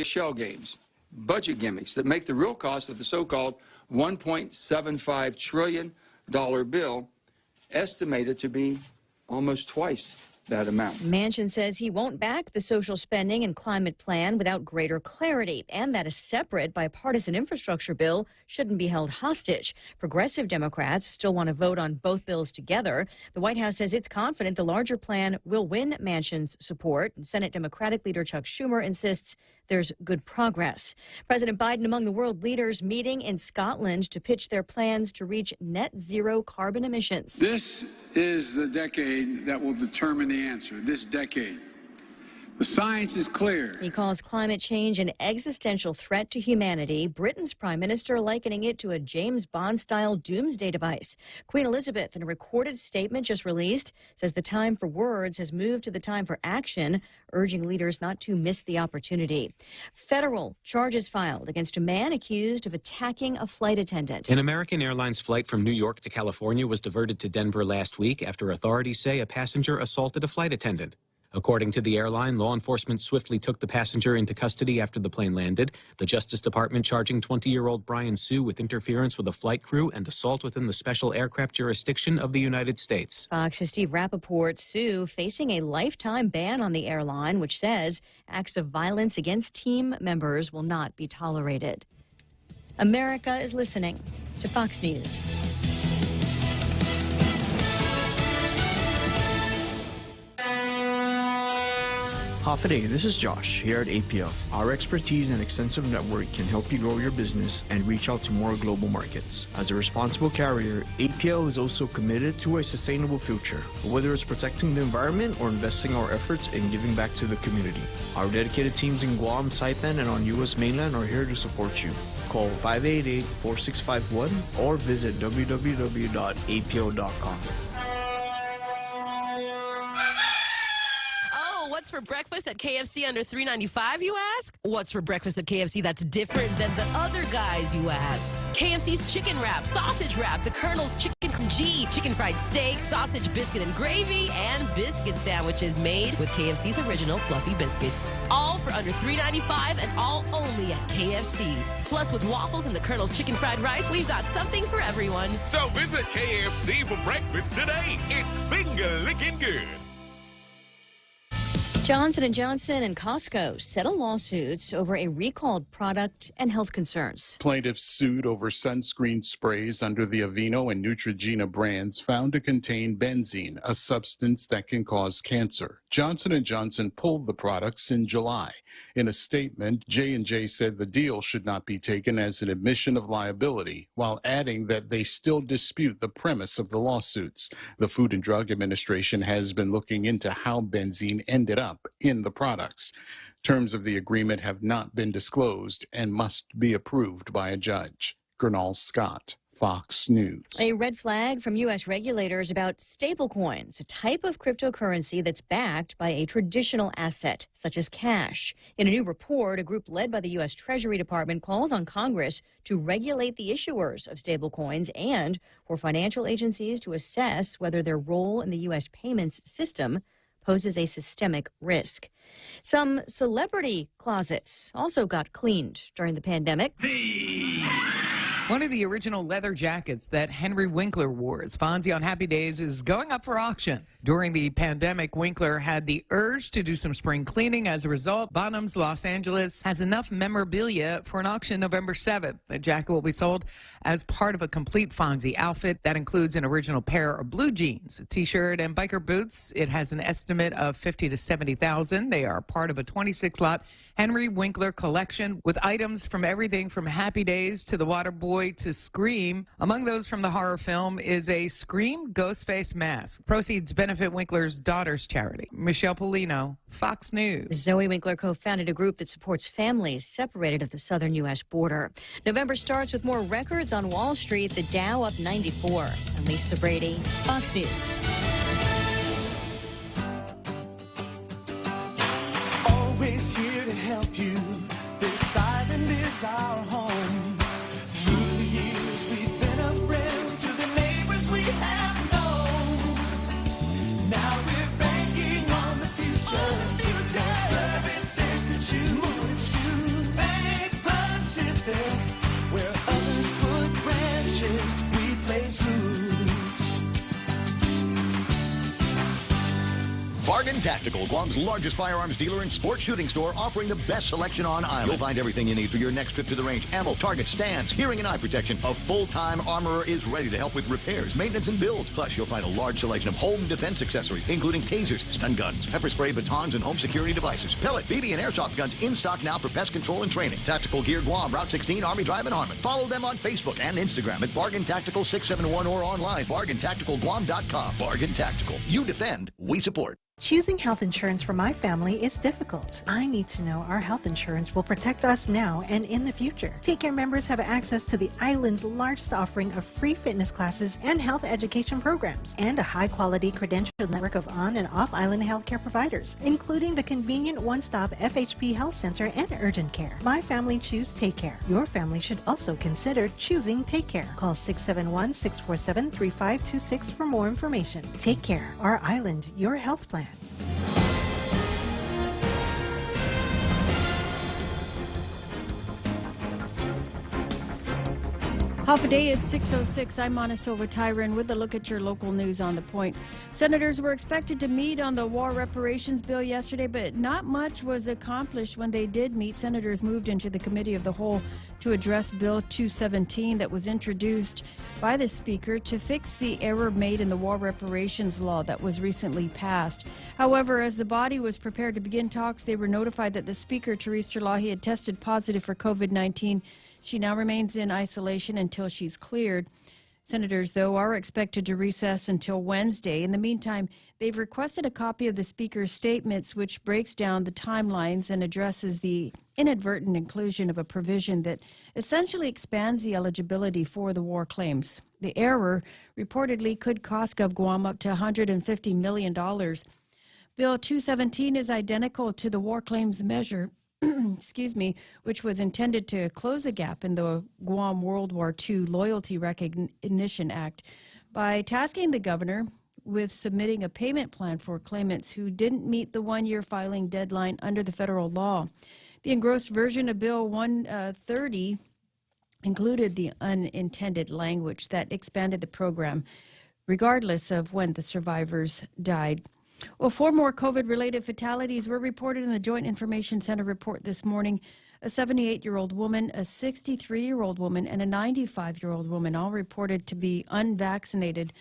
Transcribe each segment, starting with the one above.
shell games, budget gimmicks that make the real cost of the so-called $1.75 trillion bill estimated to be almost twice that amount. Manchin says he won't back the social spending and climate plan without greater clarity, and that a separate bipartisan infrastructure bill shouldn't be held hostage. Progressive Democrats still want to vote on both bills together. The White House says it's confident the larger plan will win Manchin's support. Senate Democratic leader Chuck Schumer insists there's good progress. President Biden among the world leaders meeting in Scotland to pitch their plans to reach net zero carbon emissions. This is the decade that will determine the answer. This decade. The science is clear. He calls climate change an existential threat to humanity. Britain's prime minister likening it to a James Bond-style doomsday device. Queen Elizabeth, in a recorded statement just released, says the time for words has moved to the time for action, urging leaders not to miss the opportunity. Federal charges filed against a man accused of attacking a flight attendant. An American Airlines flight from New York to California was diverted to Denver last week after authorities say a passenger assaulted a flight attendant. According to the airline, law enforcement swiftly took the passenger into custody after the plane landed. The Justice Department charging 20-year-old Brian Sue with interference with a flight crew and assault within the special aircraft jurisdiction of the United States. Fox's Steve Rappaport. Sue facing a lifetime ban on the airline, which says acts of violence against team members will not be tolerated. America is listening to Fox News. Day, this is Josh here at APL. Our expertise and extensive network can help you grow your business and reach out to more global markets. As a responsible carrier, APL is also committed to a sustainable future, whether it's protecting the environment or investing our efforts in giving back to the community. Our dedicated teams in Guam, Saipan, and on U.S. mainland are here to support you. Call 588-4651 or visit www.apo.com. What's for breakfast at KFC under $3.95, you ask? What's for breakfast at KFC that's different than the other guys, you ask? KFC's chicken wrap, sausage wrap, the Colonel's chicken G, chicken fried steak, sausage biscuit and gravy, and biscuit sandwiches made with KFC's original fluffy biscuits. All for under $3.95 and all only at KFC. Plus, with waffles and the Colonel's chicken fried rice, we've got something for everyone. So visit KFC for breakfast today. It's finger-licking good. Johnson & Johnson and Costco settle lawsuits over a recalled product and health concerns. Plaintiffs sued over sunscreen sprays under the Aveeno and Neutrogena brands found to contain benzene, a substance that can cause cancer. Johnson & Johnson pulled the products in July. In a statement, J&J said the deal should not be taken as an admission of liability, while adding that they still dispute the premise of the lawsuits. The Food and Drug Administration has been looking into how benzene ended up in the products. Terms of the agreement have not been disclosed and must be approved by a judge. Gernal Scott, Fox News. A red flag from U.S. regulators about stablecoins, a type of cryptocurrency that's backed by a traditional asset, such as cash. In a new report, a group led by the U.S. Treasury Department calls on Congress to regulate the issuers of stablecoins and for financial agencies to assess whether their role in the U.S. payments system poses a systemic risk. Some celebrity closets also got cleaned during the pandemic. One of the original leather jackets that Henry Winkler wore as Fonzie on Happy Days is going up for auction. During the pandemic, Winkler had the urge to do some spring cleaning. As a result, Bonhams Los Angeles has enough memorabilia for an auction November 7th. The jacket will be sold as part of a complete Fonzie outfit that includes an original pair of blue jeans, a T-shirt, and biker boots. It has an estimate of $50,000 to $70,000. They are part of a 26-lot Henry Winkler collection with items from everything from Happy Days to The Water Boy to Scream. Among those from the horror film is a Scream Ghostface mask. Proceeds benefit Winkler's daughter's charity. Michelle Polino, Fox News. Zoe Winkler co-founded a group that supports families separated at the southern U.S. border. November starts with more records on Wall Street. The Dow up 94. I'm Lisa Brady, Fox News. Always here to help you. This island is our home. Through the years, we've been a friend to the neighbors we have known. Now we're banking on the future. Services to choose. beaches, we place roots. Bargain Tactical, Guam's largest firearms dealer and sports shooting store, offering the best selection on island. You'll find everything you need for your next trip to the range. Ammo, target, stands, hearing and eye protection. A full-time armorer is ready to help with repairs, maintenance, and builds. Plus, you'll find a large selection of home defense accessories, including tasers, stun guns, pepper spray, batons, and home security devices. Pellet, BB, and airsoft guns in stock now for pest control and training. Tactical Gear Guam, Route 16, Army Drive, and Harmon. Follow them on Facebook and Instagram at Bargain Tactical 671 or online, bargaintacticalguam.com. Bargain Tactical. You defend, we support. Choosing health insurance for my family is difficult. I need to know our health insurance will protect us now and in the future. Take Care members have access to the island's largest offering of free fitness classes and health education programs, and a high-quality credentialed network of on- and off-island healthcare providers, including the convenient one-stop FHP Health Center and urgent care. My family choose Take Care. Your family should also consider choosing Take Care. Call 671-647-3526 for more information. Take Care, our island, your health plan. Half a day at 6:06. I'm Montesova Tyron with a look at your local news on the point. Senators were expected to meet on the war reparations bill yesterday, but not much was accomplished when they did meet. Senators moved into the committee of the whole to address Bill 217 that was introduced by the Speaker to fix the error made in the war reparations law that was recently passed. However, as the body was prepared to begin talks, they were notified that the Speaker, Therese Terlahi, had tested positive for COVID-19. She now remains in isolation until she's cleared. Senators, though, are expected to recess until Wednesday. In the meantime, they've requested a copy of the Speaker's statements, which breaks down the timelines and addresses the inadvertent inclusion of a provision that essentially expands the eligibility for the war claims. The error reportedly could cost GovGuam up to $150 million. Bill 217 is identical to the war claims measure, which was intended to close a gap in the Guam World War II Loyalty Recognition Act by tasking the governor with submitting a payment plan for claimants who didn't meet the one-year filing deadline under the federal law. The engrossed version of Bill 130 included the unintended language that expanded the program, regardless of when the survivors died. Well, 4 more COVID-related fatalities were reported in the Joint Information Center report this morning. A 78-year-old woman, a 63-year-old woman, and a 95-year-old woman, all reported to be unvaccinated.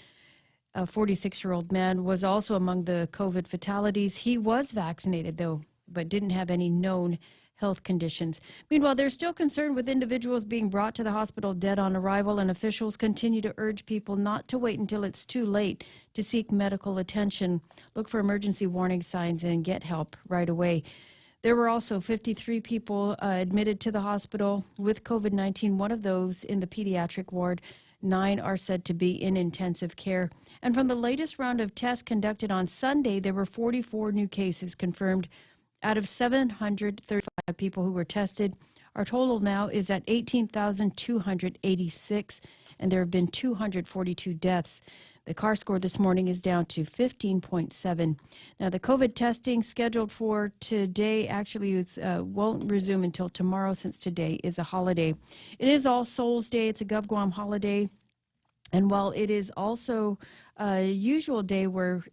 A 46-year-old man was also among the COVID fatalities. He was vaccinated, though, but didn't have any known health conditions. Meanwhile, they're still concerned with individuals being brought to the hospital dead on arrival, and officials continue to urge people not to wait until it's too late to seek medical attention. Look for emergency warning signs and get help right away. There were also 53 people admitted to the hospital with COVID-19, one of those in the pediatric ward. 9 are said to be in intensive care. And from the latest round of tests conducted on Sunday, there were 44 new cases confirmed. Out of 735 people who were tested, our total now is at 18,286, and there have been 242 deaths. The CAR score this morning is down to 15.7. Now, the COVID testing scheduled for today actually won't resume until tomorrow, since today is a holiday. It is All Souls Day. It's a GovGuam holiday. And while it is also a usual day where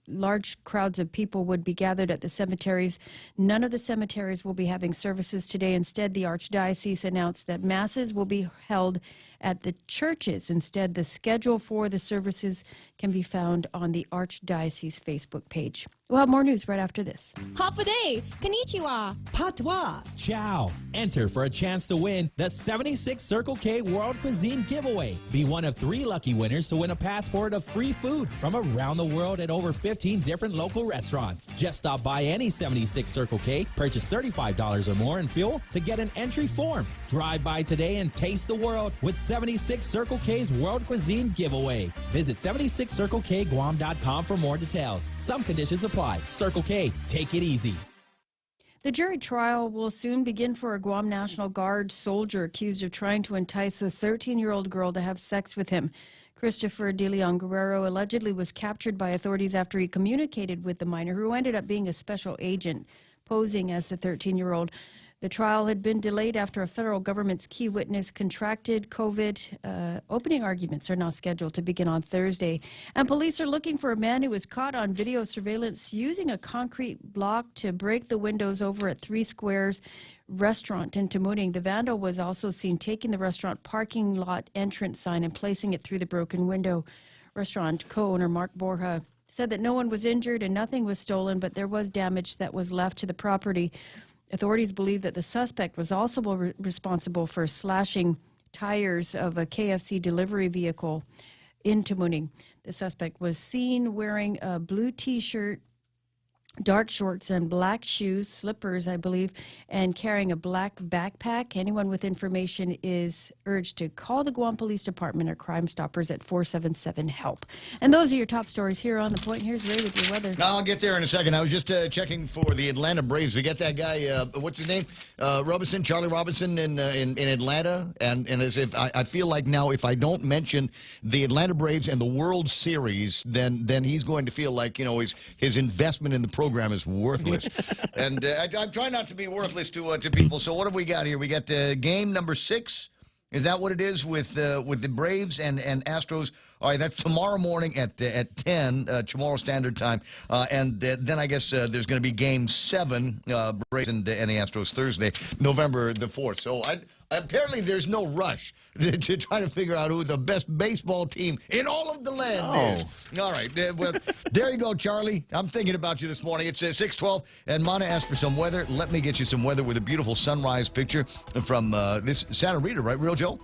large crowds of people would be gathered at the cemeteries, none of the cemeteries will be having services today. Instead, the Archdiocese announced that masses will be held at the churches. Instead, the schedule for the services can be found on the Archdiocese Facebook page. We'll have more news right after this. Half a day. Konnichiwa. Patois. Ciao. Enter for a chance to win the 76 Circle K World Cuisine Giveaway. Be one of 3 lucky winners to win a passport of free food from around the world at over 15 different local restaurants. Just stop by any 76 Circle K, purchase $35 or more in fuel to get an entry form. Drive by today and taste the world with 76 Circle K's World Cuisine Giveaway. Visit 76circlekguam.com for more details. Some conditions apply. Circle K, take it easy. The jury trial will soon begin for a Guam National Guard soldier accused of trying to entice a 13-year-old girl to have sex with him. Christopher De Leon Guerrero allegedly was captured by authorities after he communicated with the minor, who ended up being a special agent posing as the 13-year-old. The trial had been delayed after a federal government's key witness contracted COVID. Opening arguments are now scheduled to begin on Thursday. And police are looking for a man who was caught on video surveillance using a concrete block to break the windows over at 3 Squares restaurant in Tamuning. The vandal was also seen taking the restaurant parking lot entrance sign and placing it through the broken window. Restaurant co-owner Mark Borja said that no one was injured and nothing was stolen, but there was damage that was left to the property. Authorities believe that the suspect was also responsible for slashing tires of a KFC delivery vehicle in Tamuning. The suspect was seen wearing a blue T-shirt, dark shorts and black shoes, slippers, I believe, and carrying a black backpack. Anyone with information is urged to call the Guam Police Department or Crime Stoppers at 477-HELP. And those are your top stories here on The Point. Here's Ray with your weather. I'll get there in a second. I was just checking for the Atlanta Braves. We got that guy, what's his name? Charlie Robinson in Atlanta. And as if I feel like now if I don't mention the Atlanta Braves and the World Series, then he's going to feel like, his investment in the program is worthless. And I try not to be worthless to people. So what have we got here? We got game number 6. Is that what it is with the Braves and Astros? All right, that's tomorrow morning at 10, tomorrow Standard Time. And then I guess there's going to be game 7, Braves and the Astros Thursday, November the 4th. So apparently there's no rush to try to figure out who the best baseball team in all of the land is. All right, well, there you go, Charlie. I'm thinking about you this morning. It's 6:12, and Mana asked for some weather. Let me get you some weather with a beautiful sunrise picture from this Santa Rita, right, Real Joe?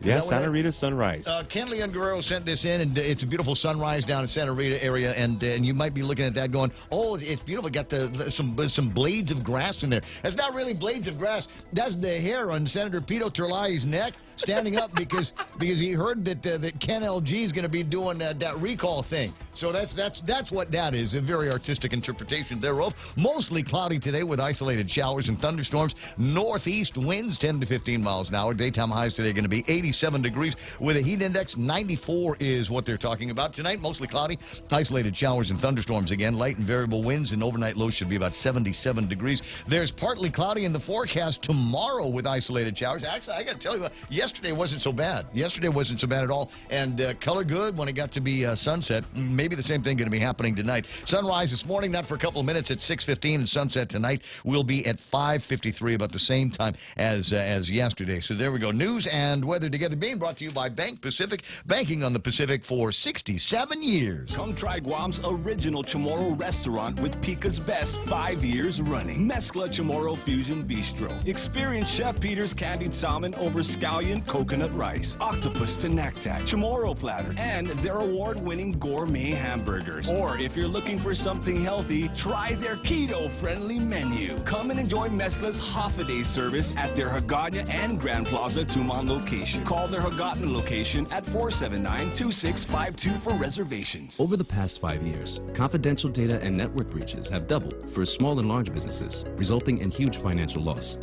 Yes, Santa Rita sunrise. Ken Leon Guerrero sent this in, and it's a beautiful sunrise down in Santa Rita area, and you might be looking at that going, oh, it's beautiful. Got some blades of grass in there. That's not really blades of grass. That's the hair on Senator Pito Terlai's neck standing up because he heard that Ken LG is going to be doing that recall thing. So that's what that is, a very artistic interpretation thereof. Mostly cloudy today with isolated showers and thunderstorms. Northeast winds 10 to 15 miles an hour. Daytime highs today going to be 87 degrees with a heat index 94 is what they're talking about. Tonight, mostly cloudy, isolated showers and thunderstorms again. Light and variable winds, and overnight lows should be about 77 degrees. There's partly cloudy in the forecast tomorrow with isolated showers. Actually, I got to tell you, yesterday wasn't so bad. Yesterday wasn't so bad at all. And color good when it got to be sunset. Maybe the same thing going to be happening tonight. Sunrise this morning, not for a couple of minutes, at 6:15, and sunset tonight will be at 5:53, about the same time as yesterday. So there we go. News and weather together, being brought to you by Bank Pacific, banking on the Pacific for 67 years. Come try Guam's original Chamorro restaurant with Pica's Best 5 years running. Mezcla Chamorro Fusion Bistro. Experience Chef Peter's candied salmon over scallion coconut rice, octopus to naktak, Chamorro platter, and their award-winning gourmet hamburgers. Or if you're looking for something healthy, try their keto-friendly menu. Come and enjoy Mezcla's half-a-day service at their Hagåtña and Grand Plaza Tuman location. Call their Hagåtña location at 479-2652 for reservations. Over the past 5 years, confidential data and network breaches have doubled for small and large businesses, resulting in huge financial loss.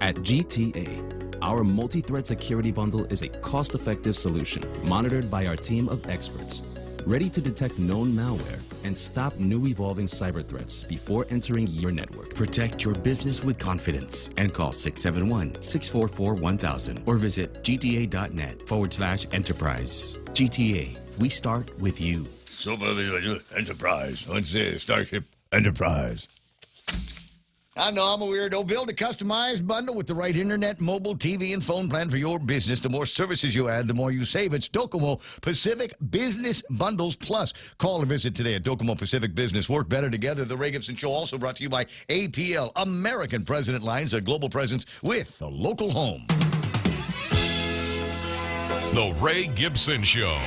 At GTA, our multi-threat security bundle is a cost-effective solution monitored by our team of experts, ready to detect known malware and stop new evolving cyber threats before entering your network. Protect your business with confidence and call 671-644-1000 or visit gta.net/enterprise. GTA, we start with you. So Enterprise. What's this? Starship Enterprise. I know I'm a weirdo. Build a customized bundle with the right internet, mobile, TV, and phone plan for your business. The more services you add, the more you save. It's Docomo Pacific Business Bundles Plus. Call or visit today at Docomo Pacific Business. Work better together. The Ray Gibson Show also brought to you by APL, American President Lines, a global presence with a local home. The Ray Gibson Show.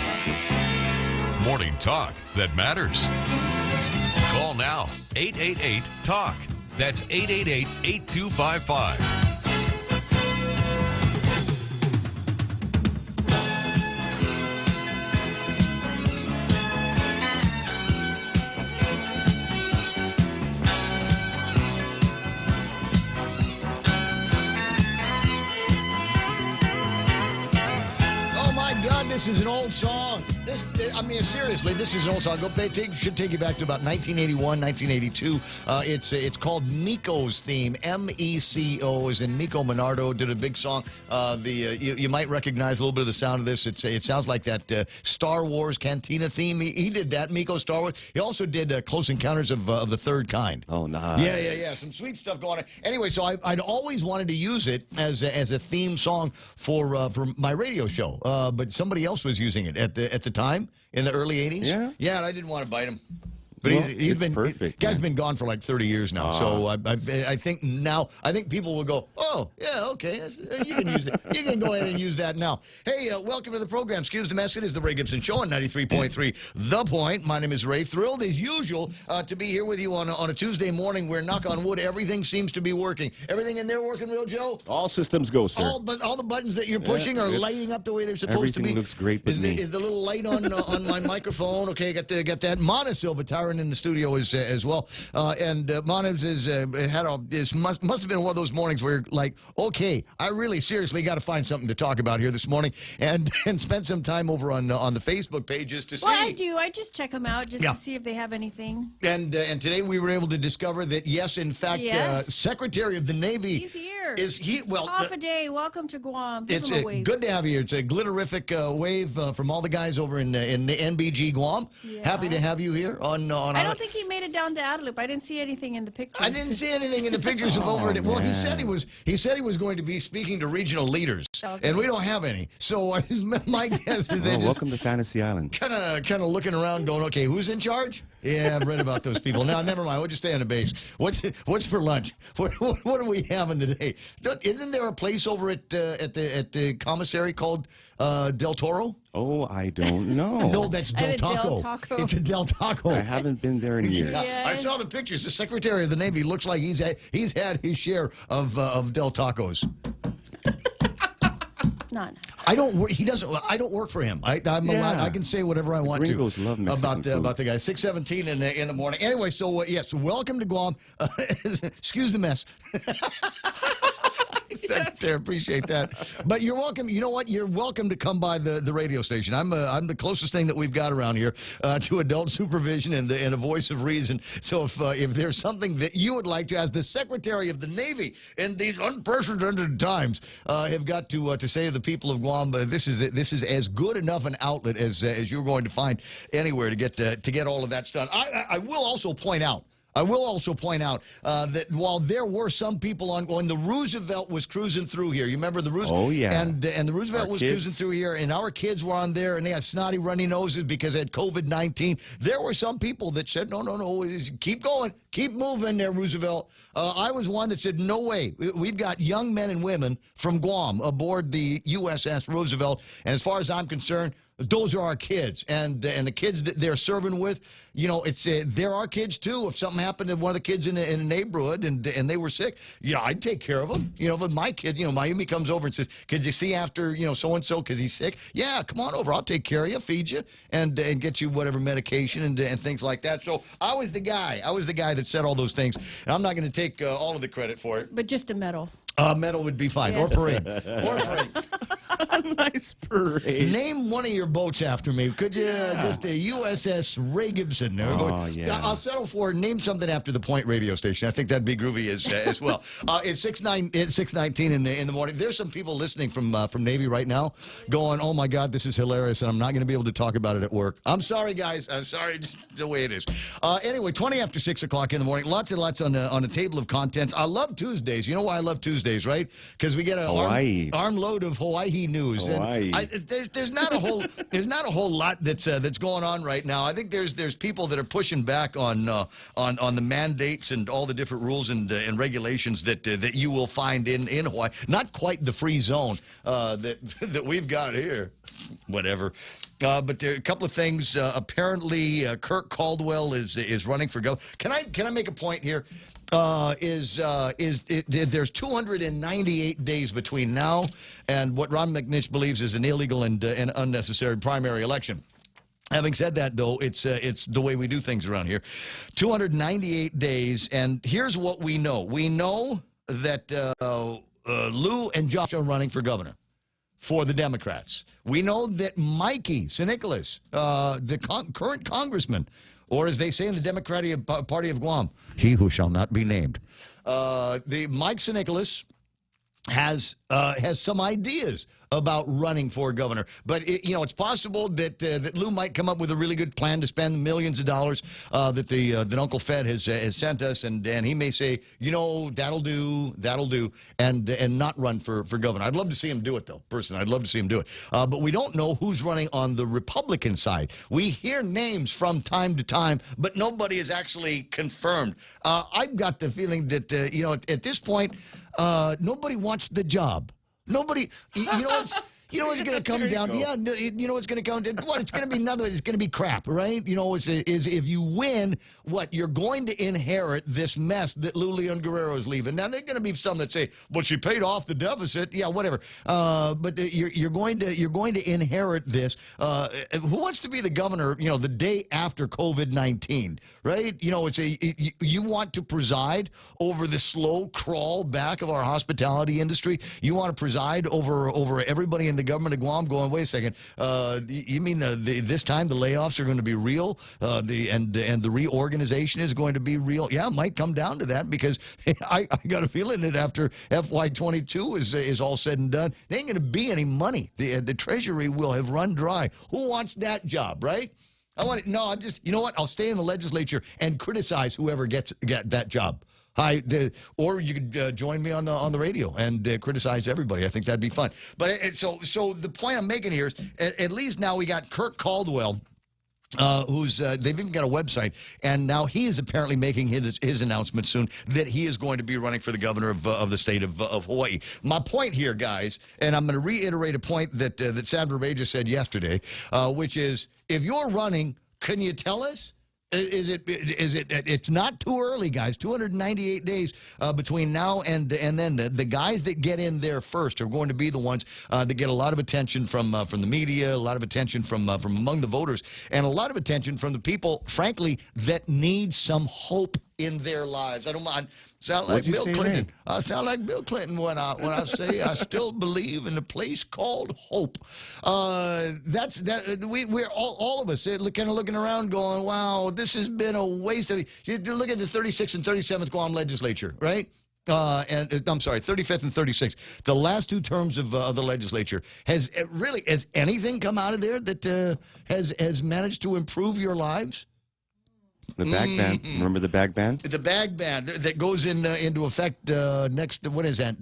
Morning talk that matters. Call now, 888-TALK. That's 888-8255. Oh, my God, this is an old song. song. I mean, seriously, this is an old song. Should take you back to about 1981, 1982. It's called Miko's Theme. M-E-C-O, as in Miko Minardo did a big song. You might recognize a little bit of the sound of this. It sounds like that Star Wars Cantina theme. He did that, Miko Star Wars. He also did Close Encounters of the Third Kind. Oh, nice. Yeah. Some sweet stuff going on. Anyway, so I'd always wanted to use it as a theme song for my radio show, but somebody else was using it at the time in the early 80s. Yeah, and I didn't want to bite him. But well, he's been perfect. Guy's been gone for like 30 years now. So I think people will go, oh yeah, okay, you can use it. You can go ahead and use that now. Hey, welcome to the program. Excuse the mess. It is the Ray Gibson Show on 93.3 The Point. My name is Ray. Thrilled as usual to be here with you on a Tuesday morning where, knock on wood, everything seems to be working. Everything in there working real, Joe? All systems go, sir. All the buttons that you're pushing are lighting up the way they're supposed to be. Everything looks great with me. Is the little light on my microphone? Okay, got that. Mana Silva Tyron in the studio as well. And Mona's must have been one of those mornings where you're like, okay, I really seriously got to find something to talk about here this morning, and spend some time over on the Facebook pages to see. Well, I do. I just check them out to see if they have anything. And today we were able to discover that, yes, in fact, Secretary of the Navy. He's here. Is he? Well, half a day. Welcome to Guam. Give it's him a wave. good to have you here. It's a glitterific wave from all the guys over in NBG Guam. Yeah. Happy to have you here on. I don't think he made it down to Adelup. I didn't see anything in the pictures. I didn't see anything in the pictures of over it. Well, he said he was going to be speaking to regional leaders, and we don't have any. So my guess is that welcome to Fantasy Island. Kind of looking around, going, okay, who's in charge? Yeah, I've read about those people. Now, never mind. We'll just stay on the base. What's for lunch? What are we having today? Isn't there a place over at the commissary called Del Toro? Oh, I don't know. No, that's Del Taco. It's a Del Taco. I haven't been there in years. I saw the pictures. The Secretary of the Navy looks like he's had his share of Del Tacos. Not. I don't. He doesn't. I don't work for him. I'm allowed, I can say whatever I want Gringos love Mexican food. about the guy. 6:17 in the morning. Anyway, so yes, welcome to Guam. Excuse the mess. Secretary, appreciate that. But you're welcome. You know what? You're welcome to come by the radio station. I'm the closest thing that we've got around here to adult supervision and a voice of reason. So if there's something that you would like to, as the Secretary of the Navy in these unprecedented times, have got to say to the people of Guam, this is as good enough an outlet as you're going to find anywhere to get all of that stuff. I will also point out that while there were some on when the Roosevelt was cruising through here, you remember the Roosevelt? Oh, yeah. And the Roosevelt was cruising through here, and our kids were on there, and they had snotty, runny noses because they had COVID-19. There were some people that said, no, keep going, keep moving there, Roosevelt. I was one that said, no way. We've got young men and women from Guam aboard the USS Roosevelt, and as far as I'm concerned, those are our kids, and the kids that they're serving with, they're our kids too. If something happened to one of the kids in a neighborhood and they were sick, I'd take care of them. But my kid, Mayumi comes over and says, "Could you see after so and so because he's sick?" Yeah, come on over. I'll take care of you, feed you, and get you whatever medication and things like that. So I was the guy that said all those things, and I'm not going to take all of the credit for it. But just a medal. Medal would be fine, or parade, or parade. Nice parade. Name one of your boats after me. Could you? Just the USS Ray Gibson. Oh, yeah. I'll settle for name something after the Point radio station. I think that'd be groovy as well. It's 6:19 in the morning. There's some people listening from Navy right now going, "Oh my God, this is hilarious," and I'm not going to be able to talk about it at work. I'm sorry, guys. I'm sorry. Just the way it is. Anyway, 20 after 6 o'clock in the morning. Lots and lots on a table of contents. I love Tuesdays. You know why I love Tuesdays, right? Because we get an armload of Hawaii news. Hawaii. And there's not a whole lot that's going on right now. I think there's people that are pushing back on the mandates and all the different rules and regulations that you will find in Hawaii. Not quite the free zone that we've got here. Whatever. But there are a couple of things. Apparently, Kirk Caldwell is running for governor. Can I make a point here? There's 298 days between now and what Ron McNish believes is an illegal and unnecessary primary election. Having said that, though, it's the way we do things around here. 298 days, and here's what we know. We know that Lou and Josh are running for governor. for the Democrats. We know that Mikey Nicholas, the current congressman, or as they say in the Democratic Party of Guam, he who shall not be named, the Mike Nicholas has some ideas about running for governor. But, it's possible that Lou might come up with a really good plan to spend millions of dollars that Uncle Fed has sent us, and he may say, that'll do, and not run for governor. I'd love to see him do it, though, personally. I'd love to see him do it. But we don't know who's running on the Republican side. We hear names from time to time, but nobody is actually confirmed. I've got the feeling that, at this point, nobody wants the job. Nobody, what's going to come down? Yeah, it's going to come down. What? It's going to be nothing. It's going to be crap, right? Is if you win, what? You're going to inherit this mess that Lou Leon Guerrero is leaving. Now, there are going to be some that say, well, she paid off the deficit. Yeah, whatever. But you're going to inherit this. Who wants to be the governor, the day after COVID-19, right? You want to preside over the slow crawl back of our hospitality industry. You want to preside over everybody in the government of Guam going, wait a second, you mean this time the layoffs are going to be real, and the reorganization is going to be real? Yeah, it might come down to that, because I got a feeling that after FY22 is all said and done, there ain't going to be any money. The Treasury will have run dry. Who wants that job, right? I'll just, I'll stay in the legislature and criticize whoever gets that job. Or you could join me on the radio and criticize everybody. I think that'd be fun. But so the point I'm making here is, at least now we got Kirk Caldwell, who's they've even got a website, and now he is apparently making his announcement soon that he is going to be running for the governor of the state of Hawaii. My point here, guys, and I'm going to reiterate a point that Sandra Ray just said yesterday, which is, if you're running, can you tell us? It's not too early, guys. 298 days between now and then. The guys that get in there first are going to be the ones that get a lot of attention from the media, a lot of attention from among the voters, and a lot of attention from the people, frankly, that need some hope in their lives. I don't mind. Sound like Bill Clinton. I sound like Bill Clinton when I say I still believe in a place called hope. We're all of us kind of looking around going, wow, this has been a waste of. You look at the 36th and 37th Guam legislature, right? I'm sorry, 35th and 36th. The last two terms of the legislature. Has anything come out of there that has managed to improve your lives? The bag ban. Remember the bag ban? The bag ban that goes into effect next, what is that?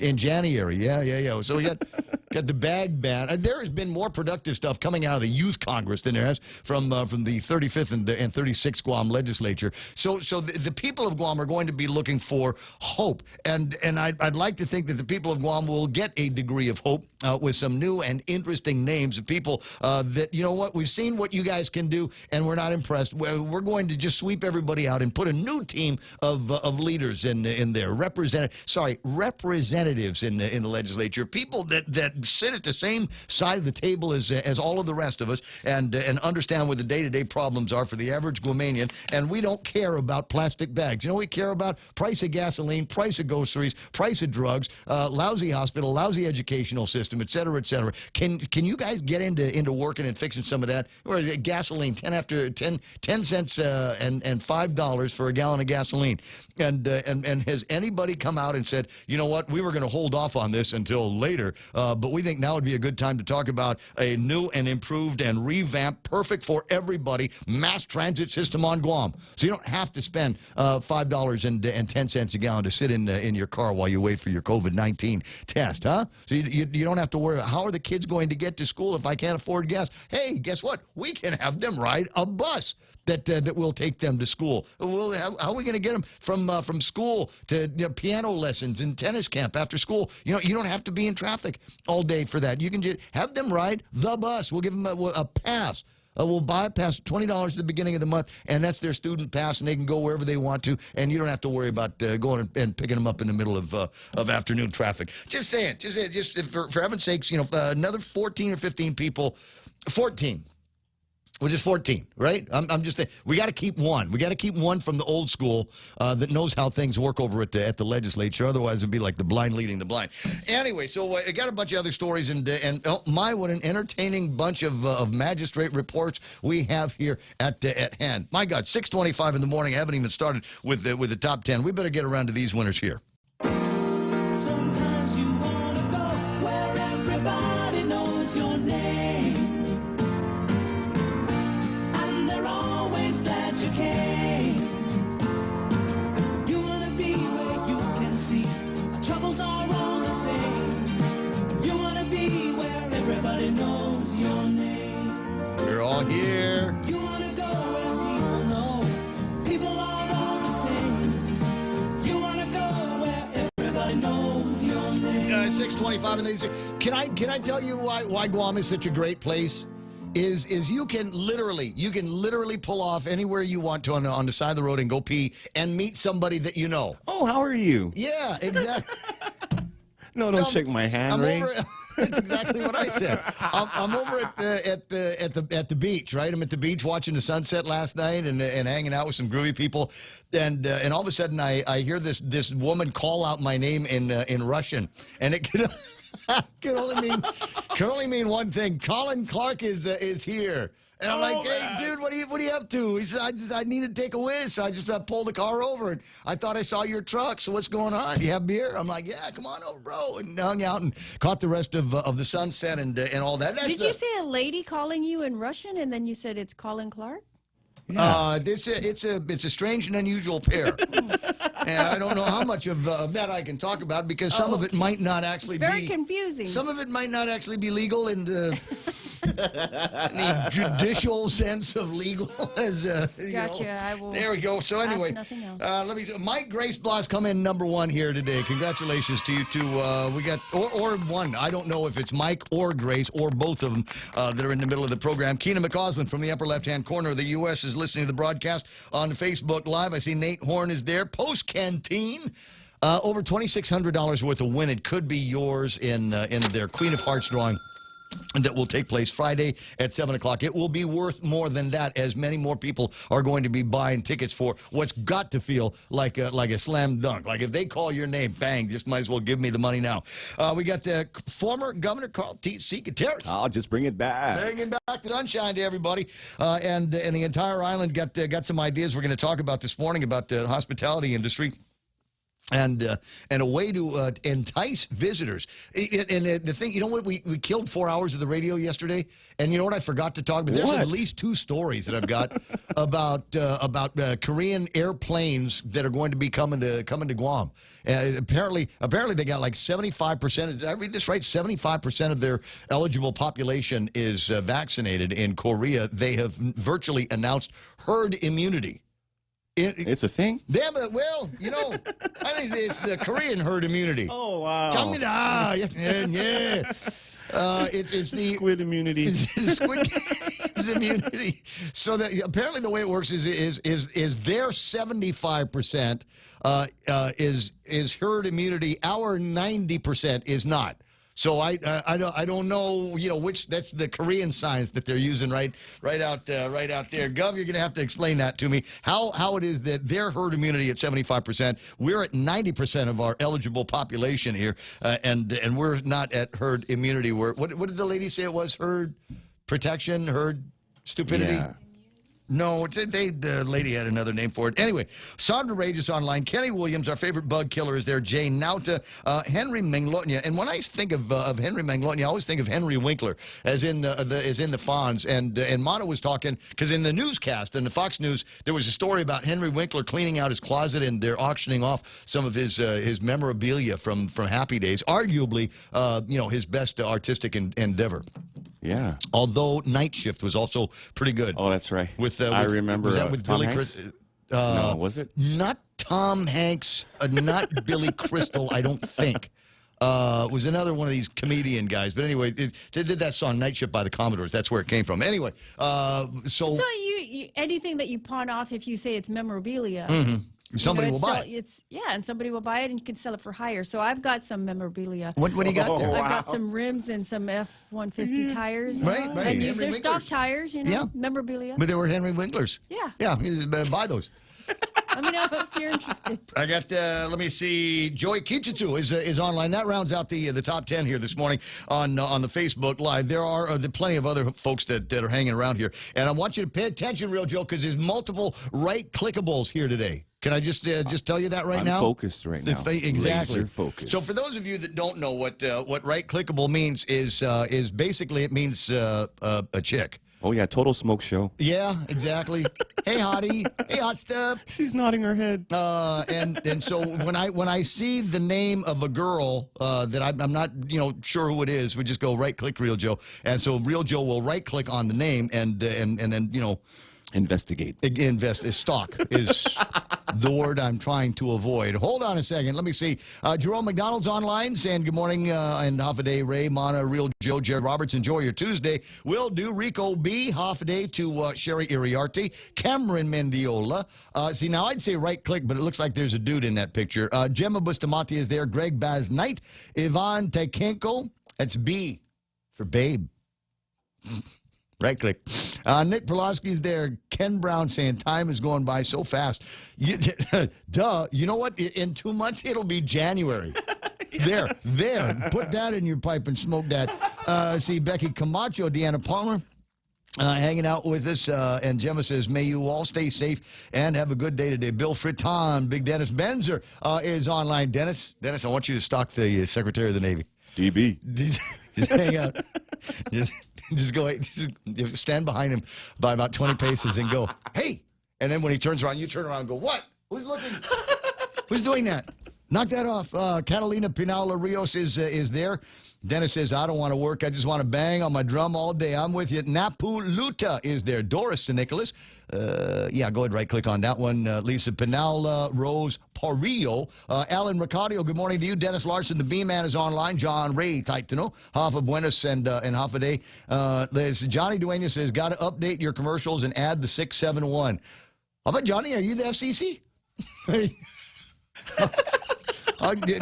In January. Yeah. So we got the bag ban. There has been more productive stuff coming out of the Youth Congress than there has from the 35th and 36th Guam legislature. So the people of Guam are going to be looking for hope. And I'd like to think that the people of Guam will get a degree of hope with some new and interesting names of people that, we've seen what you guys can do, and we're not impressed. We're going to just sweep everybody out and put a new team of leaders in there, representatives in the legislature, people that sit at the same side of the table as all of the rest of us, and understand what the day-to-day problems are for the average Guamanian. And we don't care about plastic bags. We care about price of gasoline, price of groceries, price of drugs, lousy hospital, lousy educational system, et cetera, et cetera. Can you guys get into working and fixing some of that? Or gasoline, 10 cents and $5 for a gallon of gasoline. And has anybody come out and said, you know what, we were going to hold off on this until later, but we think now would be a good time to talk about a new and improved and revamped, perfect for everybody, mass transit system on Guam. So you don't have to spend $5.10 a gallon to sit in your car while you wait for your COVID-19 test, huh? So you don't have to worry about how are the kids going to get to school if I can't afford gas. Hey, guess what? We can have them ride a bus that will take them to school. How are we going to get them from school to piano lessons and tennis camp after school? You don't have to be in traffic all day for that. You can just have them ride the bus. We'll give them a pass. We'll buy a pass, $20 at the beginning of the month, and that's their student pass, and they can go wherever they want to, and you don't have to worry about going and picking them up in the middle of afternoon traffic. Just saying, for heaven's sakes, another 14 or 15 people, 14 Which is 14, right? I'm just saying, we got to keep one. We got to keep one from the old school that knows how things work over at the legislature. Otherwise, it'd be like the blind leading the blind. Anyway, so I got a bunch of other stories, and oh my, what an entertaining bunch of magistrate reports we have here at hand. My God, 6:25 in the morning. I haven't even started with the top 10. We better get around to these winners here. Sometimes you want to go where everybody knows your name. And they're always glad you came. You want to be where you can see our troubles are all the same. You want to be where everybody knows your name. We're all here. You want to go where people know people are all the same. You want to go where everybody knows your name. 6:25, and they say, can I tell you why Guam is such a great place? Is you can literally pull off anywhere you want to on the side of the road and go pee and meet somebody that you know. Oh, how are you? Yeah, exactly. No, don't shake my hand, Ray. That's exactly what I said. I'm over at the beach, right? I'm at the beach watching the sunset last night and hanging out with some groovy people, and all of a sudden I hear this woman call out my name in Russian, and it can only mean one thing. Colin Clark is here. And I'm like, hey, dude, what are you up to? He said, I need to take a whiz. So I just pulled the car over, and I thought I saw your truck. So what's going on? Do you have beer? I'm like, yeah, come on over, bro. And hung out and caught the rest of the sunset and all that. Did you say a lady calling you in Russian, and then you said it's Colin Clark? Yeah. It's a strange and unusual pair. And I don't know how much of that I can talk about because some of it might not actually be very confusing. Some of it might not actually be legal in the judicial sense of legal. As Gotcha. I will. There we go. So anyway, ask nothing else. let me. Mike Grace Bloss come in number one here today. Congratulations to you two. We got or one. I don't know if it's Mike or Grace or both of them that are in the middle of the program. Keena McCausland from the upper left-hand corner of the U.S. is listening to the broadcast on Facebook Live. I see Nate Horn is there. Post Canteen. Over $2,600 worth of win. It could be yours in their Queen of Hearts drawing that will take place Friday at 7 o'clock. It will be worth more than that, as many more people are going to be buying tickets for what's got to feel like a slam dunk. Like if they call your name, bang, just might as well give me the money now. We got the former Governor Carl T.C. Gutierrez. I'll just bring it back. Bringing back the sunshine to everybody. And the entire island got some ideas we're going to talk about this morning about the hospitality industry. And a way to entice visitors. And the thing, you know what? We killed 4 hours of the radio yesterday. And you know what I forgot to talk about? There's at least two stories that I've got about Korean airplanes that are going to be coming to Guam. Apparently they got like 75%. Did I read this right? 75% of their eligible population is vaccinated in Korea. They have virtually announced herd immunity. It's a thing? Yeah, but, well, you know, I think it's the Korean herd immunity. Oh, wow. Yeah. It's the squid immunity. Squid immunity. So that apparently the way it works is their 75% is herd immunity. Our 90% is not. So I don't know, you know, which that's the Korean signs that they're using right out there. Gov, you're going to have to explain that to me. How it is that their herd immunity at 75%, we're at 90% of our eligible population here, and we're not at herd immunity. What did the lady say it was? Herd protection, herd stupidity. Yeah. No, the lady had another name for it. Anyway, Sandra Rage is online. Kenny Williams, our favorite bug killer, is there. Jay Nauta, Henry Manglotnia. And when I think of Henry Manglotnia, I always think of Henry Winkler, as in the Fonz. And Mata was talking, because in the newscast, in the Fox News, there was a story about Henry Winkler cleaning out his closet, and they're auctioning off some of his memorabilia from Happy Days. Arguably, his best artistic endeavor. Yeah. Although Night Shift was also pretty good. Oh, that's right. I remember. Was that with Tom Billy Hanks? Crystal? No, was it? Not Tom Hanks, not Billy Crystal, I don't think. Was another one of these comedian guys. But anyway, they did that song, Night Shift by the Commodores. That's where it came from. Anyway, So you anything that you pawn off if you say it's memorabilia. Mm-hmm. Somebody will buy it. And somebody will buy it, and you can sell it for higher. So I've got some memorabilia. What do you got there? I've got some rims and some F-150 tires. Right. And Henry they're stock Winklers. tires, memorabilia. But they were Henry Winklers. Yeah. Yeah, buy those. Let me know if you're interested. I got, let me see, Joey Kichitsu is online. That rounds out the top 10 here this morning on the Facebook Live. There are plenty of other folks that are hanging around here. And I want you to pay attention, Real Joe, because there's multiple right-clickables here today. Can I just tell you that right now? I'm focused right now. Exactly. Laser focused. So for those of you that don't know what right-clickable means is basically it means a chick. Oh, yeah, Total Smoke Show. Yeah, exactly. Hey, hottie. Hey, hot stuff. She's nodding her head. And so when I see the name of a girl that I'm not sure who it is, we just go right click Real Joe, and so Real Joe will right click on the name and then investigate. Stalk is the word I'm trying to avoid. Hold on a second. Let me see. Jerome McDonald's online saying good morning and half a day. Ray, Mana, Real Joe, Jared Roberts. Enjoy your Tuesday. Will do. Rico B. Half a day to Sherry Iriarte. Cameron Mendiola. See, now I'd say right click, but it looks like there's a dude in that picture. Gemma Bustamante is there. Greg Baz Knight. Ivan Tekenko. That's B for babe. Right click. Nick Pulaski's there. Ken Brown saying time is going by so fast. Duh. You know what? In 2 months, it'll be January. Yes. There. Put that in your pipe and smoke that. See, Becky Camacho, Deanna Palmer. Hanging out with us, and Gemma says, may you all stay safe and have a good day today. Bill Fritton, Big Dennis Benzer is online. Dennis, I want you to stalk the Secretary of the Navy. DB. Just hang out. Just stand behind him by about 20 paces and go, hey. And then when he turns around, you turn around and go, what? Who's looking? Who's doing that? Knock that off. Catalina Pinaula Rios is there. Dennis says, I don't want to work. I just want to bang on my drum all day. I'm with you. Napu Luta is there. Doris to Nicholas. Yeah, go ahead, right-click on that one. Lisa Pinaula, Rose Parillo. Alan Ricardio, good morning to you. Dennis Larson, the B-Man, is online. John Ray, tight to know. Hafa Buenos and half a day. Johnny Dueña says, got to update your commercials and add the 671. How about Johnny? Are you the FCC? Dude, okay.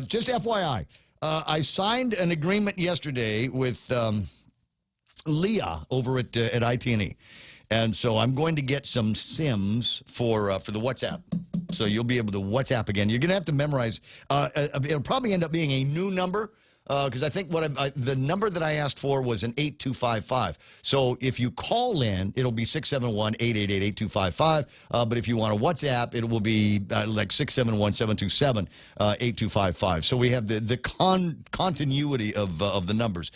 Just FYI, I signed an agreement yesterday with Leah over at IT&E, and so I'm going to get some SIMs for the WhatsApp. So you'll be able to WhatsApp again. You're going to have to memorize. It'll probably end up being a new number. Because I think the number that I asked for was an 8255. So if you call in, it'll be 671-888-8255. But if you want a WhatsApp, it will be like 671-727-8255. So we have the continuity of the numbers,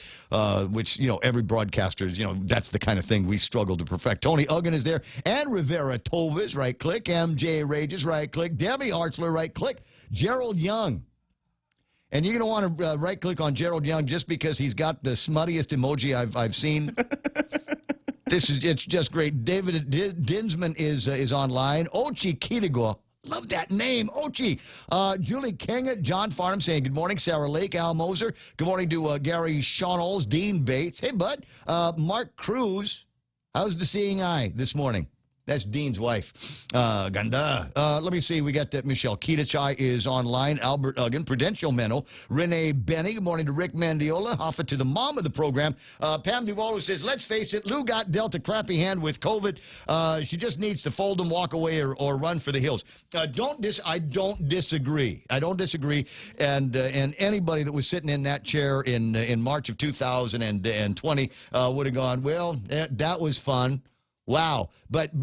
which, every broadcaster, that's the kind of thing we struggle to perfect. Tony Uggan is there. And Rivera Tovis, right click. MJ Rages, right click. Debbie Hartzler, right click. Gerald Young. And you're going to want to right-click on Gerald Young just because he's got the smuttiest emoji I've seen. It's just great. David Dinsman is online. Ochi Kitago. Love that name, Ochi. Julie King, John Farnham saying good morning. Sarah Lake, Al Moser. Good morning to Gary Shaunols, Dean Bates. Hey, bud. Mark Cruz. How's the seeing eye this morning? That's Dean's wife. Ganda. Let me see. We got that Michelle Kitachai is online. Albert Uggan, Prudential Menno. Renee Benny. Good morning to Rick Mandiola. Hoffa to the mom of the program. Pam Duvall, who says, let's face it, Lou got dealt a crappy hand with COVID. She just needs to fold and walk away or run for the hills. I don't disagree. I don't disagree. And anybody that was sitting in that chair in March of 2020 would have gone, well, that was fun. Wow. But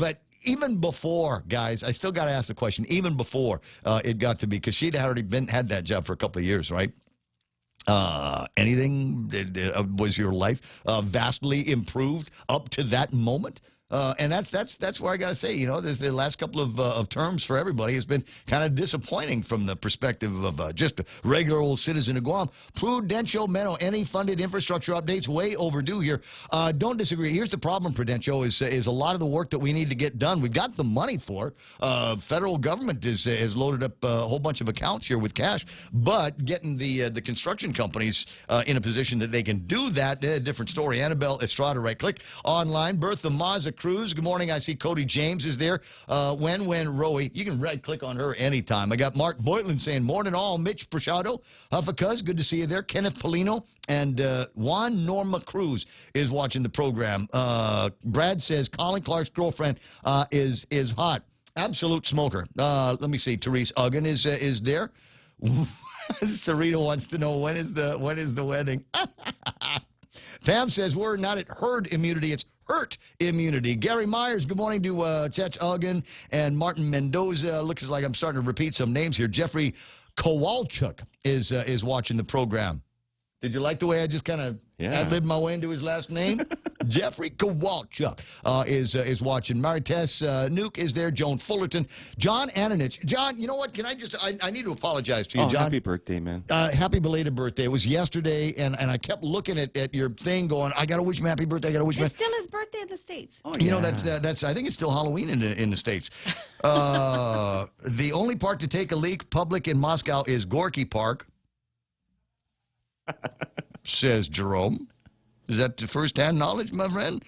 even before, guys, I still got to ask the question, even before it got to be, because she'd already had that job for a couple of years, right? Anything, was your life vastly improved up to that moment? And that's where I got to say, there's the last couple of terms for everybody has been kind of disappointing from the perspective of just a regular old citizen of Guam. Prudential Menno, any funded infrastructure updates way overdue here. Don't disagree. Here's the problem, Prudential, is a lot of the work that we need to get done. We've got the money for. Federal government has loaded up a whole bunch of accounts here with cash, but getting the construction companies in a position that they can do that, different story. Annabelle Estrada, right click online. Bertha Maza Cruz. Good morning. I see Cody James is there. When Roey. You can right-click on her anytime. I got Mark Boylan saying, morning all. Mitch Prashado, Huffacuz, good to see you there. Kenneth Polino and Juan Norma Cruz is watching the program. Brad says Colin Clark's girlfriend is hot. Absolute smoker. Let me see. Therese Uggan is there. Serena wants to know when is the wedding. Pam says we're not at herd immunity, it's hurt immunity. Gary Myers, good morning to Chet Uggan and Martin Mendoza. Looks like I'm starting to repeat some names here. Jeffrey Kowalchuk is watching the program. Did you like the way I just kind of ad-libbed my way into his last name? Jeffrey Kowalchuk is watching. Marites Nuke is there. Joan Fullerton. John Ananich. John, you know what? Can I just, I need to apologize to you, John. Happy birthday, man. Happy belated birthday. It was yesterday, and I kept looking at your thing going, I got to wish him happy birthday. I got to wish him. It's still his birthday in the States. Oh, yeah. You know, that's. I think it's still Halloween in the States. The only park to take a leak public in Moscow is Gorky Park. Says Jerome. Is that the first-hand knowledge, my friend?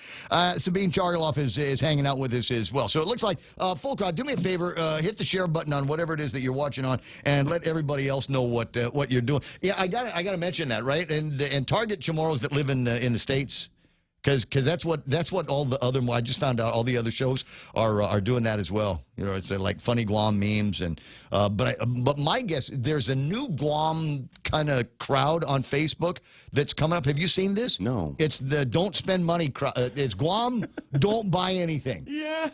Sabine Chargaloff is hanging out with us as well. So it looks like, full crowd, do me a favor, hit the share button on whatever it is that you're watching on, and let everybody else know what you're doing. Yeah, I gotta mention that, right? And target Chamorros that live in the States. Because that's what all the other, I just found out all the other shows are doing that as well. You know, it's like funny Guam memes and but my guess, there's a new Guam kind of crowd on Facebook that's coming up. Have you seen this? No. It's the don't spend money crowd. It's Guam don't buy anything. Yeah.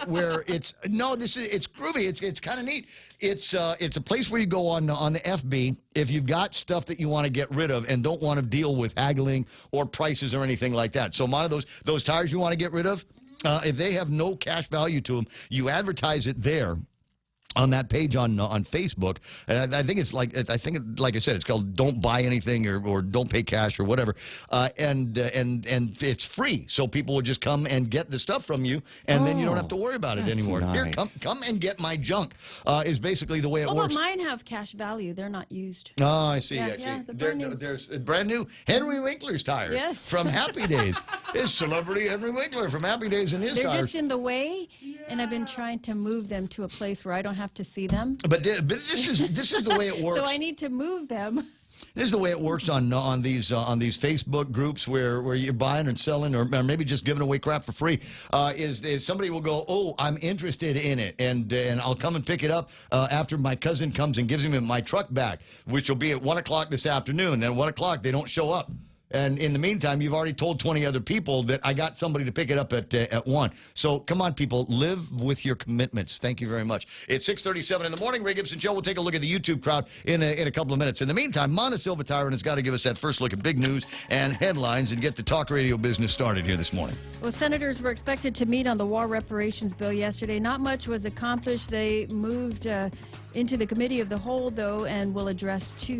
Where it's it's groovy. It's kind of neat. It's a place where you go on the FB if you've got stuff that you want to get rid of and don't want to deal with haggling or prices or anything like that. So a lot of those tires you want to get rid of, if they have no cash value to them, you advertise it there on that page on Facebook, and I think it's like I said, it's called "Don't Buy Anything" or "Don't Pay Cash" or whatever, and it's free, so people will just come and get the stuff from you, and then you don't have to worry about it anymore. Nice. Here, come and get my junk is basically the way it works. But mine have cash value; they're not used. Oh, I see. I see. Yeah, There's brand new Henry Winkler's tires. Yes. From Happy Days. It's celebrity Henry Winkler from Happy Days and his They're tires. just in the way, and I've been trying to move them to a place where I don't have to see them. But this is the way it works. So I need to move them. This is the way it works on these Facebook groups where you're buying and selling or maybe just giving away crap for free. Is somebody will go, oh, I'm interested in it, and I'll come and pick it up after my cousin comes and gives me my truck back, which will be at 1 o'clock this afternoon. Then 1 o'clock they don't show up. And in the meantime, you've already told 20 other people that I got somebody to pick it up at 1. So come on, people, live with your commitments. Thank you very much. It's 6:37 in the morning. Ray Gibson Show. We'll take a look at the YouTube crowd in a couple of minutes. In the meantime, Mona Silva Tyron has got to give us that first look at big news and headlines and get the talk radio business started here this morning. Well, senators were expected to meet on the war reparations bill yesterday. Not much was accomplished. They moved into the committee of the whole, though, and will address Bill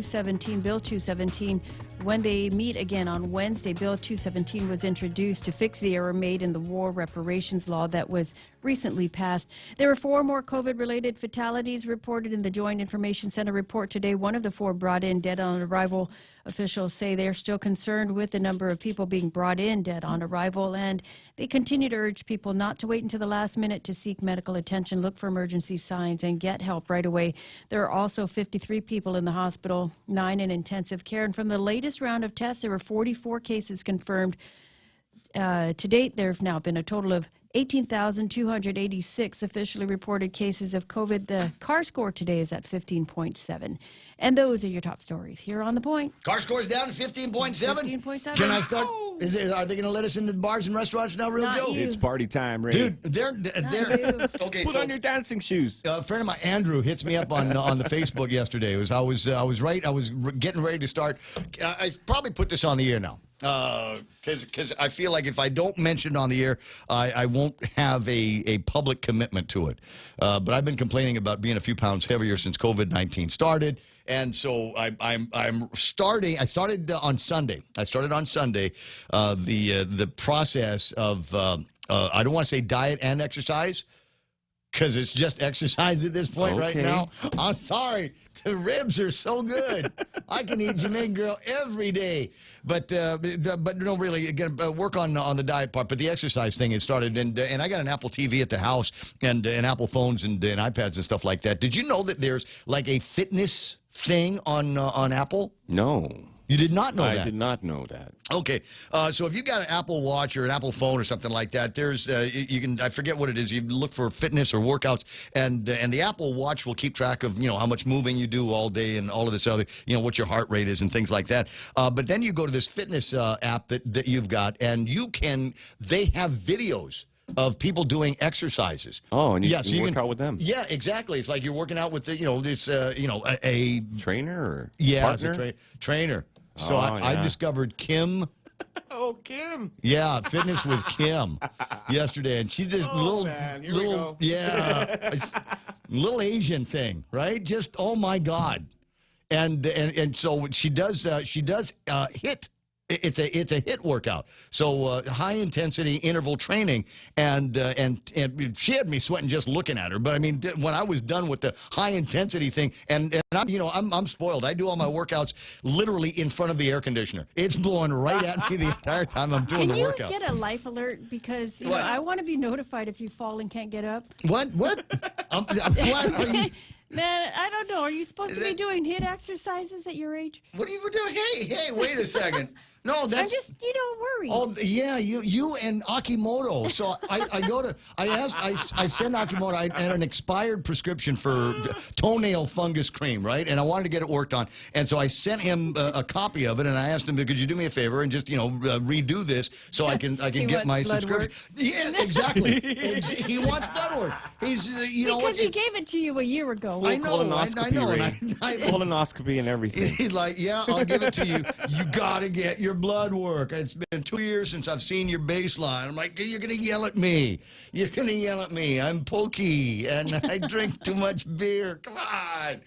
217, when they meet again on Wednesday. Bill 217 was introduced to fix the error made in the war reparations law that was recently passed. There were 4 more COVID-related fatalities reported in the Joint Information Center report today. One of the 4 brought in dead on arrival. Officials say they're still concerned with the number of people being brought in dead on arrival, and they continue to urge people not to wait until the last minute to seek medical attention, look for emergency signs, and get help right away. There are also 53 people in the hospital, 9 in intensive care, and from the latest round of tests, there were 44 cases confirmed. To date, there have now been a total of 18,286 officially reported cases of COVID. The CAR score today is at 15.7. And those are your top stories here on The Point. Car score's down to 15.7. 15.7. Can I start? Are they going to let us into the bars and restaurants now, Real Not Joe? you. It's party time, Ray. Dude, they're okay. Put on your dancing shoes. A friend of mine, Andrew, hits me up on the Facebook yesterday. I was getting ready to start. I probably put this on the air now. Because I feel like if I don't mention it on the air, I won't have a public commitment to it. But I've been complaining about being a few pounds heavier since COVID-19 started, and so I'm starting. I started on Sunday. The process of I don't want to say diet and exercise, because it's just exercise at this point right Okay. now. I'm sorry. The ribs are so good. I can eat Jamaican Grill every day. But no, really, again, work on the diet part. But the exercise thing has started. And I got an Apple TV at the house and Apple phones and iPads and stuff like that. Did you know that there's like a fitness thing on Apple? No. You did not know that? I did not know that. Okay, so if you've got an Apple Watch or an Apple phone or something like that, there's you can, I forget what it is. You look for fitness or workouts, and the Apple Watch will keep track of how much moving you do all day and all of this other what your heart rate is and things like that. But then you go to this fitness app that you've got, and they have videos of people doing exercises. Oh, and you so work out with them. Yeah, exactly. It's like you're working out with this a trainer or partner? it's a trainer. So I discovered Kim. Oh, Kim. Yeah, fitness with Kim yesterday, and she's this little little Asian thing, right? Just oh my God, and so she does HIIT. It's a HIIT workout, so high intensity interval training, and she had me sweating just looking at her. But I mean, when I was done with the high intensity thing, and I'm spoiled. I do all my workouts literally in front of the air conditioner. It's blowing right at me the entire time I'm doing the workouts. Can you get a life alert because I want to be notified if you fall and can't get up? What? What are you? Man, I don't know. Are you supposed to be doing HIIT exercises at your age? What are you doing? Hey, wait a second. No, that's... I'm just, worry. Oh, yeah, you and Akimoto. So I sent Akimoto, I had an expired prescription for toenail fungus cream, right? And I wanted to get it worked on. And so I sent him a copy of it, and I asked him, could you do me a favor and just, redo this so I can get my subscription? Yeah, exactly. He wants blood work. He's, because he gave it to you a year ago. I know. Colonoscopy and everything. He's like, yeah, I'll give it to you. You got to get your blood work. It's been 2 years since I've seen your baseline. I'm like, you're going to yell at me. You're going to yell at me. I'm pokey, and I drink too much beer. Come on.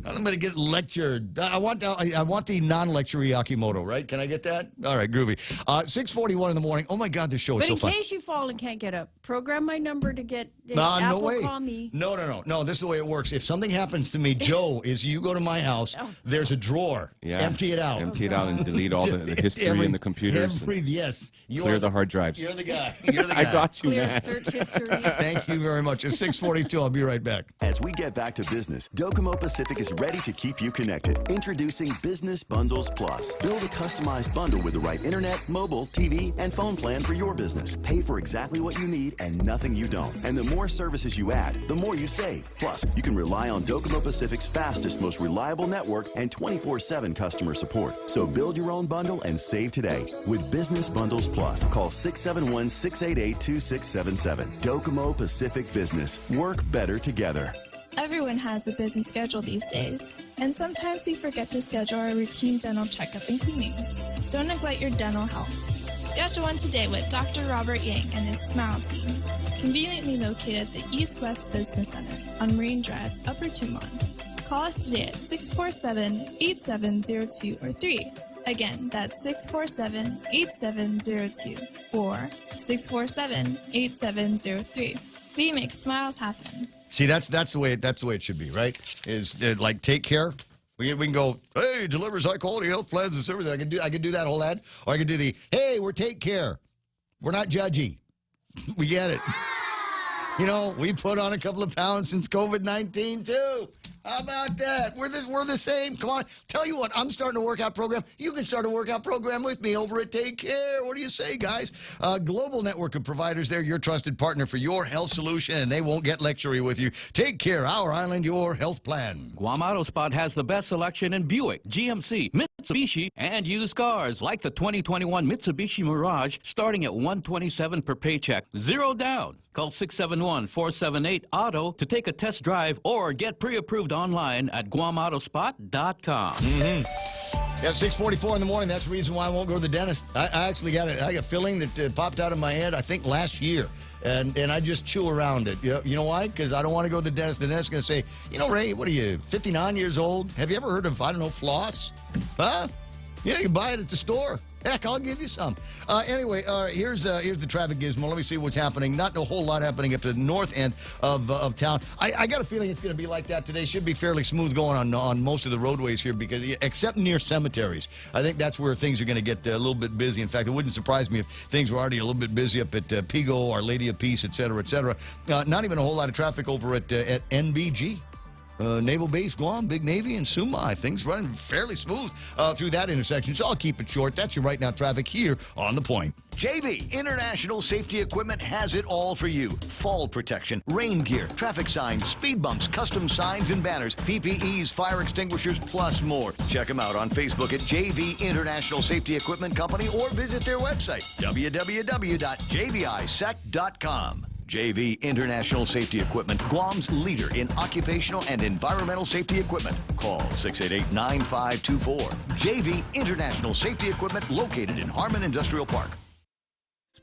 I'm going to get lectured. I want the non-lectury Akimoto, right? Can I get that? All right, groovy. 6:41 in the morning. Oh, my God, this show is so fun. But in case you fall and can't get up, program my number to get Apple no way. Call me. No, this is the way it works. If something happens to me, Joe, you go to my house, there's a drawer. Yeah. Empty it out. Empty it out and delete all the history in the computers. Yes. Clear the hard drives. You're the guy. You're the guy. I got you, Clear man. search history. Thank you very much. It's 6:42. I'll be right back. As we get back to business, Docomo Pacific is ready to keep you connected. Introducing Business Bundles Plus. Build a customized bundle with the right internet, mobile, TV, and phone plan for your business. Pay for exactly what you need and nothing you don't. And the more services you add, the more you save. Plus, you can rely on Docomo Pacific's fastest, most reliable network and 24/7 customer support. So build your own bundle and save today with Business Bundles Plus. Call 671-688-2677. Docomo Pacific Business. Work better together. Everyone has a busy schedule these days, and sometimes we forget to schedule our routine dental checkup and cleaning. Don't neglect your dental health. Schedule one today with Dr. Robert Yang and his Smile team, conveniently located at the East West Business Center on Marine Drive, Upper Tumon. Call us today at 647-8702 or 3. Again, that's 647-8702 or 647-8703. We make smiles happen. See, that's the way it should be, right? Is like take care. We can go, hey, delivers high quality health plans and everything. I can do that whole ad, or I can do the, hey, we're take care. We're not judgy. We get it. We put on a couple of pounds since COVID-19 too. How about that? We're the same. Come on. Tell you what, I'm starting a workout program. You can start a workout program with me over at Take Care. What do you say, guys? Global network of providers. They're your trusted partner for your health solution, and they won't get lectury with you. Take Care, our island, your health plan. Guam Auto Spot has the best selection in Buick, GMC, Mitsubishi, and used cars like the 2021 Mitsubishi Mirage starting at $127 per paycheck. Zero down. Call 671-478-AUTO to take a test drive or get pre-approved online at GuamAutospot.com. Yeah, 6:44 in the morning. That's the reason why I won't go to the dentist. I actually got a feeling that popped out of my head, I think, last year. And I just chew around it. You know why? Because I don't want to go to the dentist. The dentist's going to say, Ray, what are you, 59 years old? Have you ever heard of, floss? Huh? You can buy it at the store. Heck, I'll give you some. Anyway, here's the traffic gizmo. Let me see what's happening. Not a whole lot happening at the north end of town. I got a feeling it's going to be like that today. Should be fairly smooth going on most of the roadways here, because except near cemeteries. I think that's where things are going to get a little bit busy. In fact, it wouldn't surprise me if things were already a little bit busy up at Pigo, Our Lady of Peace, et cetera, et cetera. Not even a whole lot of traffic over at NBG. Naval Base, Guam, Big Navy, and Sumai. Things running fairly smooth through that intersection, so I'll keep it short. That's your right now traffic here on The Point. JV International Safety Equipment has it all for you. Fall protection, rain gear, traffic signs, speed bumps, custom signs and banners, PPEs, fire extinguishers, plus more. Check them out on Facebook at JV International Safety Equipment Company or visit their website, www.jvisec.com. JV International Safety Equipment, Guam's leader in occupational and environmental safety equipment. Call 688-9524. JV International Safety Equipment, located in Harmon Industrial Park.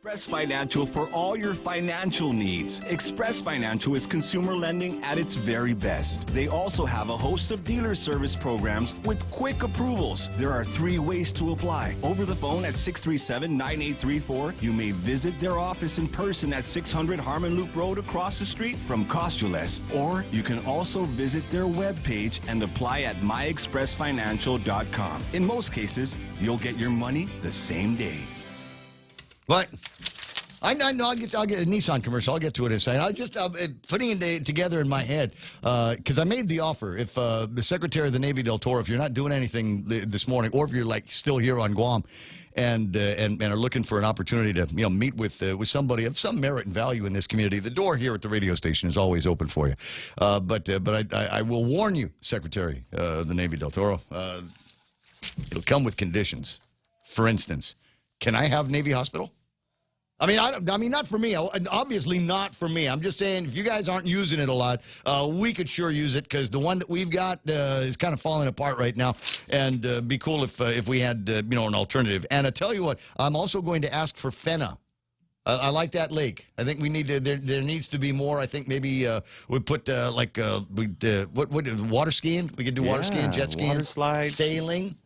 Express Financial for all your financial needs. Express Financial is consumer lending at its very best. They also have a host of dealer service programs with quick approvals. There are 3 ways to apply. Over the phone at 637-9834. You may visit their office in person at 600 Harmon Loop Road across the street from Costuless. Or you can also visit their webpage and apply at myexpressfinancial.com. In most cases, you'll get your money the same day. But I know I'll get a Nissan commercial. I'll get to it in a second. I'm just putting it together in my head because I made the offer. If the Secretary of the Navy Del Toro, if you're not doing anything this morning, or if you're like still here on Guam and are looking for an opportunity to meet with somebody of some merit and value in this community, the door here at the radio station is always open for you. But I will warn you, Secretary of the Navy Del Toro, it'll come with conditions. For instance, can I have Navy Hospital? I mean, not for me. Obviously not for me. I'm just saying, if you guys aren't using it a lot, we could sure use it, because the one that we've got is kind of falling apart right now, and be cool if we had an alternative. And I tell you what, I'm also going to ask for Fena. I like that lake. I think we need to. There needs to be more. I think maybe we put water skiing. We could do water skiing, jet skiing, water slides, sailing.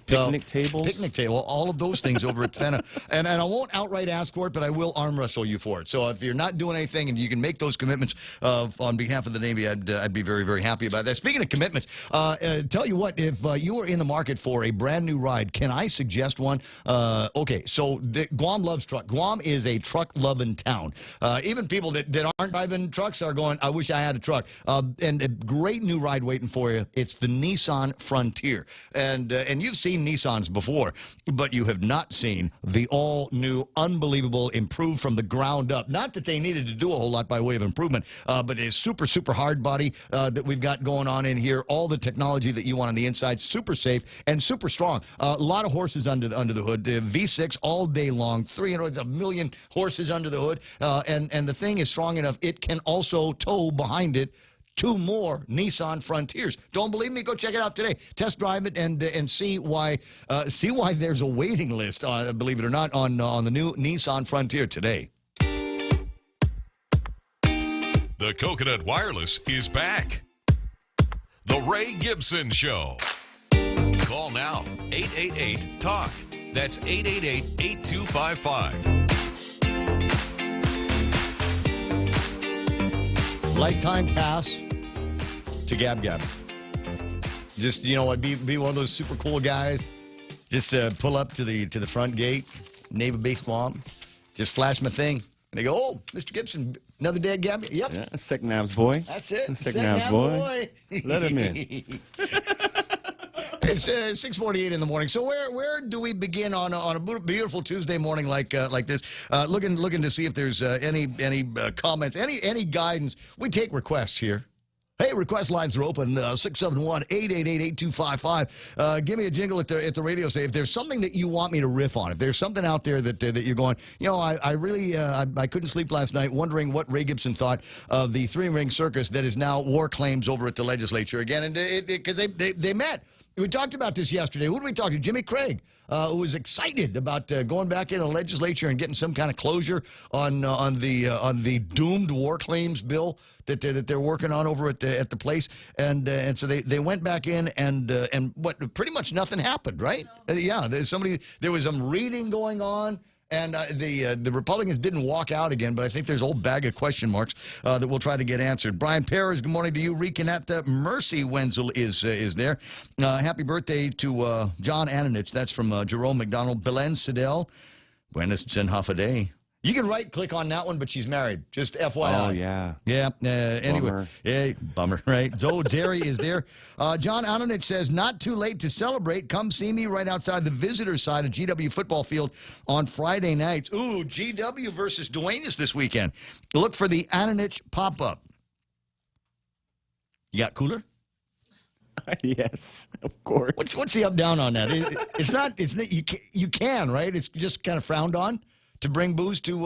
Picnic tables. Picnic table, all of those things over at Fena. And I won't outright ask for it, but I will arm wrestle you for it. So if you're not doing anything and you can make those commitments on behalf of the Navy, I'd be very, very happy about that. Speaking of commitments, tell you what, if you are in the market for a brand new ride, can I suggest one? Okay, so Guam loves truck. Guam is a truck-loving town. Even people that aren't driving trucks are going, I wish I had a truck. And a great new ride waiting for you. It's the Nissan Frontier. And you've seen Nissans before, but you have not seen the all-new, unbelievable, improved from the ground up. Not that they needed to do a whole lot by way of improvement, but it's super, super hard body that we've got going on in here. All the technology that you want on the inside, super safe and super strong. A lot of horses under the hood. V6 all day long, 300 million horses under the hood, and the thing is strong enough. It can also tow behind it 2 more Nissan Frontiers. Don't believe me? Go check it out today. Test drive it and see why there's a waiting list, believe it or not, on the new Nissan Frontier today. The Coconut Wireless is back. The Ray Gibson Show. Call now, 888-TALK. That's 888-8255. Lifetime pass to Gab Gab. Just, be one of those super cool guys. Just pull up to the front gate, Naval Base Guam. Just flash my thing. And they go, oh, Mr. Gibson, another day at Gab. Yep. Yeah, Secnav's boy. That's it. Secnav's boy. Let him in. It's 6:48 in the morning. So where do we begin on a beautiful Tuesday morning like this? Looking to see if there's any comments, any guidance. We take requests here. Hey, request lines are open, 671-888-8255. Give me a jingle at the radio station. If there's something that you want me to riff on, if there's something out there that you're going, I really I couldn't sleep last night wondering what Ray Gibson thought of the 3-ring circus that is now war claims over at the legislature again. And because they met. We talked about this yesterday. Who did we talk to? Jimmy Craig, who was excited about going back in the legislature and getting some kind of closure on the doomed war claims bill that they're working on over at the place. And so they went back in and what pretty much nothing happened, right? Yeah, there was some reading going on. And the Republicans didn't walk out again, but I think there's a whole bag of question marks that we'll try to get answered. Brian Perez, good morning to you. Recanat Mercy Wenzel is there. Happy birthday to John Ananich. That's from Jerome McDonald. Belen Sidell. Buenos and half a day. You can right-click on that one, but she's married. Just FYI. Oh, yeah. Yeah. Anyway. Bummer. Yeah, bummer, right? Zoe Derry is there. John Ananich says, not too late to celebrate. Come see me right outside the visitor side of GW football field on Friday nights. Ooh, GW versus Duenas this weekend. Look for the Ananich pop-up. You got cooler? Yes, of course. What's the up-down on that? It's not, you can, right? It's just kind of frowned on to bring booze to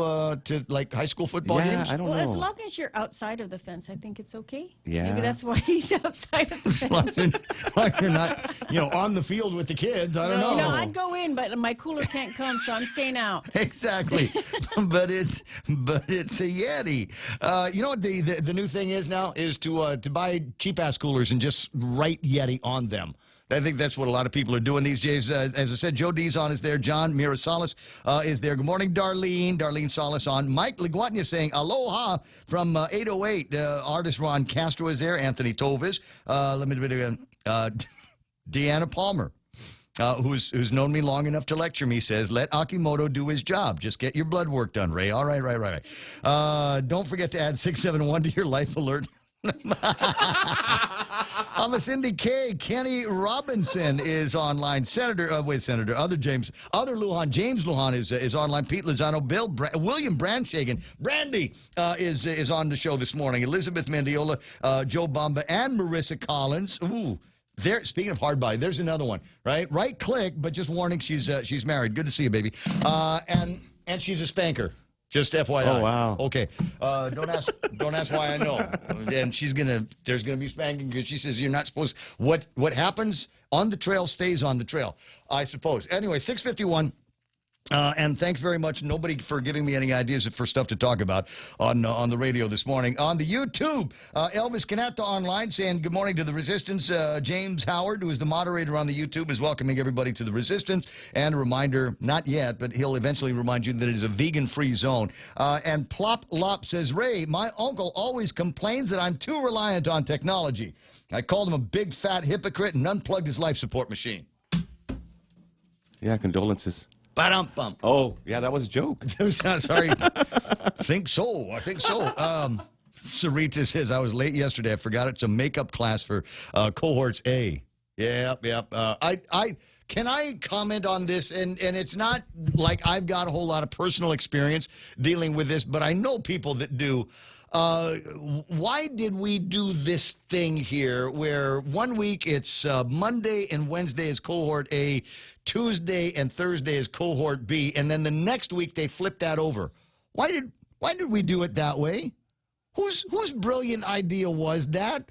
like high school football games? I don't know. Well, as long as you're outside of the fence, I think it's okay. Yeah. Maybe that's why he's outside of the fence. Like you're not, on the field with the kids. I don't know. No, I'd go in, but my cooler can't come, so I'm staying out. Exactly. but it's a Yeti. You know what the new thing is now is to buy cheap ass coolers and just write Yeti on them. I think that's what a lot of people are doing these days. As I said, Joe Dizon is there. John Mirasalis is there. Good morning, Darlene. Darlene Salas on. Mike Leguatnia saying aloha from 808. Artist Ron Castro is there. Anthony Tovis. Deanna Palmer. Who's known me long enough to lecture me, says, let Akimoto do his job. Just get your blood work done, Ray. All right. Don't forget to add 671 to your life alert. I'm a Cindy K. Kenny Robinson is online. Other Lujan, James Lujan is online. Pete Lozano, William Brandshagen, Brandy is on the show this morning. Elizabeth Mendiola, Joe Bamba, and Marissa Collins. Ooh. Speaking of hard body, there's another one, right? Right click, but just warning, she's married. Good to see you, baby. And she's a spanker. Just FYI. Oh, wow. Okay. Don't ask why I know. And there's gonna be spanking because she says you're not supposed. What happens on the trail stays on the trail, I suppose. Anyway, 6:51. And thanks very much, nobody, for giving me any ideas for stuff to talk about on the radio this morning. On the YouTube, Elvis Canata online saying good morning to the Resistance. James Howard, who is the moderator on the YouTube, is welcoming everybody to the Resistance. And a reminder, not yet, but he'll eventually remind you that it is a vegan-free zone. And Plop Lop says, Ray, my uncle always complains that I'm too reliant on technology. I called him a big, fat hypocrite and unplugged his life support machine. Yeah, condolences. Ba-dum-bum. Oh, yeah, that was a joke. Sorry. I think so. Sarita says, I was late yesterday. I forgot it's a makeup class for cohorts A. Yep. Can I comment on this? And it's not like I've got a whole lot of personal experience dealing with this, but I know people that do. Why did we do this thing here where 1 week it's Monday and Wednesday is cohort A, Tuesday and Thursday is cohort B, and then the next week they flip that over? Why did we do it that way? Whose brilliant idea was that?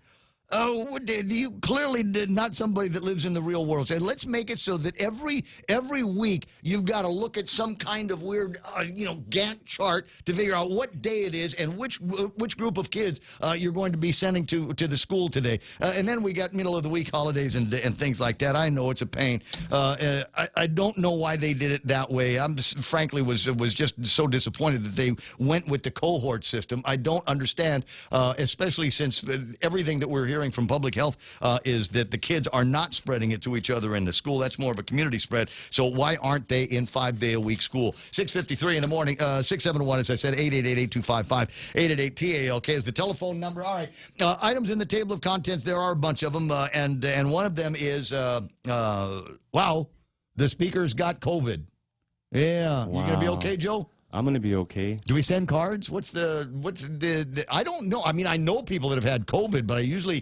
You clearly did not somebody that lives in the real world. Say, let's make it so that every week you've got to look at some kind of weird, Gantt chart to figure out what day it is and which group of kids you're going to be sending to the school today. And then we got middle of the week holidays and things like that. I know it's a pain. I don't know why they did it that way. I'm frankly was just so disappointed that they went with the cohort system. I don't understand, especially since everything that we're hearing from public health is that the kids are not spreading it to each other in the school. That's more of a community spread. So why aren't they in 5-day-a-week school? 6:53 in the morning, 671, as I said, 888-8255, 888-TALK is the telephone number. All right. Items in the table of contents, there are a bunch of them, and one of them is, wow, the speaker's got COVID. Yeah. Wow. You going to be okay, Joe? I'm going to be okay. Do we send cards? What's the I don't know. I mean, I know people that have had COVID, but I usually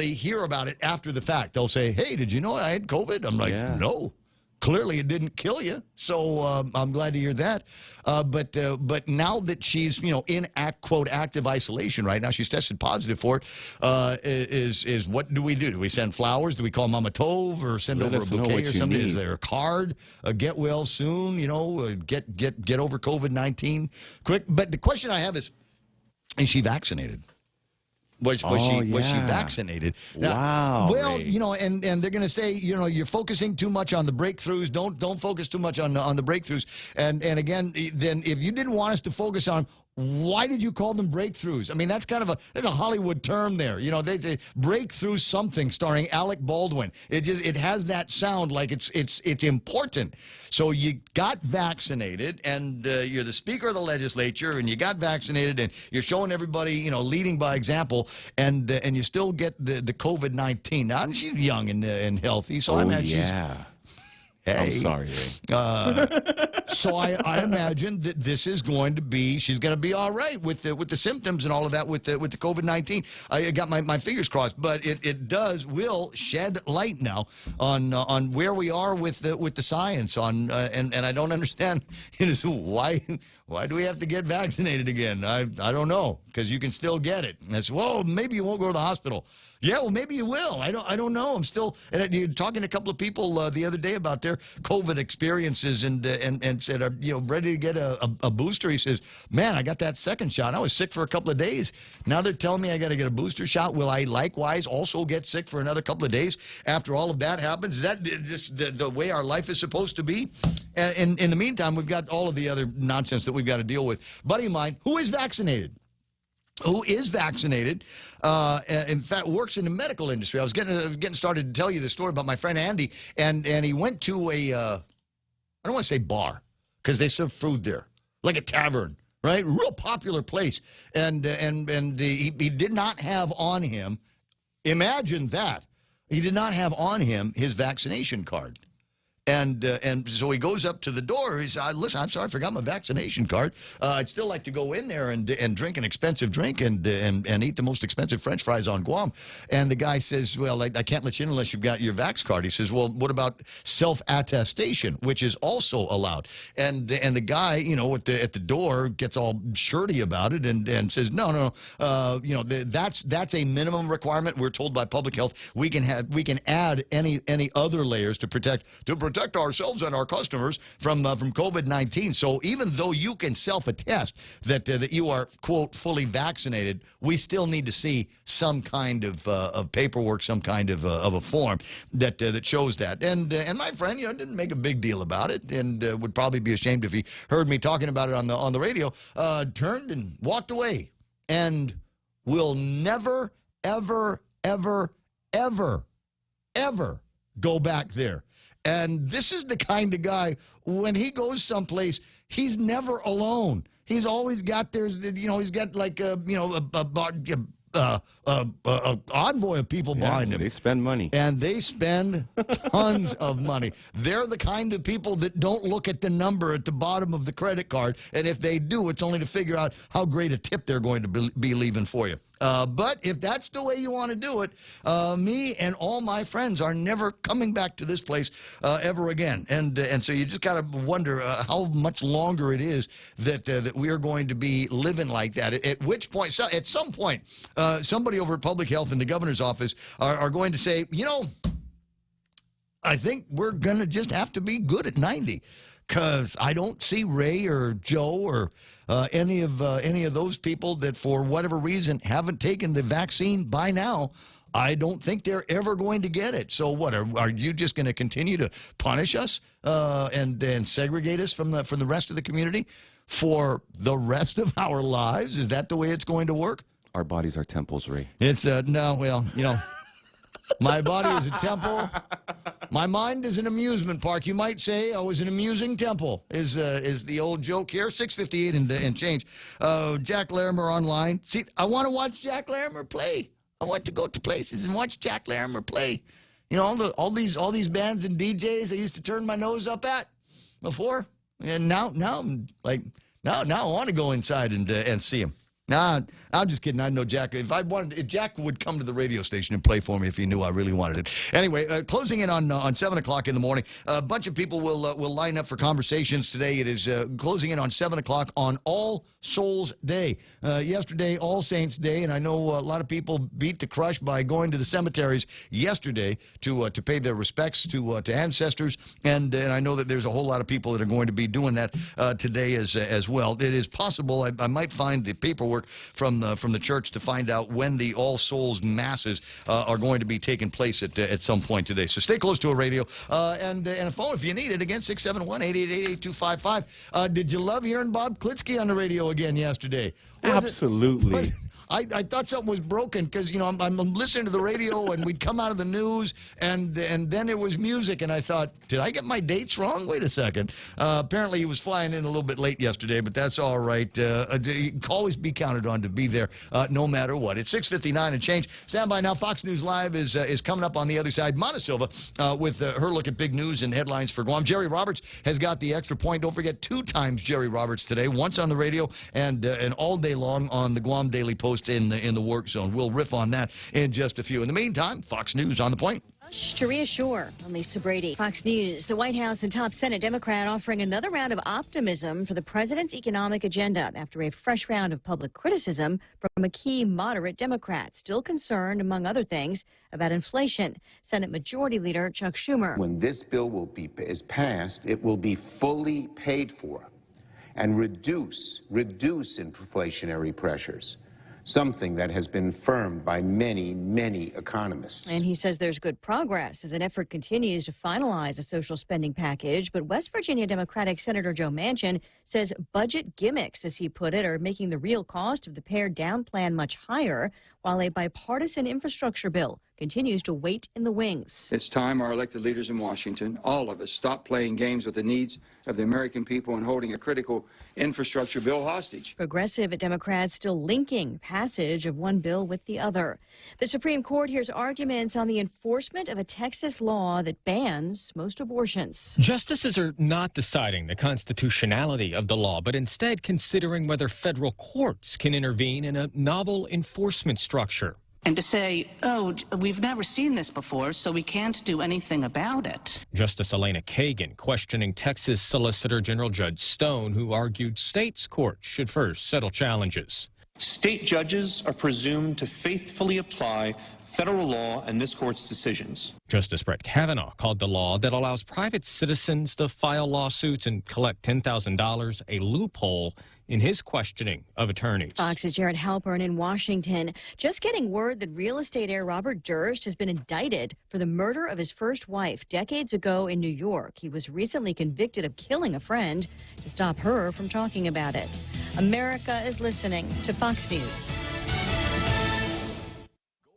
hear about it after the fact. They'll say, hey, did you know I had COVID? I'm like, no. Clearly, it didn't kill you, so I'm glad to hear that. But now that she's in quote active isolation right now, she's tested positive for it. Is what do we do? Do we send flowers? Do we call Mama Tove or send Let over a us know bouquet what or you something? need. Is there a card? Get well soon. Get over COVID-19 quick. But the question I have is she vaccinated? Was she vaccinated? Wow. Well, Ray. and they're going to say, you're focusing too much on the breakthroughs. Don't focus too much on the breakthroughs. And again, then if you didn't want us to focus on, why did you call them breakthroughs? I mean, that's a Hollywood term there. They break through something starring Alec Baldwin. It has that sound like it's important. So you got vaccinated, and you're the Speaker of the Legislature, and you got vaccinated, and you're showing everybody, leading by example, and you still get the COVID-19. Now she's young and healthy, so I imagine I'm sorry, Ray. So I imagine that this is going to be, she's going to be all right with the symptoms and all of that with the COVID-19. I got my fingers crossed, but it will shed light now on where we are with the science and I don't understand why do we have to get vaccinated again? I don't know, because you can still get it. And it's, well, maybe you won't go to the hospital. Yeah, well, maybe you will. I don't know. I'm still talking to a couple of people the other day about their COVID experiences and said, ready to get a booster. He says, man, I got that second shot. I was sick for a couple of days. Now they're telling me I got to get a booster shot. Will I likewise also get sick for another couple of days after all of that happens? Is that the way our life is supposed to be? And in the meantime, we've got all of the other nonsense that we've got to deal with. Buddy of mine, who is vaccinated, in fact, works in the medical industry. I was getting started to tell you the story about my friend Andy, and he went to I don't want to say bar, because they serve food there, like a tavern, right? Real popular place. And he did not have on him, imagine that, he did not have on him his vaccination card. And so he goes up to the door. He says, listen, I'm sorry, I forgot my vaccination card. I'd still like to go in there and drink an expensive drink and eat the most expensive French fries on Guam. And the guy says, well, I can't let you in unless you've got your vax card. He says, well, what about self-attestation, which is also allowed? And the guy, at the door gets all shirty about it and says, no, that's a minimum requirement. We're told by public health we can add any other layers to protect ourselves and our customers from COVID-19. So even though you can self-attest that you are, quote, fully vaccinated, we still need to see some kind of paperwork, some kind of a form that shows that. And my friend, didn't make a big deal about it, and would probably be ashamed if he heard me talking about it on the radio. Turned and walked away, and will never, ever, ever, ever, ever go back there. And this is the kind of guy, when he goes someplace, he's never alone. He's always got he's got like envoy of people behind him. They spend money. And they spend tons of money. They're the kind of people that don't look at the number at the bottom of the credit card. And if they do, it's only to figure out how great a tip they're going to be leaving for you. But if that's the way you want to do it, me and all my friends are never coming back to this place ever again. And so you just got to wonder how much longer it is that we are going to be living like that. At which point, at some point, somebody over at Public Health in the governor's office are going to say, I think we're going to just have to be good at 90, because I don't see Ray or Joe or any of those people that for whatever reason haven't taken the vaccine by now. I don't think they're ever going to get it. So what, are you just going to continue to punish us and segregate us from the rest of the community for the rest of our lives? Is that the way it's going to work? Our bodies are temples, Ray. It's no, well, my body is a temple. My mind is an amusement park. You might say I was an amusing temple, is the old joke here. 6:58 and change. Jack Larimer online. See, I want to watch Jack Larimer play. I want to go to places and watch Jack Larimer play. All these bands and DJs I used to turn my nose up at before, and now I'm like, now I want to go inside and see him. Nah, I'm just kidding. I know Jack. If Jack would come to the radio station and play for me if he knew I really wanted it. Anyway, closing in on 7 o'clock in the morning. A bunch of people will line up for conversations today. It is closing in on 7 o'clock on All Souls Day. Yesterday, All Saints Day, and I know a lot of people beat the crush by going to the cemeteries yesterday to pay their respects to ancestors, and I know that there's a whole lot of people that are going to be doing that today as well. It is possible I might find the paperwork from the church to find out when the All Souls Masses are going to be taking place at some point today. So stay close to a radio and a phone if you need it. Again, 671-888-8255. Did you love hearing Bob Klitsky on the radio again yesterday? Absolutely. I thought something was broken because, you know, I'm listening to the radio and we'd come out of the news and then it was music and I thought, did I get my dates wrong? Wait a second. Apparently he was flying in a little bit late yesterday, but that's all right. You can always be counted on to be there no matter what. It's 6:59 and change. Stand by now. Fox News Live is coming up on the other side. Mana Silva with her look at big news and headlines for Guam. Jerry Roberts has got the extra point. Don't forget 2 times Jerry Roberts today, once on the radio and all day long on the Guam Daily Post in the work zone. We'll riff on that in just a few. In the meantime, Fox News on the point. To reassure, I'm Lisa Brady. Fox News, the White House and top Senate Democrat offering another round of optimism for the president's economic agenda after a fresh round of public criticism from a key moderate Democrat, still concerned, among other things, about inflation. Senate Majority Leader Chuck Schumer. When this bill is passed, it will be fully paid for and reduce inflationary pressures. Something that has been affirmed by many, many economists. And he says there's good progress as an effort continues to finalize a social spending package. But West Virginia Democratic Senator Joe Manchin says budget gimmicks, as he put it, are making the real cost of the pared down plan much higher, while a bipartisan infrastructure bill continues to wait in the wings. It's time our elected leaders in Washington, all of us, stop playing games with the needs of the American people and holding a critical infrastructure bill hostage. Progressive Democrats still linking passage of one bill with the other. The Supreme Court hears arguments on the enforcement of a Texas law that bans most abortions. Justices are not deciding the constitutionality of the law, but instead considering whether federal courts can intervene in a novel enforcement structure. And to say, oh, we've never seen this before, so we can't do anything about it. Justice Elena Kagan questioning Texas Solicitor General Judge Stone, who argued states' courts should first settle challenges. State judges are presumed to faithfully apply federal law and this court's decisions. Justice Brett Kavanaugh called the law that allows private citizens to file lawsuits and collect $10,000 a loophole in his questioning of attorneys. Fox's Jared Halpern in Washington. Just getting word that real estate heir Robert Durst has been indicted for the murder of his first wife decades ago in New York. He was recently convicted of killing a friend to stop her from talking about it. America is listening to Fox News.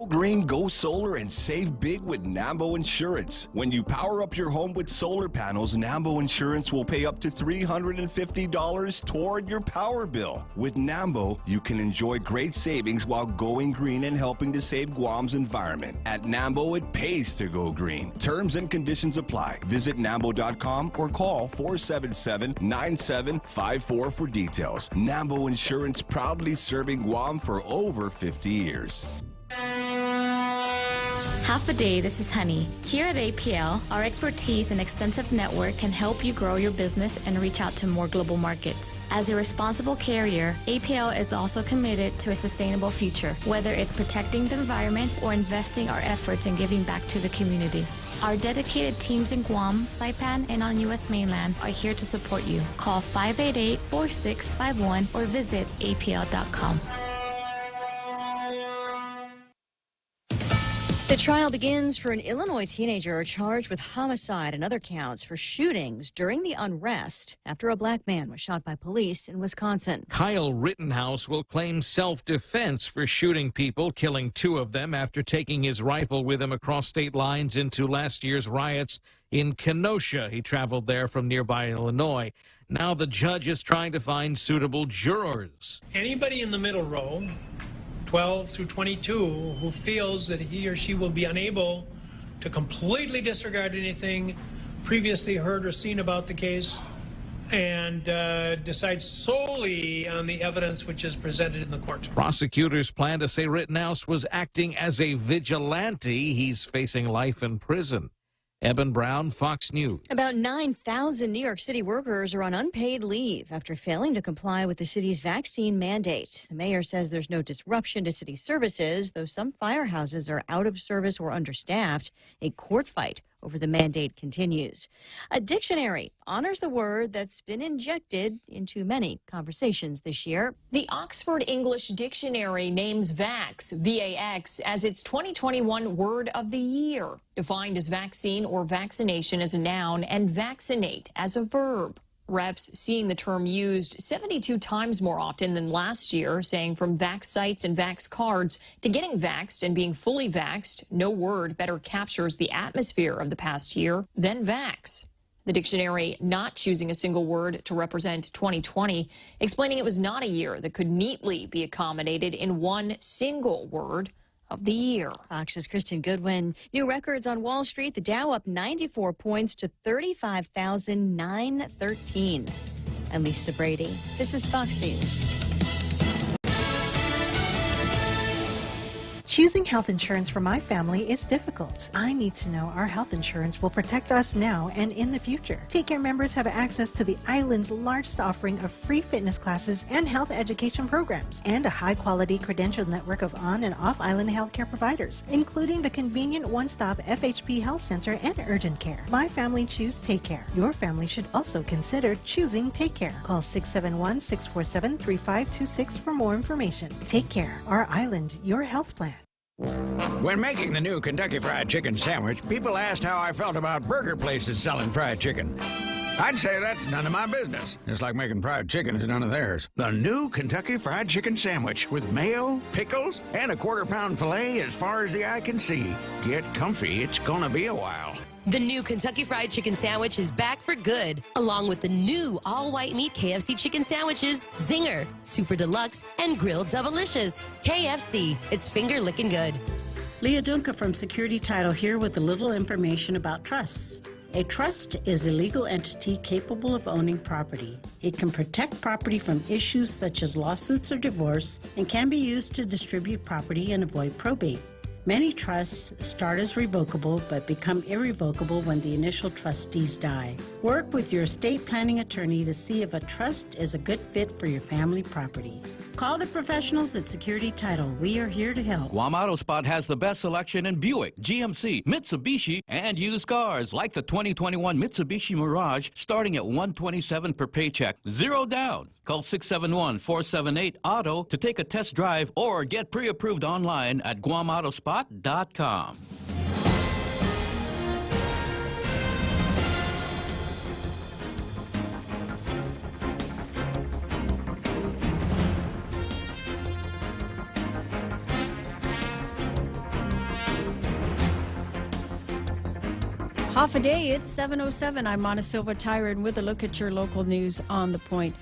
Go green, go solar, and save big with Nambo Insurance. When you power up your home with solar panels, Nambo Insurance will pay up to $350 toward your power bill. With Nambo, you can enjoy great savings while going green and helping to save Guam's environment. At Nambo, it pays to go green. Terms and conditions apply. Visit Nambo.com or call 477-9754 for details. Nambo Insurance, proudly serving Guam for over 50 years. Half a day, this is Honey. Here at APL, our expertise and extensive network can help you grow your business and reach out to more global markets. As a responsible carrier, APL is also committed to a sustainable future, whether it's protecting the environment or investing our efforts in giving back to the community. Our dedicated teams in Guam, Saipan, and on U.S. mainland are here to support you. Call 588-4651 or visit apl.com. The trial begins for an Illinois teenager charged with homicide and other counts for shootings during the unrest after a black man was shot by police in Wisconsin. Kyle Rittenhouse will claim self-defense for shooting people, killing 2 of them after taking his rifle with him across state lines into last year's riots in Kenosha. He traveled there from nearby Illinois. Now the judge is trying to find suitable jurors. Anybody in the middle row, 12 through 22, who feels that he or she will be unable to completely disregard anything previously heard or seen about the case and decide solely on the evidence which is presented in the court. Prosecutors plan to say Rittenhouse was acting as a vigilante. He's facing life in prison. Eben Brown, Fox News. About 9,000 New York City workers are on unpaid leave after failing to comply with the city's vaccine mandate. The mayor says there's no disruption to city services, though some firehouses are out of service or understaffed. A court fight over the mandate continues. A dictionary honors the word that's been injected into many conversations this year. The Oxford English Dictionary names vax, V-A-X, as its 2021 word of the year, defined as vaccine or vaccination as a noun and vaccinate as a verb. Reps seeing the term used 72 times more often than last year, saying from vax sites and vax cards to getting vaxxed and being fully vaxxed, no word better captures the atmosphere of the past year than vax. The dictionary not choosing a single word to represent 2020, explaining it was not a year that could neatly be accommodated in one single word of the year. Fox's Kristen Goodwin. New records on Wall Street. The Dow up 94 points to 35,913. I'm Lisa Brady. This is Fox News. Choosing health insurance for my family is difficult. I need to know our health insurance will protect us now and in the future. Take Care members have access to the island's largest offering of free fitness classes and health education programs, and a high-quality credentialed network of on- and off-island healthcare providers, including the convenient one-stop FHP Health Center and urgent care. My family choose Take Care. Your family should also consider choosing Take Care. Call 671-647-3526 for more information. Take Care, our island, your health plan. When making the new Kentucky Fried Chicken sandwich, people asked how I felt about burger places selling fried chicken. I'd say that's none of my business. It's like making fried chicken is none of theirs. The new Kentucky Fried Chicken sandwich with mayo, pickles, and a quarter-pound filet as far as the eye can see. Get comfy. It's gonna be a while. The new Kentucky Fried Chicken Sandwich is back for good, along with the new all-white meat KFC chicken sandwiches, Zinger, Super Deluxe, and Grilled Doublicious. KFC, it's finger-licking good. Leah Dunca from Security Title here with a little information about trusts. A trust is a legal entity capable of owning property. It can protect property from issues such as lawsuits or divorce and can be used to distribute property and avoid probate. Many trusts start as revocable but become irrevocable when the initial trustees die. Work with your estate planning attorney to see if a trust is a good fit for your family property. Call the professionals at Security Title. We are here to help. Guam Auto Spot has the best selection in Buick, GMC, Mitsubishi, and used cars like the 2021 Mitsubishi Mirage starting at $127 per paycheck. Zero down. Call 671-478-AUTO to take a test drive or get pre-approved online at GuamAutospot.com. Half a day, it's 7:07. I'm Mona Silva Tyron with a look at your local news on the point.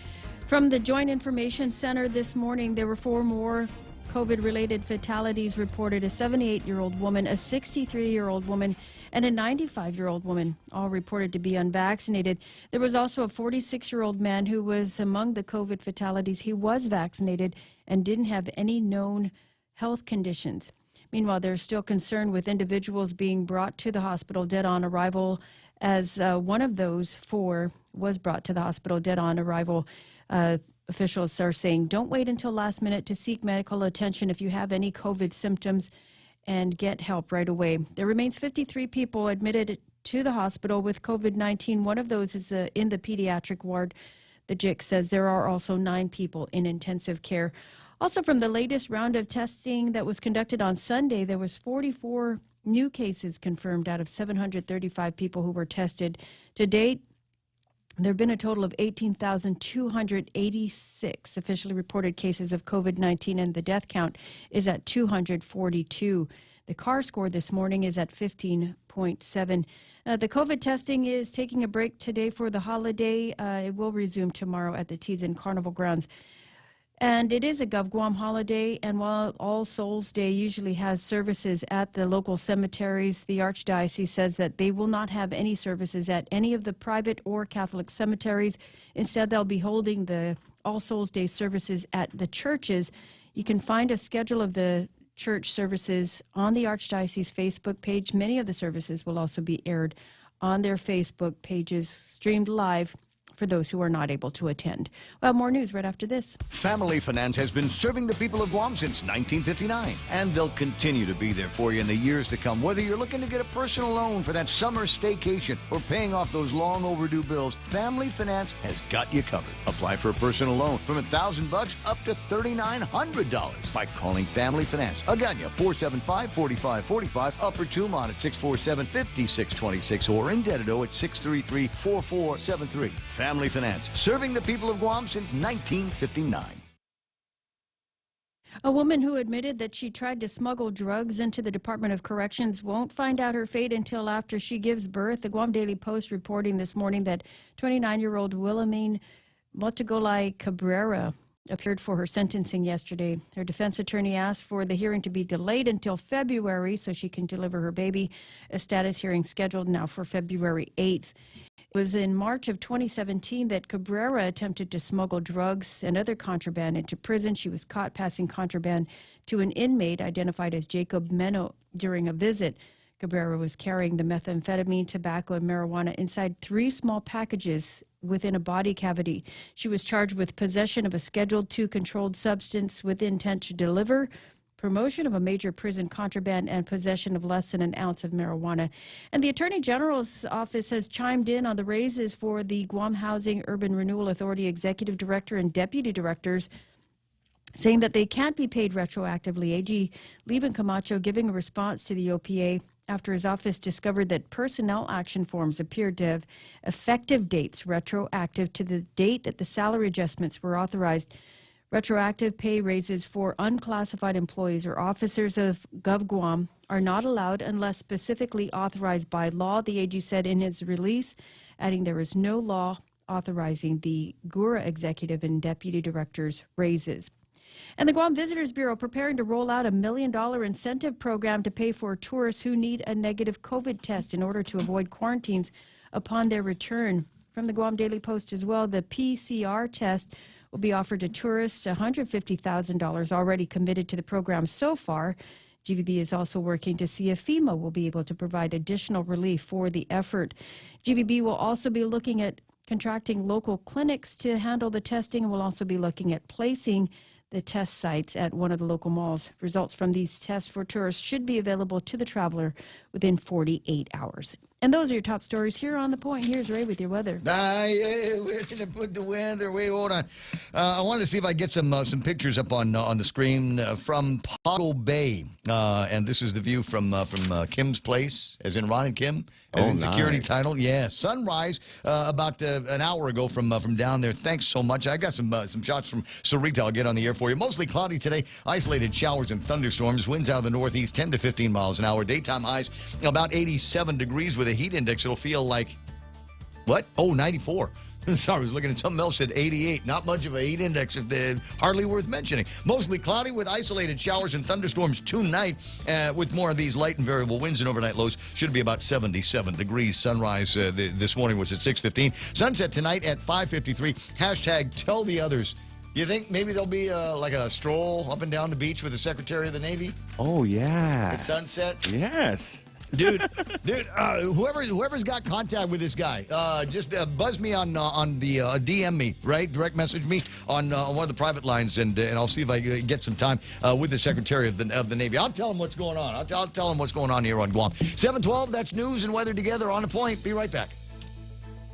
From the Joint Information Center this morning, there were 4 more COVID-related fatalities reported. A 78-year-old woman, a 63-year-old woman, and a 95-year-old woman, all reported to be unvaccinated. There was also a 46-year-old man who was among the COVID fatalities. He was vaccinated and didn't have any known health conditions. Meanwhile, there's still concern with individuals being brought to the hospital dead on arrival, as one of those 4 was brought to the hospital dead on arrival. Officials are saying don't wait until last minute to seek medical attention if you have any COVID symptoms, and get help right away. There remains 53 people admitted to the hospital with COVID-19. One of those is in the pediatric ward. The JIC says there are also 9 people in intensive care. Also, from the latest round of testing that was conducted on Sunday, there was 44 new cases confirmed out of 735 people who were tested. To date, there have been a total of 18,286 officially reported cases of COVID-19, and the death count is at 242. The CAR score this morning is at 15.7. The COVID testing is taking a break today for the holiday. It will resume tomorrow at the Tees and Carnival Grounds. And it is a GovGuam holiday, and while All Souls Day usually has services at the local cemeteries, the Archdiocese says that they will not have any services at any of the private or Catholic cemeteries. Instead, they'll be holding the All Souls Day services at the churches. You can find a schedule of the church services on the Archdiocese Facebook page. Many of the services will also be aired on their Facebook pages, streamed live for those who are not able to attend. Well, more news right after this. Family Finance has been serving the people of Guam since 1959, and they'll continue to be there for you in the years to come. Whether you're looking to get a personal loan for that summer staycation or paying off those long overdue bills, Family Finance has got you covered. Apply for a personal loan from $1,000 up to $3,900 by calling Family Finance. Aganya 475-4545, Upper Tumon at 647-5626, or in Dededo at 633-4473. Family Finance, serving the people of Guam since 1959. A woman who admitted that she tried to smuggle drugs into the Department of Corrections won't find out her fate until after she gives birth. The Guam Daily Post reporting this morning that 29-year-old Wilhelmine Motagolai Cabrera appeared for her sentencing yesterday. Her defense attorney asked for the hearing to be delayed until February so she can deliver her baby. A status hearing scheduled now for February 8th. It was in March of 2017 that Cabrera attempted to smuggle drugs and other contraband into prison. She was caught passing contraband to an inmate identified as Jacob Meno during a visit. Cabrera was carrying the methamphetamine, tobacco, and marijuana inside 3 small packages within a body cavity. She was charged with possession of a Schedule II controlled substance with intent to deliver, promotion of a major prison contraband, and possession of less than an ounce of marijuana. And the Attorney General's office has chimed in on the raises for the Guam Housing Urban Renewal Authority Executive Director and Deputy Directors, saying that they can't be paid retroactively. AG Levin Camacho giving a response to the OPA after his office discovered that personnel action forms appeared to have effective dates retroactive to the date that the salary adjustments were authorized. Retroactive pay raises for unclassified employees or officers of GovGuam are not allowed unless specifically authorized by law, the AG said in his release, adding there is no law authorizing the GURA executive and deputy directors' raises. And the Guam Visitors Bureau preparing to roll out $1 million incentive program to pay for tourists who need a negative COVID test in order to avoid quarantines upon their return. From the Guam Daily Post as well, the PCR test will be offered to tourists, $150,000 already committed to the program so far. GVB is also working to see if FEMA will be able to provide additional relief for the effort. GVB will also be looking at contracting local clinics to handle the testing, and will also be looking at placing the test sites at one of the local malls. Results from these tests for tourists should be available to the traveler within 48 hours. And those are your top stories here on The Point. Here's Ray with your weather. Yeah, we're going to put the weather. Wait, hold on. I wanted to see if I get some pictures up on the screen from Pottle Bay. And this is the view from Kim's place, as in Ron and Kim. As in security nice. title. Yeah, sunrise about an hour ago from down there. Thanks so much. I got some shots from Sarita I'll get on the air for you. Mostly cloudy today. Isolated showers and thunderstorms. Winds out of the northeast 10 to 15 miles an hour. Daytime highs about 87 degrees with a heat index. It'll feel like, what? Oh, 94. Sorry, I was looking at something else at 88. Not much of a heat index, hardly worth mentioning. Mostly cloudy with isolated showers and thunderstorms tonight, with more of these light and variable winds, and overnight lows should be about 77 degrees. Sunrise this morning was at 6:15. Sunset tonight at 5:53. Hashtag tell the others. You think maybe there'll be like a stroll up and down the beach with the Secretary of the Navy? Oh, yeah. At sunset? Yes. Dude, whoever's got contact with this guy, just buzz me on the DM me, right? Direct message me on one of the private lines, and I'll see if I get some time with the Secretary of the Navy. I'll tell him what's going on. I'll tell him what's going on here on Guam. 7:12. That's news and weather together on The Point. Be right back.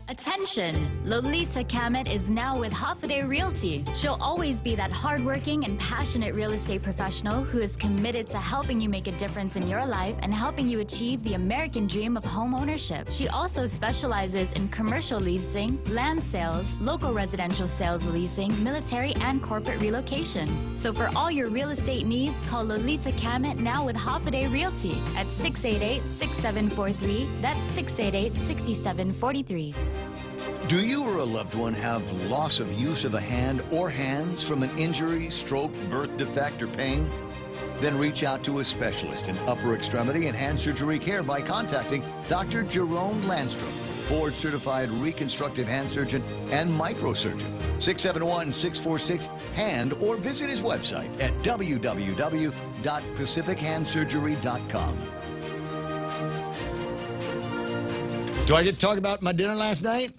Attention! Lolita Kamet is now with Hafaday Realty. She'll always be that hardworking and passionate real estate professional who is committed to helping you make a difference in your life and helping you achieve the American dream of home ownership. She also specializes in commercial leasing, land sales, local residential sales leasing, military and corporate relocation. So for all your real estate needs, call Lolita Kamet now with Hafaday Realty at 688-6743. That's 688-6743. Do you or a loved one have loss of use of a hand or hands from an injury, stroke, birth defect, or pain? Then reach out to a specialist in upper extremity and hand surgery care by contacting Dr. Jerome Landstrom, board-certified reconstructive hand surgeon and microsurgeon. 671-646-HAND, or visit his website at www.pacifichandsurgery.com. Do I get to talk about my dinner last night?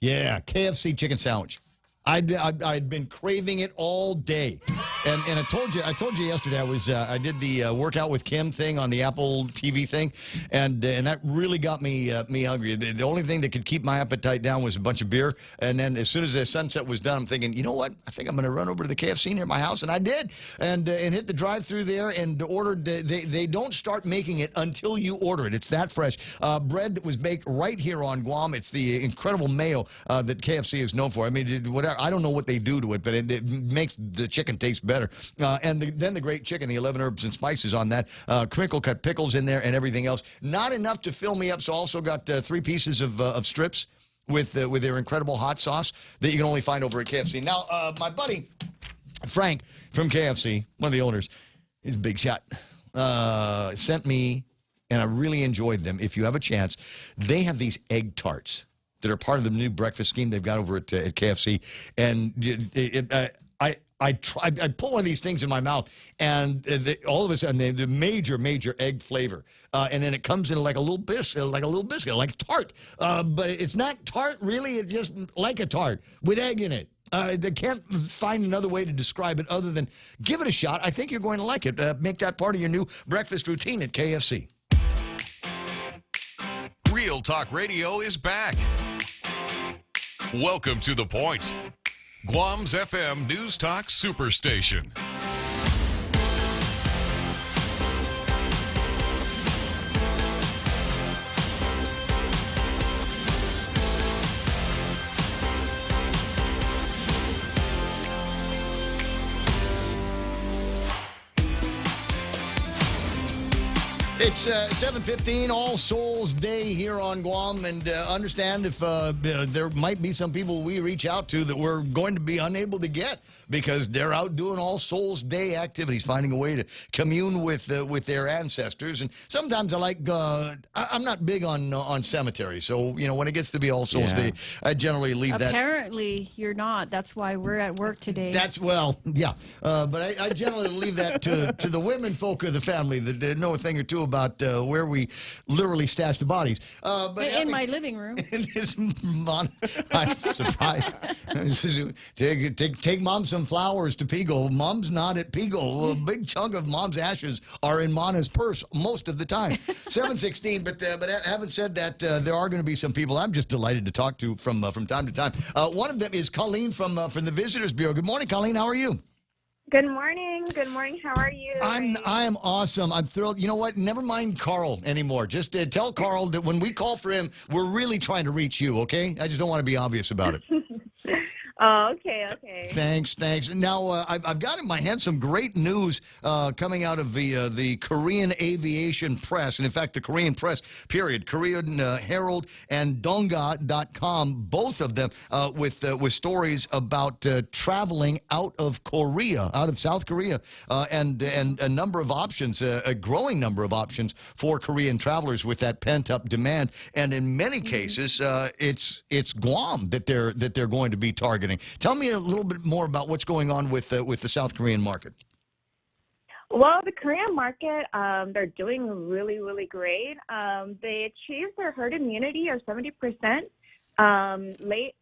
Yeah, KFC chicken sandwich. I'd been craving it all day, and I told you yesterday I did the workout with Kim thing on the Apple TV thing, and that really got me hungry. The only thing that could keep my appetite down was a bunch of beer, and then as soon as the sunset was done, I'm thinking, you know what? I think I'm going to run over to the KFC near my house, and I did, and hit the drive-through there and ordered. They don't start making it until you order it. It's that fresh. Bread that was baked right here on Guam. It's the incredible mayo that KFC is known for. I mean, whatever. I don't know what they do to it, but it makes the chicken taste better. And then the great chicken, the 11 herbs and spices on that, crinkle cut pickles in there and everything else. Not enough to fill me up, so also got 3 pieces of strips with their incredible hot sauce that you can only find over at KFC. Now, my buddy Frank from KFC, one of the owners, he's a big shot, sent me, and I really enjoyed them. If you have a chance, they have these egg tarts that are part of the new breakfast scheme they've got over at KFC, and I pull one of these things in my mouth, and all of a sudden the major egg flavor, and then it comes in like a little biscuit, like tart, but it's not tart really. It's just like a tart with egg in it. They can't find another way to describe it other than give it a shot. I think you're going to like it. Make that part of your new breakfast routine at KFC. Real Talk Radio is back. Welcome to The Point, Guam's FM News Talk Superstation. It's 7:15, All Souls Day here on Guam, and understand if there might be some people we reach out to that we're going to be unable to get because they're out doing All Souls Day activities, finding a way to commune with their ancestors. And sometimes I like, I'm not big on cemeteries, so when it gets to be All Souls Day, I generally leave that. Apparently, you're not. That's why we're at work today. But I generally leave that to the women folk of the family that know a thing or two about where we literally stash the bodies. But in my living room. I'm surprised. Take Mom some flowers to Pigo. Mom's not at Pigo. A big chunk of Mom's ashes are in Mana's purse most of the time. 7:16, but having said that, there are going to be some people I'm just delighted to talk to from time to time. One of them is Colleen from the Visitors Bureau. Good morning, Colleen. How are you? Good morning. Good morning. How are you? I am awesome. I'm thrilled. You know what? Never mind Carl anymore. Just tell Carl that when we call for him, we're really trying to reach you, okay? I just don't want to be obvious about it. Oh, okay. Thanks. Now, I've got in my hand some great news coming out of the Korean aviation press, and in fact, the Korean press, period. Korean Herald and Donga.com, both of them with stories about traveling out of Korea, out of South Korea, and a number of options, a growing number of options for Korean travelers with that pent-up demand. And in many cases, it's Guam that they're going to be targeting. Tell me a little bit more about what's going on with the South Korean market. Well, the Korean market, they're doing really, really great. They achieved their herd immunity of 70% late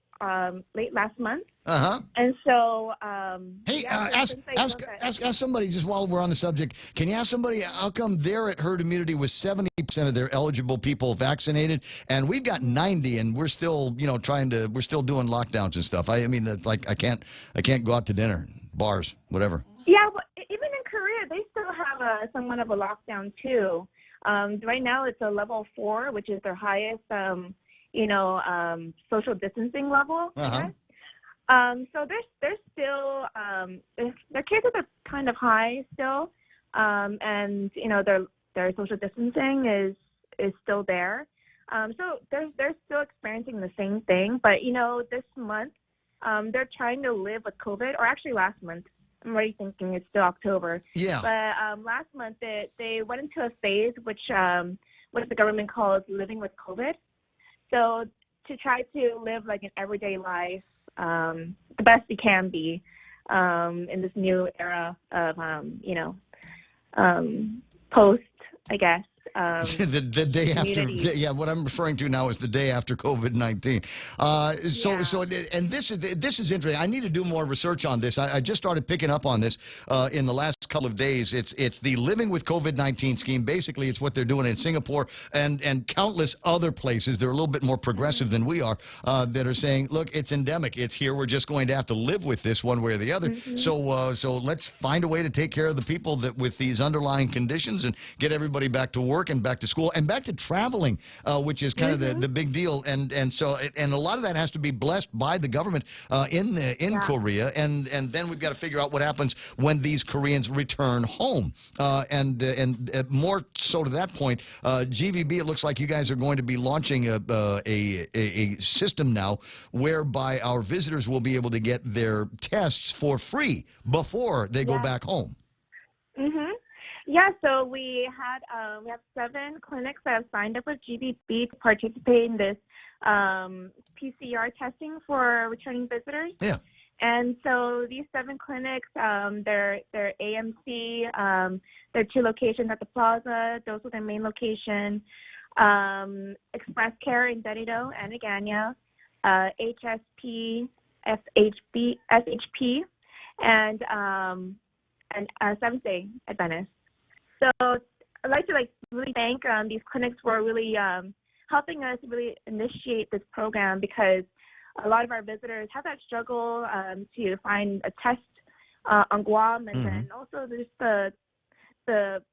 last month. And so, ask somebody, just while we're on the subject, can you ask somebody how come they're at herd immunity with 70% of their eligible people vaccinated, and we've got 90, and we're still, we're still doing lockdowns and stuff. I mean, like I can't go out to dinner, bars, whatever. Yeah, well, even in Korea, they still have somewhat of a lockdown too. Right now, it's a level 4, which is their highest, social distancing level. So they're still their cases are kind of high still, and their social distancing is still there. So they're still experiencing the same thing. But, this month, they're trying to live with COVID, or actually last month. I'm already thinking it's still October. Yeah. But last month, they went into a phase which what the government calls living with COVID. So to try to live like an everyday life, the best you can be in this new era of, post, I guess. the day after, what I'm referring to now is the day after COVID-19. And this is interesting. I need to do more research on this. I just started picking up on this in the last couple of days. It's the Living with COVID-19 scheme. Basically, it's what they're doing in Singapore and countless other places. They're a little bit more progressive than we are, that are saying, look, it's endemic. It's here. We're just going to have to live with this one way or the other. So let's find a way to take care of the people that with these underlying conditions and get everybody back to work and back to school and back to traveling, which is kind of the big deal. And a lot of that has to be blessed by the government in Korea. And then we've got to figure out what happens when these Koreans return home. And more so to that point, GVB, it looks like you guys are going to be launching a system now whereby our visitors will be able to get their tests for free before they go back home. Yeah, so we have 7 clinics that have signed up with GVB to participate in this PCR testing for returning visitors. Yeah. And so these 7 clinics, they're AMC, there are 2 locations at the Plaza. Those are their main location. Express Care in Denido and Agana, HSP, SHP, and Seventh-day Adventist. So I'd like to really thank these clinics for really helping us really initiate this program, because a lot of our visitors have that struggle to find a test on Guam, and then also there's the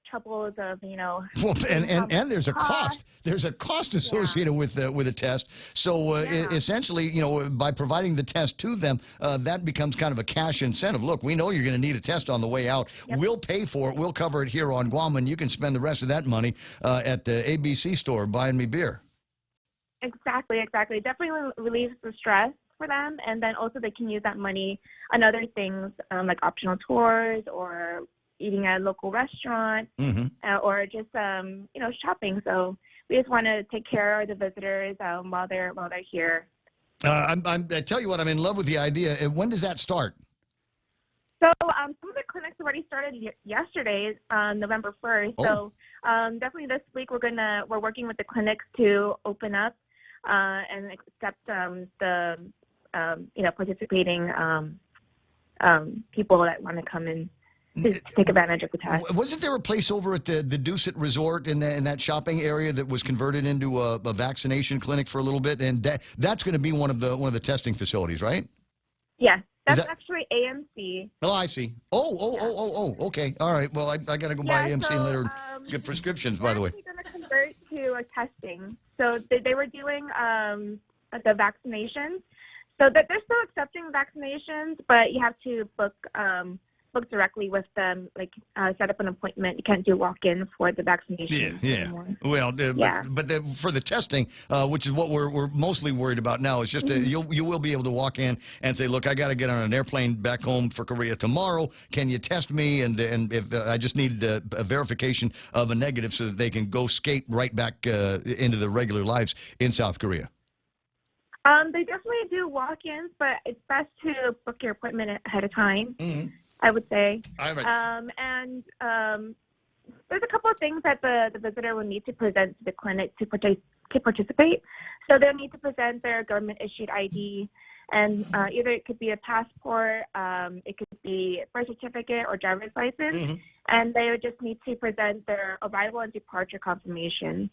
troubles of Well, and there's a cost. There's a cost associated with a test. So essentially, by providing the test to them, that becomes kind of a cash incentive. Look, we know you're going to need a test on the way out. We'll pay for it. We'll cover it here on Guam, and you can spend the rest of that money at the ABC store buying me beer. Exactly. It definitely relieves the stress for them, and then also they can use that money on other things like optional tours or eating at a local restaurant, or just shopping. So we just want to take care of the visitors while they're here. I tell you what, I'm in love with the idea. When does that start? So some of the clinics already started yesterday, November 1st. Oh. So definitely this week we're working with the clinics to open up and accept the participating people that want to come in to take advantage of the test. Wasn't there a place over at the Dusit Resort in that shopping area that was converted into a vaccination clinic for a little bit, and that's going to be one of the testing facilities, right? Yes, that's actually AMC. Oh, I see. Oh, okay. All right. Well, I got to go buy AMC and later get prescriptions. By the way, we're going to convert to a testing. So they were doing the vaccinations. So that they're still accepting vaccinations, but you have to book directly with them, set up an appointment. You can't do walk-in for the vaccination. Anymore. Well, but for the testing, which is what we're mostly worried about now, is just you will be able to walk in and say, look, I got to get on an airplane back home for Korea tomorrow. Can you test me? And if I just need a verification of a negative so that they can go skate right back into their regular lives in South Korea. They definitely do walk-ins, but it's best to book your appointment ahead of time. I would say. And there's a couple of things that the visitor will need to present to the clinic to participate. So they'll need to present their government-issued ID, and either it could be a passport, it could be a birth certificate or driver's license, and they would just need to present their arrival and departure confirmation.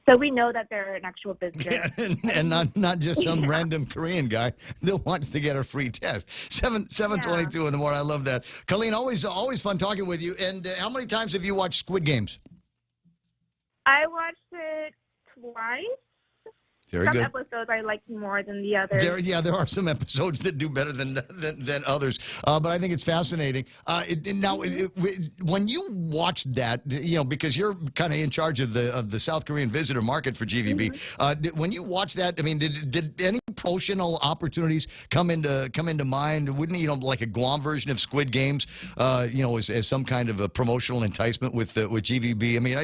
So we know that they're an actual visitor. Yeah, and not just some random Korean guy that wants to get a free test. 7:22 in the morning. I love that. Colleen, always fun talking with you. And how many times have you watched Squid Games? I watched it twice. Very some good. episodes I like more than the others. There are some episodes that do better than others, but I think it's fascinating. When you watch that, because you're kind of in charge of the South Korean visitor market for GVB. When you watch that, I mean, did any promotional opportunities come into mind? Wouldn't like a Guam version of Squid Games, as some kind of a promotional enticement with GVB? I mean,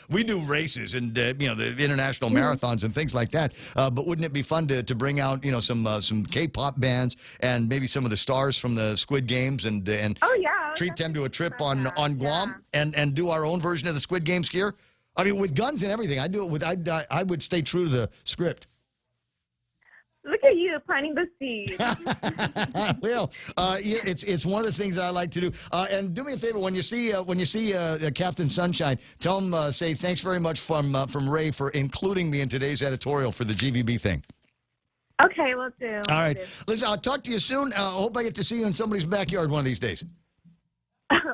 we do races and the international marathons and things like that. But wouldn't it be fun to bring out some K-pop bands and maybe some of the stars from the Squid Games and treat them to a trip on Guam and do our own version of the Squid Games here? I mean, with guns and everything, I would stay true to the script. Look at you planting the seed. Well, it's one of the things I like to do. And do me a favor, when you see Captain Sunshine, tell him say thanks very much from Ray for including me in today's editorial for the GVB thing. Okay, will do. All right, listen, I'll talk to you soon. I hope I get to see you in somebody's backyard one of these days.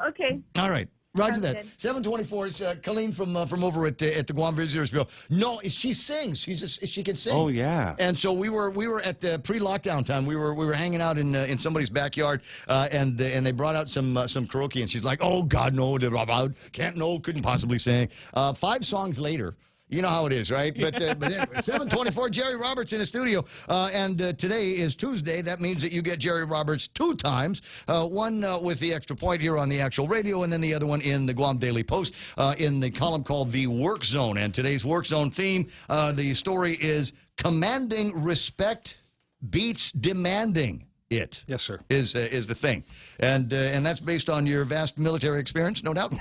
Okay. All right. Roger that. Good. 724 is Colleen from over at the Guam Visitors Bureau. No, she sings. She can sing. Oh yeah. And so we were at the pre-lockdown time. We were hanging out in somebody's backyard, and they brought out some karaoke, and she's like, "Oh God, no, couldn't possibly sing." 5 songs later. You know how it is, right? But anyway, 724, Jerry Roberts in the studio. And today is Tuesday. That means that you get Jerry Roberts 2 times. One with the extra point here on the actual radio, and then the other one in the Guam Daily Post in the column called The Work Zone. And today's Work Zone theme, the story is Commanding Respect Beats Demanding It. Yes, sir. Is the thing, and that's based on your vast military experience, no doubt.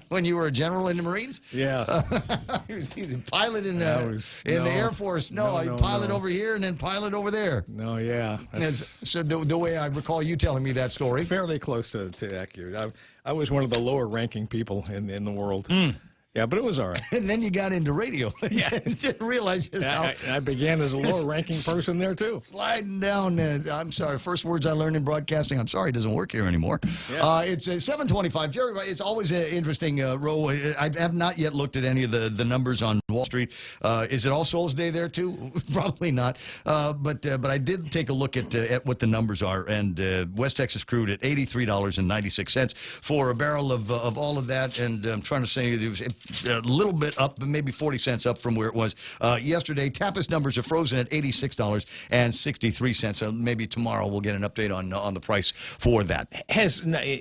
When you were a general in the Marines, he was the pilot in the Air Force. Pilot over here and then pilot over there. No, yeah. So the way I recall you telling me that story, fairly close to accurate. I was one of the lower ranking people in the world. Yeah, but it was all right. And then you got into radio. Yeah. Didn't realize just how... I began as a lower-ranking person there, too. Sliding down. I'm sorry. First words I learned in broadcasting. I'm sorry it doesn't work here anymore. Yeah. It's 7:25. Jerry, it's always an interesting row. I have not yet looked at any of the numbers on Wall Street. Is it All Souls Day there, too? Probably not. But I did take a look at what the numbers are. And West Texas crude at $83.96 for a barrel of all of that. And I'm trying to say there was a little bit up, maybe 40 cents up from where it was yesterday. Tapas numbers are frozen at $86.63. So maybe tomorrow we'll get an update on the price for that.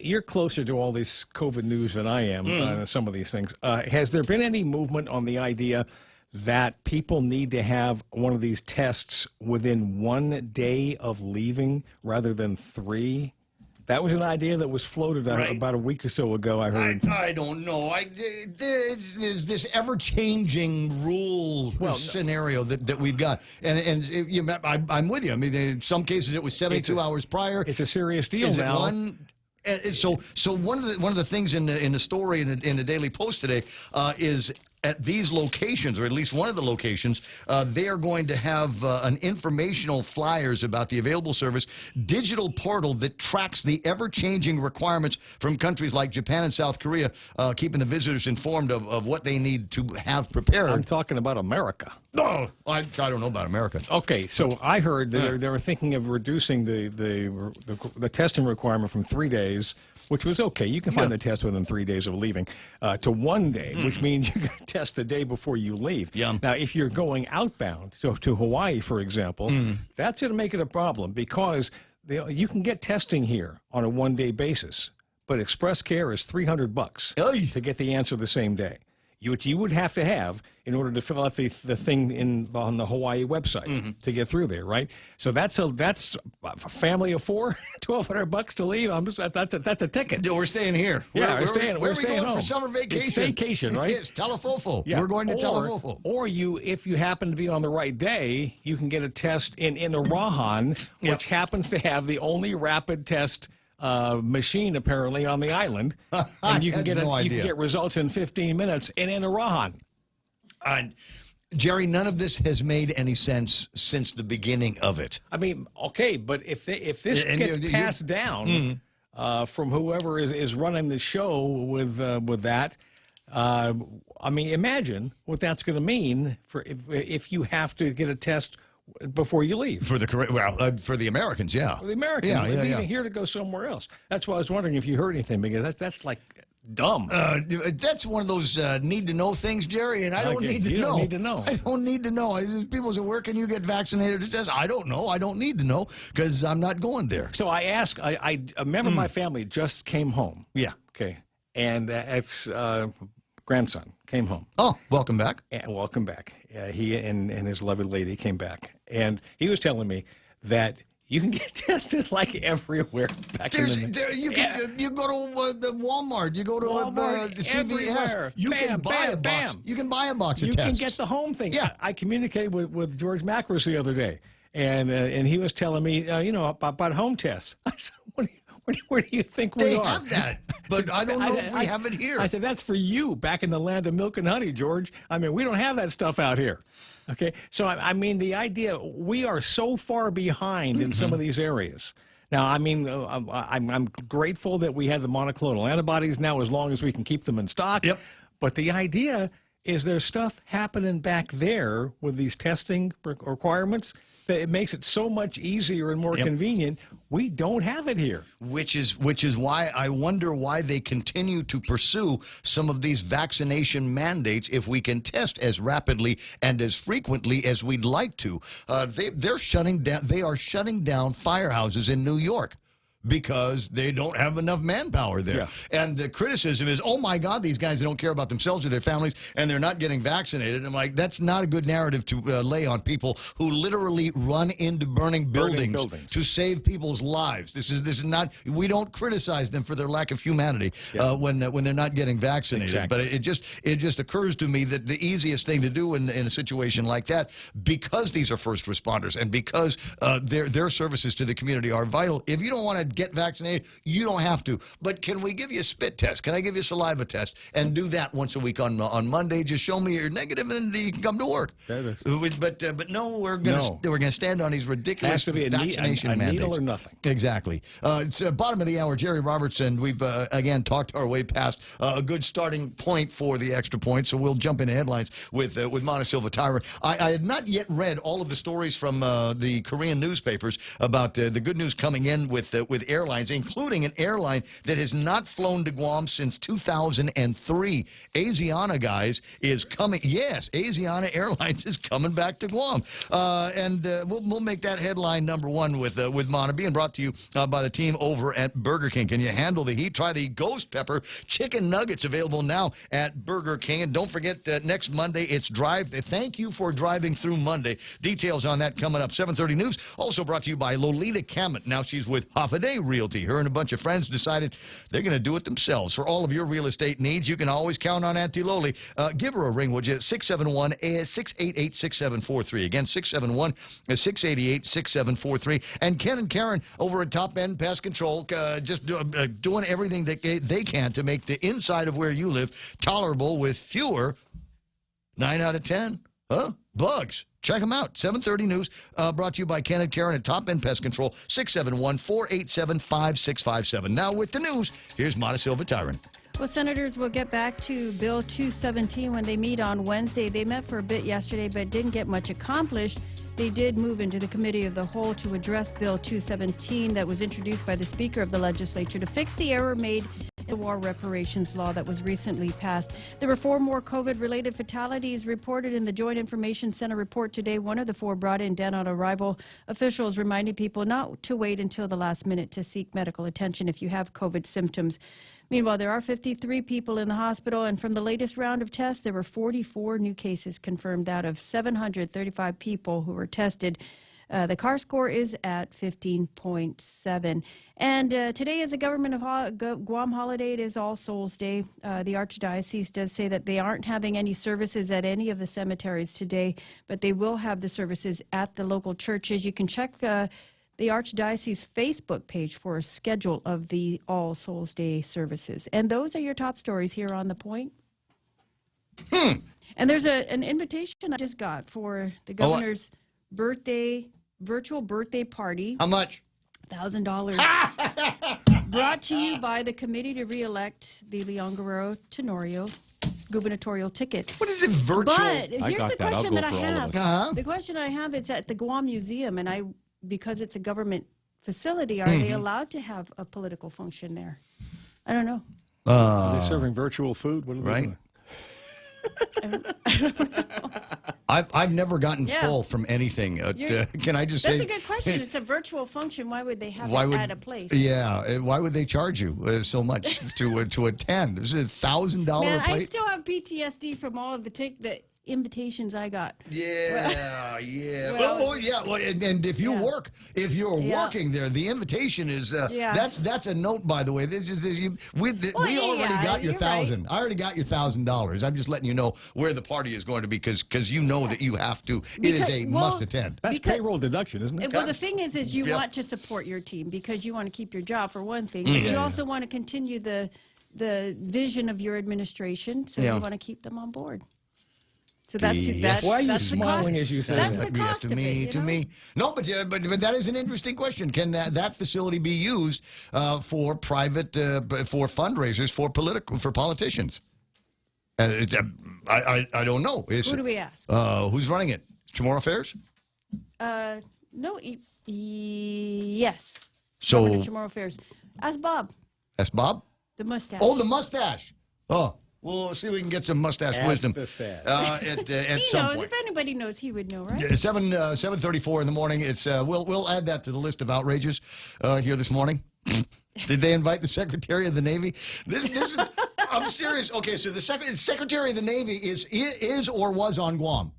You're closer to all this COVID news than I am, some of these things. Has there been any movement on the idea that people need to have one of these tests within 1 day of leaving rather than 3? That was an idea that was floated about a week or so ago, I heard. I don't know. It's this ever-changing rule scenario that we've got. And I'm with you. I mean, in some cases it was 72 hours prior. It's a serious deal now. So one of the things in the story in the Daily Post today is at these locations, or at least one of the locations, they are going to have an informational flyers about the available service, digital portal that tracks the ever-changing requirements from countries like Japan and South Korea, keeping the visitors informed of what they need to have prepared. I'm talking about America. No, I don't know about America. Okay, so I heard they were thinking of reducing the testing requirement from 3 days, which was okay. You can find the test within 3 days of leaving, to 1 day, which means you can test the day before you leave. Yeah. Now, if you're going outbound, so to Hawaii, for example, that's going to make it a problem because you can get testing here on a 1 day basis, but Express Care is $300 to get the answer the same day. You would have to have in order to fill out the thing on the Hawaii website to get through there, right? So that's a family of 4, $1,200 to leave. That's a ticket. We're staying here. Yeah, we're staying going home for summer vacation. It's staycation, right? It's Telefofo. Yeah. We're going to Telefofo. Or if you happen to be on the right day, you can get a test in Irahan, which happens to have the only rapid test machine apparently on the island, and you can get results in 15 minutes in Irahan. Jerry, none of this has made any sense since the beginning of it. I mean, okay, but if this gets passed down from whoever is running the show with that, I mean, imagine what that's going to mean for if you have to get a test before you leave. For the for the Americans, yeah. For the Americans, leaving here to go somewhere else. That's why I was wondering if you heard anything, because that's like dumb. That's one of those need to know things, Jerry, and I don't need to know. You don't need to know. I don't need to know. People say, where can you get vaccinated? It says, I don't know. I don't need to know because I'm not going there. So I asked, I remember my family just came home. Yeah. Okay. And grandson came home. Oh, welcome back. And welcome back. He and his lovely lady came back. And he was telling me that you can get tested like everywhere back You go to Walmart. You go to CVS. Everywhere. You can buy a box. You can buy a box of tests. You can get the home thing. Yeah. I communicated with George Macros the other day, and he was telling me, about home tests. I said, where do you think we are? They have that, but I don't know if we have it here. I said, that's for you back in the land of milk and honey, George. I mean, we don't have that stuff out here. Okay, so I mean, the idea, we are so far behind in some of these areas. Now, I mean, I'm grateful that we have the monoclonal antibodies now as long as we can keep them in stock. Yep. But the idea is there's stuff happening back there with these testing requirements that it makes it so much easier and more convenient. We don't have it here. Which is why I wonder why they continue to pursue some of these vaccination mandates if we can test as rapidly and as frequently as we'd like to. They're shutting down. They are shutting down firehouses in New York because they don't have enough manpower there. Yeah. And the criticism is, oh, my God, these guys don't care about themselves or their families, and they're not getting vaccinated. And I'm like, that's not a good narrative to lay on people who literally run into burning buildings to save people's lives. This is not, we don't criticize them for their lack of humanity when they're not getting vaccinated. Exactly. But it just occurs to me that the easiest thing to do in a situation like that, because these are first responders and because their services to the community are vital, if you don't want to get vaccinated, you don't have to. But can we give you a spit test? Can I give you a saliva test? And do that once a week on Monday. Just show me you're negative and you can come to work. But no, we're gonna stand on these ridiculous vaccination mandates. A needle or nothing. Exactly. It's bottom of the hour. Jerry Robertson. We've again talked our way past a good starting point for the extra point. So we'll jump into headlines with Montesilva Tyrant. I had not yet read all of the stories from the Korean newspapers about the good news coming in with airlines, including an airline that has not flown to Guam since 2003. Asiana, guys, is coming. Yes, Asiana Airlines is coming back to Guam. And we'll make that headline number one with Mana, being brought to you by the team over at Burger King. Can you handle the heat? Try the Ghost Pepper Chicken Nuggets, available now at Burger King. And don't forget, next Monday, it's Drive. Thank you for driving through Monday. Details on that coming up. 7:30 News, also brought to you by Lolita Kamet. Now she's with Half a Day Realty. Her and a bunch of friends decided they're going to do it themselves. For all of your real estate needs, you can always count on Auntie Loli. Give her a ring, would you? 671-688-6743. Again, 671-688-6743. And Ken and Karen over at Top End Pest Control, just doing everything that they can to make the inside of where you live tolerable with fewer 9 out of 10 bugs. Check them out. 7:30 News, brought to you by Ken and Karen at Top End Pest Control, 671-487-5657. Now with the news, here's Montesilva Tyrant. Well, senators will get back to Bill 217 when they meet on Wednesday. They met for a bit yesterday but didn't get much accomplished. They did move into the Committee of the Whole to address Bill 217 that was introduced by the Speaker of the Legislature to fix the error made in the war reparations law that was recently passed. There were 4 more COVID-related fatalities reported in the Joint Information Center report today. One of the 4 brought in dead on arrival. Officials reminding people not to wait until the last minute to seek medical attention if you have COVID symptoms. Meanwhile, there are 53 people in the hospital, and from the latest round of tests, there were 44 new cases confirmed out of 735 people who were tested. The CAR score is at 15.7. And today is a government of Guam holiday. It is All Souls Day. The Archdiocese does say that they aren't having any services at any of the cemeteries today, but they will have the services at the local churches. You can check the Archdiocese Facebook page for a schedule of the All Souls Day services. And those are your top stories here on The Point. And there's an invitation I just got for the governor's virtual birthday party. How much? $1,000. Brought to you by the Committee to Re-elect the Leon Guerrero Tenorio gubernatorial ticket. What is it, virtual? But here's the question that I have. Uh-huh. The question I have, it's at the Guam Museum, and because it's a government facility, are they allowed to have a political function there? I don't know. Are they serving virtual food? What are they doing? I've never gotten full from anything. Can I just say? That's a good question. It's a virtual function. Why would they have it at a place? Yeah. Why would they charge you so much to attend? Is it $1,000 Man, a plate? I still have PTSD from all of the invitations I got. Yeah, Well, and if you work, if you're working there, the invitation is that's a note, by the way. We already got your $1,000. I already got your $1,000. I'm just letting you know where the party is going to be because you know that you have to. It is a must attend. That's payroll deduction, isn't it? Well, the thing is you want to support your team because you want to keep your job for one thing, but you also want to continue the vision of your administration, so you want to keep them on board. So that's Why are you that's smiling as you say that's that? the cost of it. To me. No, but that is an interesting question. Can that facility be used for private for fundraisers for politicians? I don't know. Who do we ask? Who's running it? Chamorro Affairs? No. Yes. So Governor Chamorro Affairs. Ask Bob. That's Bob? The mustache. Oh, the mustache. Oh. We'll see if we can get some mustache wisdom at he some knows. point. If anybody knows, he would know, right? 7:34 in the morning. It's we'll add that to the list of outrages here this morning. Did they invite the Secretary of the Navy? This is, I'm serious. Okay, so the Secretary of the Navy is or was on Guam.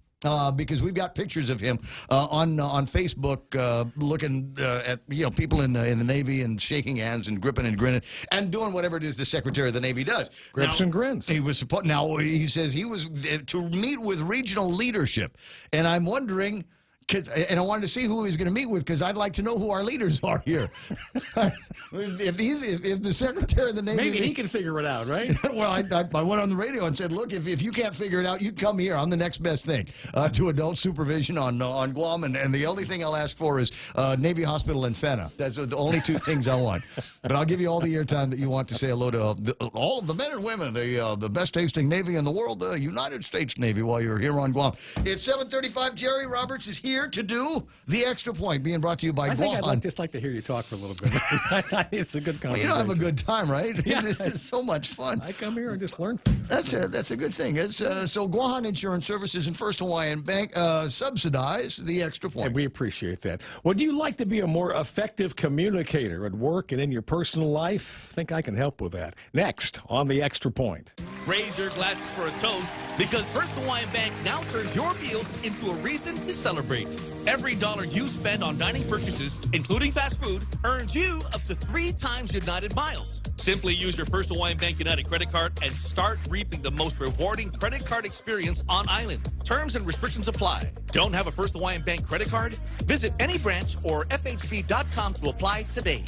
Because we've got pictures of him on Facebook looking at people in the Navy and shaking hands and gripping and grinning and doing whatever it is the Secretary of the Navy does. Grips and grins. Now he says he was to meet with regional leadership, and I'm wondering. And I wanted to see who he's going to meet with because I'd like to know who our leaders are here. if the Secretary of the Navy... Maybe he can figure it out, right? Well, I went on the radio and said, look, if you can't figure it out, you come here. I'm the next best thing to adult supervision on Guam. And the only thing I'll ask for is Navy Hospital and Fena. That's the only two things I want. But I'll give you all the airtime that you want to say hello to all of the men and women, the best tasting Navy in the world, the United States Navy, while you're here on Guam. It's 7:35. Jerry Roberts is here to do the Extra Point, being brought to you by Guam. I'd just like to hear you talk for a little bit. It's a good conversation. Well, you don't have a good time, right? Yeah. It's so much fun. I come here and just learn things. That's a good thing. It's so Guam Insurance Services and First Hawaiian Bank subsidize the Extra Point. And we appreciate that. Would you like to be a more effective communicator at work and in your personal life? I think I can help with that. Next on the Extra Point. Raise your glasses for a toast because First Hawaiian Bank now turns your meals into a reason to celebrate. Every dollar you spend on dining purchases, including fast food, earns you up to 3 times United miles. Simply use your First Hawaiian Bank United credit card and start reaping the most rewarding credit card experience on island. Terms and restrictions apply. Don't have a First Hawaiian Bank credit card? Visit any branch or FHB.com to apply today.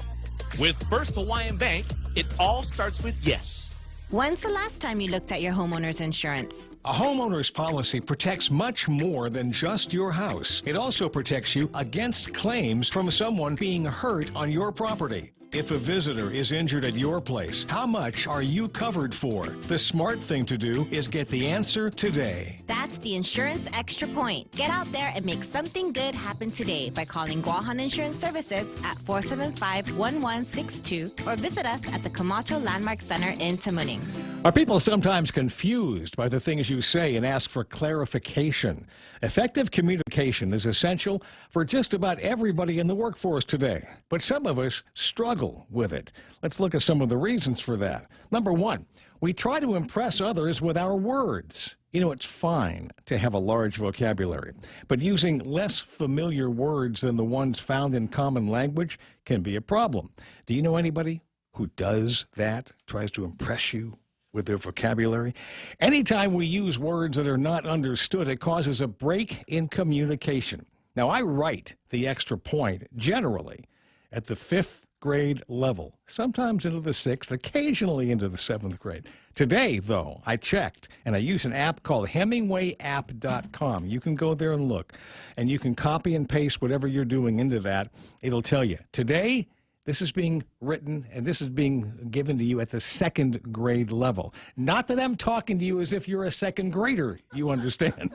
With First Hawaiian Bank, it all starts with yes. When's the last time you looked at your homeowner's insurance? A homeowner's policy protects much more than just your house. It also protects you against claims from someone being hurt on your property. If a visitor is injured at your place, how much are you covered for? The smart thing to do is get the answer today. That's the Insurance Extra Point. Get out there and make something good happen today by calling Guahan Insurance Services at 475-1162 or visit us at the Camacho Landmark Center in Tamuning. Are people sometimes confused by the things you say and ask for clarification? Effective communication is essential for just about everybody in the workforce today, but some of us struggle with it. Let's look at some of the reasons for that. Number one, we try to impress others with our words. You know, it's fine to have a large vocabulary, but using less familiar words than the ones found in common language can be a problem. Do you know anybody who does that, tries to impress you with their vocabulary? Anytime we use words that are not understood, it causes a break in communication. Now, I write the Extra Point generally at the 5th grade level, sometimes into the 6th, occasionally into the 7th grade. Today, though, I checked, and I use an app called HemingwayApp.com. You can go there and look, and you can copy and paste whatever you're doing into that. It'll tell you, today, This is being written and this is being given to you at the second grade level. Not that I'm talking to you as if you're a second grader, you understand.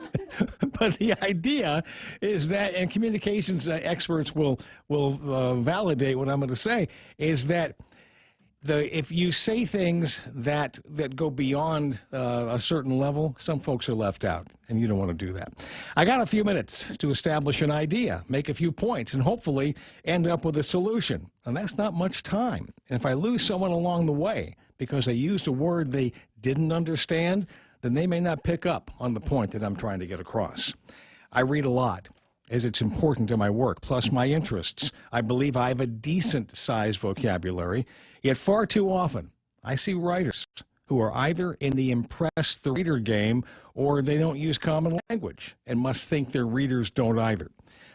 But the idea is that, and communications experts will validate what I'm going to say, is that if you say things that go beyond a certain level, some folks are left out, and you don't want to do that. I got a few minutes to establish an idea, make a few points, and hopefully end up with a solution. And that's not much time. And if I lose someone along the way because I used a word they didn't understand, then they may not pick up on the point that I'm trying to get across. I read a lot, as it's important to my work, plus my interests. I believe I have a decent-sized vocabulary, yet far too often I see writers who are either in the impress the reader game or they don't use common language and must think their readers don't either.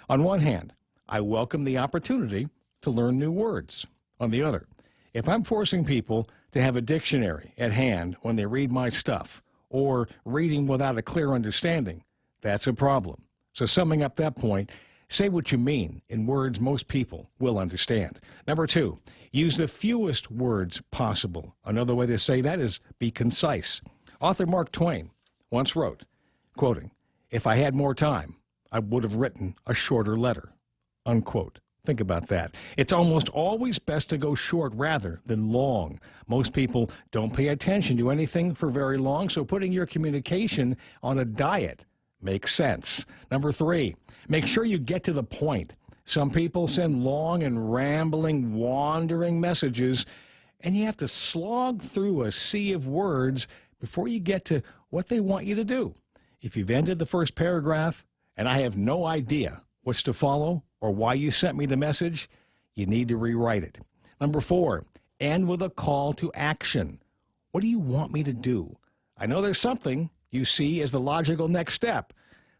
On one hand, I welcome the opportunity to learn new words. On the other, if I'm forcing people to have a dictionary at hand when they read my stuff or reading without a clear understanding, that's a problem. So summing up that point, say what you mean in words most people will understand. Number 2, use the fewest words possible. Another way to say that is be concise. Author Mark Twain once wrote, quoting, "If I had more time, I would have written a shorter letter," unquote. Think about that. It's almost always best to go short rather than long. Most people don't pay attention to anything for very long, so putting your communication on a diet makes sense. Number 3, make sure you get to the point. Some people send long and rambling, wandering messages, and you have to slog through a sea of words before you get to what they want you to do. If you've ended the first paragraph and I have no idea what's to follow or why you sent me the message, you need to rewrite it. Number 4, end with a call to action. What do you want me to do? I know there's something you see as the logical next step.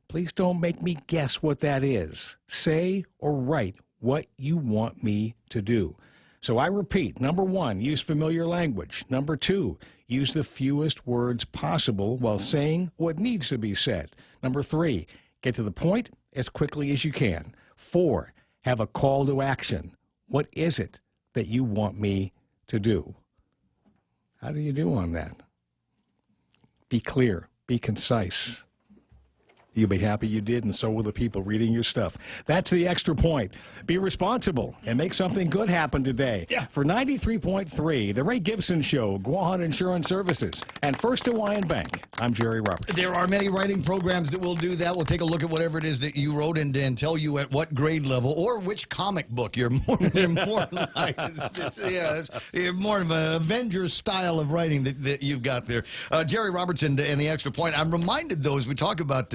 Please don't make me guess what that is. Say or write what you want me to do. So I repeat, number 1, use familiar language. Number 2, use the fewest words possible while saying what needs to be said. Number 3, get to the point as quickly as you can. 4, have a call to action. What is it that you want me to do? How do you do on that? Be clear. Be concise. You'll be happy you did, and so will the people reading your stuff. That's the extra point. Be responsible and make something good happen today. Yeah. For 93.3, The Ray Gibson Show, Guahan Insurance Services, and First Hawaiian Bank, I'm Jerry Roberts. There are many writing programs that will do that. We'll take a look at whatever it is that you wrote and tell you at what grade level or which comic book you're more like. You're more of an Avengers style of writing that you've got there. Jerry Roberts and the extra point. I'm reminded, though, as we talk about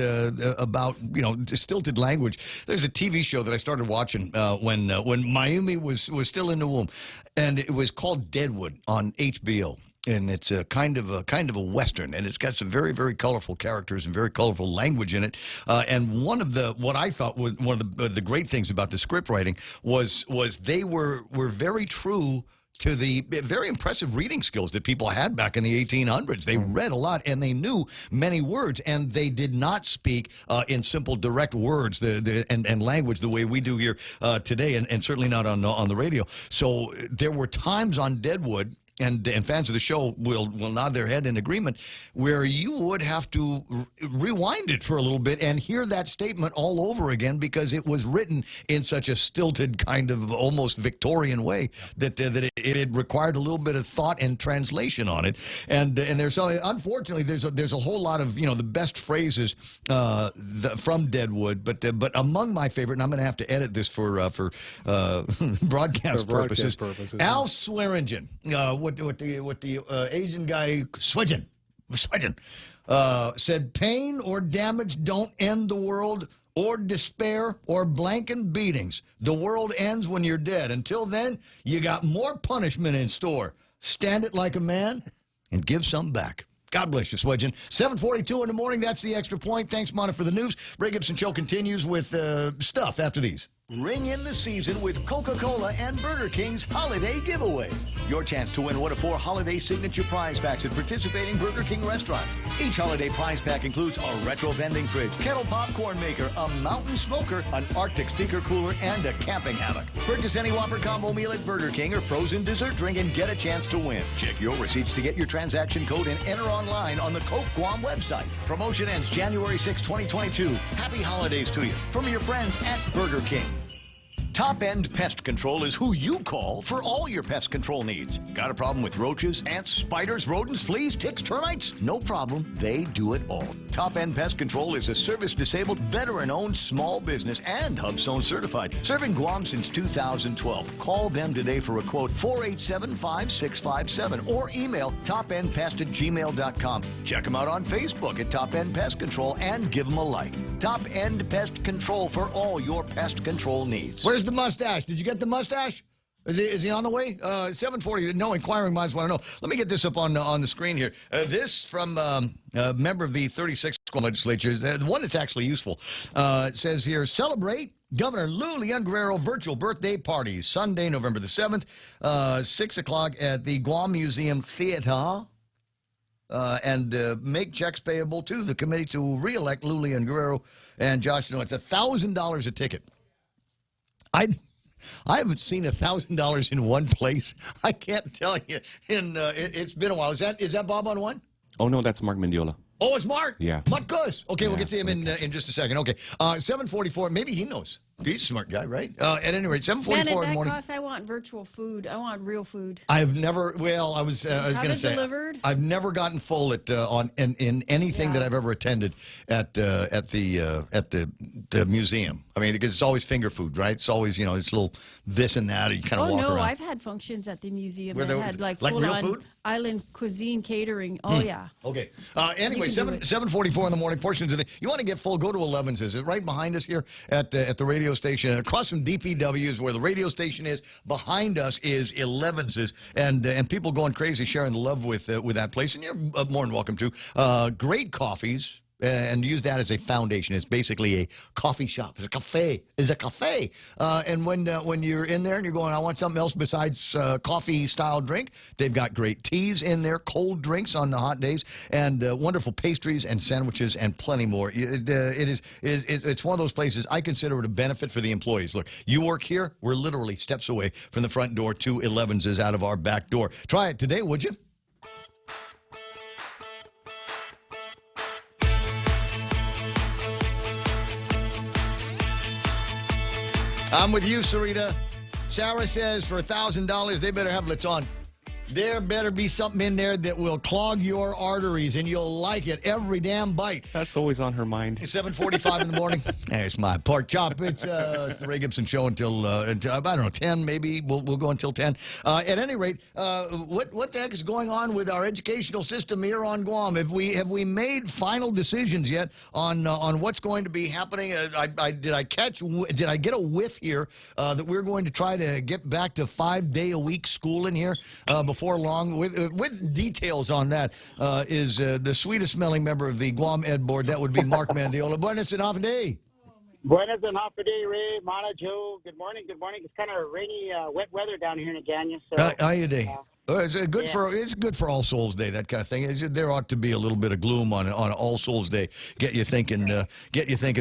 stilted language. There's a TV show that I started watching when Mayumi was still in the womb, and it was called Deadwood on HBO. And it's a kind of a Western, and it's got some very, very colorful characters and very colorful language in it. And what I thought was one of the great things about the script writing was they were very true to the very impressive reading skills that people had back in the 1800s. They read a lot, and they knew many words, and they did not speak in simple, direct words and language the way we do here today, and certainly not on the radio. So there were times on Deadwood, and fans of the show will nod their head in agreement, where you would have to rewind it for a little bit and hear that statement all over again because it was written in such a stilted kind of almost Victorian way that it required a little bit of thought and translation on it. And there's unfortunately there's a whole lot of the best phrases from Deadwood, but among my favorite, and I'm going to have to edit this for broadcast purposes. Al Swearingen. What the Asian guy Swidgen said, pain or damage don't end the world, or despair or blanking beatings. The world ends when you're dead. Until then, you got more punishment in store. Stand it like a man and give some back. God bless you, Swedgen. 7:42 in the morning. That's the extra point. Thanks, Mona, for the news. Ray Gibson Show continues with stuff after these. Ring in the season with Coca-Cola and Burger King's Holiday Giveaway. Your chance to win one of 4 holiday signature prize packs at participating Burger King restaurants. Each holiday prize pack includes a retro vending fridge, kettle popcorn maker, a mountain smoker, an Arctic stinker cooler, and a camping hammock. Purchase any Whopper combo meal at Burger King or frozen dessert drink and get a chance to win. Check your receipts to get your transaction code and enter online on the Coke Guam website. Promotion ends January 6, 2022. Happy holidays to you from your friends at Burger King. Top End Pest Control is who you call for all your pest control needs. Got a problem with roaches, ants, spiders, rodents, fleas, ticks, termites? No problem. They do it all. Top End Pest Control is a service-disabled, veteran-owned small business and HubZone certified. Serving Guam since 2012. Call them today for a quote, 487-5657, or email topendpest@gmail.com. Check them out on Facebook at Top End Pest Control and give them a like. Top End Pest Control for all your pest control needs. Where's the mustache? Did you get the mustache? Is he on the way? 740. No, inquiring minds want to know. Let me get this up on the screen here. This from a member of the 36th legislature, the one that's actually useful. It says here, celebrate Governor Lou Leon Guerrero virtual birthday party, Sunday, November the 7th, 6 o'clock at the Guam Museum Theater. And make checks payable to the committee to re-elect Lou Leon Guerrero and Josh. No, it's $1,000 a ticket. I haven't seen $1,000 in one place. I can't tell you. It's been a while. Is that Bob on one? Oh, no, that's Mark Mendiola. Oh, it's Mark? Yeah. Marcos. Okay, Yeah, we'll get to him in just a second. Okay, 7:44. Maybe he knows. He's a smart guy, right? At any rate, 7:44 in the morning. Cost, I want virtual food. I want real food. I've never. Well, I was going to say. Delivered? I've never gotten full at in anything that I've ever attended at the museum. I mean, because it's always finger food, right? It's always it's a little this and that. And you kind of walk around. I've had functions at the museum Where that there had was- like like full real on food? island cuisine catering. Oh yeah. Okay. Anyway, You can do it. 7:44 in the morning. Portions of the. You want to get full? Go to 11's. Is it right behind us here at the radio station? Across from DPW is where the radio station is. Behind us is 11's, and people going crazy sharing the love with that place. And you're more than welcome to. Great coffees. And use that as a foundation. It's basically a coffee shop. It's a cafe. And when you're in there and you're going, I want something else besides coffee-style drink, they've got great teas in there, cold drinks on the hot days, and wonderful pastries and sandwiches and plenty more. It's one of those places I consider it a benefit for the employees. Look, you work here, we're literally steps away from the front door to 11's out of our back door. Try it today, would you? I'm with you, Sarita. Sarah says for $1,000, they better have Laton. There better be something in there that will clog your arteries, and you'll like it every damn bite. That's always on her mind. 7:45 in the morning. There's my pork chop. It's the Ray Gibson Show until I don't know, 10 maybe. We'll go until 10. At any rate, what the heck is going on with our educational system here on Guam? Have we made final decisions yet on what's going to be happening? Did I get a whiff here that we're going to try to get back to 5-day-a-week school in here before long? With details on that is the sweetest smelling member of the Guam Ed Board. That would be Mark Mandiola. Buenas and half a day. Buenas and half a day, Ray, Mana, Joe. Good morning. Good morning. It's kind of rainy, wet weather down here in Agana. So, How you day? It's good for All Souls Day, that kind of thing. There ought to be a little bit of gloom on All Souls Day. Get you thinking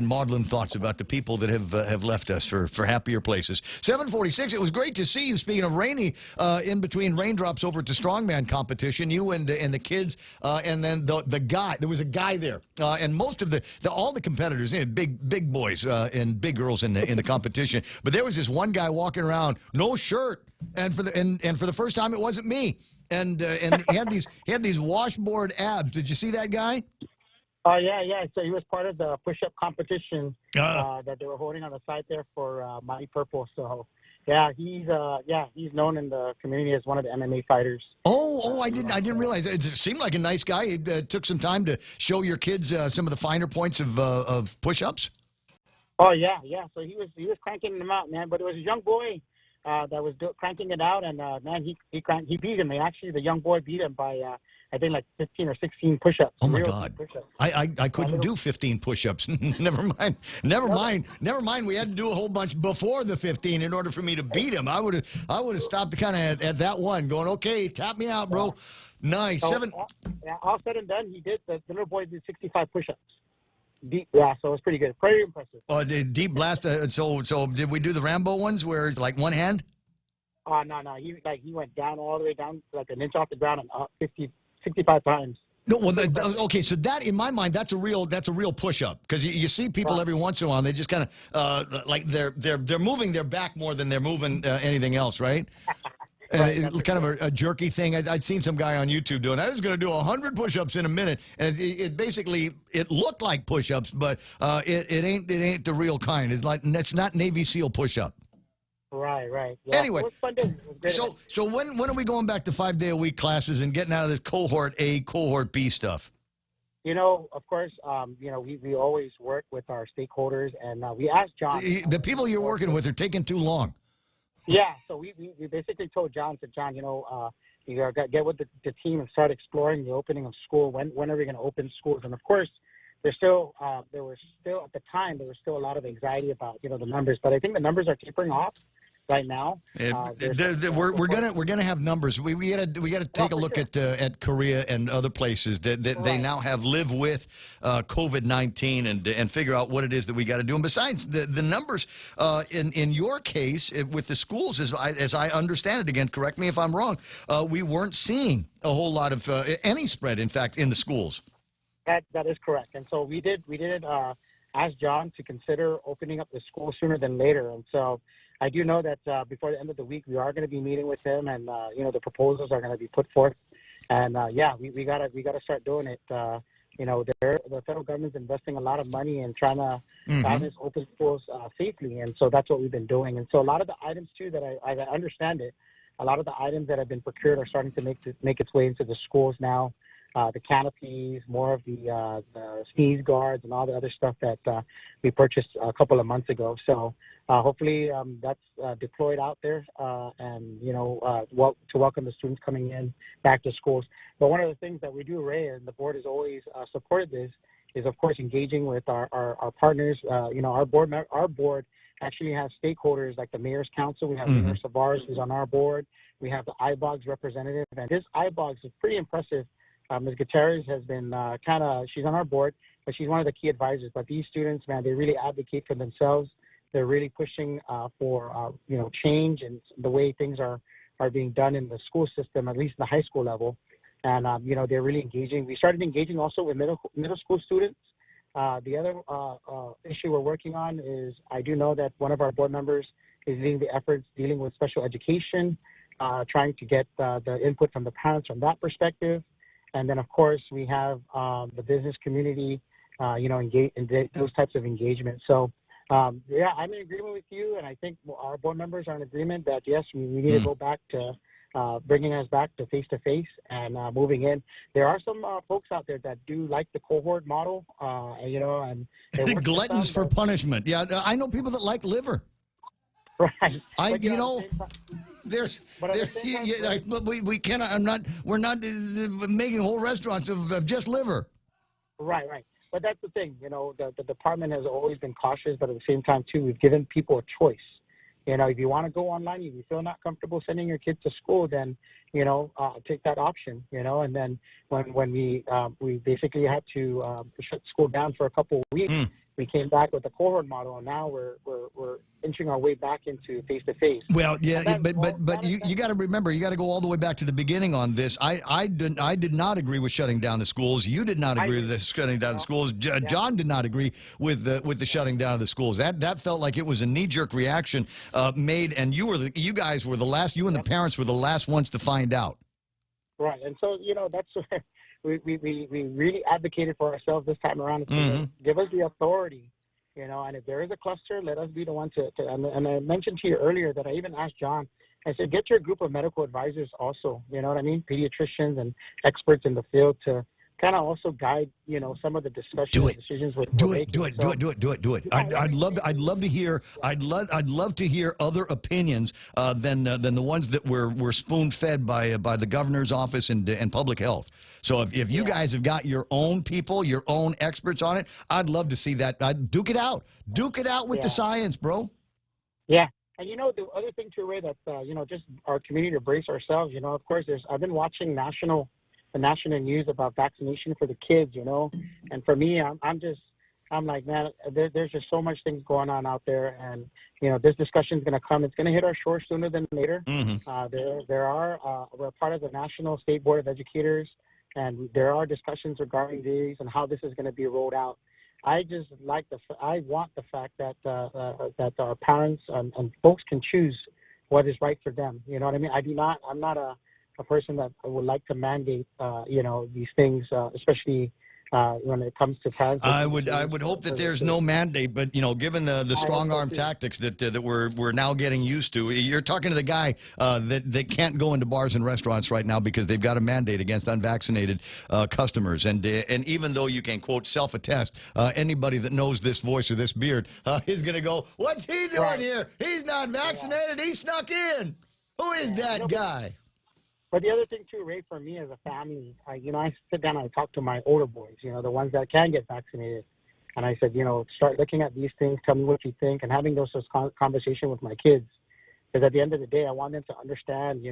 maudlin thoughts about the people that have left us for happier places. 7:46. It was great to see you. Speaking of rainy, in between raindrops over at the strongman competition, you and the kids, and then the guy. There was a guy there, and most of all the competitors, big boys and big girls in the competition. But there was this one guy walking around, no shirt. And for the first time, it wasn't me. And he had these washboard abs. Did you see that guy? Oh yeah. So he was part of the push-up competition that they were holding on the side there for Mighty Purple. So yeah, he's known in the community as one of the MMA fighters. Oh, I didn't realize. It seemed like a nice guy. He took some time to show your kids some of the finer points of push-ups. Oh yeah. So he was cranking them out, man. But it was a young boy. that was cranking it out, and man, he beat him. Actually, the young boy beat him by I think like 15 or 16 push-ups. Oh my God! I couldn't do 15 push-ups. Never mind. We had to do a whole bunch before the 15 in order for me to beat him. I would have stopped kind of at that one, going, okay, tap me out, bro. Nice. So, all said and done, he did. The little boy did 65 push-ups. Deep, yeah, so it was pretty good. Pretty impressive. The deep blast. So did we do the Rambo ones where it's like one hand? No. He went down all the way down like an inch off the ground and up 65 times. No, well, okay. So that, in my mind, that's a real push-up, because you see people every once in a while, they just kind of like they're moving their back more than they're moving anything else, right? And it's kind of a jerky thing. I'd seen some guy on YouTube doing. I was going to do 100 push-ups in a minute, and it basically looked like push-ups, but it ain't the real kind. It's not Navy SEAL push-up. Right. Yeah. Anyway, it was fun day. So when are we going back to 5-day-a-week classes and getting out of this cohort A, cohort B stuff? Of course, we always work with our stakeholders, and we asked John. The people you're working with are taking too long. Yeah, so we basically told John, you got to get with the team and start exploring the opening of school. When are we going to open schools? And of course, there was still at the time there was still a lot of anxiety about the numbers, but I think the numbers are tapering off right now. We're gonna have numbers. We gotta take a look at Korea and other places that they now have live with COVID-19 and figure out what it is that we got to do. And besides the numbers, in your case with the schools, as I understand it, again, correct me if I'm wrong, we weren't seeing a whole lot of any spread, in fact, in the schools. That is correct. And so we did ask John to consider opening up the school sooner than later. And so I do know that before the end of the week, we are going to be meeting with him, and the proposals are going to be put forth. And we gotta start doing it. The federal government's investing a lot of money in trying to have this open schools safely, and so that's what we've been doing. And so a lot of the items too that I understand it, a lot of the items that have been procured are starting to make its way into the schools now. The canopies, more of the sneeze guards, and all the other stuff that we purchased a couple of months ago. So hopefully that's deployed out there, and to welcome the students coming in back to schools. But one of the things that we do, Ray, and the board has always supported this, is of course engaging with our partners. Our board actually has stakeholders like the Mayor's Council. We have Mayor Savars, who's on our board. We have the IBOGS representative, and this IBOGS is pretty impressive. Ms. Gutierrez has been she's on our board, but she's one of the key advisors. But these students, man, they really advocate for themselves. They're really pushing for change and the way things are being done in the school system, at least the high school level. And they're really engaging. We started engaging also with middle school students. The other issue we're working on is, I do know that one of our board members is leading the efforts dealing with special education, trying to get the input from the parents from that perspective. And then, of course, we have the business community, engage in those types of engagements. So, I'm in agreement with you, and I think our board members are in agreement that, yes, we need to go back to bringing us back to face-to-face and moving in. There are some folks out there that do like the cohort model, and the gluttons for punishment. Yeah, I know people that like liver. Right. We cannot. We're not making whole restaurants of just liver. Right. But that's the thing. The department has always been cautious, but at the same time too, we've given people a choice. If you want to go online, if you feel not comfortable sending your kids to school, then take that option. And then when we basically had to shut school down for a couple of weeks. We came back with the cohort model, and now we're inching our way back into face-to-face. Well, yeah, but you got to remember, you got to go all the way back to the beginning on this. I did not agree with shutting down the schools. You did not agree with shutting down the schools. John did not agree with the shutting down of the schools. That felt like it was a knee-jerk reaction made, and you guys were the last. You and the parents were the last ones to find out. Right, and so that's. We really advocated for ourselves this time around. Give us the authority, and if there is a cluster, let us be the one to and I mentioned to you earlier that I even asked John, I said, get your group of medical advisors also, you know what I mean? Pediatricians and experts in the field to kind of also guide, some of the discussions and decisions we're making. Do it. I'd love to hear. I'd love to hear other opinions than the ones that were spoon fed by the governor's office and public health. So if you guys have got your own people, your own experts on it, I'd love to see that. Duke it out with the science, bro. Yeah. And the other thing too, Ray, that just our community to brace ourselves. Of course, I've been watching the national news about vaccination for the kids, and for me, I'm like, man, there's just so much things going on out there, and this discussion is going to come. It's going to hit our shore sooner than later. We're part of the National State Board of Educators, and there are discussions regarding these and how this is going to be rolled out. I want the fact that our parents and folks can choose what is right for them. You know what I mean? I'm not a person that would like to mandate, these things, especially when it comes to parents. I would hope that there's no mandate, but given the strong arm tactics that we're now getting used to, you're talking to the guy that can't go into bars and restaurants right now because they've got a mandate against unvaccinated customers, and even though you can quote self-attest, anybody that knows this voice or this beard is going to go, "What's he doing here? He's not vaccinated. He snuck in. Who is that guy?" But the other thing too, Ray, for me as a family, I sit down and I talk to my older boys, the ones that can get vaccinated. And I said, start looking at these things, tell me what you think, and having those conversations with my kids. Because at the end of the day, I want them to understand,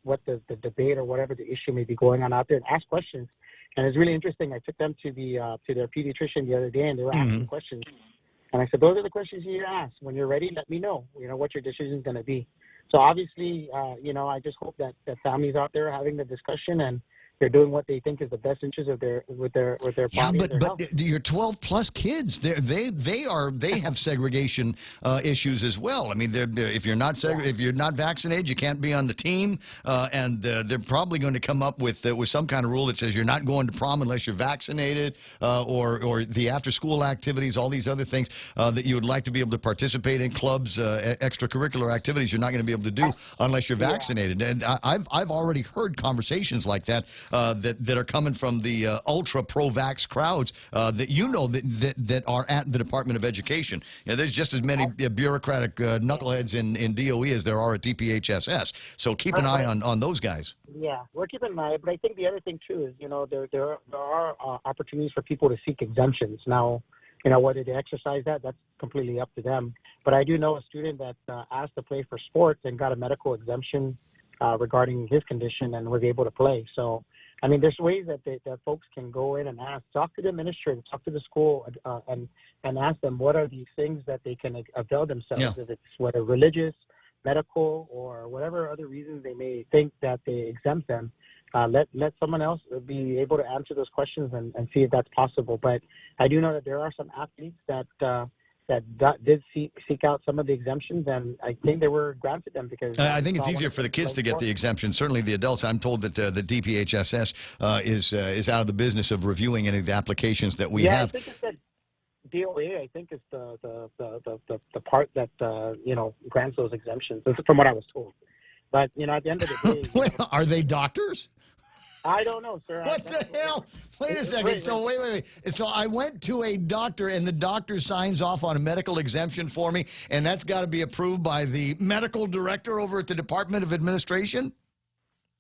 what the debate or whatever the issue may be going on out there, and ask questions. And it's really interesting. I took them to their pediatrician the other day, and they were asking questions. And I said, those are the questions you need to ask. When you're ready, let me know, what your decision is going to be. So obviously, I just hope that families out there are having the discussion and they're doing what they think is the best interest of their body. Yeah, but health. your 12+ kids, they have segregation issues as well. I mean, if you're not vaccinated, you can't be on the team, and they're probably going to come up with some kind of rule that says you're not going to prom unless you're vaccinated, or the after-school activities, all these other things that you would like to be able to participate in, clubs, extracurricular activities. You're not going to be able to do unless you're vaccinated. And I've already heard conversations like that. That are coming from the ultra pro-vax crowds that are at the Department of Education. There's just as many bureaucratic knuckleheads in DOE as there are at DPHSS. So keep an eye on those guys. Yeah, we're keeping an eye. But I think the other thing too is there are opportunities for people to seek exemptions. Now, whether they exercise that's completely up to them. But I do know a student that asked to play for sports and got a medical exemption regarding his condition and was able to play. So, I mean, there's ways that folks can go in and talk to the administrator, talk to the school, and ask them what are these things that they can avail themselves, if it's whether religious, medical, or whatever other reasons they may think that they exempt them. Let someone else be able to answer those questions and see if that's possible. But I do know that there are some athletes that did seek out some of the exemptions, and I think they were granted them because I think it's easier for the kids to get the exemption. Certainly the adults. I'm told that the DPHSS is out of the business of reviewing any of the applications that we have. I think it's that DOA. I think is the part that grants those exemptions. This is from what I was told. But at the end of the day, are they doctors? I don't know, sir. What the hell? Wait a second. So wait. So I went to a doctor, and the doctor signs off on a medical exemption for me, and that's got to be approved by the medical director over at the Department of Administration?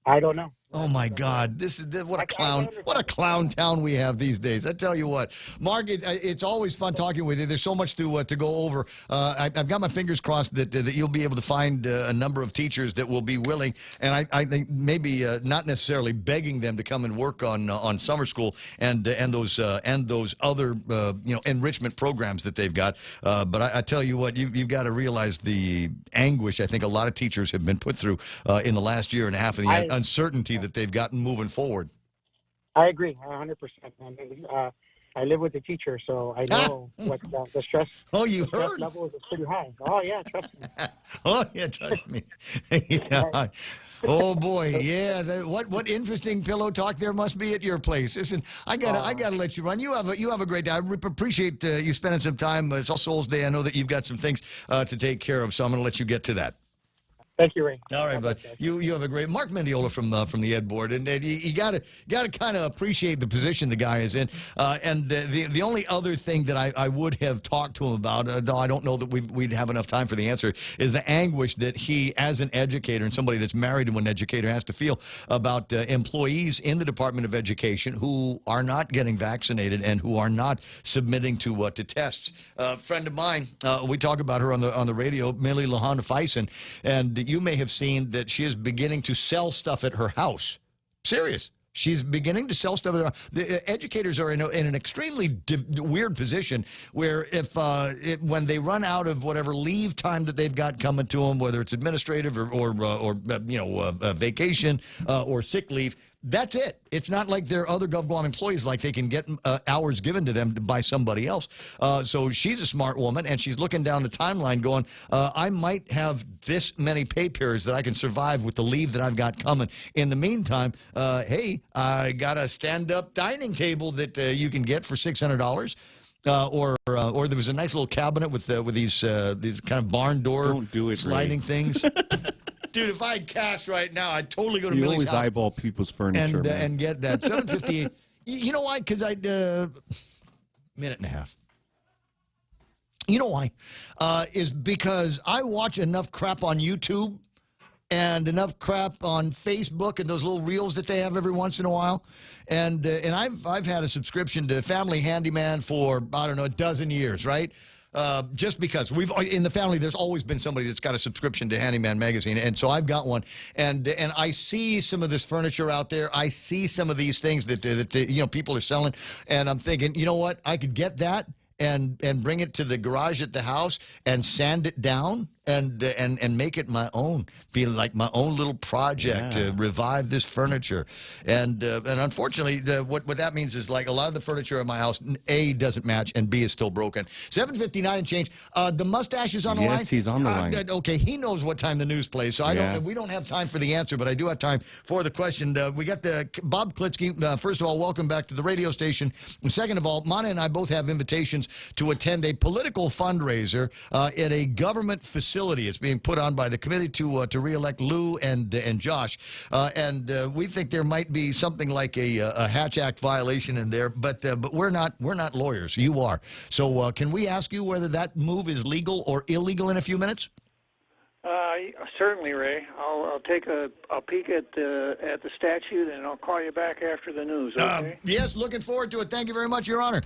I don't know. Oh my God! What a clown town we have these days. I tell you what, Mark, it's always fun talking with you. There's so much to go over. I've got my fingers crossed that you'll be able to find a number of teachers that will be willing, and I think maybe not necessarily begging them to come and work on summer school and those other enrichment programs that they've got. But I tell you what, you've got to realize the anguish I think a lot of teachers have been put through in the last year and a half, and the uncertainty that they've gotten moving forward. I agree, 100%. I live with a teacher, so I know what the stress. Oh, you stress heard? level is pretty high. Oh yeah, trust me. Oh yeah, trust me. Yeah. Oh boy, yeah. What interesting pillow talk there must be at your place. Listen, I gotta let you run. You have a great day. I appreciate you spending some time. It's All Souls Day. I know that you've got some things to take care of, so I'm gonna let you get to that. Thank you, Ray. All right, bud. You have a great Mark Mendiola from the Ed Board, and you got to kind of appreciate the position the guy is in. And the only other thing that I would have talked to him about, though I don't know that we'd have enough time for the answer, is the anguish that he, as an educator and somebody that's married to an educator, has to feel about employees in the Department of Education who are not getting vaccinated and who are not submitting to tests. A friend of mine, we talk about her on the radio, Millie Lahana Faison, and you may have seen that she is beginning to sell stuff at her house. Serious. She's beginning to sell stuff. The educators are in an extremely weird position where when they run out of whatever leave time that they've got coming to them, whether it's administrative or vacation or sick leave, that's it. It's not like they're other GovGuam employees, like they can get hours given to them by somebody else. So she's a smart woman, and she's looking down the timeline going, I might have this many pay periods that I can survive with the leave that I've got coming. In the meantime, hey, I got a stand-up dining table that you can get for $600. Or there was a nice little cabinet with these kind of barn door sliding things. Dude, if I had cash right now, I'd totally go to Millie's house. You always eyeball people's furniture, and get that. $7.58. You know why? Because I'd minute and a half. You know why? Is because I watch enough crap on YouTube and enough crap on Facebook and those little reels that they have every once in a while. And I've had a subscription to Family Handyman for, I don't know, a dozen years, right? Just because in the family, there's always been somebody that's got a subscription to Handyman magazine, and so I've got one, and I see some of this furniture out there. I see some of these things that people are selling, and I'm thinking, you know what, I could get that and bring it to the garage at the house and sand it down and make it my own, be like my own little project to revive this furniture. And unfortunately, what that means is, like, a lot of the furniture in my house, A, doesn't match, and B, is still broken. 7:59 and change. The mustache is on the line. Yes, he's on the line. Okay, he knows what time the news plays, so we don't have time for the answer, but I do have time for the question. We got Bob Klitsky. First of all, welcome back to the radio station. And second of all, Mana and I both have invitations to attend a political fundraiser at a government facility. It's being put on by the committee to re-elect Lou and Josh, and we think there might be something like a Hatch Act violation in there, but we're not lawyers. You are. So can we ask you whether that move is legal or illegal in a few minutes? Certainly, Ray. I'll take a peek at the statute, and I'll call you back after the news. Okay? Yes, looking forward to it. Thank you very much, Your Honor.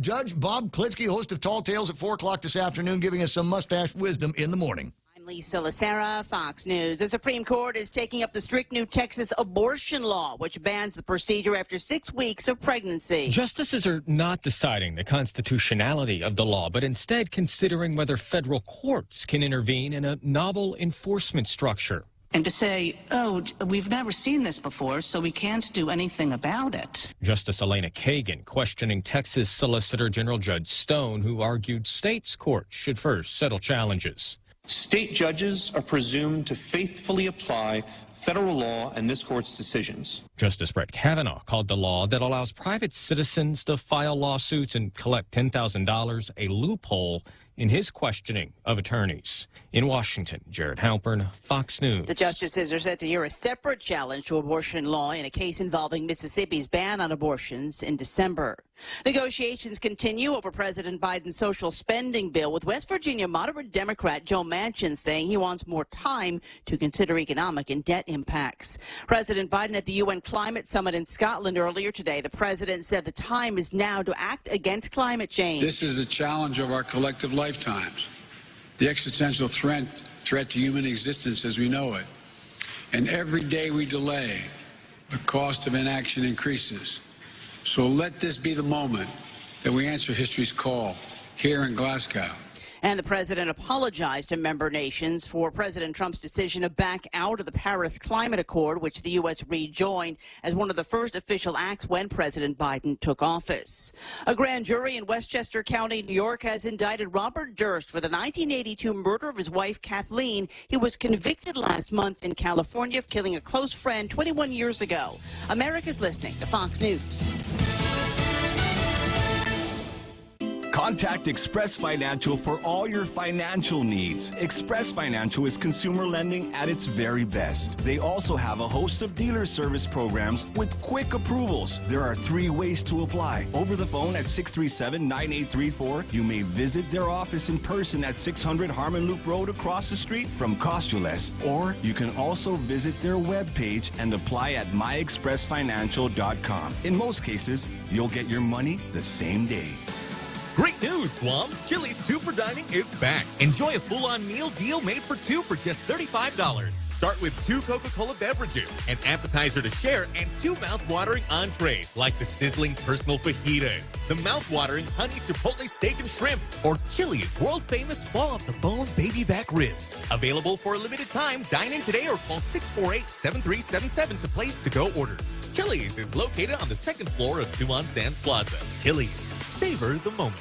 Judge Bob Klitsky, host of Tall Tales at 4 o'clock this afternoon, giving us some mustache wisdom in the morning. I'm Lisa Lacera, Fox News. The Supreme Court is taking up the strict new Texas abortion law, which bans the procedure after 6 weeks of pregnancy. Justices are not deciding the constitutionality of the law, but instead considering whether federal courts can intervene in a novel enforcement structure. And to say, oh, we've never seen this before, so we can't do anything about it. Justice Elena Kagan questioning Texas Solicitor General Judge Stone, who argued states' courts should first settle challenges. State judges are presumed to faithfully apply federal law and this court's decisions. Justice Brett Kavanaugh called the law that allows private citizens to file lawsuits and collect $10,000 a loophole in his questioning of attorneys. In Washington, Jared Halpern, Fox News. The justices are set to hear a separate challenge to abortion law in a case involving Mississippi's ban on abortions in December. Negotiations continue over President Biden's social spending bill, with West Virginia moderate Democrat Joe Manchin saying he wants more time to consider economic and debt impacts. President Biden at the UN Climate Summit in Scotland earlier today, the president said the time is now to act against climate change. This is the challenge of our collective lifetimes, the existential threat to human existence as we know it. And every day we delay, the cost of inaction increases. So let this be the moment that we answer history's call here in Glasgow. And the president apologized to member nations for President Trump's decision to back out of the Paris Climate Accord, which the U.S. rejoined as one of the first official acts when President Biden took office. A grand jury in Westchester County, New York, has indicted Robert Durst for the 1982 murder of his wife, Kathleen. He was convicted last month in California of killing a close friend 21 years ago. America's listening to Fox News. Contact Express Financial for all your financial needs. Express Financial is consumer lending at its very best. They also have a host of dealer service programs with quick approvals. There are 3 ways to apply. Over the phone at 637-9834. You may visit their office in person at 600 Harmon Loop Road across the street from Costules. Or you can also visit their webpage and apply at myexpressfinancial.com. In most cases, you'll get your money the same day. Great news, Guam! Chili's 2 for Dining is back. Enjoy a full-on meal deal made for 2 for just $35. Start with 2 Coca-Cola beverages, an appetizer to share, and 2 mouth-watering entrees like the sizzling personal fajitas, the mouth-watering honey chipotle steak and shrimp, or Chili's world-famous fall-off-the-bone baby back ribs. Available for a limited time. Dine in today or call 648-7377 to place to-go orders. Chili's is located on the 2nd floor of Tuan Sands Plaza. Chili's. Savor the moment.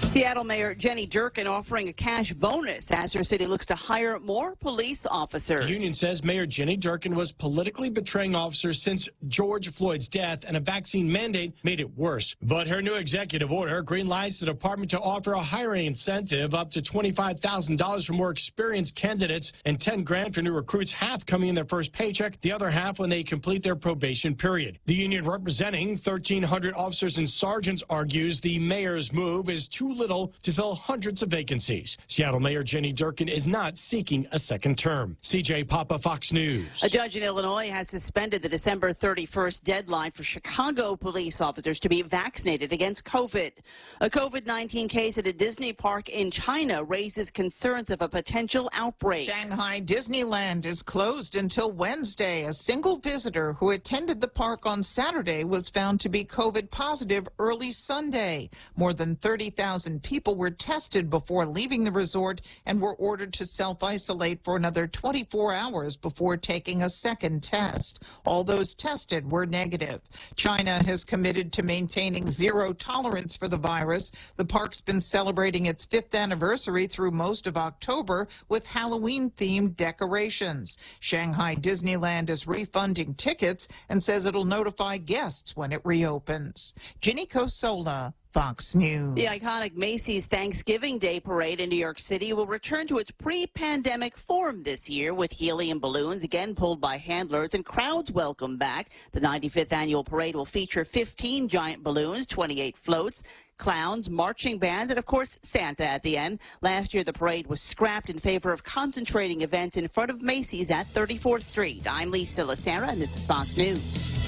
Seattle Mayor Jenny Durkan offering a cash bonus as her city looks to hire more police officers. The union says Mayor Jenny Durkan was politically betraying officers since George Floyd's death, and a vaccine mandate made it worse. But her new executive order greenlights the department to offer a hiring incentive up to $25,000 for more experienced candidates and $10,000 for new recruits, half coming in their first paycheck, the other half when they complete their probation period. The union representing 1,300 officers and sergeants argues the mayor's move is too little to fill hundreds of vacancies. Seattle Mayor Jenny Durkan is not seeking a second term. CJ Papa, Fox News. A judge in Illinois has suspended the December 31st deadline for Chicago police officers to be vaccinated against COVID. A COVID-19 case at a Disney park in China raises concerns of a potential outbreak. Shanghai Disneyland is closed until Wednesday. A single visitor who attended the park on Saturday was found to be COVID positive early Sunday. More than 30,000 people were tested before leaving the resort and were ordered to self-isolate for another 24 hours before taking a second test. All those tested were negative. China has committed to maintaining zero tolerance for the virus. The park's been celebrating its 5th anniversary through most of October with Halloween-themed decorations. Shanghai Disneyland is refunding tickets and says it'll notify guests when it reopens. Ginny Cosola, Fox News. The iconic Macy's Thanksgiving Day Parade in New York City will return to its pre-pandemic form this year with helium balloons again pulled by handlers and crowds welcome back. The 95th annual parade will feature 15 giant balloons, 28 floats, clowns, marching bands, and of course Santa at the end. Last year the parade was scrapped in favor of concentrating events in front of Macy's at 34th Street. I'm Lisa Lacera and this is Fox News.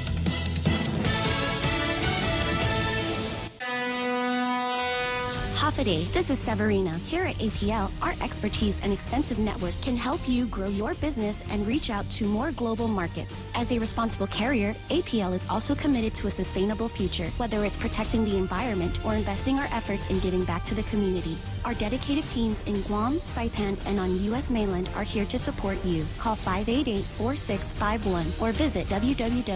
Hafaday, this is Severina. Here at APL, our expertise and extensive network can help you grow your business and reach out to more global markets. As a responsible carrier, APL is also committed to a sustainable future, whether it's protecting the environment or investing our efforts in giving back to the community. Our dedicated teams in Guam, Saipan, and on U.S. mainland are here to support you. Call 588-4651 or visit www.apl.com.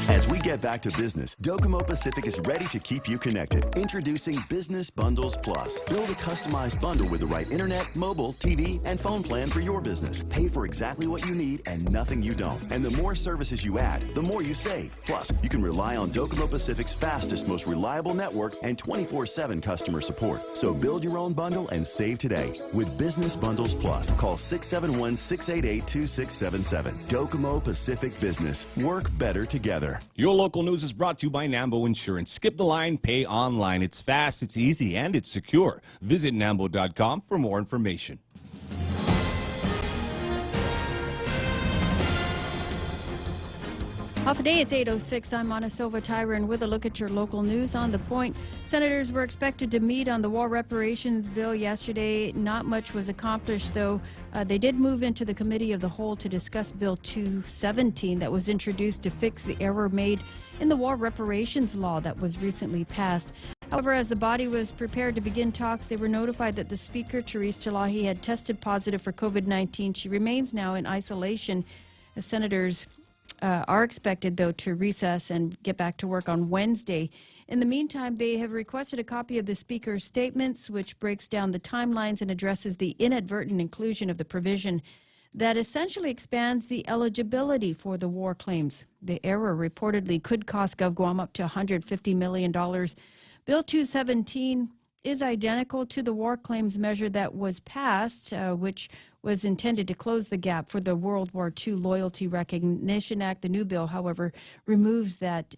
As we get back to business, Docomo Pacific is ready to keep you connected. Introducing Business Bundles Plus. Build a customized bundle with the right internet, mobile, TV, and phone plan for your business. Pay for exactly what you need and nothing you don't. And the more services you add, the more you save. Plus, you can rely on Docomo Pacific's fastest, most reliable network and 24/7 customer support. So build your own bundle and save today with Business Bundles Plus. Call 671-688-2677. Docomo Pacific Business. Work better together. Your local news is brought to you by Nambo Insurance. Skip the line, pay online. It's fast, it's easy, and it's secure. Visit Nambo.com for more information. Off the day, it's 8:06. I'm Monisova Tyron with a look at your local news on the point. Senators were expected to meet on the war reparations bill yesterday. Not much was accomplished, though. They did move into the committee of the whole to discuss Bill 217 that was introduced to fix the error made in the war reparations law that was recently passed. However, as the body was prepared to begin talks, they were notified that the Speaker, Therese Talahi, had tested positive for COVID-19. She remains now in isolation. The senators are expected, though, to recess and get back to work on Wednesday. In the meantime, they have requested a copy of the Speaker's statements, which breaks down the timelines and addresses the inadvertent inclusion of the provision that essentially expands the eligibility for the war claims. The error reportedly could cost GovGuam up to $150 million. Bill 217 is identical to the war claims measure that was passed, which was intended to close the gap for the World War II Loyalty Recognition Act. The new bill, however, removes that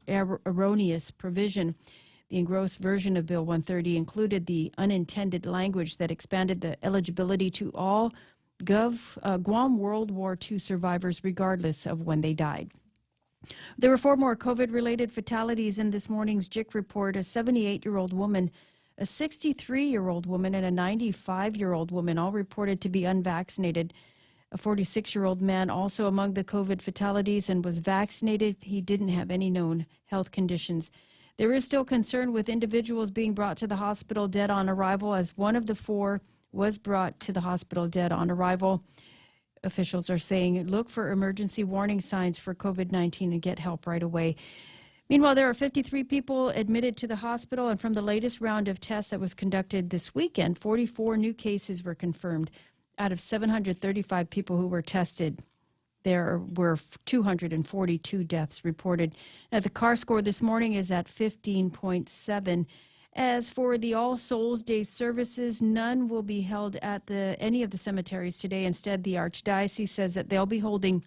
erroneous provision. The engrossed version of Bill 130 included the unintended language that expanded the eligibility to all Guam World War II survivors, regardless of when they died. There were 4 more COVID-related fatalities in this morning's JIC report. A 78-year-old woman, a 63-year-old woman, and a 95-year-old woman, all reported to be unvaccinated. A 46-year-old man also among the COVID fatalities and was vaccinated. He didn't have any known health conditions. There is still concern with individuals being brought to the hospital dead on arrival, as one of the 4 was brought to the hospital dead on arrival. Officials are saying look for emergency warning signs for COVID-19 and get help right away. Meanwhile, there are 53 people admitted to the hospital, and from the latest round of tests that was conducted this weekend, 44 new cases were confirmed. Out of 735 people who were tested, there were 242 deaths reported. Now, the CAR score this morning is at 15.7. As for the All Souls Day services, none will be held at any of the cemeteries today. Instead, the Archdiocese says that they'll be holding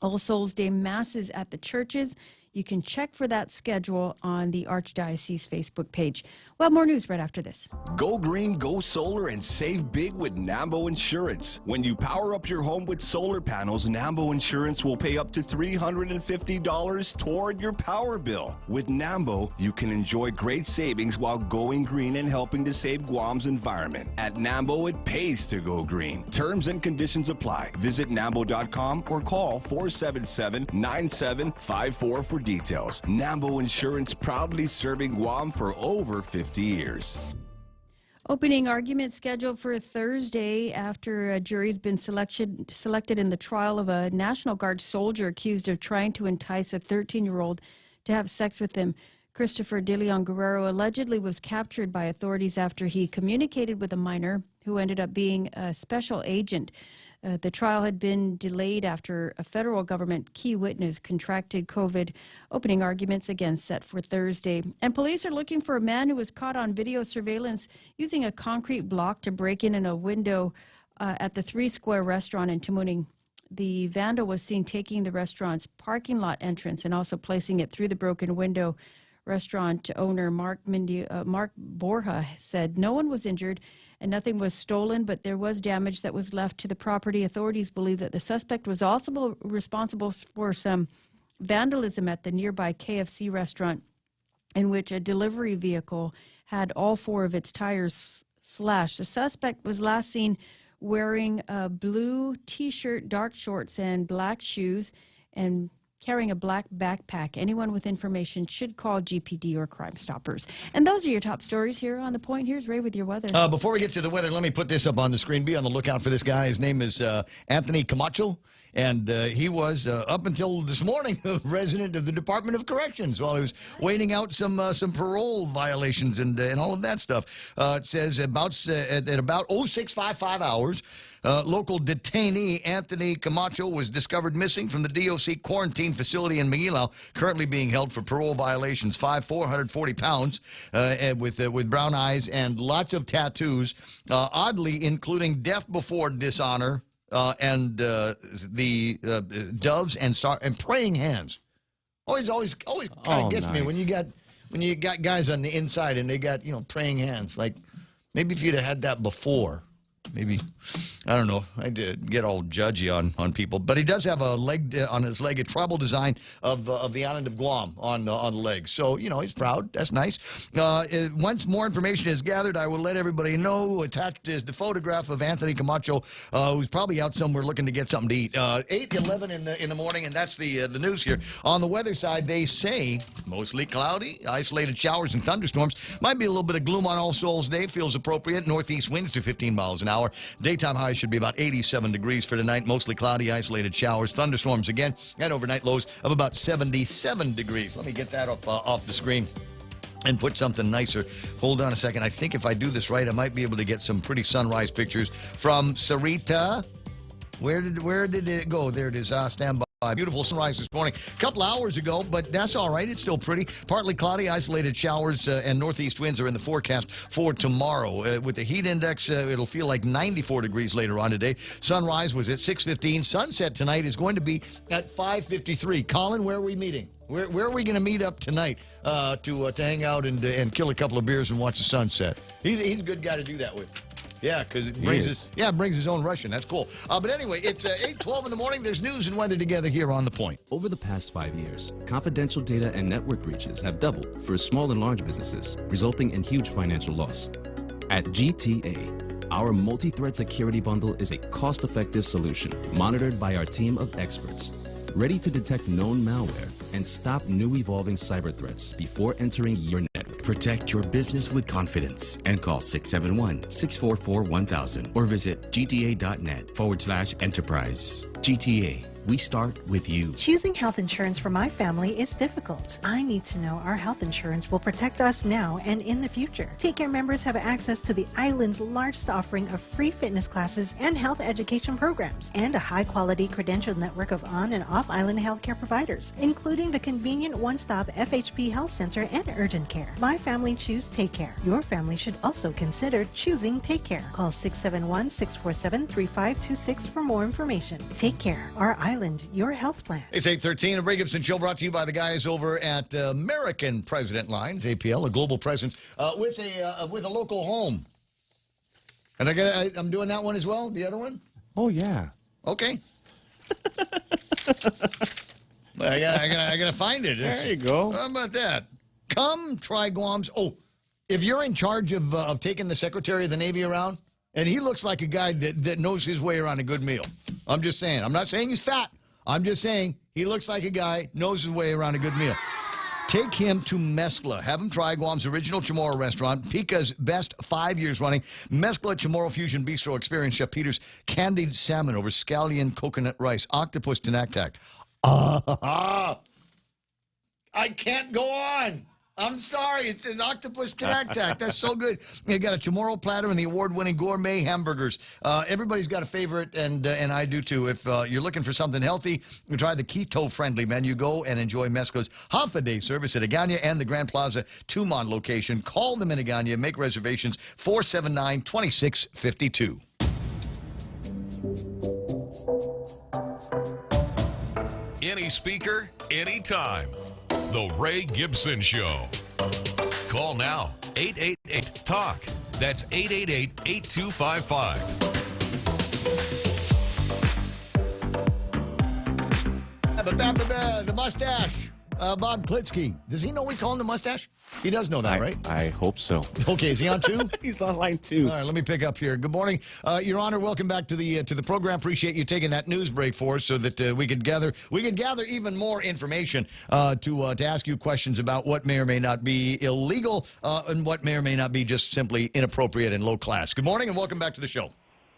All Souls Day masses at the churches. You can check for that schedule on the Archdiocese Facebook page. Well, more news right after this. Go green, go solar, and save big with Nambo Insurance. When you power up your home with solar panels, Nambo Insurance will pay up to $350 toward your power bill. With Nambo, you can enjoy great savings while going green and helping to save Guam's environment. At Nambo, it pays to go green. Terms and conditions apply. Visit Nambo.com or call 477-9754 for details. Nambo Insurance, proudly serving Guam for over 50 years. Opening argument scheduled for Thursday after a jury's been selected in the trial of a National Guard soldier accused of trying to entice a 13-year-old to have sex with him. Christopher De Leon Guerrero allegedly was captured by authorities after he communicated with a minor who ended up being a special agent. The trial had been delayed after a federal government key witness contracted COVID. Opening arguments again set for Thursday. And police are looking for a man who was caught on video surveillance using a concrete block to break in a window at the 3 Square restaurant in Tamuning. The vandal was seen taking the restaurant's parking lot entrance and also placing it through the broken window. Restaurant owner Mark Borja said no one was injured and nothing was stolen, but there was damage that was left to the property. Authorities believe that the suspect was also responsible for some vandalism at the nearby KFC restaurant, in which a delivery vehicle had all 4 of its tires slashed. The suspect was last seen wearing a blue T-shirt, dark shorts, and black shoes, and carrying a black backpack. Anyone with information should call GPD or Crime Stoppers. And those are your top stories here on The Point. Here's Ray with your weather. Before we get to the weather, let me put this up on the screen. Be on the lookout for this guy. His name is Anthony Camacho, and he was, up until this morning, a resident of the Department of Corrections while he was waiting out some parole violations and all of that stuff. It says at about 0655 hours, local detainee Anthony Camacho was discovered missing from the DOC quarantine facility in Manila, currently being held for parole violations. 5'4", 140 pounds, with brown eyes and lots of tattoos, oddly including death before dishonor and the doves and praying hands. Always kind of gets me when you got guys on the inside and they got praying hands. Like maybe if you'd have had that before. maybe, I don't know. I did get all judgy on people, but he does have a leg on his leg, a tribal design of the island of Guam on the leg. So he's proud. That's nice. Once more information is gathered, I will let everybody know. Attached is the photograph of Anthony Camacho, who's probably out somewhere looking to get something to eat. 8:11 in the morning, and that's the news here. On the weather side, they say mostly cloudy, isolated showers and thunderstorms. Might be a little bit of gloom on All Souls Day. Feels appropriate. Northeast winds to 15 miles an hour. Daytime highs should be about 87 degrees for tonight. Mostly cloudy, isolated showers, thunderstorms again, and overnight lows of about 77 degrees. Let me get that up off the screen and put something nicer. Hold on a second. I think if I do this right, I might be able to get some pretty sunrise pictures from Sarita. Where did it go? There it is. Stand by. Beautiful sunrise this morning. A couple hours ago, but that's all right. It's still pretty. Partly cloudy, isolated showers, and northeast winds are in the forecast for tomorrow. With the heat index, it'll feel like 94 degrees later on today. Sunrise was at 6:15. Sunset tonight is going to be at 5:53. Colin, where are we meeting? Where are we going to meet up tonight to hang out and kill a couple of beers and watch the sunset? He's a good guy to do that with. Yeah, because it brings his own Russian. That's cool. But anyway, it's 8:12 in the morning. There's news and weather together here on The Point. Over the past 5 years, confidential data and network breaches have doubled for small and large businesses, resulting in huge financial loss. At GTA, our multi-threat security bundle is a cost-effective solution monitored by our team of experts, ready to detect known malware and stop new evolving cyber threats before entering your network. Protect your business with confidence and call 671-644-1000 or visit gta.net/enterprise. GTA. We start with you. Choosing health insurance for my family is difficult. I need to know our health insurance will protect us now and in the future. Take Care members have access to the island's largest offering of free fitness classes and health education programs, and a high-quality credentialed network of on- and off-island healthcare providers, including the convenient one-stop FHP Health Center and urgent care. My family choose Take Care. Your family should also consider choosing Take Care. Call 671-647-3526 for more information. Take Care. Our island, your health plan. It's 8:13. A Ray Gibson show brought to you by the guys over at American President Lines, APL, a global presence with a local home. And I'm doing that one as well. The other one. Oh yeah. Okay. I gotta find it. There you go. How about that? Come try Guam's. Oh, if you're in charge of taking the Secretary of the Navy around, and he looks like a guy that knows his way around a good meal. I'm just saying. I'm not saying he's fat. I'm just saying he looks like a guy knows his way around a good meal. Take him to Mezcla. Have him try Guam's original Chamorro restaurant, Pica's best 5 years running. Mezcla Chamorro Fusion Bistro. Experience Chef Peter's candied salmon over scallion coconut rice, octopus tenactac. I can't go on. I'm sorry. It says octopus tenactac. That's so good. You got a Chamorro platter and the award-winning gourmet hamburgers. Everybody's got a favorite, and I do too. If you're looking for something healthy, you try the keto-friendly menu. Go and enjoy Mezcla's half-a-day service at Agana and the Grand Plaza Tumon location. Call them in Agana. Make reservations 479-2652. Any speaker, anytime. The Ray Gibson Show. Call now, 888-TALK. That's 888-8255. The mustache. Bob Klitsky. Does he know we call him the mustache? He does know that, right? I hope so. Okay, is he on too? He's on line 2. All right, let me pick up here. Good morning, Your Honor. Welcome back to the program. Appreciate you taking that news break for us, so that we could gather even more information to ask you questions about what may or may not be illegal and what may or may not be just simply inappropriate and low class. Good morning, and welcome back to the show.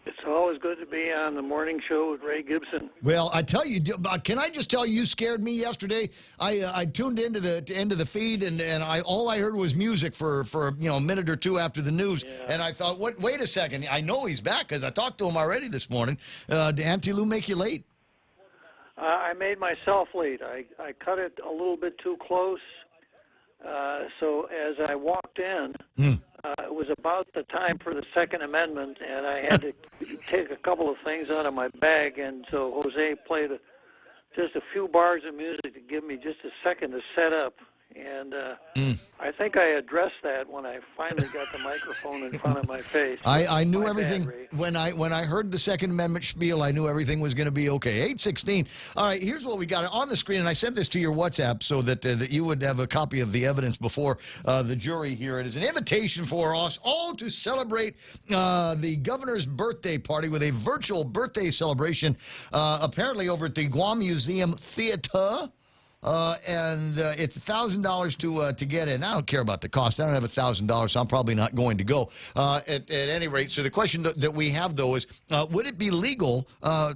It's always good to be on the morning show with Ray Gibson. Well, I tell you, can I just tell you scared me yesterday? I tuned into the feed, and all I heard was music for a minute or two after the news, and I thought, wait a second, I know he's back because I talked to him already this morning. Did Auntie Lou make you late? I made myself late. I cut it a little bit too close, so as I walked in, it was about the time for the Second Amendment, and I had to take a couple of things out of my bag, and so Jose played just a few bars of music to give me just a second to set up. And I think I addressed that when I finally got the microphone in front of my face. I knew My everything bad, Ray. when I heard the Second Amendment spiel. I knew everything was going to be okay. 8:16. All right, here's what we got on the screen, and I sent this to your WhatsApp so that that you would have a copy of the evidence before the jury here. It is an invitation for us all to celebrate the governor's birthday party with a virtual birthday celebration, apparently over at the Guam Museum Theater. And it's $1,000 to get in. I don't care about the cost. I don't have $1,000, so I'm probably not going to go. At any rate, so the question that we have though is, would it be legal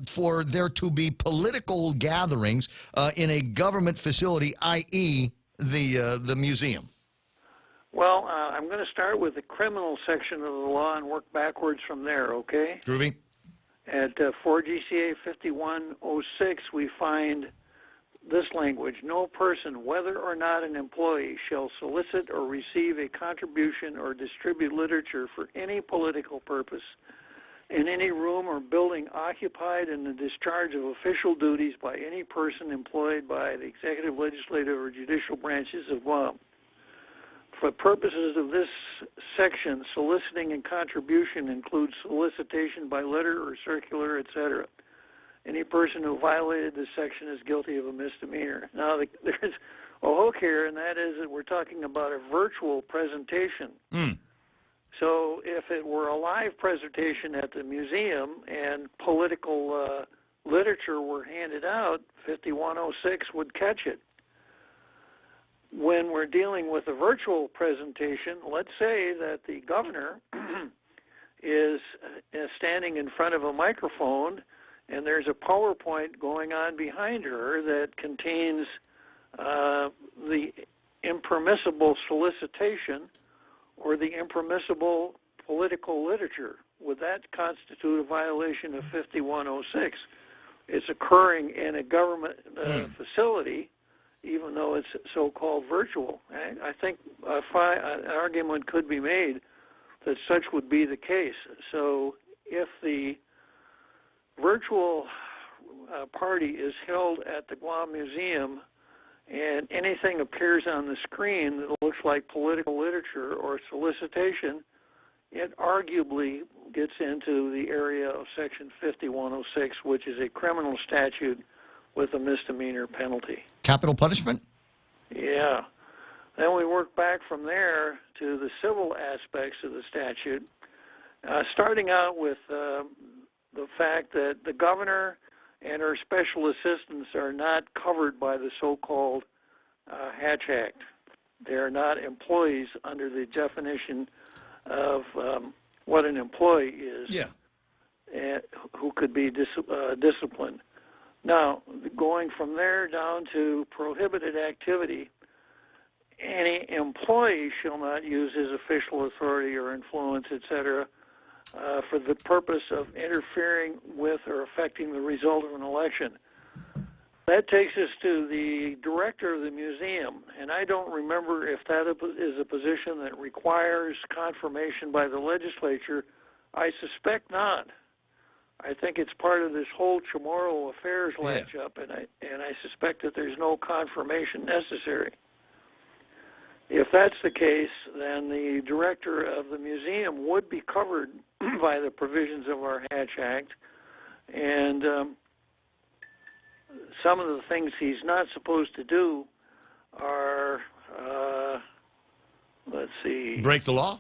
for there to be political gatherings in a government facility, i.e., the museum? Well, I'm going to start with the criminal section of the law and work backwards from there. Okay. Groovy. At 4 GCA 5106, we find this language: no person, whether or not an employee, shall solicit or receive a contribution or distribute literature for any political purpose in any room or building occupied in the discharge of official duties by any person employed by the executive, legislative, or judicial branches of Guam. For purposes of this section, soliciting and contribution includes solicitation by letter or circular, etc. Any person who violated this section is guilty of a misdemeanor. Now, there's a hook here, and that is that we're talking about a virtual presentation. So if it were a live presentation at the museum and political literature were handed out, 5106 would catch it. When we're dealing with a virtual presentation, let's say that the governor is standing in front of a microphone and there's a PowerPoint going on behind her that contains the impermissible solicitation or the impermissible political literature. Would that constitute a violation of 5106? It's occurring in a government facility, even though it's so-called virtual. I think an argument could be made that such would be the case. So if the virtual party is held at the Guam Museum and anything appears on the screen that looks like political literature or solicitation, it arguably gets into the area of Section 5106, which is a criminal statute with a misdemeanor penalty. Capital punishment? Yeah. Then we work back from there to the civil aspects of the statute, starting out with the fact that the governor and her special assistants are not covered by the so-called Hatch Act. They are not employees under the definition of what an employee is, who could be disciplined. Now, going from there down to prohibited activity, any employee shall not use his official authority or influence, etc., for the purpose of interfering with or affecting the result of an election. That takes us to the director of the museum, and I don't remember if that is a position that requires confirmation by the legislature. I suspect not. I think it's part of this whole Chamorro affairs latch-up, and I suspect that there's no confirmation necessary. If that's the case, then the director of the museum would be covered by the provisions of our Hatch Act, and some of the things he's not supposed to do are, let's see... Break the law?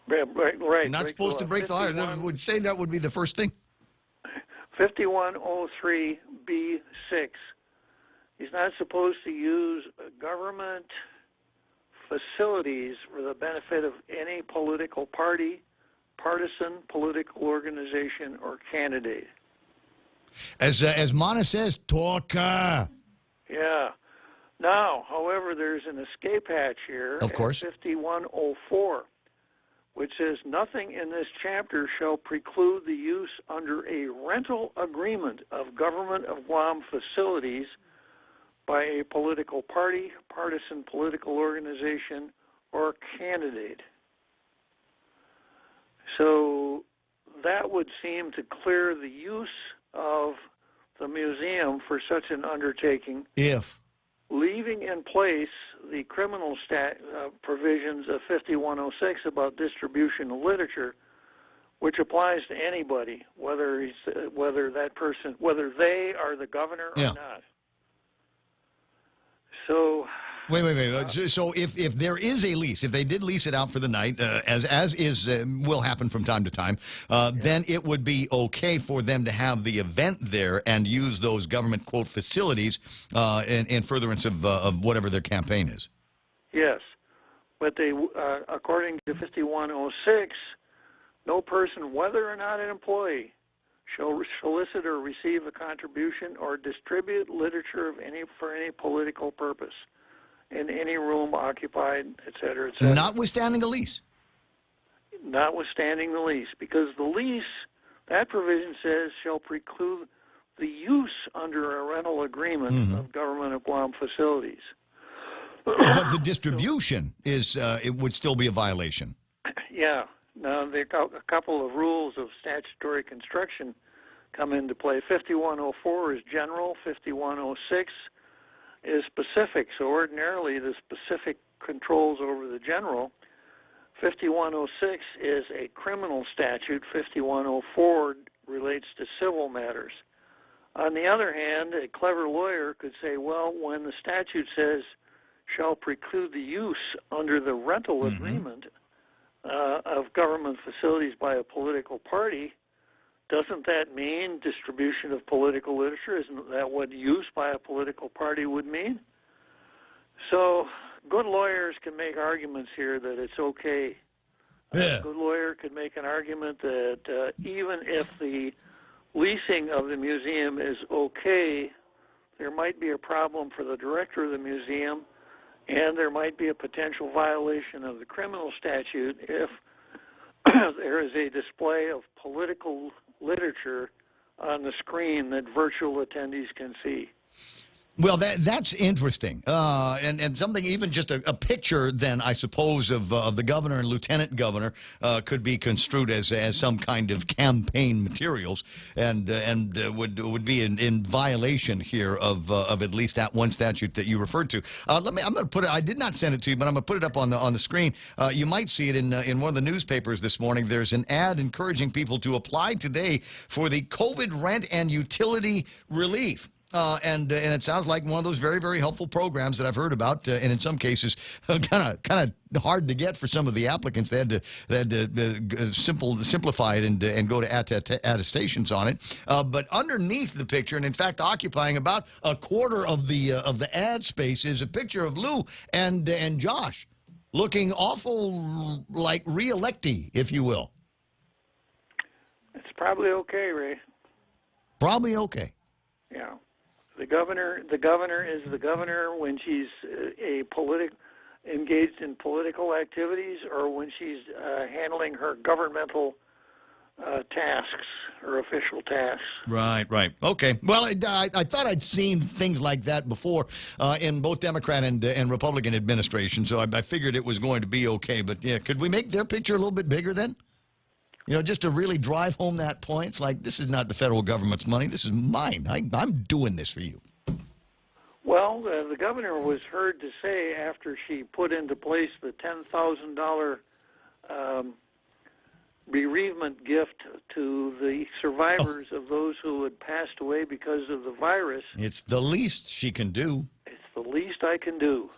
Right. You're not supposed to break the law. I would say that would be the first thing. 5103B6. He's not supposed to use government facilities for the benefit of any political party, partisan, political organization, or candidate. As Mana says, talka. Yeah. Now, however, there's an escape hatch here. Of course. 5104, which says nothing in this chapter shall preclude the use under a rental agreement of government of Guam facilities by a political party, partisan political organization, or candidate. So that would seem to clear the use of the museum for such an undertaking. If leaving in place the criminal provisions of 5106 about distribution of literature, which applies to anybody, whether they are the governor or not. So. Wait. So if there is a lease, if they did lease it out for the night, as will happen from time to time, then it would be okay for them to have the event there and use those government, quote, facilities in furtherance of whatever their campaign is. Yes, but they, according to 5106, no person, whether or not an employee, shall solicit or receive a contribution or distribute literature for any political purpose in any room occupied, et cetera, et cetera. Notwithstanding a lease. Notwithstanding the lease, because the lease, that provision says, shall preclude the use under a rental agreement of Government of Guam facilities. But the distribution it would still be a violation. Yeah. Now, there are a couple of rules of statutory construction come into play. 5104 is general, 5106 is specific. So ordinarily, the specific controls over the general. 5106 is a criminal statute. 5104 relates to civil matters. On the other hand, a clever lawyer could say, well, when the statute says shall preclude the use under the rental agreement of government facilities by a political party, doesn't that mean distribution of political literature? Isn't that what use by a political party would mean? So good lawyers can make arguments here that it's okay. A good lawyer could make an argument that even if the leasing of the museum is okay, there might be a problem for the director of the museum, and there might be a potential violation of the criminal statute if there is a display of political literature on the screen that virtual attendees can see. Well, that's interesting, and something even just a picture. Then I suppose of the governor and lieutenant governor could be construed as some kind of campaign materials, and would be in violation here of at least that one statute that you referred to. I'm going to put it. I did not send it to you, but I'm going to put it up on the screen. You might see it in one of the newspapers this morning. There's an ad encouraging people to apply today for the COVID rent and utility relief. And it sounds like one of those very, very helpful programs that I've heard about, and in some cases, kind of hard to get for some of the applicants. They had to simplify it and go to attestations on it. But underneath the picture, and in fact occupying about a quarter of the ad space, is a picture of Lou and Josh, looking awful like re-electy, if you will. It's probably okay, Ray. Probably okay. Yeah. The governor is the governor when she's engaged in political activities, or when she's handling her governmental tasks or official tasks. Right. Okay. Well, I thought I'd seen things like that before in both Democrat and Republican administrations, so I figured it was going to be okay. But yeah, could we make their picture a little bit bigger then? You know, just to really drive home that point. It's like, this is not the federal government's money. This is mine. I'm doing this for you. Well, the governor was heard to say after she put into place the $10,000 bereavement gift to the survivors of those who had passed away because of the virus. It's the least she can do. It's the least I can do.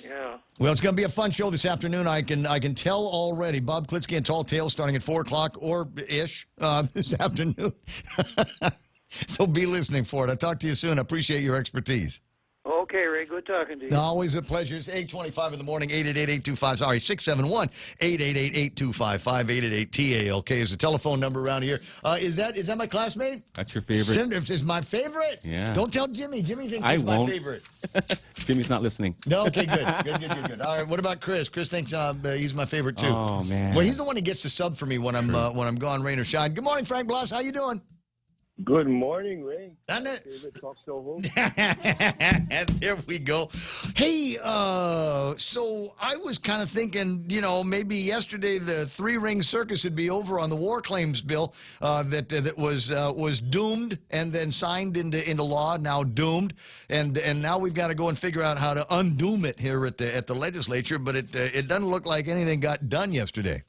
Yeah. Well, it's going to be a fun show this afternoon. I can tell already. Bob Klitsky and Tall Tales starting at 4 o'clock or ish this afternoon. So be listening for it. I'll talk to you soon. I appreciate your expertise. Okay, Ray. Good talking to you. Always a pleasure. It's 8:25 in the morning. 671-888-TALK is the telephone number around here. Is that my classmate? That's your favorite. Is my favorite? Yeah. Don't tell Jimmy. Jimmy thinks he's my favorite. Jimmy's not listening. No, okay, good. All right, what about Chris? Chris thinks he's my favorite too. Oh man. Well, he's the one who gets to sub for me when I'm gone, rain or shine. Good morning, Frank Bloss. How you doing? Good morning, Ray. Favorite talk show host. There we go. Hey, so I was kind of thinking, maybe yesterday the three-ring circus would be over on the war claims bill that was doomed and then signed into law, now doomed, and now we've got to go and figure out how to undoom it here at the legislature. But it doesn't look like anything got done yesterday.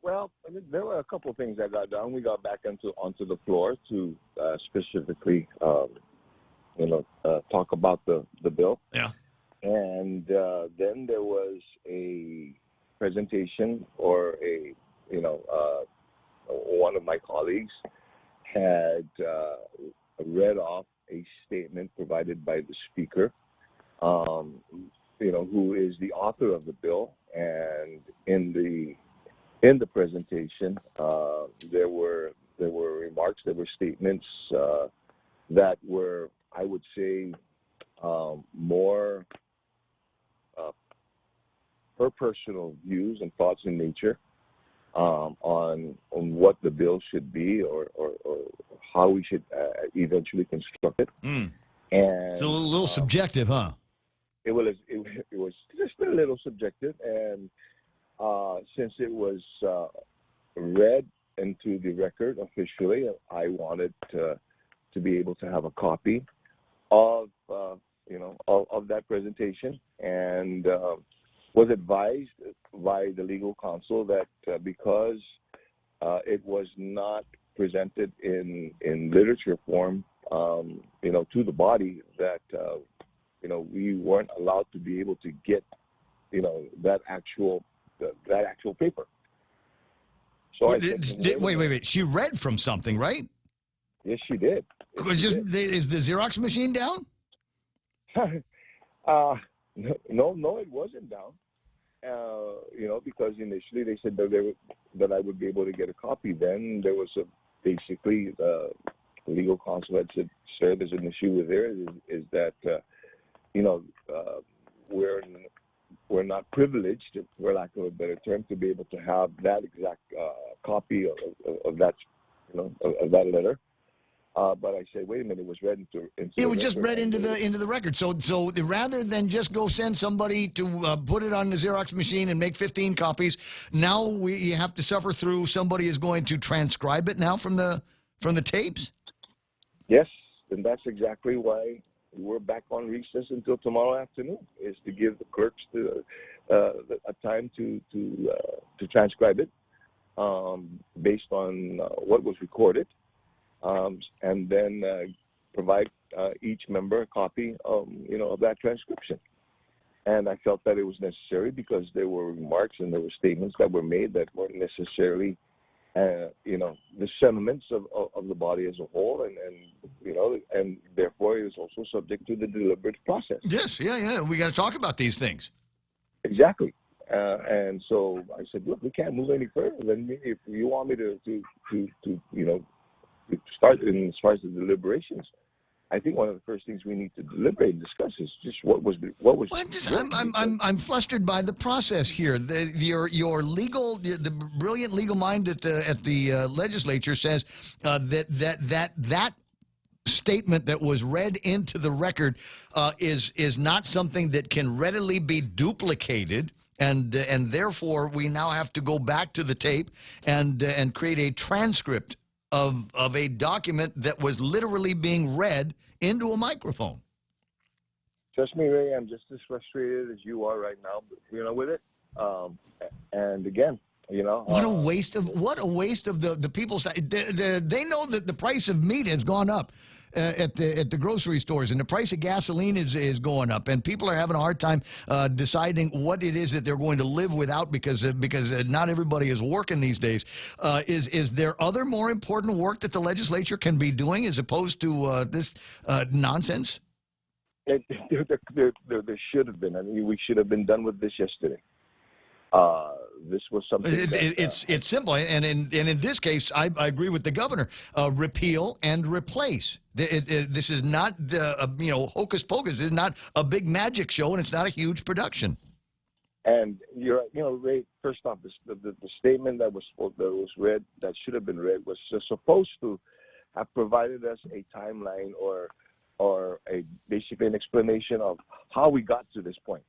Well, there were a couple of things that got done. We got back onto the floor to specifically, talk about the bill. Yeah. And then there was a presentation, or one of my colleagues had read off a statement provided by the speaker, who is the author of the bill, and in the presentation, there were remarks, there were statements that were, I would say, more her personal views and thoughts in nature on what the bill should be, or how we should eventually construct it. Mm. And it's a little subjective, huh? It was just a little subjective, and since it was read into the record officially, I wanted to be able to have a copy of that presentation, and was advised by the legal counsel that because it was not presented in literature form, to the body, that we weren't allowed to be able to get that actual paper. So wait. She read from something, right? Yes, she did. Is the Xerox machine down? No, it wasn't down. Because initially they said that I would be able to get a copy. Then there was basically legal counsel had said, "Sir, there's an issue with there. Is that we're not privileged, for lack of a better term, to be able to have that exact copy of that of that letter." But I said, wait a minute, it was read into it was just read into the record. So rather than just go send somebody to put it on the Xerox machine and make 15 copies, now we have to suffer through somebody is going to transcribe it now from the tapes. Yes, and that's exactly why we're back on recess until tomorrow afternoon, is to give the clerks a time to transcribe it based on what was recorded. And then provide each member a copy of that transcription. And I felt that it was necessary because there were remarks and there were statements that were made that weren't necessarily, the sentiments of the body as a whole, and therefore it is also subject to the deliberative process. Yes, yeah. We got to talk about these things. Exactly. And so I said, look, we can't move any further. Then if you want me to start as far as the deliberations, I think one of the first things we need to deliberate and discuss is just what was. I'm flustered by the process here. Your legal, the brilliant legal mind at the legislature says that statement that was read into the record is not something that can readily be duplicated. And therefore, we now have to go back to the tape and create a transcript of a document that was literally being read into a microphone. Trust me, Ray, I'm just as frustrated as you are right now, with it. And again, what a waste of the people's. They know that the price of meat has gone up at the grocery stores, and the price of gasoline is going up, and people are having a hard time deciding what it is that they're going to live without because not everybody is working these days. Is there other more important work that the legislature can be doing as opposed to this nonsense? There should have been. I mean, we should have been done with this yesterday. This was something. It's simple, and in this case, I agree with the governor. Repeal and replace. This is not the hocus pocus. This is not a big magic show, and it's not a huge production. And Ray, first off, the statement that was read, that should have been read, was just supposed to have provided us a timeline or basically an explanation of how we got to this point,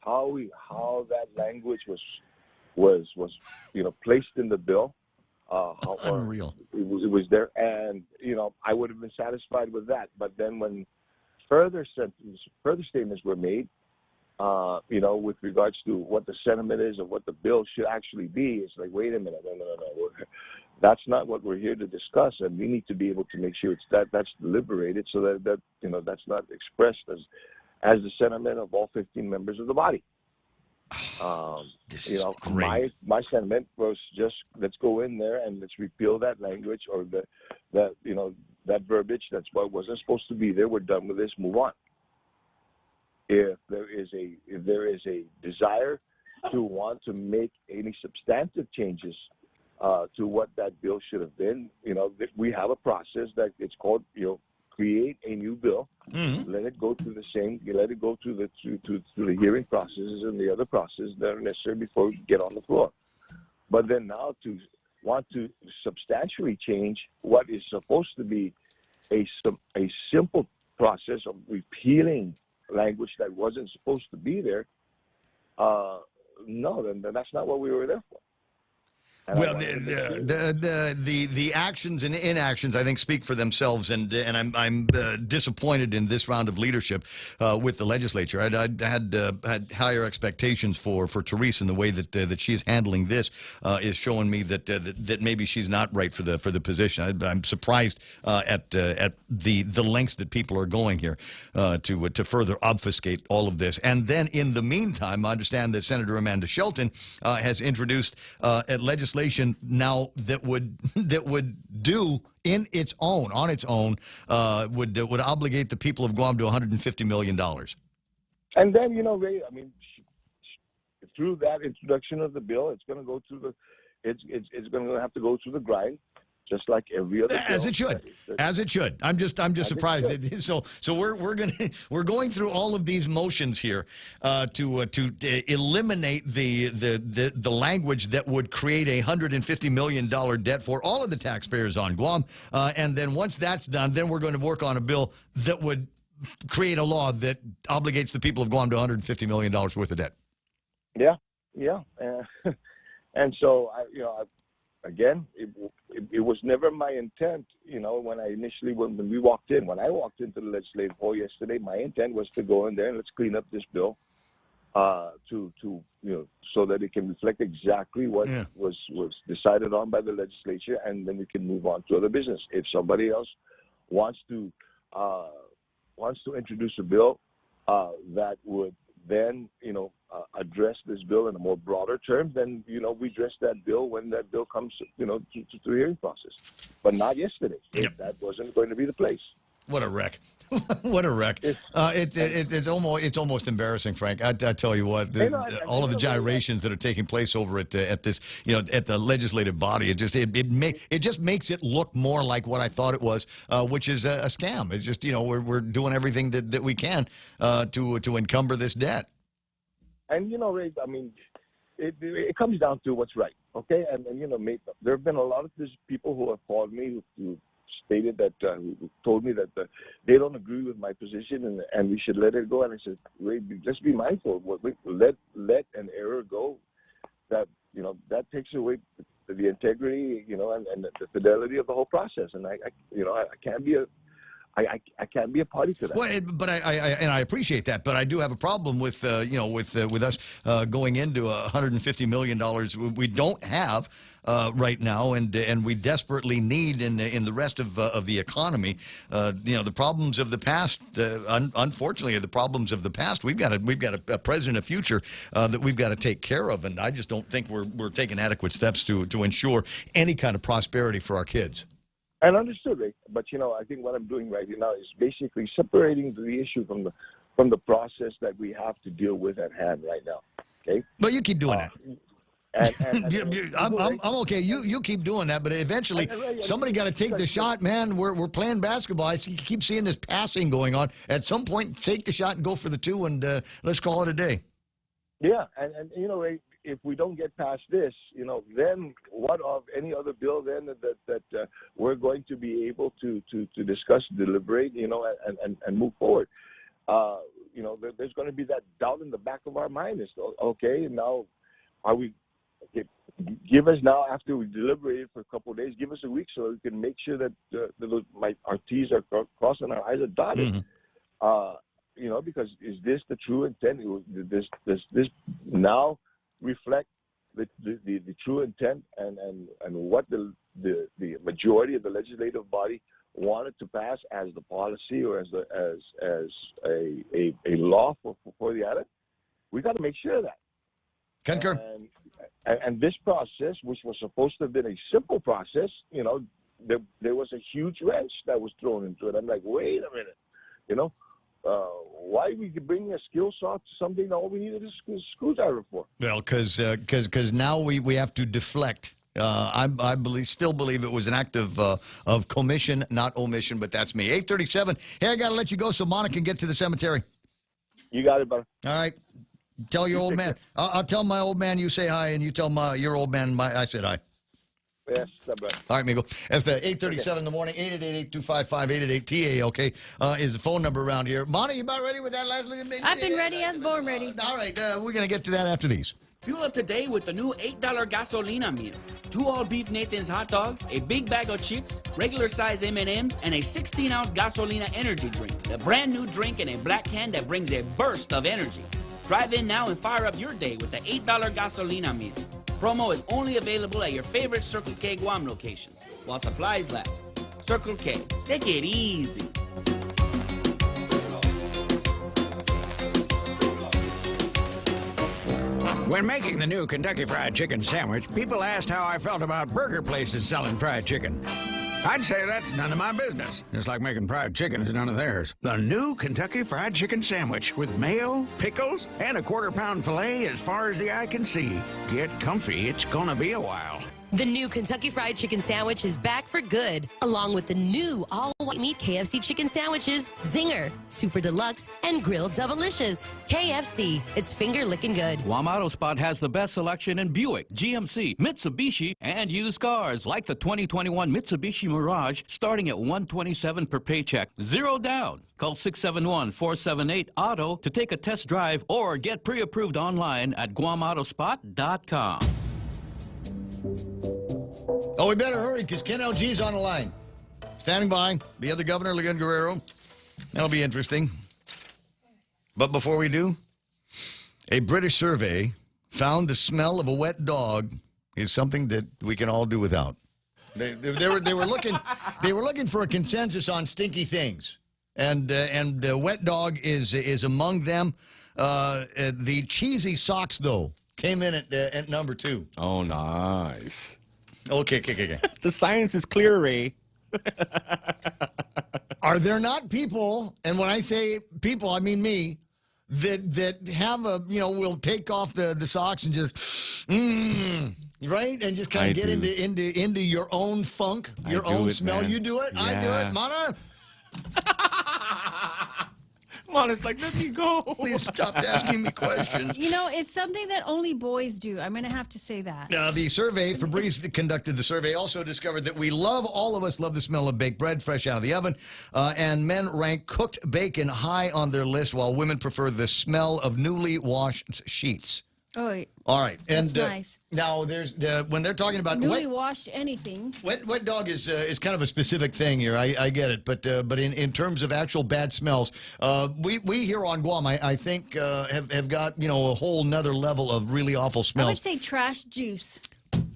how that language was placed in the bill. Unreal. It was there, and I would have been satisfied with that. But then when further statements were made, with regards to what the sentiment is of what the bill should actually be, it's like, wait a minute, no. That's not what we're here to discuss, and we need to be able to make sure that's deliberated so that that's not expressed as the sentiment of all 15 members of the body. My sentiment was just, let's go in there and let's repeal that language or that verbiage. That's what wasn't supposed to be there. We're done with this. Move on. If there is a desire to want to make any substantive changes to what that bill should have been, we have a process that it's called, create a new bill, let it go through the hearing processes and the other processes that are necessary before we get on the floor. But then now to want to substantially change what is supposed to be a simple process of repealing language that wasn't supposed to be there, no, then that's not what we were there for. And well, the actions and inactions, I think, speak for themselves, and I'm disappointed in this round of leadership with the legislature. I had higher expectations for Therese, and the way that she is handling this is showing me that maybe she's not right for the position. I'm surprised at the lengths that people are going here to further obfuscate all of this. And then in the meantime, I understand that Senator Amanda Shelton has introduced legislation now that would do on its own would obligate the people of Guam to $150 million. And then Ray, I mean, through that introduction of the bill, it's going to go through it's going to have to go through the grind, just like every other bill. As it should. I'm just surprised. So we're going through all of these motions here to eliminate the language that would create a $150 million debt for all of the taxpayers on Guam. And then once that's done, then we're going to work on a bill that would create a law that obligates the people of Guam to $150 million worth of debt. Yeah. And so again, it was never my intent, when I walked into the legislative hall yesterday, my intent was to go in there and let's clean up this bill so that it can reflect exactly what was decided on by the legislature, and then we can move on to other business. If somebody else wants to introduce a bill that would then, address this bill in a more broader term, then, we address that bill when that bill comes, to the hearing process. But not yesterday. That wasn't going to be the place. What a wreck. What a wreck. It's almost embarrassing, Frank. I tell you what, all of the gyrations that are taking place over at this, at the legislative body, it just makes it look more like what I thought it was, which is a scam. It's just, we're doing everything that we can to encumber this debt. And, Ray, I mean, it comes down to what's right, okay? And there have been a lot of these people who have called me who stated that, who told me that they don't agree with my position and we should let it go. And I said, Ray, just be mindful. Let an error go. That takes away the integrity, and the fidelity of the whole process. And I can't be I can't be a party to that. Well, but I appreciate that, but I do have a problem with with us going into $150 million we don't have right now, and we desperately need in the rest of the economy. The problems of the past, unfortunately, are the problems of the past. We've got a present, a future that we've got to take care of, and I just don't think we're taking adequate steps to ensure any kind of prosperity for our kids. And understood, Rick. But I think what I'm doing right now is basically separating the issue from the process that we have to deal with at hand right now. Okay. But you keep doing that. I'm okay. You keep doing that, but eventually somebody got to take the shot, man. We're playing basketball. I keep seeing this passing going on. At some point, take the shot and go for the two, and let's call it a day. Yeah, and you know, if we don't get past this, you know, then what of any other bill then that we're going to be able to discuss, deliberate, you know, and move forward? You know, there's going to be that doubt in the back of our mind. Is okay, now are we? Give us now, after we deliberated for a couple of days, give us a week so we can make sure that our T's are crossed and our I's are dotted. You know, because is this the true intent? Does this now reflect the true intent and what the majority of the legislative body wanted to pass as the policy or as a law for the island? We got to make sure of that. Concur. And this process, which was supposed to have been a simple process, you know, there was a huge wrench that was thrown into it. I'm like, wait a minute, you know, why we could bring a skill saw to something that all we needed is a screwdriver for? Well, because now we have to deflect. I still believe it was an act of commission, not omission, but that's me. 8:37. Hey, I got to let you go so Monica can get to the cemetery. You got it, brother. All right. Tell your old man. I'll tell my old man you say hi, and you tell your old man I said hi. Yes, brother. All right, Migo. That's the 8:37 in the morning. 888-255-888-TA. Okay, is the phone number around here. Monty, you about ready with that last little bit? I've been ready as born ready. All right, we're gonna get to that after these. Fuel up today with the new $8 gasolina meal. 2 all-beef Nathan's hot dogs, a big bag of chips, regular size M&Ms, and a 16-ounce gasolina energy drink. The brand new drink in a black can that brings a burst of energy. Drive in now and fire up your day with the $8 gasolina meal. Promo is only available at your favorite Circle K Guam locations while supplies last. Circle K, take it easy. When making the new Kentucky Fried Chicken sandwich, people asked how I felt about burger places selling fried chicken. I'd say that's none of my business, just like making fried chicken is none of theirs. The new Kentucky Fried Chicken sandwich with mayo, pickles, and a quarter-pound filet as far as the eye can see. Get comfy, it's gonna be a while. The new Kentucky Fried Chicken Sandwich is back for good, along with the new all-white meat KFC chicken sandwiches, Zinger, Super Deluxe, and Grilled Doublicious. KFC, it's finger-licking good. Guam Auto Spot has the best selection in Buick, GMC, Mitsubishi, and used cars, like the 2021 Mitsubishi Mirage, starting at $127 per paycheck. 0 down. Call 671-478-AUTO to take a test drive or get pre-approved online at GuamAutospot.com. Oh, we better hurry because Ken LG's on the line. Standing by. The other governor, Leon Guerrero. That'll be interesting. But before we do, a British survey found the smell of a wet dog is something that we can all do without. They were looking for a consensus on stinky things, and the wet dog is among them. The cheesy socks, though, came in at number 2. Oh, nice. Okay. The science is clear, Ray. Are there not people, and when I say people, I mean me, that have will take off the socks and just, right? And just kind of get into your own funk, your own smell. Man. You do it? Yeah. I do it. Mana? Mana's like, let me go. Please stop asking me questions. You know, it's something that only boys do. I'm going to have to say that. The survey, Fabrice conducted the survey, also discovered that all of us love the smell of baked bread fresh out of the oven, and men rank cooked bacon high on their list, while women prefer the smell of newly washed sheets. Oh, all right. And that's nice. Now, there's when they're talking about newly washed anything. Wet dog is kind of a specific thing here. I get it, but in terms of actual bad smells, we here on Guam, I think have got a whole nother level of really awful smells. I would say trash juice.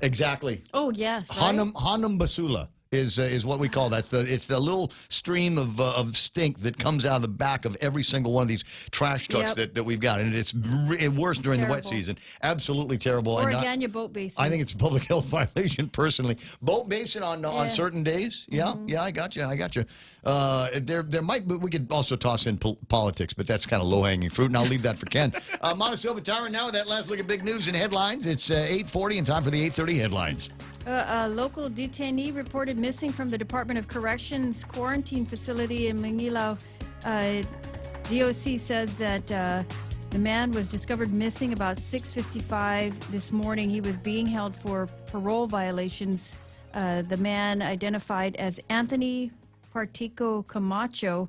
Exactly. Oh yes. Right? Hanum basula is what we call that. It's the little stream of stink that comes out of the back of every single one of these trash trucks that we've got, and it's worse during the wet season. Absolutely terrible. Or again, your boat basin. I think it's a public health violation personally. Boat basin on certain days. Yeah, I got you. There might be, we could also toss in politics, but that's kind of low hanging fruit, and I'll leave that for Ken. Montecillo Tyron now with that last look at big news and headlines. It's 8:40 and time for the 8:30 headlines. A local detainee reported missing from the Department of Corrections quarantine facility in Manila. DOC says that The man was discovered missing about 6:55 this morning. He was being held for parole violations. The man, identified as Anthony Partico Camacho,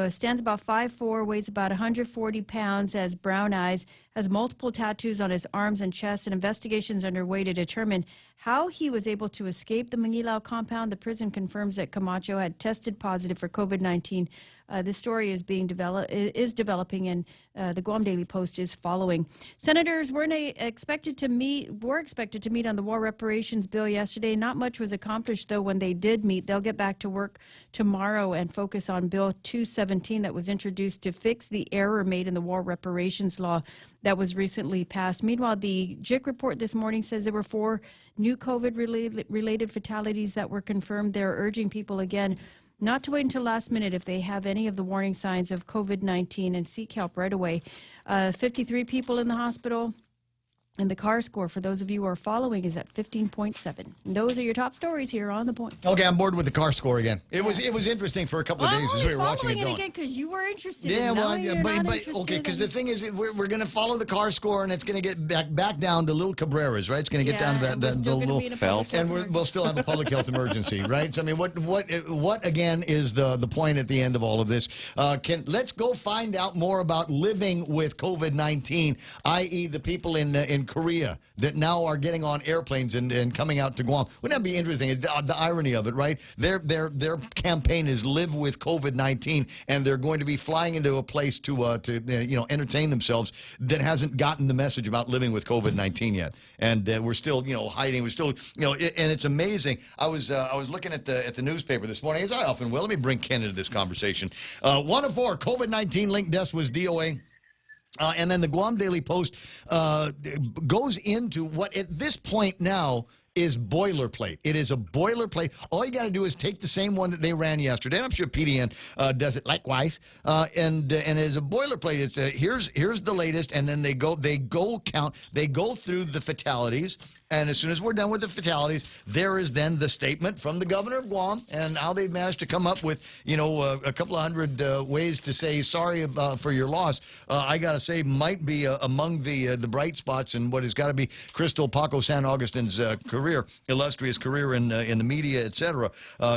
stands about 5'4", weighs about 140 pounds, has brown eyes, has multiple tattoos on his arms and chest, and investigations underway to determine how he was able to escape the Manilao compound. The prison confirms that Camacho had tested positive for COVID-19. This story is developing, and the Guam Daily Post is following. Senators were expected to meet on the war reparations bill yesterday. Not much was accomplished, though, when they did meet. They'll get back to work tomorrow and focus on Bill 217 that was introduced to fix the error made in the war reparations law that was recently passed. Meanwhile, the JIC report this morning says there were 4 new COVID-related fatalities that were confirmed. They're urging people again not to wait until last minute if they have any of the warning signs of COVID-19 and seek help right away. 53 people in the hospital. And the CAR score, for those of you who are following, is at 15.7. Those are your top stories here on The Point. Okay, I'm bored with the CAR score again. It was interesting for a couple of days as we were watching it going. Again because you were interested. Yeah, but okay, because the thing is, we're going to follow the CAR score, and it's going to get back down to little Cabreras, right? It's going to get down to that little Phelps, and we'll still have a public health emergency, right? So, I mean, what again is the point at the end of all of this? Let's go find out more about living with COVID-19, i.e., the people in Korea that now are getting on airplanes and coming out to Guam. Wouldn't that be interesting? The irony of it, right? Their campaign is live with COVID-19, and they're going to be flying into a place to entertain themselves that hasn't gotten the message about living with COVID-19 yet, and we're still hiding. We're still and it's amazing. I was looking at the newspaper this morning, as I often will. Let me bring Ken into this conversation. 1 of 4 COVID-19 linked deaths was DOA. And then the Guam Daily Post goes into what at this point now is boilerplate. It is a boilerplate. All you got to do is take the same one that they ran yesterday. And I'm sure PDN does it likewise. And it is a boilerplate. It's here's the latest, and then they go through the fatalities. And as soon as we're done with the fatalities, there is then the statement from the governor of Guam and how they've managed to come up with a couple of hundred ways to say sorry for your loss. I got to say, might be among the bright spots in what has got to be Crystal Paco San Augustine's illustrious career in the media, etc.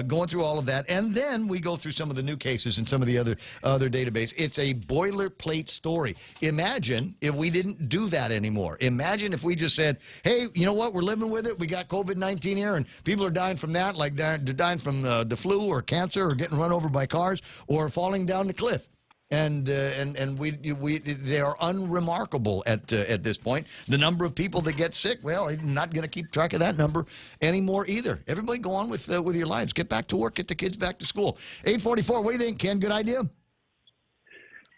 Going through all of that, and then we go through some of the new cases and some of the other database. It's a boilerplate story. Imagine if we didn't do that anymore. Imagine if we just said, hey, you know what? We're living with it. We got COVID-19 here, and people are dying from that, like they're dying from the flu or cancer or getting run over by cars or falling down the cliff. And they are unremarkable at this point. The number of people that get sick, well, I'm not going to keep track of that number anymore either. Everybody go on with your lives. Get back to work. Get the kids back to school. 8:44. What do you think, Ken? Good idea?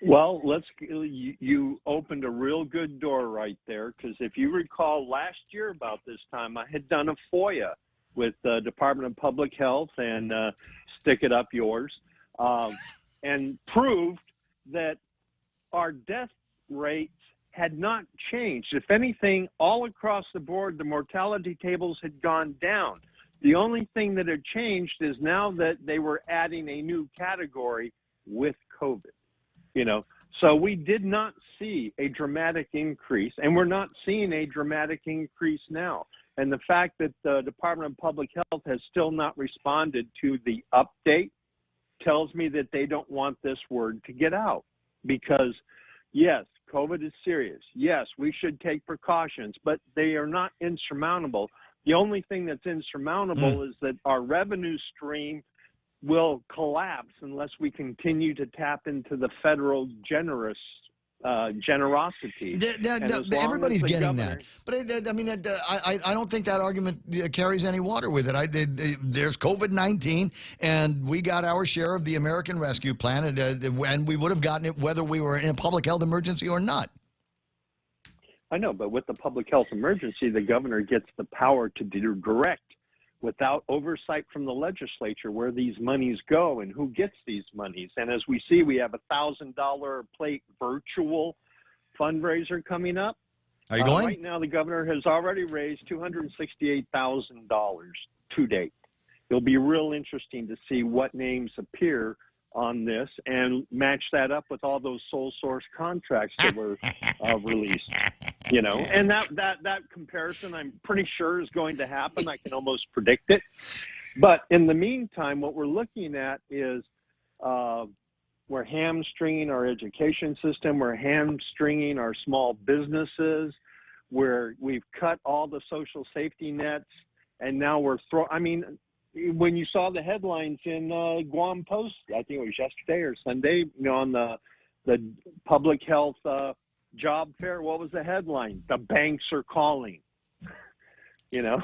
Well, you opened a real good door right there, because if you recall last year about this time, I had done a FOIA with the Department of Public Health and Stick It Up Yours, and proved that our death rates had not changed. If anything, all across the board, the mortality tables had gone down. The only thing that had changed is now that they were adding a new category with COVID. So we did not see a dramatic increase, and we're not seeing a dramatic increase now. And the fact that the Department of Public Health has still not responded to the update tells me that they don't want this word to get out, because yes, COVID is serious. Yes, we should take precautions, but they are not insurmountable. The only thing that's insurmountable is that our revenue stream will collapse unless we continue to tap into the federal generosity. Everybody's getting that, but I don't think that argument carries any water with it. There's COVID-19, and we got our share of the American Rescue Plan, and we would have gotten it whether we were in a public health emergency or not. I know, but with the public health emergency, the governor gets the power to direct, without oversight from the legislature, where these monies go and who gets these monies. And as we see, we have a $1,000 plate virtual fundraiser coming up. Are you going? Right now, the governor has already raised $268,000 to date. It'll be real interesting to see what names appear on this and match that up with all those sole source contracts that were released. And that comparison, I'm pretty sure, is going to happen. I can almost predict it. But in the meantime, what we're looking at is we're hamstringing our education system. We're hamstringing our small businesses. We've cut all the social safety nets, and now we're when you saw the headlines in Guam Post, I think it was yesterday or Sunday, on the public health job fair, what was the headline? The banks are calling. Yeah,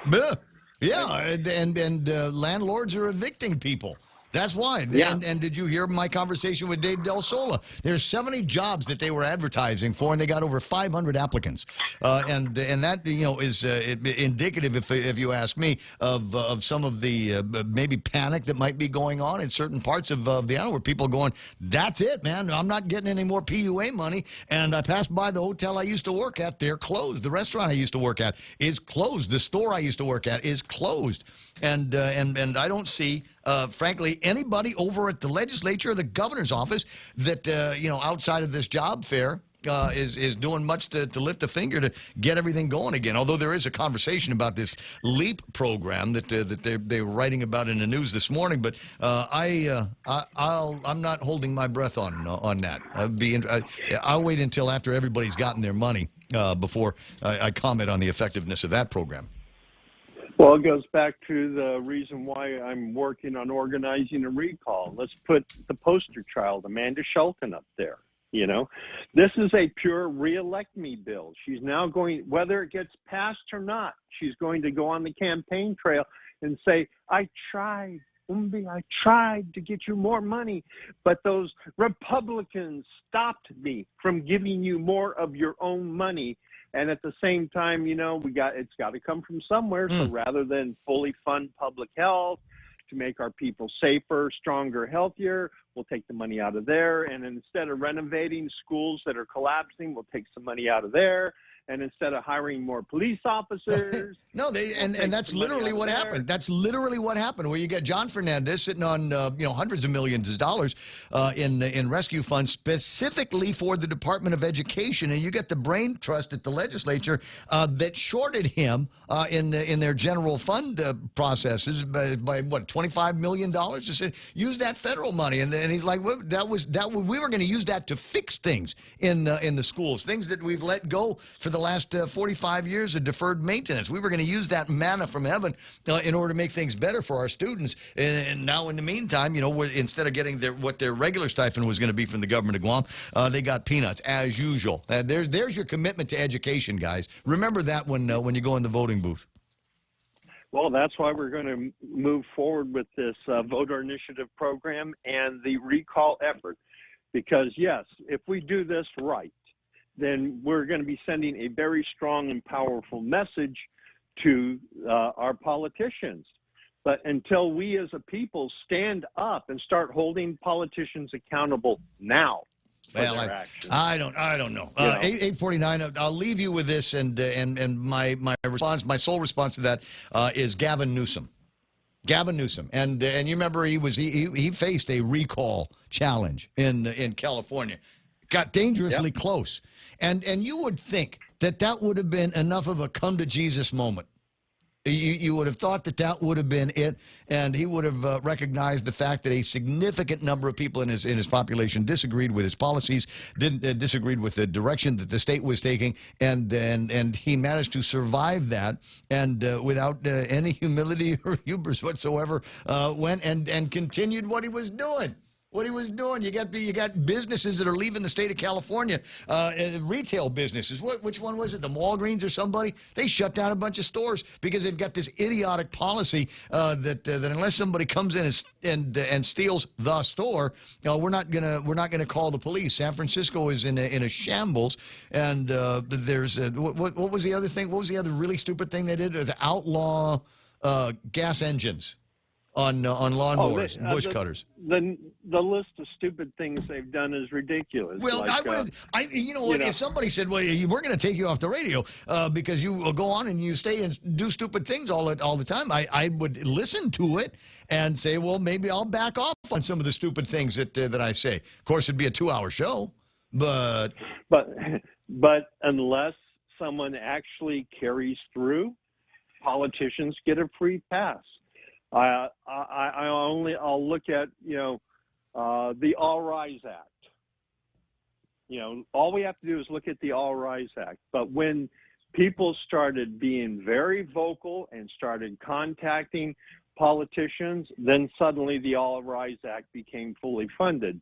and landlords are evicting people. That's why. Yeah. And did you hear my conversation with Dave Del Sola? There's 70 jobs that they were advertising for, and they got over 500 applicants. And that is indicative, if you ask me, of some of the maybe panic that might be going on in certain parts of the island, where people are going, that's it, man. I'm not getting any more PUA money. And I passed by the hotel I used to work at. They're closed. The restaurant I used to work at is closed. The store I used to work at is closed. And I don't see, frankly, anybody over at the legislature or the governor's office that, outside of this job fair is doing much to lift a finger to get everything going again. Although there is a conversation about this LEAP program that they were writing about in the news this morning. But I'm not holding my breath on that. I'll wait until after everybody's gotten their money before I comment on the effectiveness of that program. Well, it goes back to the reason why I'm working on organizing a recall. Let's put the poster child, Amanda Shelton, up there. This is a pure reelect me bill. She's now going, whether it gets passed or not, she's going to go on the campaign trail and say, I tried to get you more money, but those Republicans stopped me from giving you more of your own money. And at the same time, it's got to come from somewhere. So rather than fully fund public health to make our people safer, stronger, healthier, we'll take the money out of there. And instead of renovating schools that are collapsing, we'll take some money out of there. And instead of hiring more police officers, no, and that's literally what happened. That's literally what happened. Where you get John Fernandez sitting on hundreds of millions of dollars in rescue funds specifically for the Department of Education, and you get the brain trust at the legislature that shorted him in their general fund processes by what, $25 million. Just said, use that federal money, and he's like, well, we were going to use that to fix things in the schools, things that we've let go for the last 45 years of deferred maintenance. We were going to use that manna from heaven in order to make things better for our students. And now, in the meantime, instead of getting what their regular stipend was going to be from the government of Guam, they got peanuts, as usual. There's your commitment to education, guys. Remember that when you go in the voting booth. Well, that's why we're going to move forward with this voter initiative program and the recall effort. Because, yes, if we do this right, then we're going to be sending a very strong and powerful message to our politicians. But until we as a people stand up and start holding politicians accountable now for their actions. I don't know. 849. I'll leave you with this, and my response, my sole response to that is Gavin Newsom. Gavin Newsom, and you remember he faced a recall challenge in California. Got dangerously close. And you would think that would have been enough of a come-to-Jesus moment. You would have thought that would have been it, and he would have recognized the fact that a significant number of people in his population disagreed with his policies, disagreed with the direction that the state was taking, and he managed to survive that, and without any humility or hubris whatsoever, went and continued what he was doing. You got businesses that are leaving the state of California, retail businesses. Which one was it? The Walgreens or somebody? They shut down a bunch of stores because they've got this idiotic policy that unless somebody comes in and steals the store, we're not gonna call the police. San Francisco is in a shambles, and there's what was the other thing? What was the other really stupid thing they did? The outlaw gas engines on lawnmowers, bush cutters. The list of stupid things they've done is ridiculous. Well, if somebody said, "Well, we're going to take you off the radio because you go on and you stay and do stupid things all the time," I would listen to it and say, "Well, maybe I'll back off on some of the stupid things that I say." Of course, it'd be a 2-hour show, but unless someone actually carries through, politicians get a free pass. I'll look at the All Rise Act. All we have to do is look at the All Rise Act. But when people started being very vocal and started contacting politicians, then suddenly the All Rise Act became fully funded.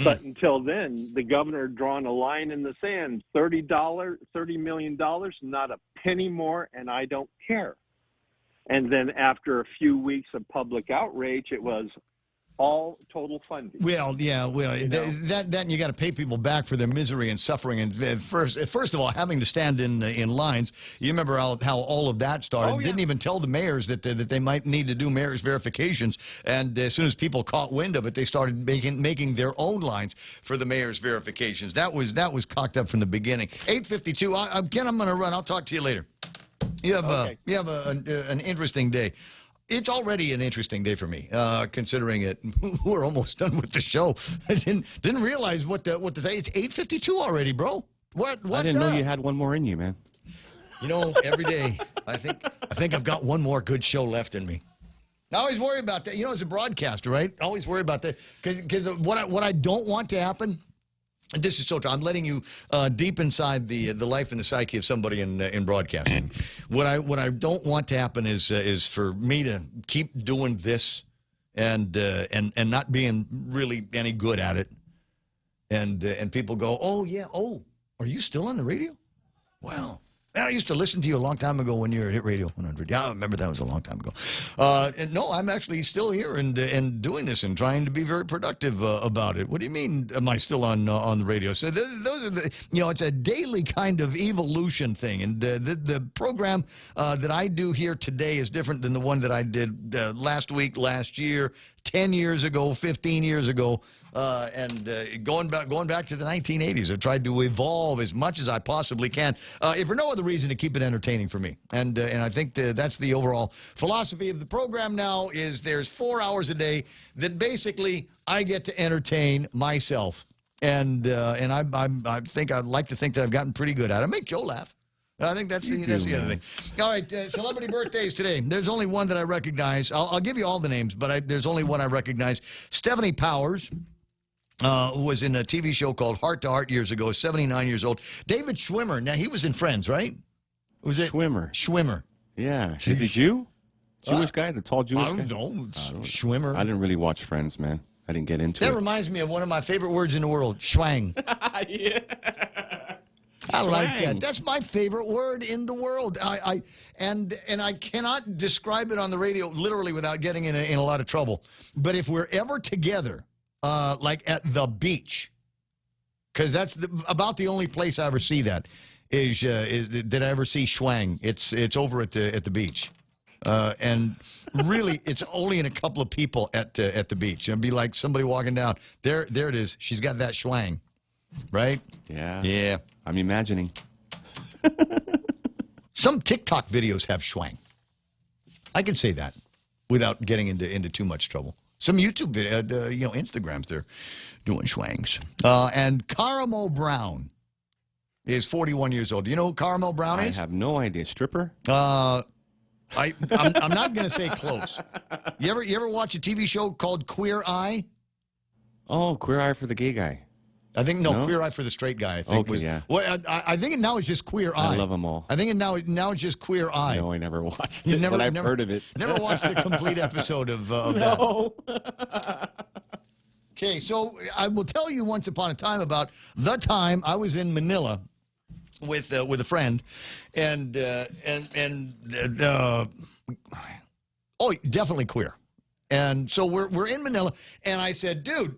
But until then, the governor had drawn a line in the sand: $30 million, not a penny more, and I don't care. And then after a few weeks of public outrage, it was all total funding. Well, yeah, that and you got to pay people back for their misery and suffering. And first of all, having to stand in lines. You remember how all of that started? Oh, yeah. Didn't even tell the mayors that they might need to do mayors verifications. And as soon as people caught wind of it, they started making their own lines for the mayors verifications. That was cocked up from the beginning. 8:52. Ken, I'm going to run. I'll talk to you later. You have an interesting day. It's already an interesting day for me, considering it. We're almost done with the show. I didn't realize what the day. It's 8:52 already, bro. What? I didn't know you had one more in you, man. Every day I think I've got one more good show left in me. I always worry about that. As a broadcaster, right? I always worry about that because what I don't want to happen. This is so true. I'm letting you deep inside the life and the psyche of somebody in broadcasting. What I don't want to happen is for me to keep doing this and not being really any good at it, and people go, "Oh yeah, are you still on the radio?" Well, man, I used to listen to you a long time ago when you were at Hit Radio 100. Yeah, I remember that was a long time ago. And no, I'm actually still here and doing this and trying to be very productive about it. What do you mean, am I still on the radio? So those are it's a daily kind of evolution thing. And the program that I do here today is different than the one that I did last week, last year, 10 years ago, 15 years ago. And going back to the 1980s, I've tried to evolve as much as I possibly can, if for no other reason to keep it entertaining for me. And I think that's the overall philosophy of the program now. Is there's 4 hours a day that basically I get to entertain myself, and I think I'd like to think that I've gotten pretty good at it. I make Joe laugh. I think that's the other thing. All right, celebrity birthdays today. There's only one that I recognize. I'll give you all the names, but there's only one I recognize. Stephanie Powers, who was in a TV show called Heart to Heart years ago, 79 years old. David Schwimmer. Now, he was in Friends, right? Was it Schwimmer? Yeah. Is he Jew? Jewish guy? The tall Jewish guy? I don't know. Schwimmer. I didn't really watch Friends, man. I didn't get into it. That reminds me of one of my favorite words in the world, schwang. Yeah. I like that. That's my favorite word in the world. And I cannot describe it on the radio literally without getting in a lot of trouble. But if we're ever together, like at the beach, because that's about the only place I ever see that is did I ever see schwang. It's over at the beach, and really it's only in a couple of people at the beach. It'd be like somebody walking down there. There it is. She's got that schwang, right? Yeah. Yeah. I'm imagining. Some TikTok videos have schwang. I could say that without getting into too much trouble. Some YouTube video, Instagrams, they're doing schwangs. And Caramo Brown is 41 years old. Do you know who Caramo Brown is? I have no idea. Stripper? I'm not going to say close. You ever watch a TV show called Queer Eye? Oh, Queer Eye for the gay guy. I think no, Queer Eye for the straight guy. I think was. Yeah. Well, I think now it's just Queer Eye. I love them all. I think now it's just Queer Eye. No, I never watched it, but I've heard of it. Never watched the complete episode of no. that. Okay, so I will tell you once upon a time about the time I was in Manila with a friend, and definitely queer. And so we're in Manila, and I said, dude,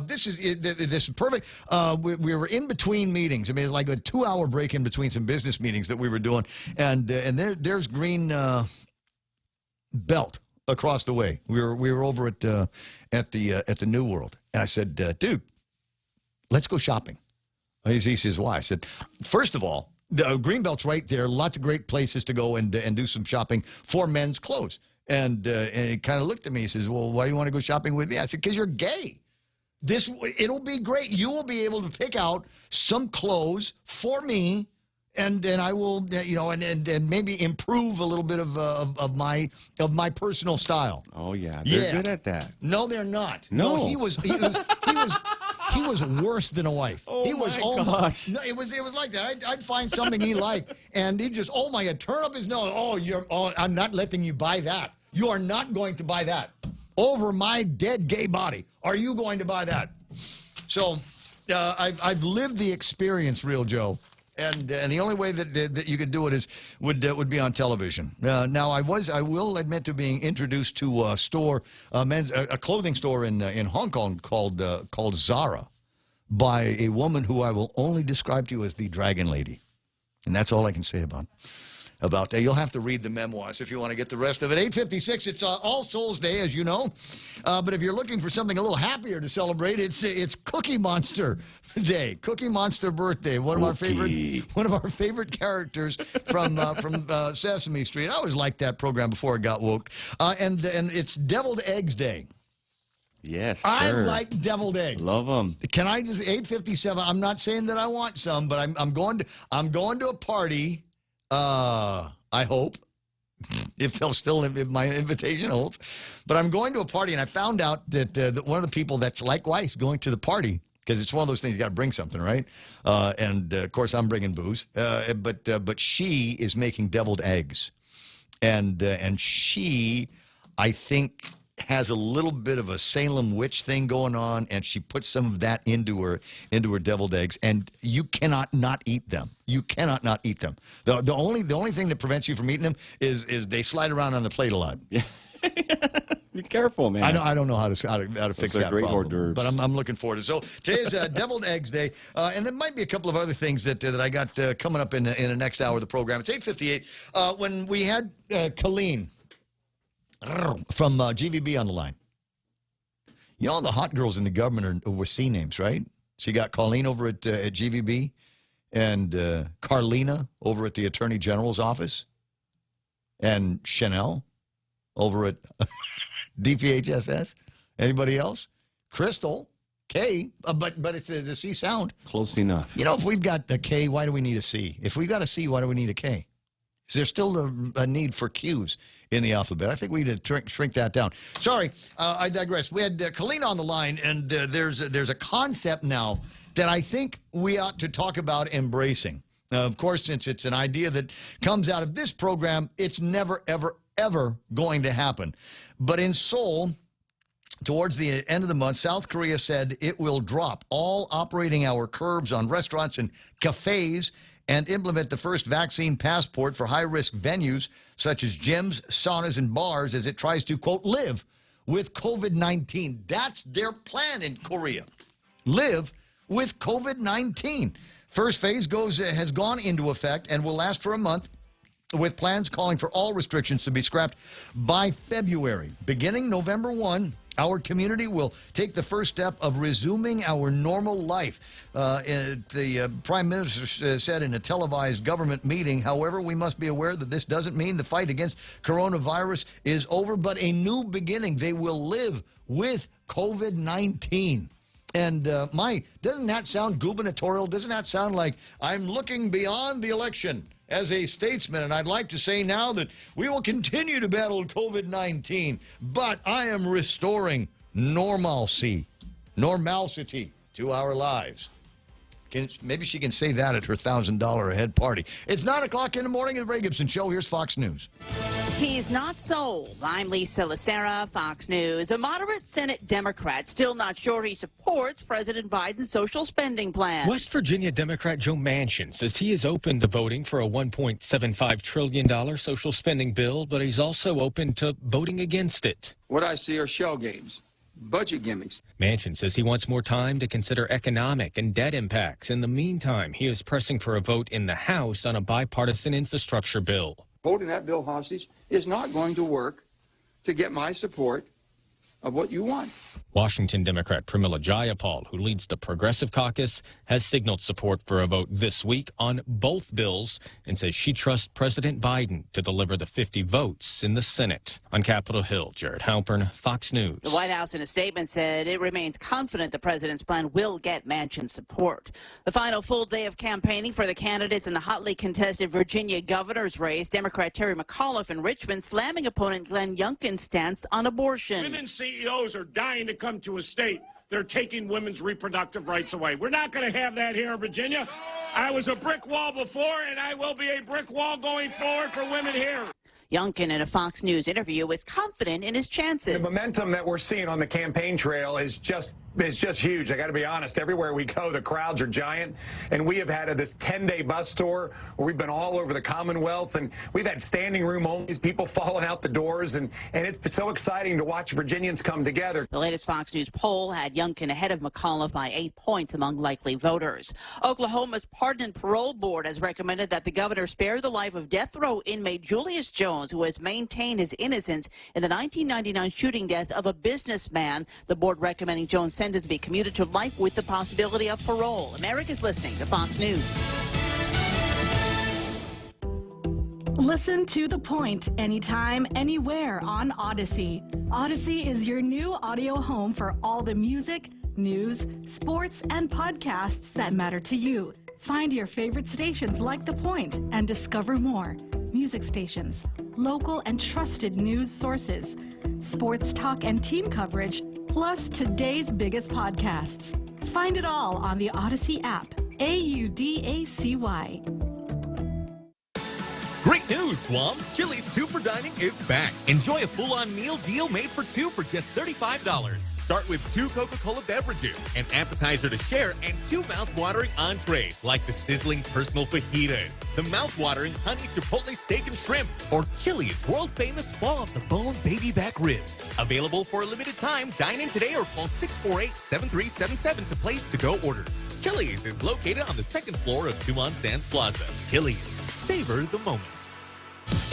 this is perfect. We were in between meetings. I mean, it's like a 2-hour break in between some business meetings that we were doing, and there's green belt across the way. We were over at the New World, and I said, dude, let's go shopping. He says, why? I said, first of all, the Greenbelt's right there. Lots of great places to go and do some shopping for men's clothes. And he kind of looked at me. He says, well, why do you want to go shopping with me? I said, because you're gay. It'll be great. You will be able to pick out some clothes for me, and I will, and maybe improve a little bit of my personal style. Oh yeah, they're good at that. No, they're not. No, he was worse than a wife. Oh, he was my gosh. No, it was like that. I'd find something he liked, and he'd just, oh my God, turn up his nose. I'm not letting you buy that. You are not going to buy that. Over my dead gay body. Are you going to buy that? So I've lived the experience, Real Joe, and the only way that you could do it would be on television. Now I will admit to being introduced to a store, a clothing store in Hong Kong called Zara, by a woman who I will only describe to you as the Dragon Lady, and that's all I can say about that. You'll have to read the memoirs if you want to get the rest of it. 8:56, it's All Souls Day, as you know. But if you're looking for something a little happier to celebrate, it's Cookie Monster Day. Cookie Monster birthday. One of our favorite characters from Sesame Street. I always liked that program before it got woke. And it's Deviled Eggs Day. Yes, sir. I like deviled eggs. Love them. Can I just 8:57? I'm not saying that I want some, but I'm going to a party. I hope, if my invitation holds. But I'm going to a party, and I found out that one of the people that's likewise going to the party, because it's one of those things you got to bring something, right? And of course I'm bringing booze. But she is making deviled eggs, and she, I think, has a little bit of a Salem witch thing going on, and she puts some of that into her deviled eggs, and you cannot not eat them. You cannot not eat them. The only thing that prevents you from eating them is they slide around on the plate a lot. Yeah. Be careful, man. I don't know how to fix that great problem, hors d'oeuvres. but I'm looking forward to it. So today's Deviled Eggs Day, and there might be a couple of other things that I got coming up in the next hour of the program. It's 8:58 when we had Colleen from GVB on the line. You know, the hot girls in the government are with C names, right? So you got Colleen over at GVB, and Carlina over at the Attorney General's office, and Chanel over at DPHSS. Anybody else? Crystal, K, but it's the C sound. Close enough. You know, if we've got a K, why do we need a C? If we've got a C, why do we need a K? Is there still a need for Qs in the alphabet? I think we need to shrink that down. Sorry, I digress. We had Colleen on the line, and there's a concept now that I think we ought to talk about embracing. Of course, since it's an idea that comes out of this program, it's never, ever, ever going to happen. But in Seoul, towards the end of the month, South Korea said it will drop all operating hour curbs on restaurants and cafes and implement the first vaccine passport for high-risk venues such as gyms, saunas, and bars as it tries to, quote, live with COVID-19. That's their plan in Korea. Live with COVID-19. First phase has gone into effect and will last for a month, with plans calling for all restrictions to be scrapped by February. Beginning November 1, our community will take the first step of resuming our normal life. The Prime Minister said in a televised government meeting. However, we must be aware that this doesn't mean the fight against coronavirus is over, but a new beginning. They will live with COVID-19. And doesn't that sound gubernatorial? Doesn't that sound like I'm looking beyond the election as a statesman, and I'd like to say now that we will continue to battle COVID-19, but I am restoring normalcy to our lives. Maybe she can say that at her $1,000 a head party. It's 9 o'clock in the morning at the Ray Gibson Show. Here's Fox News. He's not sold. I'm Lisa Lacera, Fox News. A moderate Senate Democrat still not sure he supports President Biden's social spending plan. West Virginia Democrat Joe Manchin says he is open to voting for a $1.75 trillion social spending bill, but he's also open to voting against it. What I see are shell games, budget gimmicks. Manchin says he wants more time to consider economic and debt impacts. In the meantime, he is pressing for a vote in the House on a bipartisan infrastructure bill. Holding that bill hostage is not going to work to get my support of what you want. Washington Democrat Pramila Jayapal, who leads the Progressive Caucus, has signaled support for a vote this week on both bills and says she trusts President Biden to deliver the 50 votes in the Senate. On Capitol Hill, Jared Halpern, Fox News. The White House in a statement said it remains confident the president's plan will get Manchin's support. The final full day of campaigning for the candidates in the hotly contested Virginia governor's race, Democrat Terry McAuliffe in Richmond slamming opponent Glenn Youngkin's stance on abortion. Women CEOs are dying to come to a state. They're taking women's reproductive rights away. We're not going to have that here in Virginia. I was a brick wall before, and I will be a brick wall going forward for women here. Youngkin in a Fox News interview was confident in his chances. The momentum that we're seeing on the campaign trail is just huge. I got to be honest. Everywhere we go, the crowds are giant. And we have had this 10-day bus tour where we've been all over the Commonwealth, and we've had standing room only, people falling out the doors. And it's so exciting to watch Virginians come together. The latest Fox News poll had Youngkin ahead of McAuliffe by 8 points among likely voters. Oklahoma's Pardon and Parole Board has recommended that the governor spare the life of death row inmate Julius Jones, who has maintained his innocence in the 1999 shooting death of a businessman. The board recommending Jones sentenced to be commuted to life with the possibility of parole. America's listening to Fox News. Listen to The Point anytime, anywhere on Odyssey. Odyssey is your new audio home for all the music, news, sports, and podcasts that matter to you. Find your favorite stations like The Point and discover more. Music stations, local and trusted news sources, sports talk and team coverage, plus today's biggest podcasts. Find it all on the Odyssey app. AUDACY. Great news, Guam! Chili's 2 for Dining is back. Enjoy a full-on meal deal made for 2 for just $35. Start with 2 Coca-Cola beverages, an appetizer to share, and 2 mouth-watering entrees like the sizzling personal fajitas, the mouth-watering honey chipotle steak and shrimp, or Chili's world-famous fall-off-the-bone baby back ribs. Available for a limited time. Dine in today or call 648-7377 to place to-go orders. Chili's is located on the 2nd floor of Tumon Sands Plaza. Chili's. Savor the moment.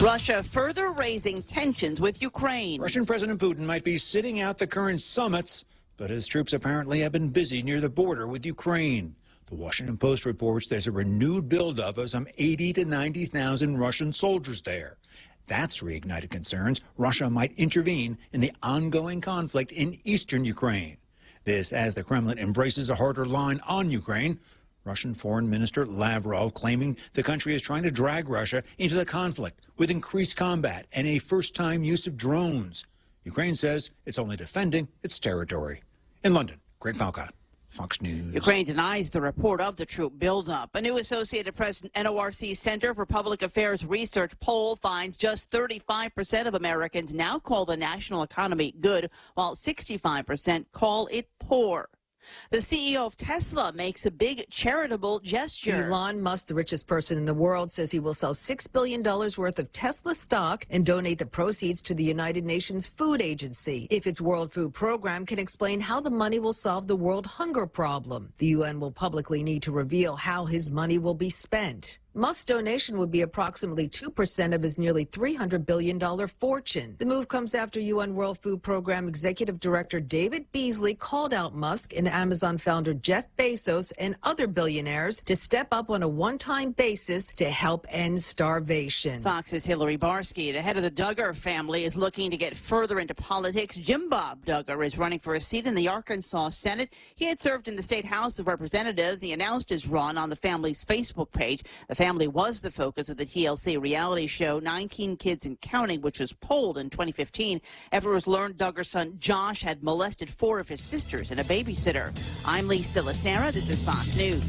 Russia further raising tensions with Ukraine. Russian President Putin might be sitting out the current summits, but his troops apparently have been busy near the border with Ukraine. The Washington Post reports there's a renewed buildup of some 80 to 90,000 Russian soldiers there. That's reignited concerns Russia might intervene in the ongoing conflict in eastern Ukraine. This as the Kremlin embraces a harder line on Ukraine. Russian Foreign Minister Lavrov claiming the country is trying to drag Russia into the conflict with increased combat and a first-time use of drones. Ukraine says it's only defending its territory. In London, Greg Falcott, Fox News. Ukraine denies the report of the troop buildup. A new Associated Press NORC Center for Public Affairs Research poll finds just 35% of Americans now call the national economy good, while 65% call it poor. The CEO of Tesla makes a big charitable gesture. Elon Musk, the richest person in the world, says he will sell $6 billion worth of Tesla stock and donate the proceeds to the United Nations Food Agency if its World Food Program can explain how the money will solve the world hunger problem. The UN will publicly need to reveal how his money will be spent. Musk's donation would be approximately 2% of his nearly $300 billion fortune. The move comes after UN World Food Program Executive Director David Beasley called out Musk and Amazon founder Jeff Bezos and other billionaires to step up on a one-time basis to help end starvation. Fox's Hillary Barsky, the head of the Duggar family, is looking to get further into politics. Jim Bob Duggar is running for a seat in the Arkansas Senate. He had served in the State House of Representatives. He announced his run on the family's Facebook page. The family was the focus of the TLC reality show 19 Kids and Counting, which was polled in 2015 after it was learned Duggar's son Josh had molested 4 of his sisters and a babysitter. I'm Lisa Lacera. This is Fox News.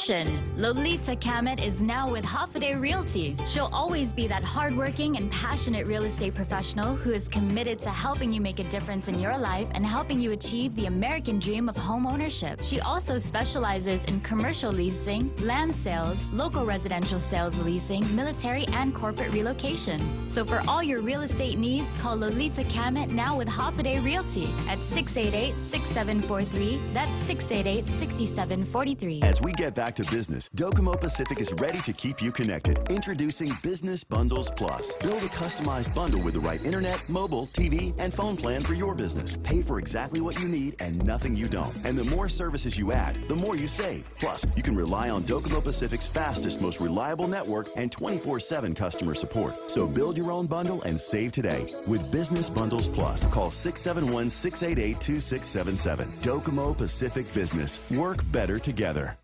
Attention! Lolita Kamet is now with Hoffaday Realty. She'll always be that hardworking and passionate real estate professional who is committed to helping you make a difference in your life and helping you achieve the American dream of home ownership. She also specializes in commercial leasing, land sales, local residential sales leasing, military and corporate relocation. So for all your real estate needs, call Lolita Kamet now with Hoffaday Realty at 688-6743. That's 688-6743. As we get back to business, Docomo Pacific is ready to keep you connected. Introducing Business Bundles Plus. Build a customized bundle with the right internet, mobile, TV, and phone plan for your business. Pay for exactly what you need and nothing you don't. And the more services you add, the more you save. Plus, you can rely on Docomo Pacific's fastest, most reliable network and 24/7 customer support. So build your own bundle and save today with Business Bundles Plus. Call 671-688-2677. Docomo Pacific Business. Work better together.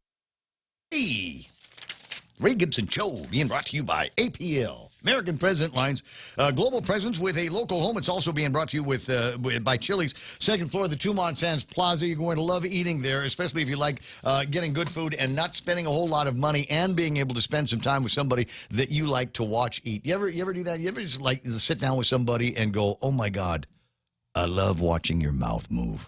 Hey, Ray Gibson Show being brought to you by APL, American President Lines, global presence with a local home. It's also being brought to you by Chili's, second floor of the Tumont Sands Plaza. You're going to love eating there, especially if you like getting good food and not spending a whole lot of money and being able to spend some time with somebody that you like to watch eat. You ever do that? You ever just like to sit down with somebody and go, oh my God, I love watching your mouth move.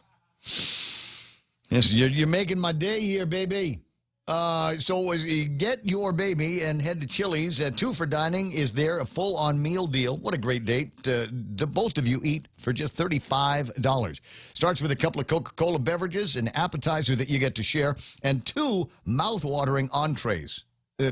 Yes, you're making my day here, baby. So as you get your baby and head to Chili's, 2 for Dining is there, a full-on meal deal. What a great date. The both of you eat for just $35. Starts with a couple of Coca-Cola beverages, an appetizer that you get to share, and 2 mouth-watering entrees.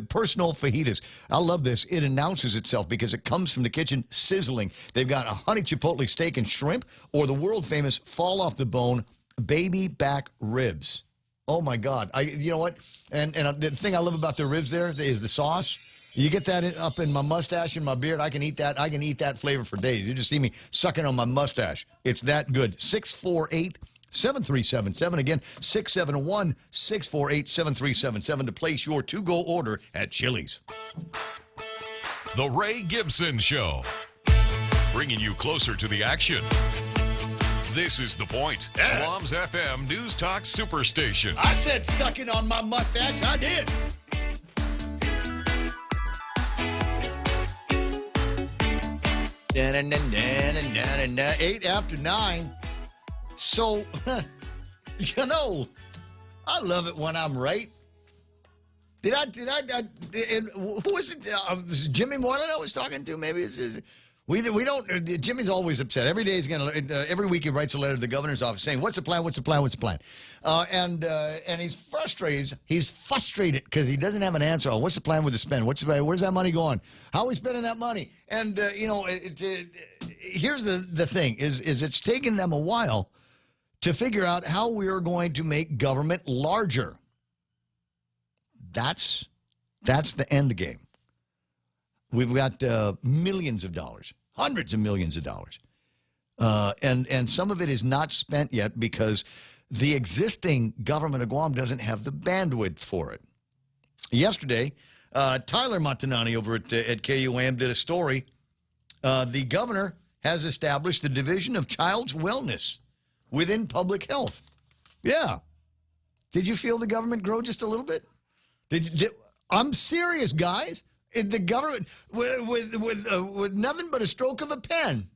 Personal fajitas. I love this. It announces itself because it comes from the kitchen sizzling. They've got a honey chipotle steak and shrimp or the world-famous fall-off-the-bone baby back ribs. Oh, my God. You know what? And the thing I love about the ribs there is the sauce. You get that up in my mustache and my beard, I can eat that. I can eat that flavor for days. You just see me sucking on my mustache. It's that good. 648-7377. Again, 671-648-7377 to place your to-go order at Chili's. The Ray Gibson Show, bringing you closer to the action. This is The Point, Guam's FM News Talk Superstation. I said sucking on my mustache. I did. Da-da-da-da-da-da-da. 8 after 9. So, you know, I love it when I'm right. Who was it? Was it Jimmy Moylan I was talking to? Maybe it's we don't. Jimmy's always upset. Every day he's every week he writes a letter to the governor's office saying, "What's the plan? What's the plan? What's the plan?" And he's frustrated. He's frustrated because he doesn't have an answer on what's the plan with the spend. Where's that money going? How are we spending that money? And here's the thing: is it's taken them a while to figure out how we are going to make government larger. That's the end game. We've got millions of dollars, hundreds of millions of dollars. And some of it is not spent yet because the existing government of Guam doesn't have the bandwidth for it. Yesterday, Tyler Montanani over at KUAM did a story. The governor has established the Division of Child's Wellness within public health. Yeah. Did you feel the government grow just a little bit? I'm serious, guys. The government, with nothing but a stroke of a pen,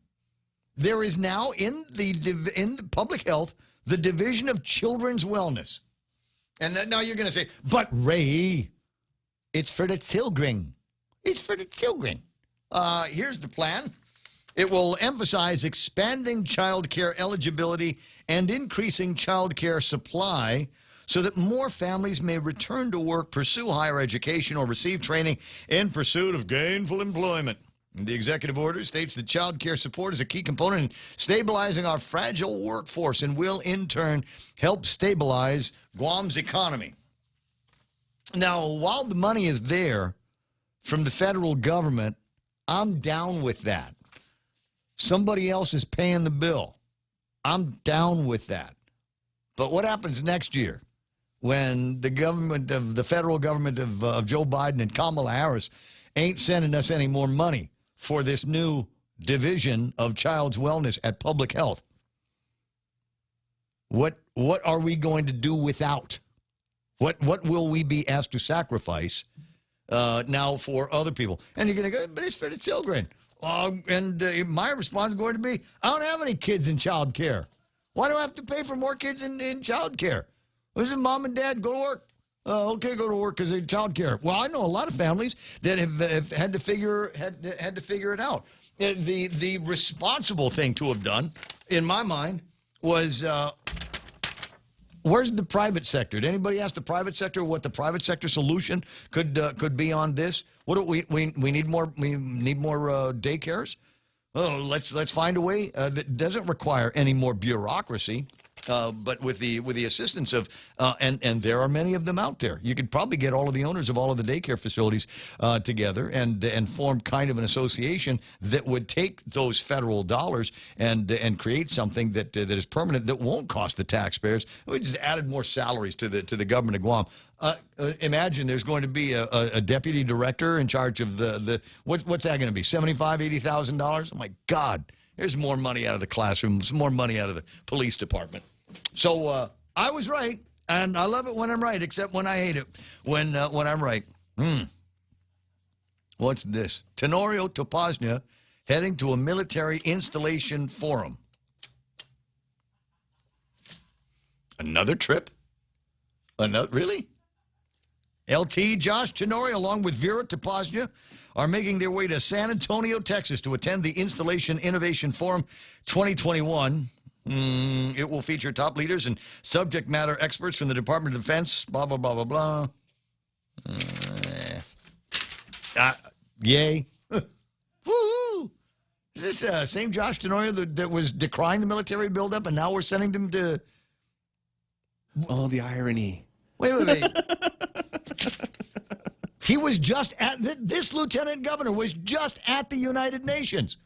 there is now in the public health the Division of Children's Wellness. And then, now you're going to say, but Ray, it's for the children. It's for the children. Here's the plan. It will emphasize expanding child care eligibility and increasing child care supply so that more families may return to work, pursue higher education, or receive training in pursuit of gainful employment. The executive order states that child care support is a key component in stabilizing our fragile workforce and will, in turn, help stabilize Guam's economy. Now, while the money is there from the federal government, I'm down with that. Somebody else is paying the bill. I'm down with that. But what happens next year when the federal government of Joe Biden and Kamala Harris ain't sending us any more money for this new division of child's wellness at public health? What are we going to do without? What will we be asked to sacrifice now for other people? And you're going to go, but it's for the children. My response is going to be, I don't have any kids in child care. Why do I have to pay for more kids in child care? Listen, mom and dad, go to work. Okay, go to work because of child care. Well, I know a lot of families that have had to figure it out. The responsible thing to have done, in my mind, was where's the private sector? Did anybody ask the private sector what the private sector solution could be on this? What do we need more? We need more daycares. Oh, let's find a way that doesn't require any more bureaucracy. But with the assistance of and there are many of them out there. You could probably get all of the owners of all of the daycare facilities together and form kind of an association that would take those federal dollars and create something that is permanent that won't cost the taxpayers. We just added more salaries to the government of Guam. Imagine there's going to be a deputy director in charge of what's that going to be, $75,000-$80,000? Oh my God. There's more money out of the classrooms, more money out of the police department. So I was right, and I love it when I'm right, except when I hate it when I'm right. What's this? Tenorio Topaznia heading to a military installation forum. Another trip? Really? LT, Josh Tenorio, along with Vera Topaznia, are making their way to San Antonio, Texas, to attend the Installation Innovation Forum 2021. It will feature top leaders and subject matter experts from the Department of Defense, blah, blah, blah, blah, blah. Yay. Woo-hoo! Is this same Josh Tenorio that was decrying the military buildup, and now we're sending them to... Oh, the irony. Wait. He was just at, this lieutenant governor was just at the United Nations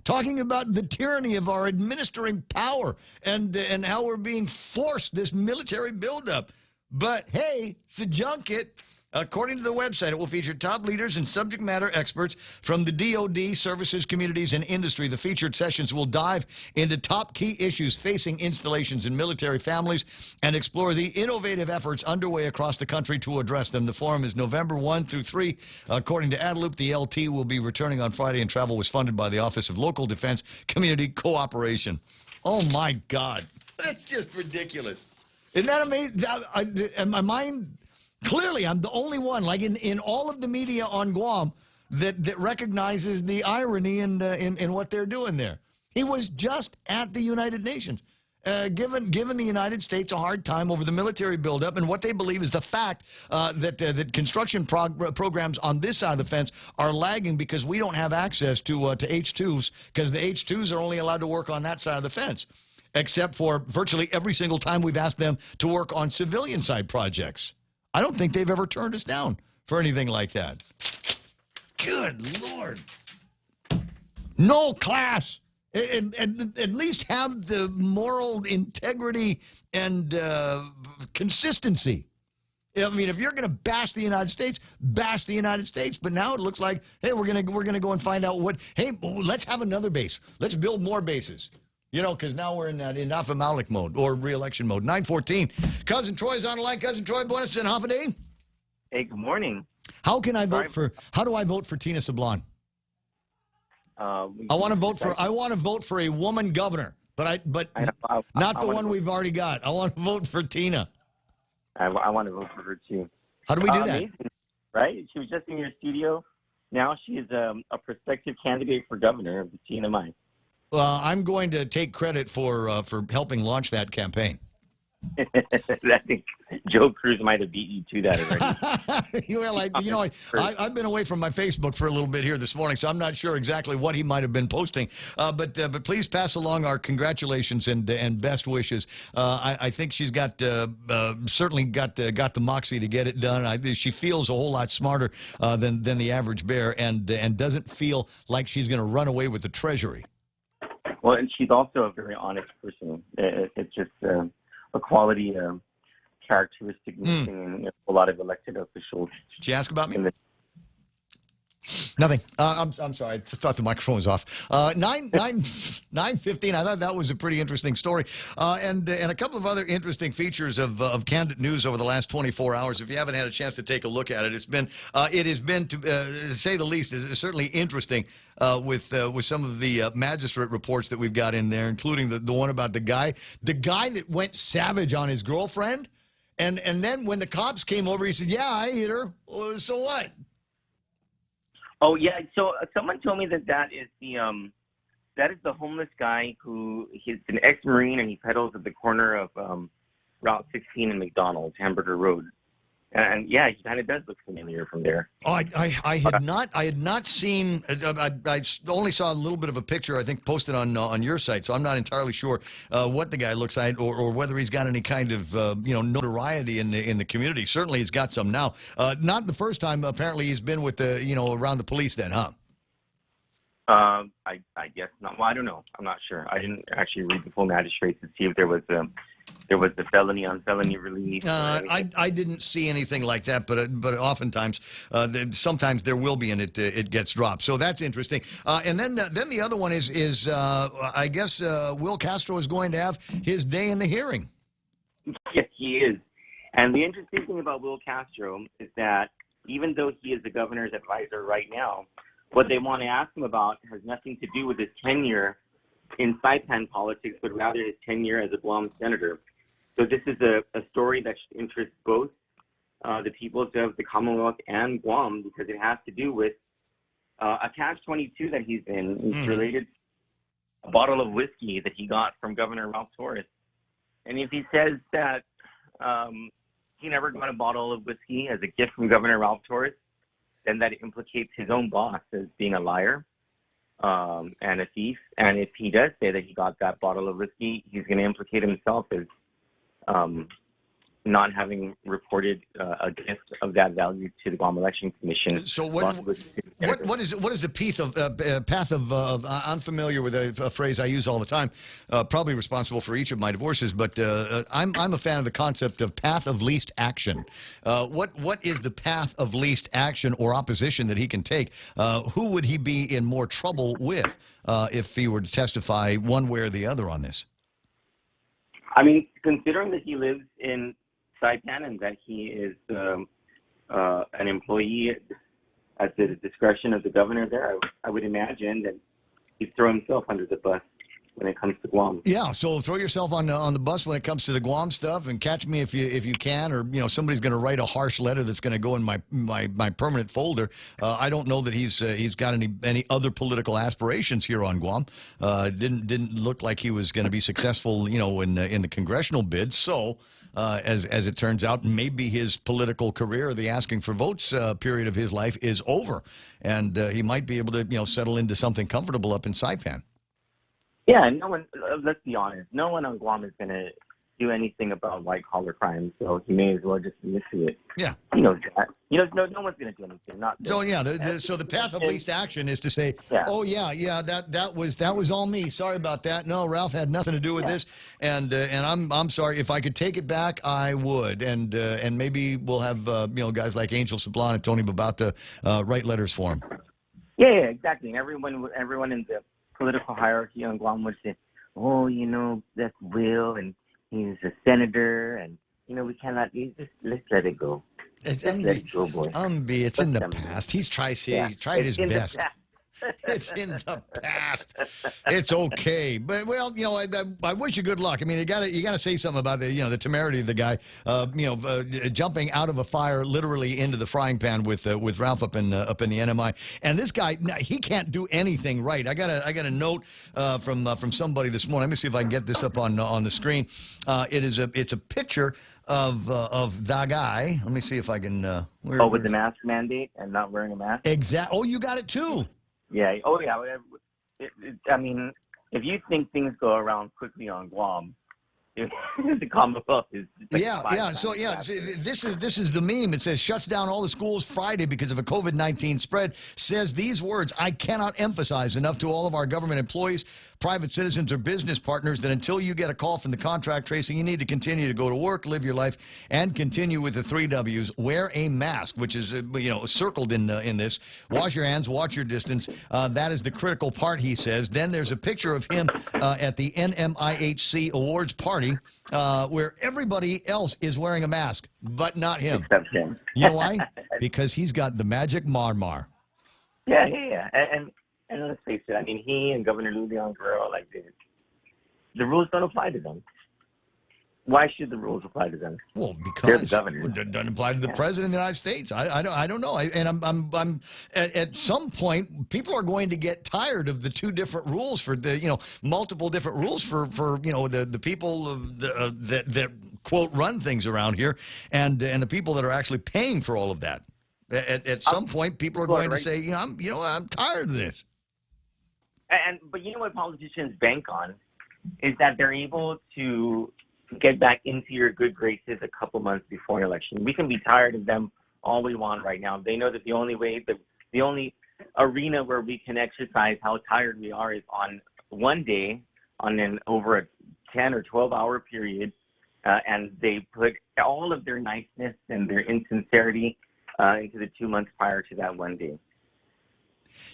talking about the tyranny of our administering power and how we're being forced this military buildup. But, hey, it's a junket. According to the website, it will feature top leaders and subject matter experts from the DoD, services, communities, and industry. The featured sessions will dive into top key issues facing installations and military families and explore the innovative efforts underway across the country to address them. The forum is November 1 through 3. According to Adeloop, the LT will be returning on Friday, and travel was funded by the Office of Local Defense Community Cooperation. Oh, my God. That's just ridiculous. Isn't that amazing? In my mind... Clearly, I'm the only one, like in all of the media on Guam, that recognizes the irony in what they're doing there. He was just at the United Nations, giving the United States a hard time over the military buildup and what they believe is the fact that construction programs on this side of the fence are lagging because we don't have access to H-2s, because the H-2s are only allowed to work on that side of the fence, except for virtually every single time we've asked them to work on civilian side projects. I don't think they've ever turned us down for anything like that. Good Lord. No class. At least have the moral integrity and consistency. I mean, if you're going to bash the United States, bash the United States. But now it looks like, hey, we're going to go and find out what. Hey, let's have another base. Let's build more bases. You know, because now we're in that Nafa Malik mode or re-election mode. 9:14. Cousin Troy's on the line. Cousin Troy, buenas and half a day. Hey, good morning. How do I vote for Tina Sablan? I want to vote for a woman governor, but not the one we've already got. I want to vote for Tina. I want to vote for her too. How do we do that? Amazing, right? She was just in your studio. Now she is a prospective candidate for governor of the TNMI. I'm going to take credit for helping launch that campaign. I think Joe Cruz might have beat you to that already. I've been away from my Facebook for a little bit here this morning, so I'm not sure exactly what he might have been posting. But please pass along our congratulations and best wishes. I think she's got certainly got the moxie to get it done. She feels a whole lot smarter than the average bear, and doesn't feel like she's going to run away with the Treasury. Well, and she's also a very honest person. It's just a quality characteristic missing in a lot of elected officials. Did she ask about me? Nothing. I'm sorry. I thought the microphone was off. 9:15. I thought that was a pretty interesting story, and a couple of other interesting features of Candid News over the last 24 hours. If you haven't had a chance to take a look at it, it has been to say the least, is certainly interesting with some of the magistrate reports that we've got in there, including the one about the guy that went savage on his girlfriend, and then when the cops came over, he said, "Yeah, I hit her. Well, so what?" Oh yeah, so someone told me that is the homeless guy he's an ex-Marine and he peddles at the corner of Route 16 and McDonald's, Hamburger Road. And yeah, he kind of does look familiar from there. Oh, I had not seen. I only saw a little bit of a picture, I think, posted on your site. So I'm not entirely sure what the guy looks like, or whether he's got any kind of notoriety in the community. Certainly, he's got some now. Not the first time. Apparently, he's been with the around the police. Then, huh? I guess not. Well, I don't know. I'm not sure. I didn't actually read the full magistrate to see if there was the felony on felony release. I didn't see anything like that, but oftentimes, sometimes there will be, and it gets dropped. So that's interesting. And then the other one is I guess Will Castro is going to have his day in the hearing. Yes, he is. And the interesting thing about Will Castro is that even though he is the governor's advisor right now, what they want to ask him about has nothing to do with his tenure in Saipan politics, but rather his tenure as a Guam senator. So this is a story that should interest both the peoples of the Commonwealth and Guam, because it has to do with a catch-22 that he's in. It's related to a bottle of whiskey that he got from Governor Ralph Torres. And if he says that he never got a bottle of whiskey as a gift from Governor Ralph Torres, then that implicates his own boss as being a liar and a thief. And if he does say that he got that bottle of whiskey, he's going to implicate himself as not having reported a gift of that value to the Guam Election Commission. So what is the path of I'm familiar with a phrase I use all the time, probably responsible for each of my divorces, but I'm a fan of the concept of path of least action. What is the path of least action or opposition that he can take? Who would he be in more trouble with if he were to testify one way or the other on this? I mean, considering that he lives in Saipan and that he is an employee at the discretion of the governor there, I would imagine that he'd throw himself under the bus when it comes to Guam. Yeah, so throw yourself on the bus when it comes to the Guam stuff, and catch me if you can, or somebody's going to write a harsh letter that's going to go in my permanent folder. I don't know that he's got any other political aspirations here on Guam. Didn't look like he was going to be successful, in the congressional bid. So. As it turns out, maybe his political career, the asking for votes period of his life is over, and he might be able to settle into something comfortable up in Saipan. Yeah, no one. Let's be honest. No one on Guam is going to do anything about white-collar crime, so he may as well just admit to it. Yeah. He knows that. No one's going to do anything. So yeah, so the path of least action is to say, oh yeah, that was all me. Sorry about that. No, Ralph had nothing to do with this, and I'm sorry. If I could take it back, I would, and maybe we'll have guys like Angel Sablan and Tony Babata write letters for him. Yeah, exactly. And everyone in the political hierarchy on Guam would say, oh, that's Will, and he's a senator, and we cannot. Let's let it go. It's in the past. He's tried his best. It's in the past. It's okay, but I wish you good luck. I mean, you got to say something about the temerity of the guy, jumping out of a fire literally into the frying pan with Ralph up in the NMI. And this guy, he can't do anything right. I got a note from somebody this morning. Let me see if I can get this up on the screen. It's a picture of the guy. Let me see if I can. With the mask mandate and not wearing a mask. Exactly. Oh, you got it too. Yeah. Oh, yeah. I mean, if you think things go around quickly on Guam, the Commonwealth is like this is the meme. It says shuts down all the schools Friday because of a COVID-19 spread. Says these words: I cannot emphasize enough to all of our government employees, private citizens, or business partners that until you get a call from the contract tracing, you need to continue to go to work, live your life, and continue with the 3 W's. Wear a mask, which is circled in this. Wash your hands, watch your distance. That is the critical part, he says. Then there's a picture of him at the NMIHC Awards party where everybody else is wearing a mask, but not him. Except him. You know why? Because he's got the magic marmar. Yeah. And let's face it, I mean, he and Governor Leon Guerrero, like the rules don't apply to them. Why should the rules apply to them? Well, because they're the governors. It doesn't apply to the president of the United States. I don't know. I'm at some point, people are going to get tired of the two different rules for the multiple different rules for the people that quote run things around here, and the people that are actually paying for all of that. At some point, people are going to say, I'm tired of this. But you know what politicians bank on is that they're able to get back into your good graces a couple months before an election. We can be tired of them all we want right now. They know that the only way, the only arena where we can exercise how tired we are is on one day, over a 10 or 12-hour period, and they put all of their niceness and their insincerity into the 2 months prior to that one day.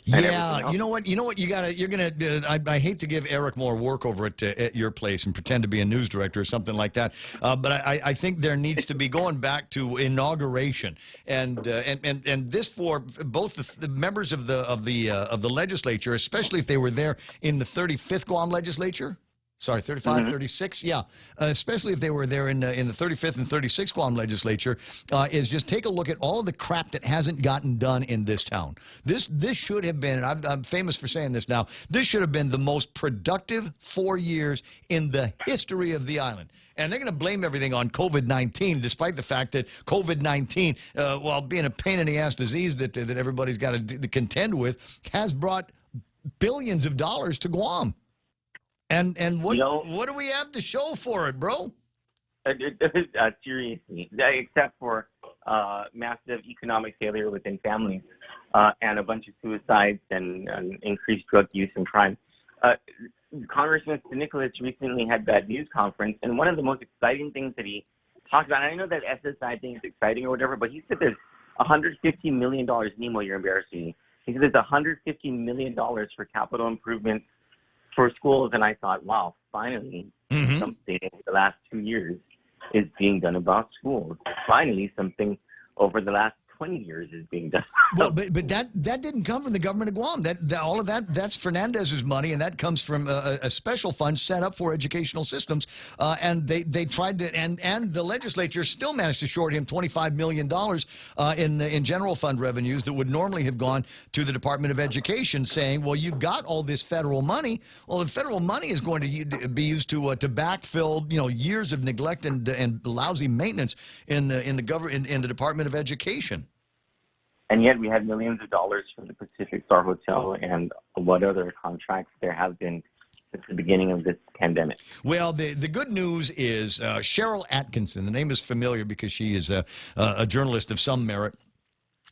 Yeah, you know what? I hate to give Eric more work over at your place and pretend to be a news director or something like that, but I think there needs to be going back to inauguration and this for both the members of the legislature, especially if they were there in the 35th Guam legislature. Sorry, 35, 36, yeah. Especially if they were there in the 35th and 36th Guam legislature, is just take a look at all of the crap that hasn't gotten done in this town. This should have been, and I'm famous for saying this now, this should have been the most productive 4 years in the history of the island. And they're going to blame everything on COVID-19, despite the fact that COVID-19, while being a pain-in-the-ass disease that everybody's got to contend with, has brought billions of dollars to Guam. And what do we have to show for it, bro? Seriously, except for massive economic failure within families and a bunch of suicides and increased drug use and crime. Congressman Nicholas recently had that news conference, and one of the most exciting things that he talked about, and I know that SSI thing is exciting or whatever, but he said there's $150 million, Nemo, you're embarrassing me. He said there's $150 million for capital improvements for schools, and I thought, wow, finally something in the last 2 years is being done about schools. Finally, something over the last 20 years is being done. Well, but that didn't come from the government of Guam. All of that's Fernandez's money, and that comes from a special fund set up for educational systems. And they tried to, and the legislature still managed to short him $25 million in general fund revenues that would normally have gone to the Department of Education, saying, well, you've got all this federal money. Well, the federal money is going to be used to backfill years of neglect and lousy maintenance in the Department of Education. And yet we had millions of dollars from the Pacific Star Hotel and what other contracts there have been since the beginning of this pandemic. Well, the good news is Cheryl Atkinson, the name is familiar because she is a journalist of some merit,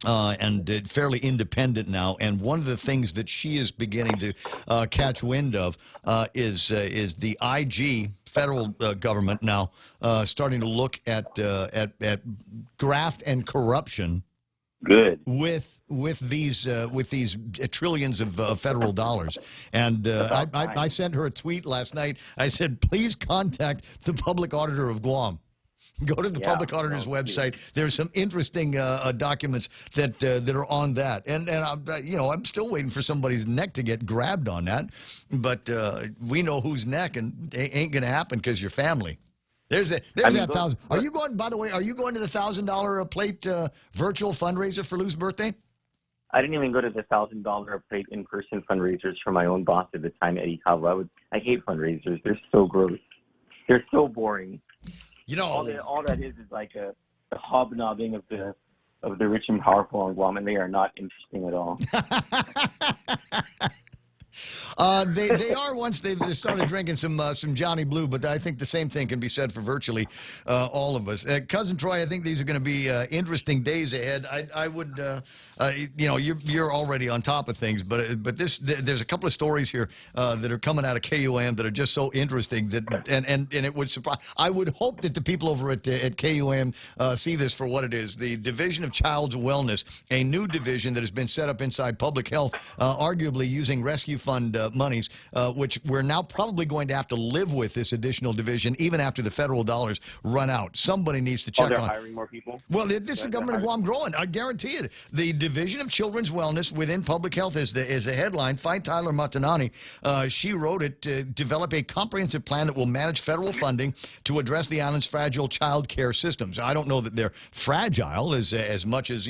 and fairly independent now. And one of the things that she is beginning to catch wind of is the IG federal government now starting to look at graft and corruption. Good. With these trillions of federal dollars, and I sent her a tweet last night. I said, please contact the public auditor of Guam. Go to the public auditor's website. There's some interesting documents that are on that, and I'm still waiting for somebody's neck to get grabbed on that, but we know whose neck, and it ain't gonna happen because you're family. There's that $1,000. Are you going? By the way, are you going to the $1,000 a plate virtual fundraiser for Lou's birthday? I didn't even go to the $1,000 a plate in-person fundraisers for my own boss at the time, Eddie Caldwell. I hate fundraisers. They're so gross. They're so boring. All that is like the hobnobbing of the rich and powerful on Guam, and they are not interesting at all. They are once they started drinking some Johnny Blue, but I think the same thing can be said for virtually all of us. Cousin Troy, I think these are going to be interesting days ahead. I would, you're already on top of things, but there's a couple of stories here that are coming out of KUAM that are just so interesting that and it would surprise. I would hope that the people over at KUAM see this for what it is. The Division of Child's Wellness, a new division that has been set up inside public health, arguably using rescue fund monies, which we're now probably going to have to live with this additional division even after the federal dollars run out. Somebody needs to check they're on. hiring more people? Well, this is Government of Guam growing. I guarantee it. The Division of Children's Wellness within public health is the headline. Fi Tyler Matanani, she wrote it, to develop a comprehensive plan that will manage federal funding to address the island's fragile child care systems. I don't know that they're fragile as much as,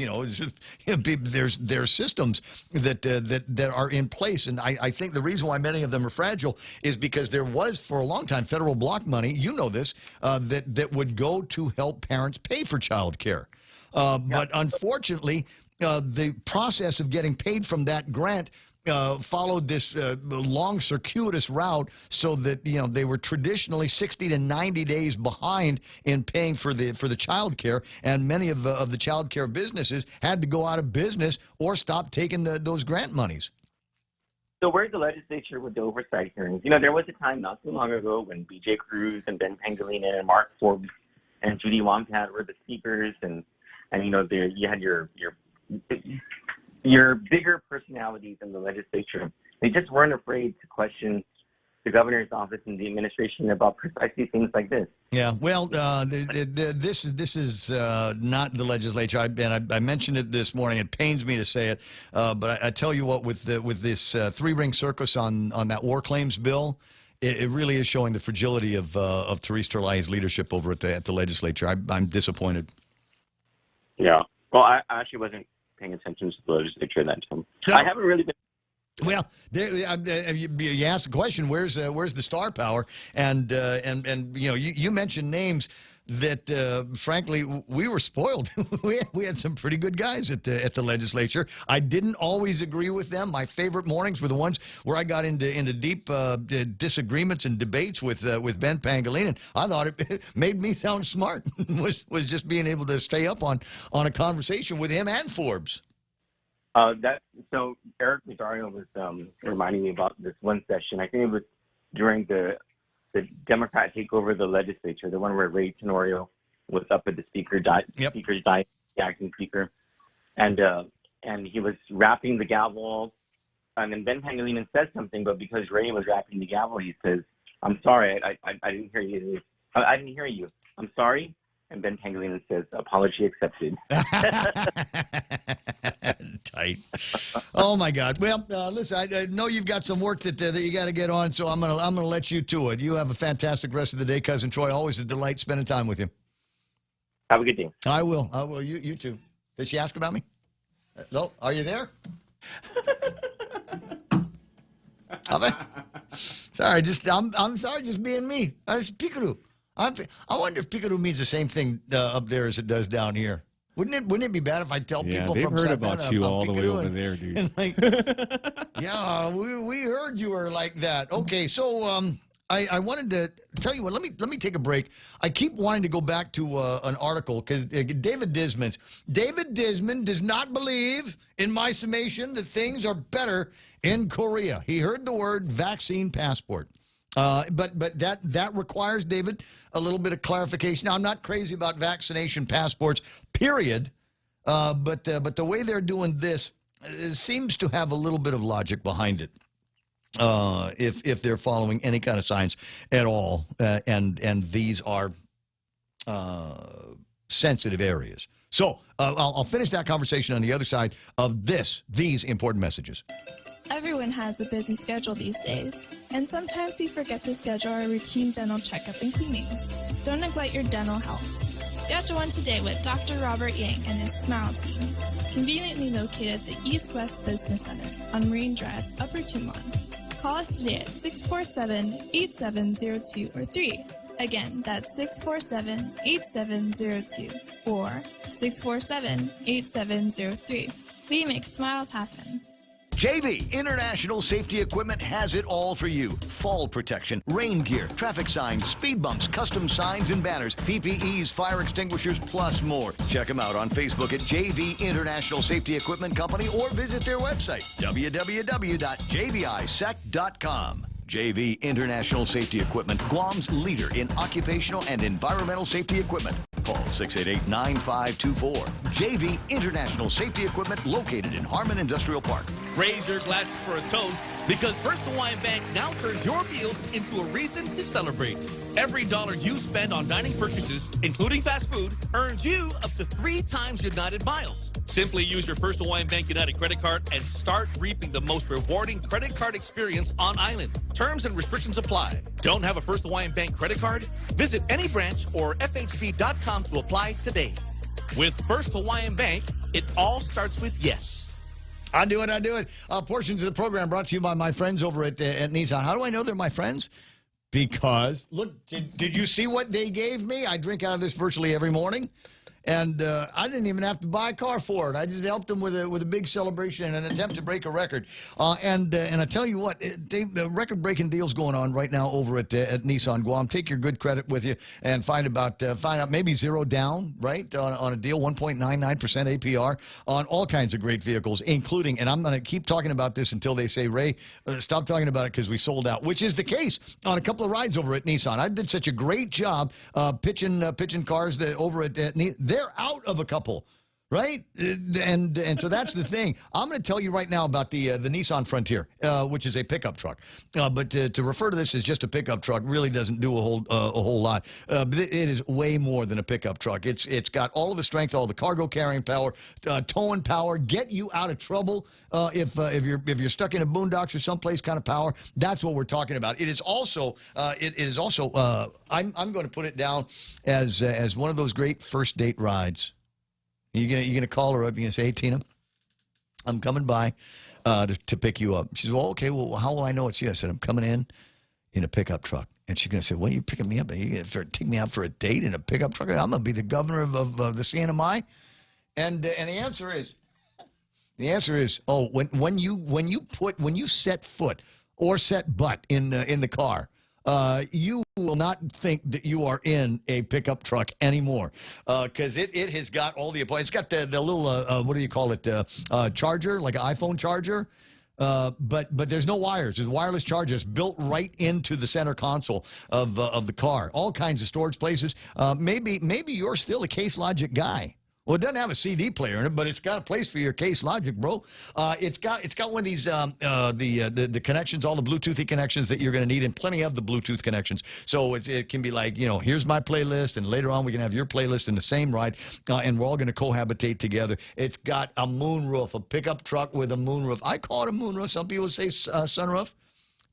there's systems that are in place. And I think the reason why many of them are fragile is because there was, for a long time, federal block money, you know this, that would go to help parents pay for child care. But unfortunately, the process of getting paid from that grant followed this long circuitous route, so that they were traditionally 60 to 90 days behind in paying for the child care, and many of the child care businesses had to go out of business or stop taking those grant monies. So where's the legislature with the oversight hearings? There was a time not too long ago when B.J. Cruz and Ben Pangilinan and Mark Forbes and Judy Wampat were the speakers, and you had your bigger personalities in the legislature. They just weren't afraid to question the governor's office and the administration about precisely things like this. Yeah, well, this is not the legislature. I mentioned it this morning. It pains me to say it, but I tell you what, with this three-ring circus on that war claims bill, it really is showing the fragility of Therese Terlai's leadership over at the legislature. I'm disappointed. Yeah. Well, I actually wasn't paying attention to the legislature that time. No. I haven't really been. Well, you asked the question, where's the star power? And you mentioned names that, frankly, we were spoiled. we had some pretty good guys at the legislature. I didn't always agree with them. My favorite mornings were the ones where I got into deep disagreements and debates with Ben Pangilinan. I thought it made me sound smart. was just being able to stay up on a conversation with him and Forbes. So Eric Rosario was reminding me about this one session. I think it was during the Democrat takeover of the legislature, the one where Ray Tenorio was up at the speaker's diet, the acting speaker, and he was rapping the gavel, and then Ben Pangilinan said something, but because Ray was rapping the gavel, he says, "I'm sorry, I didn't hear you. I didn't hear you. I'm sorry." And Ben Pangilinan says, "Apology accepted." Tight. Oh my God. Well, listen, I know you've got some work that you got to get on, so I'm gonna let you to it. You have a fantastic rest of the day, Cousin Troy. Always a delight spending time with you. Have a good day. I will. You too. Did she ask about me? No. Are you there? Sorry. I'm sorry. Just being me. It's Picaroo. I wonder if Picaroo means the same thing up there as it does down here. Wouldn't it be bad if I tell people they've from heard Savannah about you all the way over and, there, dude. And yeah, we heard you were like that. Okay, so I wanted to tell you what. Let me take a break. I keep wanting to go back to an article because David Disman does not believe in my summation that things are better in Korea. He heard the word vaccine passport. But that requires, David, a little bit of clarification. Now, I'm not crazy about vaccination passports, period. But the way they're doing this seems to have a little bit of logic behind it. If they're following any kind of science at all, and these are sensitive areas. So I'll finish that conversation on the other side of these important messages. Everyone has a busy schedule these days, and sometimes we forget to schedule our routine dental checkup and cleaning. Don't neglect your dental health. Schedule one today with Dr. Robert Yang and his Smile team, conveniently located at the East West Business Center on Marine Drive, Upper Tumon. Call us today at 647-8702 or 3. Again, that's 647-8702 or 647-8703. We make smiles happen. JV International Safety Equipment has it all for you. Fall protection, rain gear, traffic signs, speed bumps, custom signs and banners, PPEs, fire extinguishers, plus more. Check them out on Facebook at JV International Safety Equipment Company or visit their website, www.jvisec.com. JV International Safety Equipment, Guam's leader in occupational and environmental safety equipment. Call 688-9524. JV International Safety Equipment, located in Harmon Industrial Park. Raise your glasses for a toast, because First Hawaiian Bank now turns your meals into a reason to celebrate. Every dollar you spend on dining purchases, including fast food, earns you up to 3 times United miles. Simply use your First Hawaiian Bank United credit card and start reaping the most rewarding credit card experience on island. Terms and restrictions apply. Don't have a First Hawaiian Bank credit card? Visit any branch or FHB.com to apply today. With First Hawaiian Bank, it all starts with yes. I do it. Portions of the program brought to you by my friends over at Nissan. How do I know they're my friends? Because, look, did you see what they gave me? I drink out of this virtually every morning. And I didn't even have to buy a car for it. I just helped them with a big celebration and an attempt to break a record. And I tell you what, the record-breaking deals going on right now over at Nissan Guam. Take your good credit with you and find out maybe zero down, right, on a deal, 1.99% APR on all kinds of great vehicles, including, and I'm going to keep talking about this until they say, Ray, stop talking about it because we sold out, which is the case on a couple of rides over at Nissan. I did such a great job pitching cars over at Nissan. They're out of a couple, right? And so that's the thing. I'm going to tell you right now about the Nissan Frontier, which is a pickup truck. But to refer to this as just a pickup truck really doesn't do a whole lot. But it is way more than a pickup truck. It's got all of the strength, all the cargo carrying power, towing power, get you out of trouble if you're stuck in a boondocks or someplace kind of power. That's what we're talking about. It is also I'm going to put it down as one of those great first date rides. You're gonna call her up. You're gonna say, "Hey, Tina, I'm coming by to pick you up." She says, "Well, okay. Well, how will I know it's you?" I said, "I'm coming in a pickup truck." And she's gonna say, "Well, you're picking me up? Are you gonna take me out for a date in a pickup truck? I'm gonna be the governor of the CNMI." And the answer is, oh, when you set foot or set butt in the car, you will not think that you are in a pickup truck anymore, because it has got all the appliances. It's got the little what do you call it, charger, like an iPhone charger, but there's no wires. There's wireless chargers built right into the center console of the car. All kinds of storage places. Maybe you're still a Case Logic guy. Well, it doesn't have a CD player in it, but it's got a place for your Case Logic, bro. It's got one of these the connections, all the Bluetoothy connections that you're going to need, and plenty of the Bluetooth connections. So it can be like, here's my playlist, and later on we can have your playlist in the same ride, and we're all going to cohabitate together. It's got a moonroof, a pickup truck with a moonroof. I call it a moonroof. Some people say sunroof,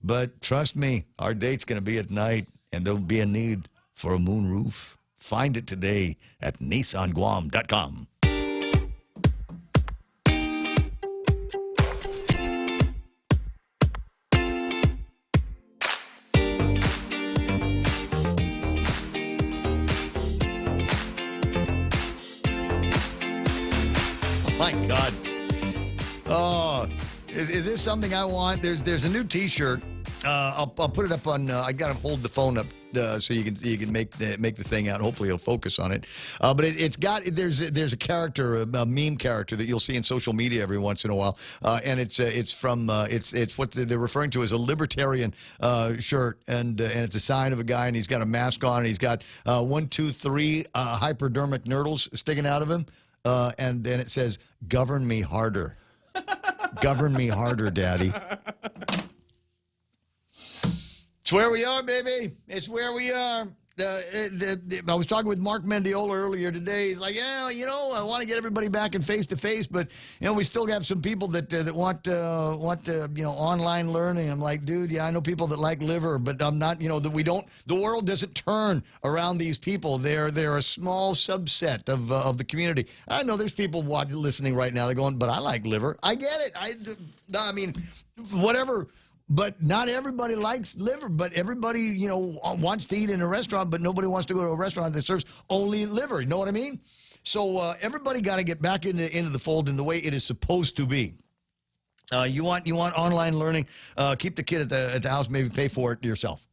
but trust me, our date's going to be at night, and there'll be a need for a moonroof. Find it today at nissanguam.com. My God. Oh, is this something I want? There's a new T-shirt. I'll put it up on. I got to hold the phone up so you can make the thing out. Hopefully, it'll focus on it. But there's a character, a meme character that you'll see in social media every once in a while, and it's what they're referring to as a libertarian shirt, and it's a sign of a guy, and he's got a mask on, and he's got 1, 2, 3 hypodermic nurdles sticking out of him, and it says, "Govern me harder, govern me harder, Daddy." It's where we are, baby. It's where we are. I was talking with Mark Mendiola earlier today. He's like, yeah, I want to get everybody back in face-to-face, but, we still have some people that want online learning. I'm like, dude, yeah, I know people that like liver, but I'm not, the world doesn't turn around these people. They're a small subset of the community. I know there's people listening right now. They're going, but I like liver. I get it. I mean, whatever. But not everybody likes liver. But everybody, wants to eat in a restaurant, but nobody wants to go to a restaurant that serves only liver. You know what I mean? So everybody got to get back into the fold in the way it is supposed to be. You want online learning, keep the kid at the house, maybe pay for it yourself.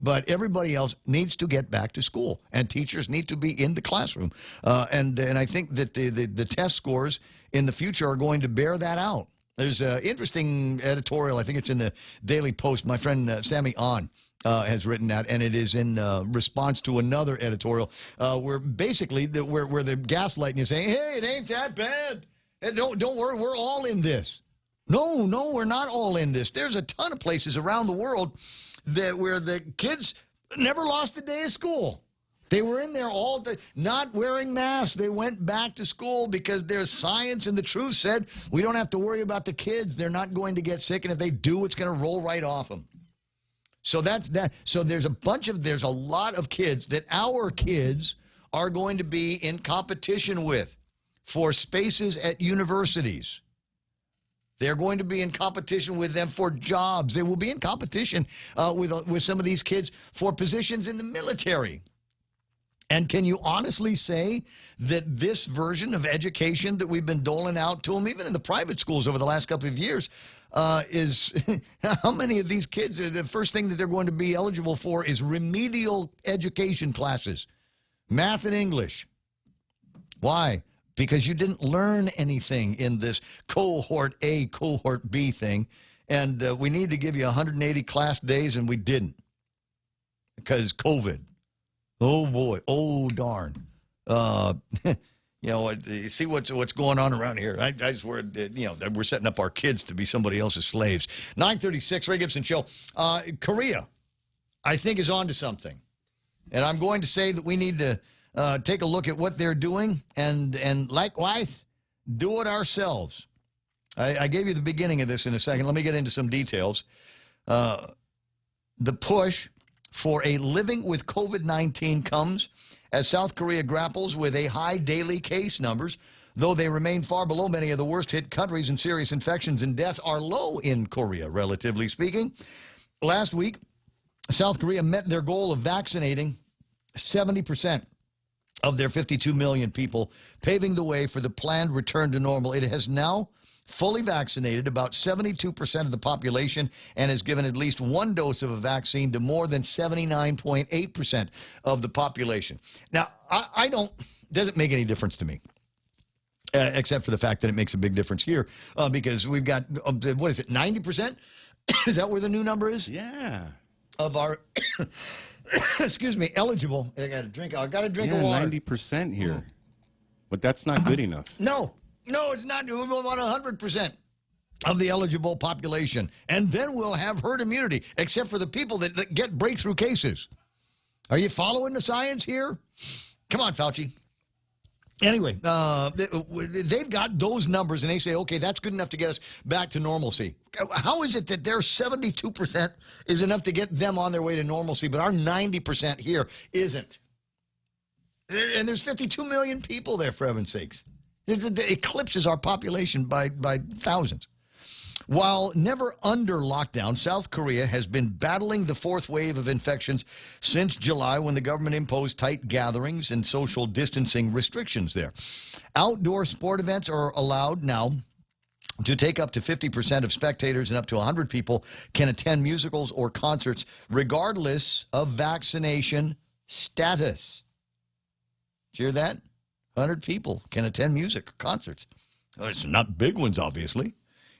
But everybody else needs to get back to school, and teachers need to be in the classroom. And I think that the test scores in the future are going to bear that out. There's an interesting editorial, I think it's in the Daily Post. My friend Sammy On has written that, and it is in response to another editorial where basically where they're gaslighting you, saying, hey, it ain't that bad. And don't worry, we're all in this. No, we're not all in this. There's a ton of places around the world where the kids never lost a day of school. They were in there all day, not wearing masks. They went back to school because there's science and the truth said we don't have to worry about the kids. They're not going to get sick, and if they do, it's going to roll right off them. So that's that. So there's a lot of kids that our kids are going to be in competition with for spaces at universities. They're going to be in competition with them for jobs. They will be in competition with some of these kids for positions in the military. And can you honestly say that this version of education that we've been doling out to them, even in the private schools over the last couple of years, is how many of these kids, the first thing that they're going to be eligible for is remedial education classes, math and English. Why? Because you didn't learn anything in this cohort A, cohort B thing, and we need to give you 180 class days, and we didn't because COVID. Oh, boy. Oh, darn. See what's going on around here. I just worried that we're setting up our kids to be somebody else's slaves. 9:36, Ray Gibson Show. Korea, I think, is on to something. And I'm going to say that we need to take a look at what they're doing and likewise do it ourselves. I gave you the beginning of this in a second. Let me get into some details. The push for a living with COVID-19 comes as South Korea grapples with a high daily case numbers, though they remain far below many of the worst-hit countries, and serious infections and deaths are low in Korea, relatively speaking. Last week, South Korea met their goal of vaccinating 70% of their 52 million people, paving the way for the planned return to normal. It has now fully vaccinated about 72% of the population and has given at least one dose of a vaccine to more than 79.8% of the population. Now, doesn't make any difference to me, except for the fact that it makes a big difference here because we've got, 90%? Is that where the new number is? Yeah. Of our, excuse me, eligible. I got to drink of water. 90% here. But that's not good enough. No, it's not. We want 100% of the eligible population. And then we'll have herd immunity, except for the people that get breakthrough cases. Are you following the science here? Come on, Fauci. Anyway, they've got those numbers, and they say, okay, that's good enough to get us back to normalcy. How is it that their 72% is enough to get them on their way to normalcy, but our 90% here isn't? And there's 52 million people there, for heaven's sakes. It eclipses our population by thousands. While never under lockdown, South Korea has been battling the fourth wave of infections since July, when the government imposed tight gatherings and social distancing restrictions there. Outdoor sport events are allowed now to take up to 50% of spectators, and up to 100 people can attend musicals or concerts regardless of vaccination status. Did you hear that? 100 people can attend music or concerts. Well, it's not big ones, obviously.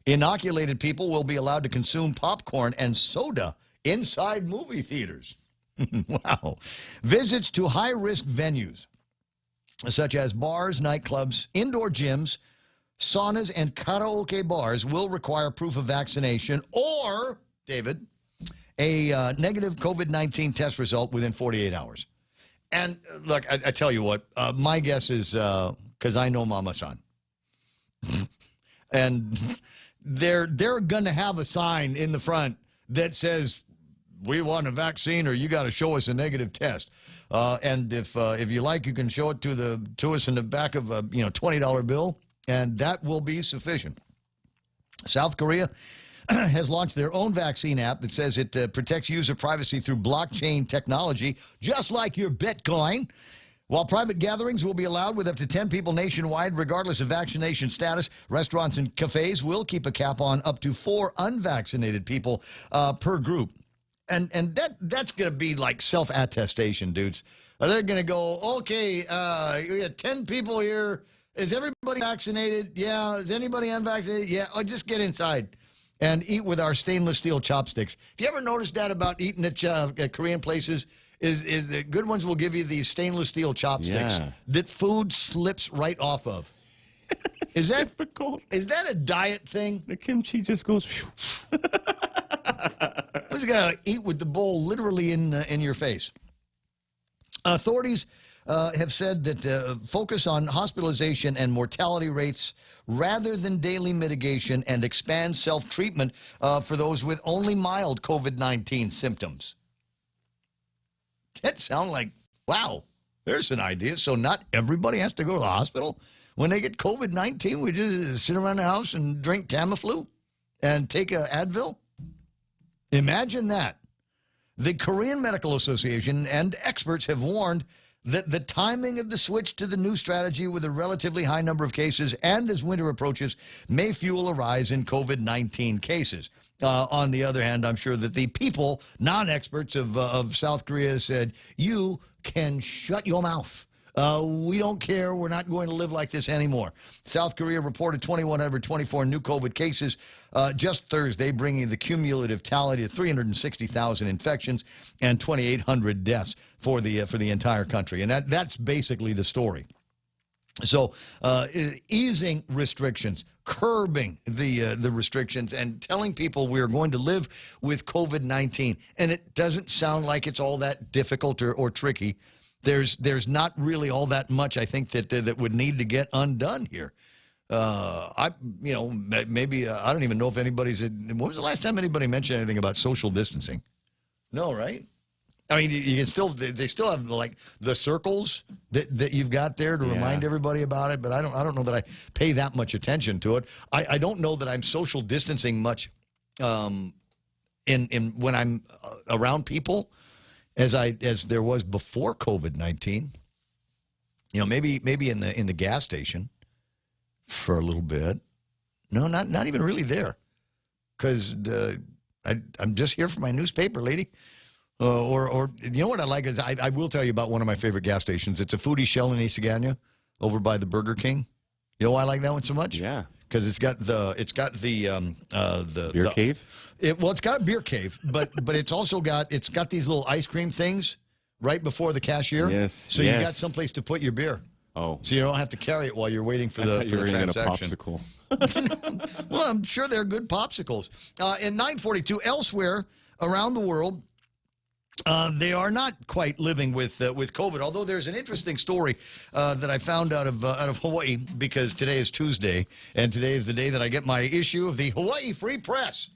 Inoculated people will be allowed to consume popcorn and soda inside movie theaters. Wow. Visits to high-risk venues, such as bars, nightclubs, indoor gyms, saunas, and karaoke bars will require proof of vaccination or, David, a negative COVID-19 test result within 48 hours. And look, I tell you what, my guess is, because I know Mama San, and they're going to have a sign in the front that says, we want a vaccine or you got to show us a negative test. And if you like, you can show it to us in the back of a $20 bill, and that will be sufficient. South Korea has launched their own vaccine app that says it protects user privacy through blockchain technology, just like your Bitcoin. While private gatherings will be allowed with up to 10 people nationwide, regardless of vaccination status, restaurants and cafes will keep a cap on up to 4 unvaccinated people per group. And that's going to be like self-attestation, dudes. They're going to go, okay, we got 10 people here. Is everybody vaccinated? Yeah. Is anybody unvaccinated? Yeah. Oh, just get inside and eat with our stainless steel chopsticks. Have you ever noticed that about eating at Korean places? Is the good ones will give you these stainless steel chopsticks that food slips right off of. Is that difficult? Is that a diet thing? The kimchi just goes. Who's gonna eat with the bowl literally in your face? Authorities have said that focus on hospitalization and mortality rates rather than daily mitigation and expand self-treatment for those with only mild COVID-19 symptoms. That sounds like, wow, there's an idea. So not everybody has to go to the hospital. When they get COVID-19, we just sit around the house and drink Tamiflu and take a Advil. Imagine that. The Korean Medical Association and experts have warned that the timing of the switch to the new strategy with a relatively high number of cases and as winter approaches may fuel a rise in COVID-19 cases. On the other hand, I'm sure that the people, non-experts of South Korea said, you can shut your mouth. We don't care. We're not going to live like this anymore. South Korea reported 2,124 new COVID cases just Thursday, bringing the cumulative tally to 360,000 infections and 2,800 deaths for the entire country. And that's basically the story. So easing restrictions, curbing the restrictions, and telling people we're going to live with COVID-19. And it doesn't sound like it's all that difficult or tricky. There's not really all that much, I think, that would need to get undone here. Maybe I don't even know if anybody's. When was the last time anybody mentioned anything about social distancing? No, right? I mean, you can still. They still have like the circles that you've got there to remind everybody about it. But I don't know that I pay that much attention to it. I don't know that I'm social distancing much in when I'm around people as there was before COVID-19. Maybe in the gas station for a little bit. No, not even really there, because I'm just here for my newspaper, lady. Or you know what I like is I will tell you about one of my favorite gas stations. It's a Foodie Shell in Isagana, over by the Burger King. You know why I like that one so much? Yeah, because it's got the beer cave. It's got a beer cave, but it's also got these little ice cream things right before the cashier. Yes. So you got someplace to put your beer. Oh. So you don't have to carry it while you're waiting for the transaction. A popsicle. Well, I'm sure they're good popsicles. In 942, elsewhere around the world, they are not quite living with COVID. Although there's an interesting story that I found out of Hawaii, because today is Tuesday, and today is the day that I get my issue of the Hawaii Free Press.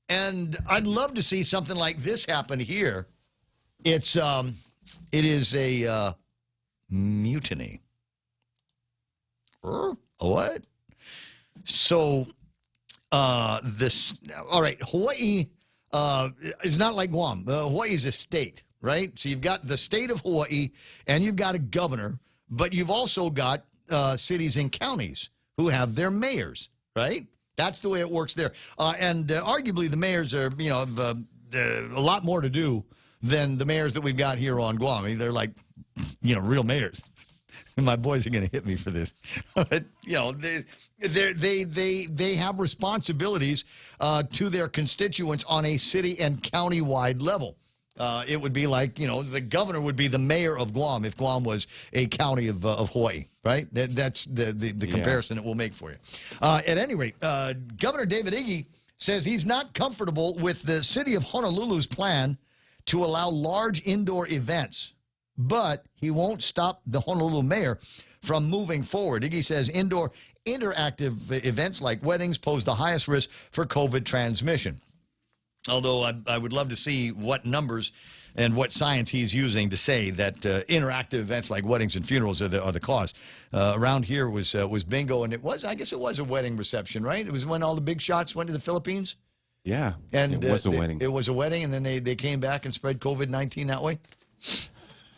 And I'd love to see something like this happen here. It is a mutiny. What? So all right, Hawaii is not like Guam. Hawaii is a state, right? So you've got the state of Hawaii, and you've got a governor, but you've also got cities and counties who have their mayors, right? That's the way it works there. And arguably the mayors are, have a lot more to do than the mayors that we've got here on Guam. I mean, they're like, real mayors. And my boys are going to hit me for this. But, they have responsibilities to their constituents on a city and county-wide level. It would be like, the governor would be the mayor of Guam if Guam was a county of Hawaii, right? That's the comparison it will make for you. At any rate, Governor David Ige says he's not comfortable with the city of Honolulu's plan to allow large indoor events, but he won't stop the Honolulu mayor from moving forward. Ige says indoor interactive events like weddings pose the highest risk for COVID transmission. Although I would love to see what numbers and what science he's using to say that interactive events like weddings and funerals are the cause. Around here was bingo, and I guess it was a wedding reception, right? It was when all the big shots went to the Philippines. Yeah, and it was a wedding. It was a wedding, and then they came back and spread COVID-19 that way.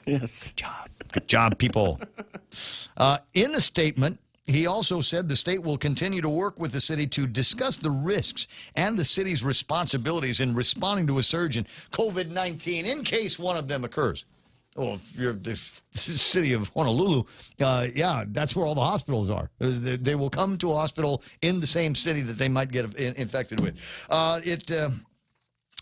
Yes. Good job. Good job, people. In a statement, he also said the state will continue to work with the city to discuss the risks and the city's responsibilities in responding to a surge in COVID-19 in case one of them occurs. Well, if you're the city of Honolulu, yeah, that's where all the hospitals are. They will come to a hospital in the same city that they might get infected with.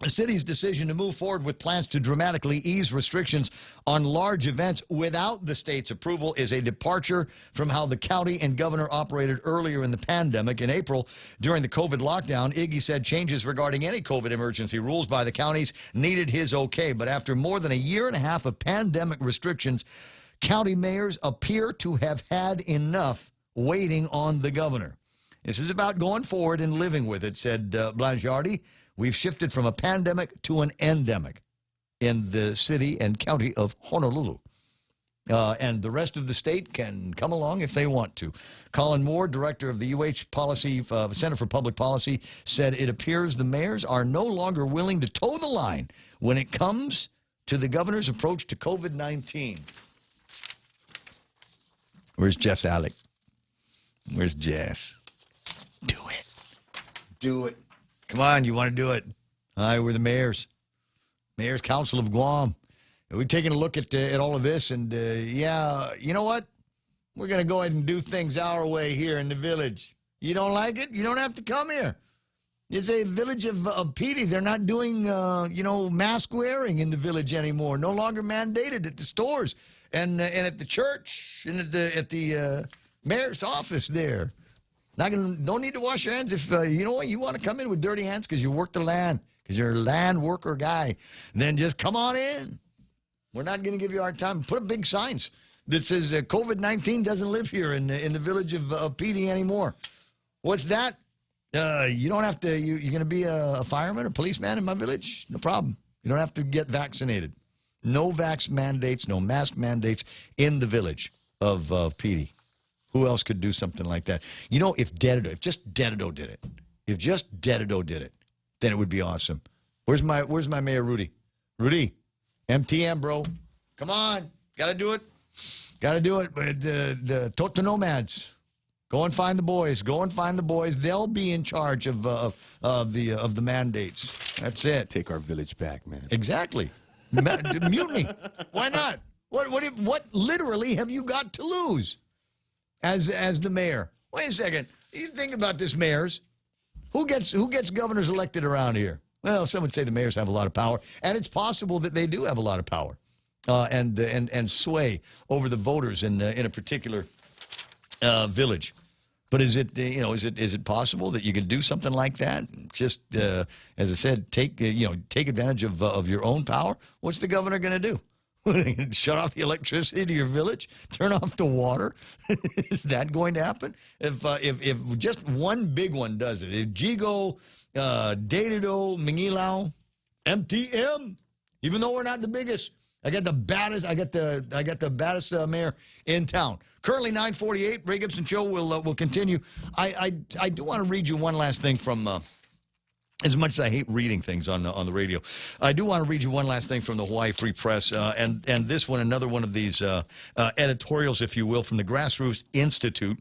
The city's decision to move forward with plans to dramatically ease restrictions on large events without the state's approval is a departure from how the county and governor operated earlier in the pandemic. In April, during the COVID lockdown, Iggy said changes regarding any COVID emergency rules by the counties needed his okay. But after more than a year and a half of pandemic restrictions, county mayors appear to have had enough waiting on the governor. This is about going forward and living with it, said Blangiardi. We've shifted from a pandemic to an endemic in the city and county of Honolulu. And the rest of the state can come along if they want to. Colin Moore, director of the UH Policy Center for Public Policy, said it appears the mayors are no longer willing to toe the line when it comes to the governor's approach to COVID-19. Where's Jess Alec? Where's Jess? Do it. Do it. Come on, you want to do it. Hi, we're the mayors. Mayor's Council of Guam. We're taking a look at all of this, and yeah, you know what? We're going to go ahead and do things our way here in the village. You don't like it? You don't have to come here. It's a village of Petey. They're not doing, mask wearing in the village anymore. No longer mandated at the stores and at the church and at the mayor's office there. Don't need to wash your hands if, you want to come in with dirty hands because you work the land, because you're a land worker guy. Then just come on in. We're not going to give you a hard time. Put up big signs that says COVID-19 doesn't live here in the village of Petey anymore. What's that? You don't have to, you're going to be a fireman or policeman in my village? No problem. You don't have to get vaccinated. No vax mandates, no mask mandates in the village of Petey. Who else could do something like that? If just Dedido did it, then it would be awesome. Where's my mayor, Rudy? Rudy, MTM, bro. Come on. Got to do it. Got to do it. But the Toto Nomads, go and find the boys. Go and find the boys. They'll be in charge of the mandates. That's it. Take our village back, man. Exactly. Mutiny. Why not? What literally have you got to lose? As the mayor. Wait a second. You think about this, mayors. Who gets governors elected around here? Well, some would say the mayors have a lot of power, and it's possible that they do have a lot of power and sway over the voters in a particular village. But is it possible that you could do something like that? Just as I said, take advantage of your own power. What's the governor going to do? Shut off the electricity to your village? Turn off the water? Is that going to happen? If just one big one does it, if Jigo, Dedido, Mingilao, MTM, even though we're not the biggest, I got the baddest mayor in town. Currently 9:48. Ray Gibson Show will continue. I do want to read you one last thing from. As much as I hate reading things on the radio, I do want to read you one last thing from the Hawaii Free Press, and this one, another one of these editorials, if you will, from the Grassroots Institute,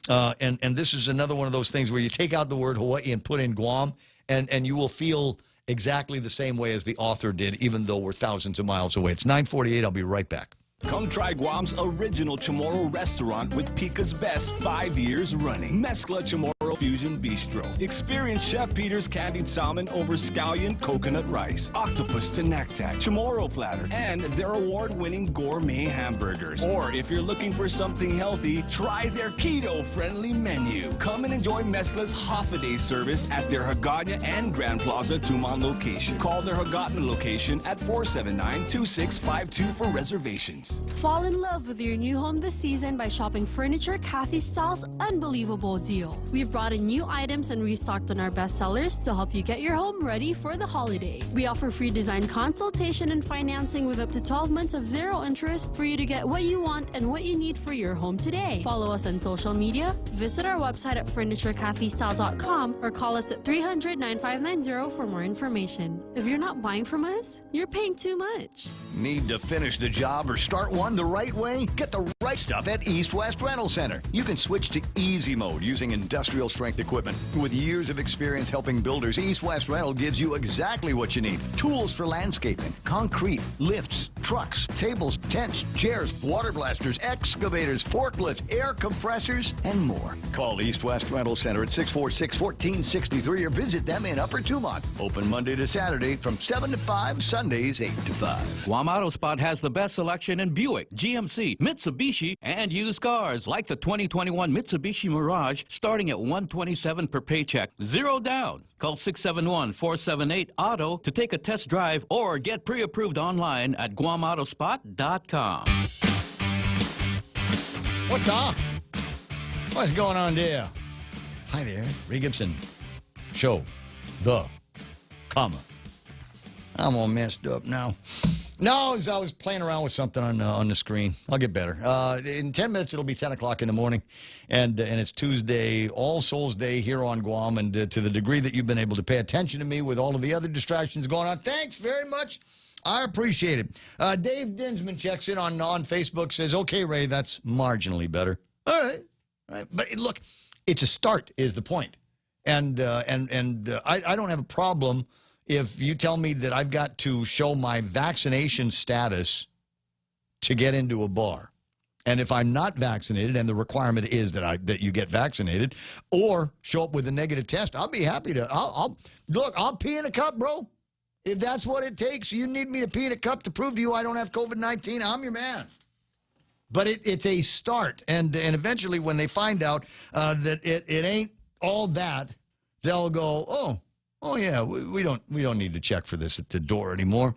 and this is another one of those things where you take out the word Hawaii and put in Guam, and you will feel exactly the same way as the author did, even though we're thousands of miles away. It's 9:48. I'll be right back. Come try Guam's original Chamorro restaurant with Pika's Best 5 years running. Mezcla Chamorro Fusion Bistro. Experience Chef Peter's candied salmon over scallion coconut rice, octopus to naktak, Chamorro platter, and their award-winning gourmet hamburgers. Or if you're looking for something healthy, try their keto-friendly menu. Come and enjoy Mezcla's half-a-day service at their Hagåtña and Grand Plaza Tumon location. Call their Hagåtña location at 479-2652 for reservations. Fall in love with your new home this season by shopping Furniture Kathy Style's unbelievable deals. We've brought in new items and restocked on our best sellers to help you get your home ready for the holiday. We offer free design consultation and financing with up to 12 months of zero interest for you to get what you want and what you need for your home today. Follow us on social media, visit our website at FurnitureKathyStyle.com, or call us at 300-9590 for more information. If you're not buying from us, you're paying too much. Need to finish the job or start start one the right way? Get the right stuff at East West Rental Center. You can switch to easy mode using industrial strength equipment. With years of experience helping builders, East West Rental gives you exactly what you need. Tools for landscaping, concrete, lifts, trucks, tables, tents, chairs, water blasters, excavators, forklifts, air compressors, and more. Call East West Rental Center at 646-1463 or visit them in Upper Tumont. Open Monday to Saturday from 7 to 5, Sundays 8 to 5. Guam Auto Spot has the best selection in Buick, GMC, Mitsubishi, and used cars like the 2021 Mitsubishi Mirage starting at $127 per paycheck. Zero down. Call 671-478-AUTO to take a test drive or get pre-approved online at GuamAutospot.com. What's up? What's going on there? Hi there, Ray Gibson. Show. The. Comma. I'm all messed up now. No, I was playing around with something on the screen. I'll get better. In 10 minutes, it'll be 10 o'clock in the morning, and it's Tuesday, All Souls Day here on Guam, and to the degree that you've been able to pay attention to me with all of the other distractions going on, thanks very much. I appreciate it. Dave Dinsman checks in on Facebook, says, okay, Ray, that's marginally better. All right. But look, it's a start is the point. And I don't have a problem if you tell me that I've got to show my vaccination status to get into a bar. And if I'm not vaccinated and the requirement is that you get vaccinated or show up with a negative test, I'll be happy to. I'll pee in a cup, bro. If that's what it takes, you need me to pee in a cup to prove to you I don't have COVID-19, I'm your man. But it's a start. And eventually when they find out that it ain't all that, they'll go, oh yeah, we don't need to check for this at the door anymore.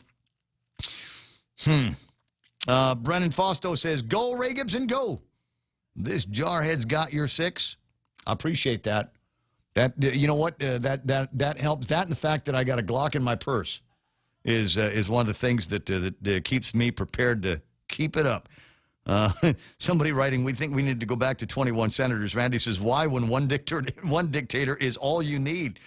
Brennan Fausto says, go, Ray Gibson, go. This jarhead's got your 6. I appreciate that. That you know what? That helps. That and the fact that I got a Glock in my purse is one of the things that keeps me prepared to keep it up. Somebody writing, we think we need to go back to 21 senators. Randy says, why when one dictator is all you need?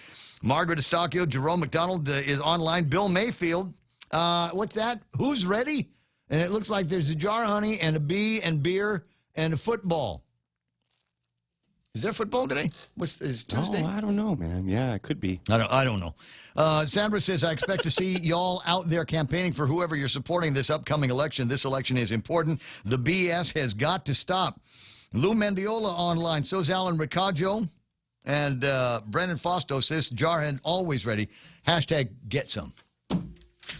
Margaret Estacchio, Jerome McDonald is online. Bill Mayfield, what's that? Who's ready? And it looks like there's a jar of honey and a bee and beer and a football. Is there football today? Is Tuesday? Oh, I don't know, man. Yeah, it could be. I don't know. Sandra says, I expect to see y'all out there campaigning for whoever you're supporting this upcoming election. This election is important. The BS has got to stop. Lou Mendiola online. So's Alan Ricaggio. And Brendan Fausto says, Jarhead always ready. Hashtag get some.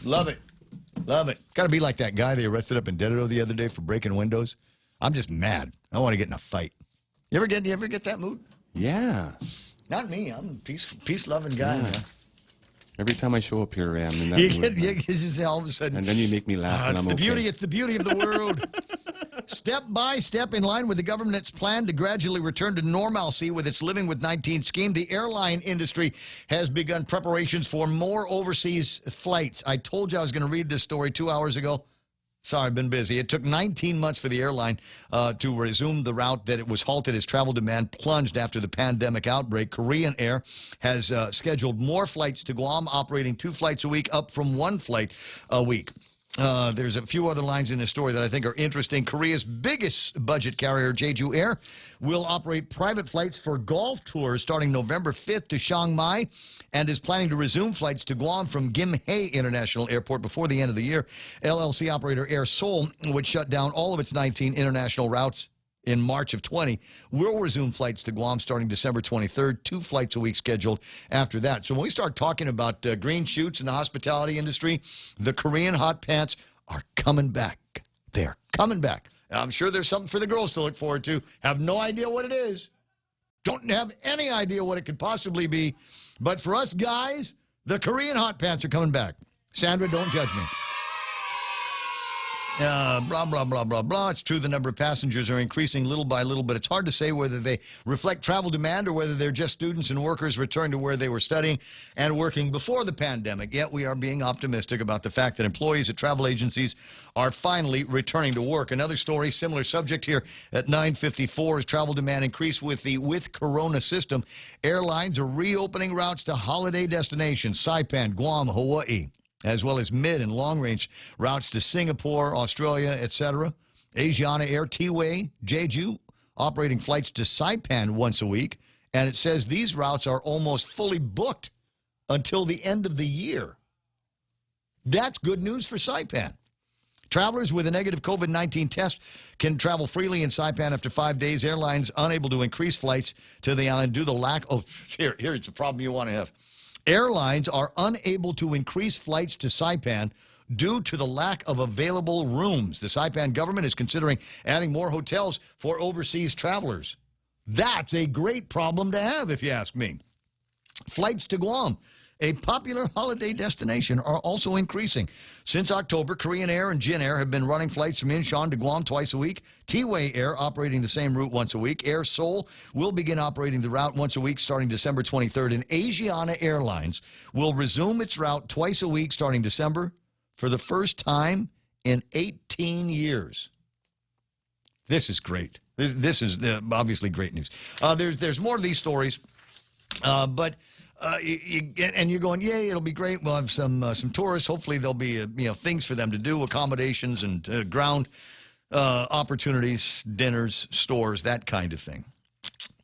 Love it. Love it. Got to be like that guy they arrested up in Dededo the other day for breaking windows. I'm just mad. I want to get in a fight. You ever get that mood? Yeah. Not me. I'm a peace-loving guy, man. Every time I show up here, I'm in that mood. Just all of a sudden. And then you make me laugh, and I'm okay. It's the beauty of the world. Step by step, in line with the government's plan to gradually return to normalcy with its Living with 19 scheme, the airline industry has begun preparations for more overseas flights. I told you I was going to read this story 2 hours ago. Sorry, I've been busy. It took 19 months for the airline to resume the route that it was halted as travel demand plunged after the pandemic outbreak. Korean Air has scheduled more flights to Guam, operating 2 flights a week, up from 1 flight a week. There's a few other lines in this story that I think are interesting. Korea's biggest budget carrier, Jeju Air, will operate private flights for golf tours starting November 5th to Chiang Mai and is planning to resume flights to Guam from Gimhae International Airport before the end of the year. LLC operator Air Seoul, which shut down all of its 19 international routes in March of 20, will resume flights to Guam starting December 23rd, 2 flights a week scheduled after that. So when we start talking about green shoots in the hospitality industry, the Korean hot pants are coming back. They're coming back. I'm sure there's something for the girls to look forward to. Have no idea what it is. Don't have any idea what it could possibly be. But for us guys, the Korean hot pants are coming back. Sandra, don't judge me. Blah, blah, blah, blah, blah. It's true the number of passengers are increasing little by little, but it's hard to say whether they reflect travel demand or whether they're just students and workers returned to where they were studying and working before the pandemic. Yet we are being optimistic about the fact that employees at travel agencies are finally returning to work. Another story, similar subject here at 9:54 as travel demand increased with the With Corona system. Airlines are reopening routes to holiday destinations, Saipan, Guam, Hawaii. as well as mid and long-range routes to Singapore, Australia, etc. Asiana Air, T-Way, Jeju, operating flights to Saipan once a week. And it says these routes are almost fully booked until the end of the year. That's good news for Saipan. Travelers with a negative COVID-19 test can travel freely in Saipan after 5 days. Airlines unable to increase flights to the island due to the lack of... Here's the problem you want to have. Airlines are unable to increase flights to Saipan due to the lack of available rooms. The Saipan government is considering adding more hotels for overseas travelers. That's a great problem to have, if you ask me. Flights to Guam, a popular holiday destination, are also increasing. Since October, Korean Air and Jin Air have been running flights from Incheon to Guam twice a week. T-Way Air operating the same route once a week. Air Seoul will begin operating the route once a week starting December 23rd. And Asiana Airlines will resume its route twice a week starting December for the first time in 18 years. This is great. This is obviously great news. There's more of these stories, but you're going, yay, it'll be great. We'll have some tourists. Hopefully there'll be things for them to do, accommodations and ground opportunities, dinners, stores, that kind of thing.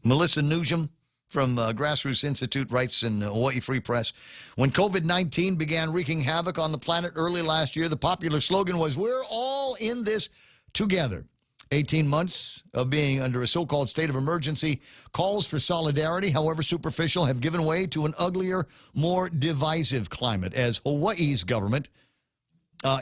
Melissa Nugent from Grassroots Institute writes in Hawaii Free Press, when COVID-19 began wreaking havoc on the planet early last year, the popular slogan was, we're all in this together. 18 months of being under a so-called state of emergency, calls for solidarity, however superficial, have given way to an uglier, more divisive climate. As Hawaii's government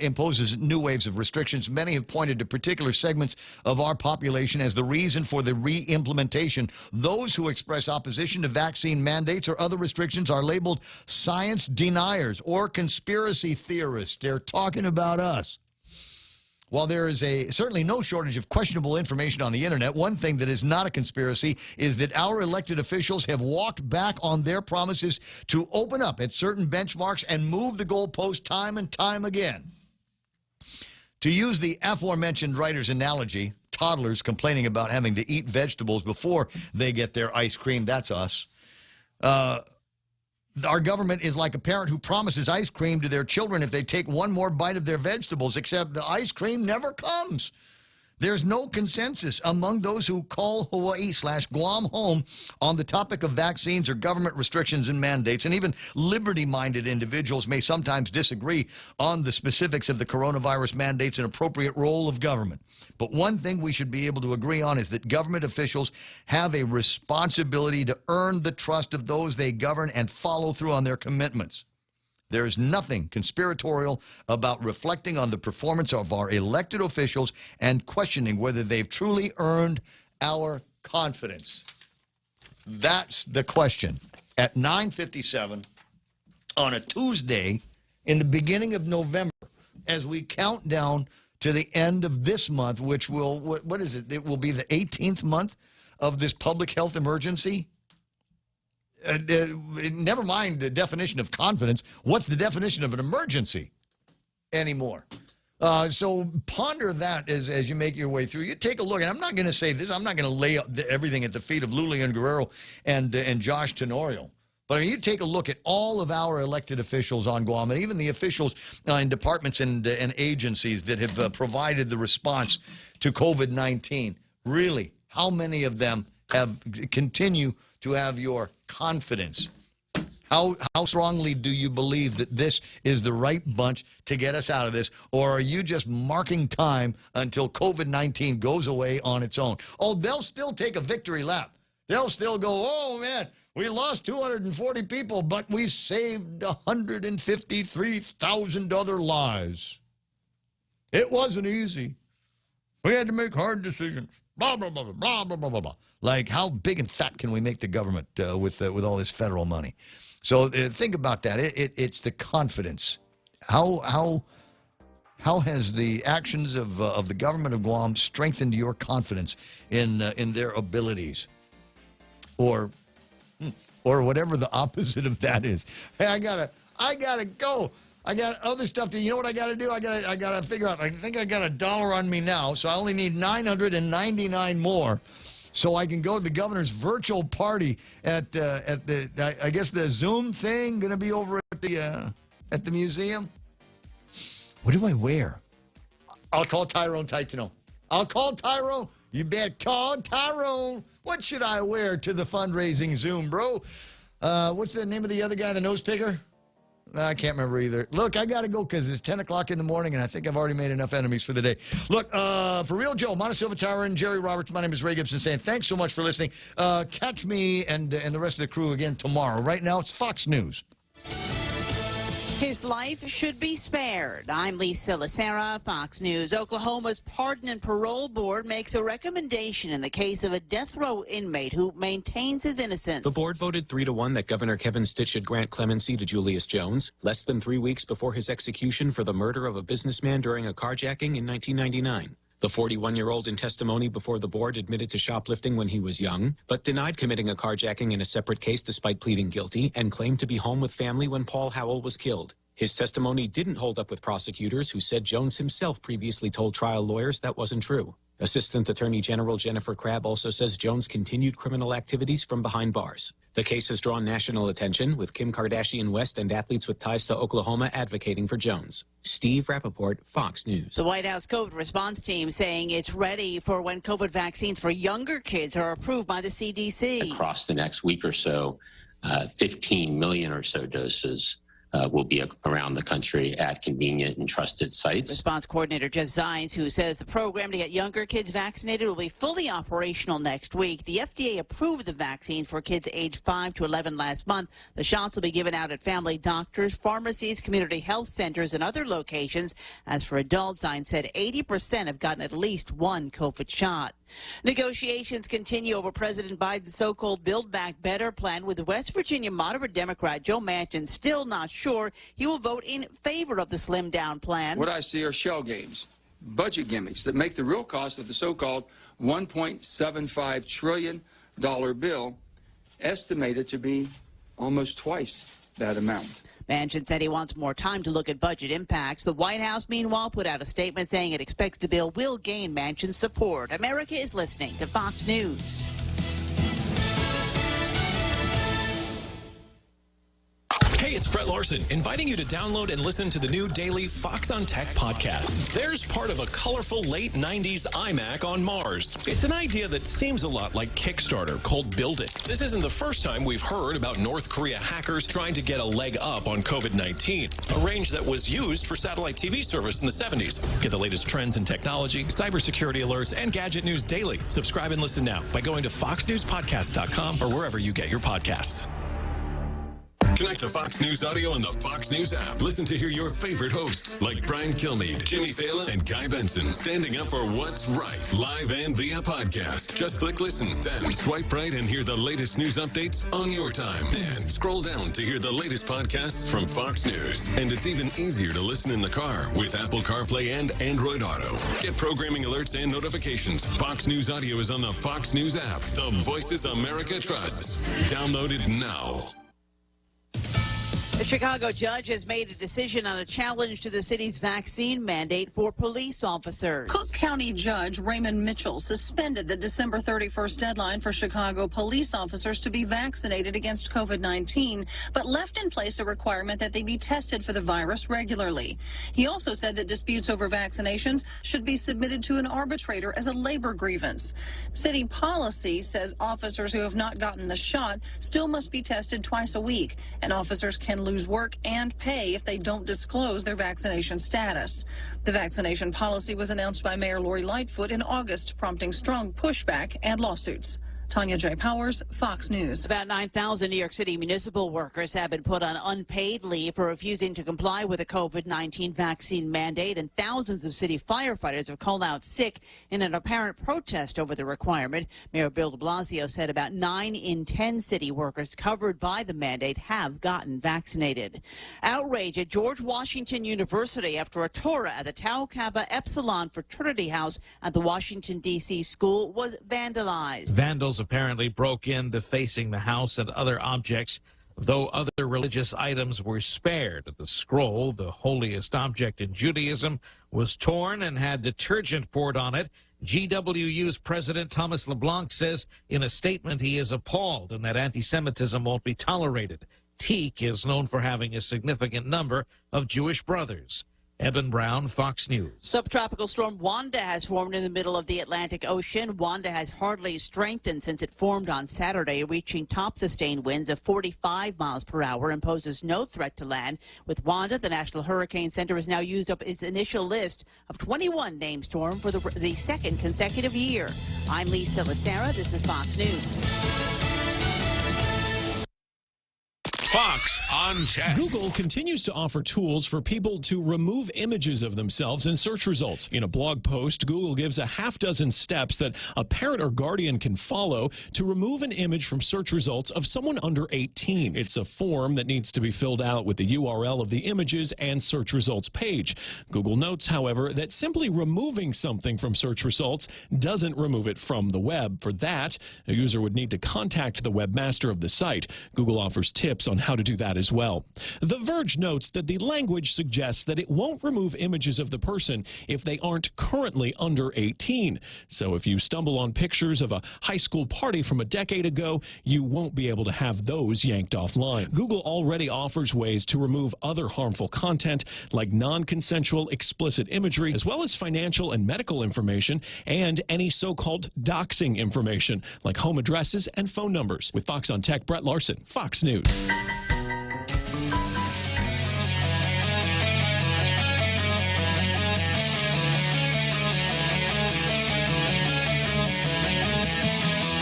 imposes new waves of restrictions, many have pointed to particular segments of our population as the reason for the re-implementation. Those who express opposition to vaccine mandates or other restrictions are labeled science deniers or conspiracy theorists. They're talking about us. While there is certainly no shortage of questionable information on the internet, one thing that is not a conspiracy is that our elected officials have walked back on their promises to open up at certain benchmarks and move the goalpost time and time again. To use the aforementioned writer's analogy, toddlers complaining about having to eat vegetables before they get their ice cream, that's us. Our government is like a parent who promises ice cream to their children if they take one more bite of their vegetables, except the ice cream never comes. There's no consensus among those who call Hawaii/Guam home on the topic of vaccines or government restrictions and mandates, and even liberty-minded individuals may sometimes disagree on the specifics of the coronavirus mandates and appropriate role of government. But one thing we should be able to agree on is that government officials have a responsibility to earn the trust of those they govern and follow through on their commitments. There is nothing conspiratorial about reflecting on the performance of our elected officials and questioning whether they've truly earned our confidence. That's the question. At 9:57 on a Tuesday in the beginning of November, as we count down to the end of this month, which will, what is it? It will be the 18th month of this public health emergency. Never mind the definition of confidence. What's the definition of an emergency anymore? So ponder that as you make your way through. You take a look, and I'm not going to say this. I'm not going to lay everything at the feet of Lulian Guerrero and Josh Tenorio. But I mean, you take a look at all of our elected officials on Guam, and even the officials in departments and agencies that have provided the response to COVID-19. Really, how many of them continue to have your confidence? How strongly do you believe that this is the right bunch to get us out of this? Or are you just marking time until COVID-19 goes away on its own? Oh, they'll still take a victory lap. They'll still go, oh, man, we lost 240 people, but we saved 153,000 other lives. It wasn't easy. We had to make hard decisions. Blah, blah, blah, blah, blah, blah, blah, blah. Like, how big and fat can we make the government with all this federal money? So think about that. It's the confidence. How has the actions of the government of Guam strengthened your confidence in their abilities, or whatever the opposite of that is? Hey, I gotta go. I got other stuff to. You know what I gotta do? I gotta figure out. I think I got $1 on me now, so I only need 999 more. So I can go to the governor's virtual party at the I guess the Zoom thing going to be over at the museum. What do I wear? I'll call Tyrone Titano. I'll call Tyrone. You bet, call Tyrone. What should I wear to the fundraising Zoom, bro? What's the name of the other guy, the nose picker? I can't remember either. Look, I got to go because it's 10 o'clock in the morning, and I think I've already made enough enemies for the day. Look, for real, Joe, Montesilva Tower, and Jerry Roberts, my name is Ray Gibson saying thanks so much for listening. Catch me and the rest of the crew again tomorrow. Right now, it's Fox News. His life should be spared. I'm Lisa Lacera, Fox News. Oklahoma's Pardon and Parole Board makes a recommendation in the case of a death row inmate who maintains his innocence. The board voted 3-1 that Governor Kevin Stitt should grant clemency to Julius Jones, less than 3 weeks before his execution for the murder of a businessman during a carjacking in 1999. The 41-year-old in testimony before the board admitted to shoplifting when he was young, but denied committing a carjacking in a separate case despite pleading guilty and claimed to be home with family when Paul Howell was killed. His testimony didn't hold up with prosecutors who said Jones himself previously told trial lawyers that wasn't true. Assistant Attorney General Jennifer Crabb also says Jones continued criminal activities from behind bars. The case has drawn national attention, with Kim Kardashian West and athletes with ties to Oklahoma advocating for Jones. Steve Rappaport, Fox News. The White House COVID response team saying it's ready for when COVID vaccines for younger kids are approved by the CDC. Across the next week or so, 15 million or so doses will be around the country at convenient and trusted sites. Response coordinator Jeff Zients, who says the program to get younger kids vaccinated will be fully operational next week. The FDA approved the vaccines for kids aged 5 to 11 last month. The shots will be given out at family doctors, pharmacies, community health centers, and other locations. As for adults, Zients said 80% have gotten at least one COVID shot. Negotiations continue over President Biden's so-called Build Back Better plan, with West Virginia moderate Democrat Joe Manchin still not sure he will vote in favor of the slimmed-down plan. What I see are shell games, budget gimmicks that make the real cost of the so-called $1.75 trillion bill estimated to be almost twice that amount. Manchin said he wants more time to look at budget impacts. The White House, meanwhile, put out a statement saying it expects the bill will gain Manchin's support. America is listening to Fox News. Hey, it's Brett Larson, inviting you to download and listen to the new daily Fox on Tech podcast. There's part of a colorful late 90s iMac on Mars. It's an idea that seems a lot like Kickstarter, called Build It. This isn't the first time we've heard about North Korea hackers trying to get a leg up on COVID-19, a range that was used for satellite TV service in the 70s. Get the latest trends in technology, cybersecurity alerts, and gadget news daily. Subscribe and listen now by going to foxnewspodcast.com or wherever you get your podcasts. Connect to Fox News Audio on the Fox News app. Listen to hear your favorite hosts like Brian Kilmeade, Jimmy Fallon, and Guy Benson standing up for what's right, live and via podcast. Just click listen, then swipe right and hear the latest news updates on your time. And scroll down to hear the latest podcasts from Fox News. And it's even easier to listen in the car with Apple CarPlay and Android Auto. Get programming alerts and notifications. Fox News Audio is on the Fox News app. The voices America trusts. Download it now. The Chicago judge has made a decision on a challenge to the city's vaccine mandate for police officers. Cook County Judge Raymond Mitchell suspended the December 31st deadline for Chicago police officers to be vaccinated against COVID-19, but left in place a requirement that they be tested for the virus regularly. He also said that disputes over vaccinations should be submitted to an arbitrator as a labor grievance. City policy says officers who have not gotten the shot still must be tested twice a week, and officers can lose work and pay if they don't disclose their vaccination status. The vaccination policy was announced by Mayor Lori Lightfoot in August, prompting strong pushback and lawsuits. Tanya J. Powers, Fox News. About 9,000 New York City municipal workers have been put on unpaid leave for refusing to comply with the COVID-19 vaccine mandate, and thousands of city firefighters have called out sick in an apparent protest over the requirement. Mayor Bill de Blasio said about 9 in 10 city workers covered by the mandate have gotten vaccinated. Outrage at George Washington University after a Torah at the Tau Kappa Epsilon fraternity house at the Washington, D.C. school was vandalized. Vandals apparently broke in, defacing the house and other objects, though other religious items were spared. The scroll, the holiest object in Judaism, was torn and had detergent poured on it. GWU's President Thomas LeBlanc says in a statement he is appalled and that anti-Semitism won't be tolerated. Teak is known for having a significant number of Jewish brothers. Eben Brown, Fox News. Subtropical storm Wanda has formed in the middle of the Atlantic Ocean. Wanda has hardly strengthened since it formed on Saturday, reaching top sustained winds of 45 miles per hour and poses no threat to land. With Wanda, the National Hurricane Center has now used up its initial list of 21 named storm for the second consecutive year. I'm Lisa Lacera. This is Fox News. Fox on Tech. Google continues to offer tools for people to remove images of themselves in search results. In a blog post, Google gives a half-dozen steps that a parent or guardian can follow to remove an image from search results of someone under 18. It's a form that needs to be filled out with the URL of the images and search results page. Google notes, however, that simply removing something from search results doesn't remove it from the web. For that, a user would need to contact the webmaster of the site. Google offers tips on how to do that as well. The Verge notes that the language suggests that it won't remove images of the person if they aren't currently under 18. So if you stumble on pictures of a high school party from a decade ago, you won't be able to have those yanked offline. Google already offers ways to remove other harmful content like non-consensual explicit imagery, as well as financial and medical information and any so-called doxing information like home addresses and phone numbers. With Fox on Tech, Brett Larson, Fox News.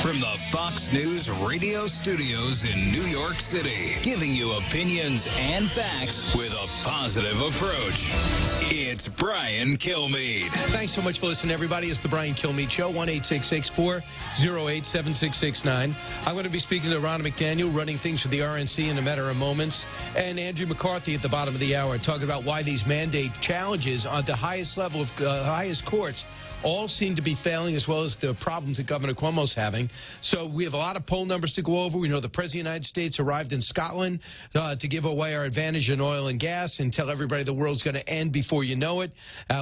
From the Fox News radio studios in New York City, giving you opinions and facts with a positive approach. It's Brian Kilmeade. Thanks so much for listening, everybody. It's the Brian Kilmeade Show, 1-866-408-7669. I'm going to be speaking to Ronna McDaniel, running things for the RNC in a matter of moments, and Andrew McCarthy at the bottom of the hour, talking about why these mandate challenges on the highest level of highest courts all seem to be failing, as well as the problems that Governor Cuomo's having. So we have a lot of poll numbers to go over. We know the President of the United States arrived in Scotland to give away our advantage in oil and gas and tell everybody the world's going to end before you know it.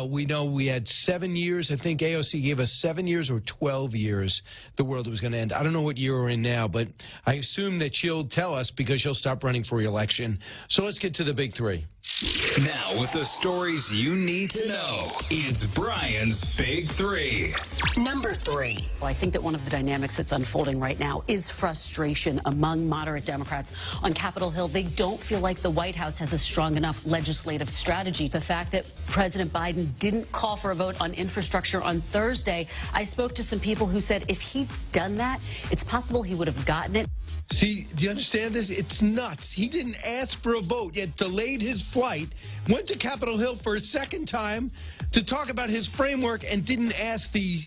We know we had 7 years. I think AOC gave us 7 years or 12 years the world was going to end. I don't know what year we're in now, but I assume that she'll tell us because she'll stop running for re-election. So let's get to the big three. Now, with the stories you need to know, it's Brian's Big Three. Number 3. Well, I think that one of the dynamics that's unfolding right now is frustration among moderate Democrats on Capitol Hill. They don't feel like the White House has a strong enough legislative strategy. The fact that President Biden didn't call for a vote on infrastructure on Thursday, I spoke to some people who said if he'd done that, it's possible he would have gotten it. See, do you understand this? It's nuts. He didn't ask for a vote, yet delayed his flight, went to Capitol Hill for a second time to talk about his framework and didn't ask the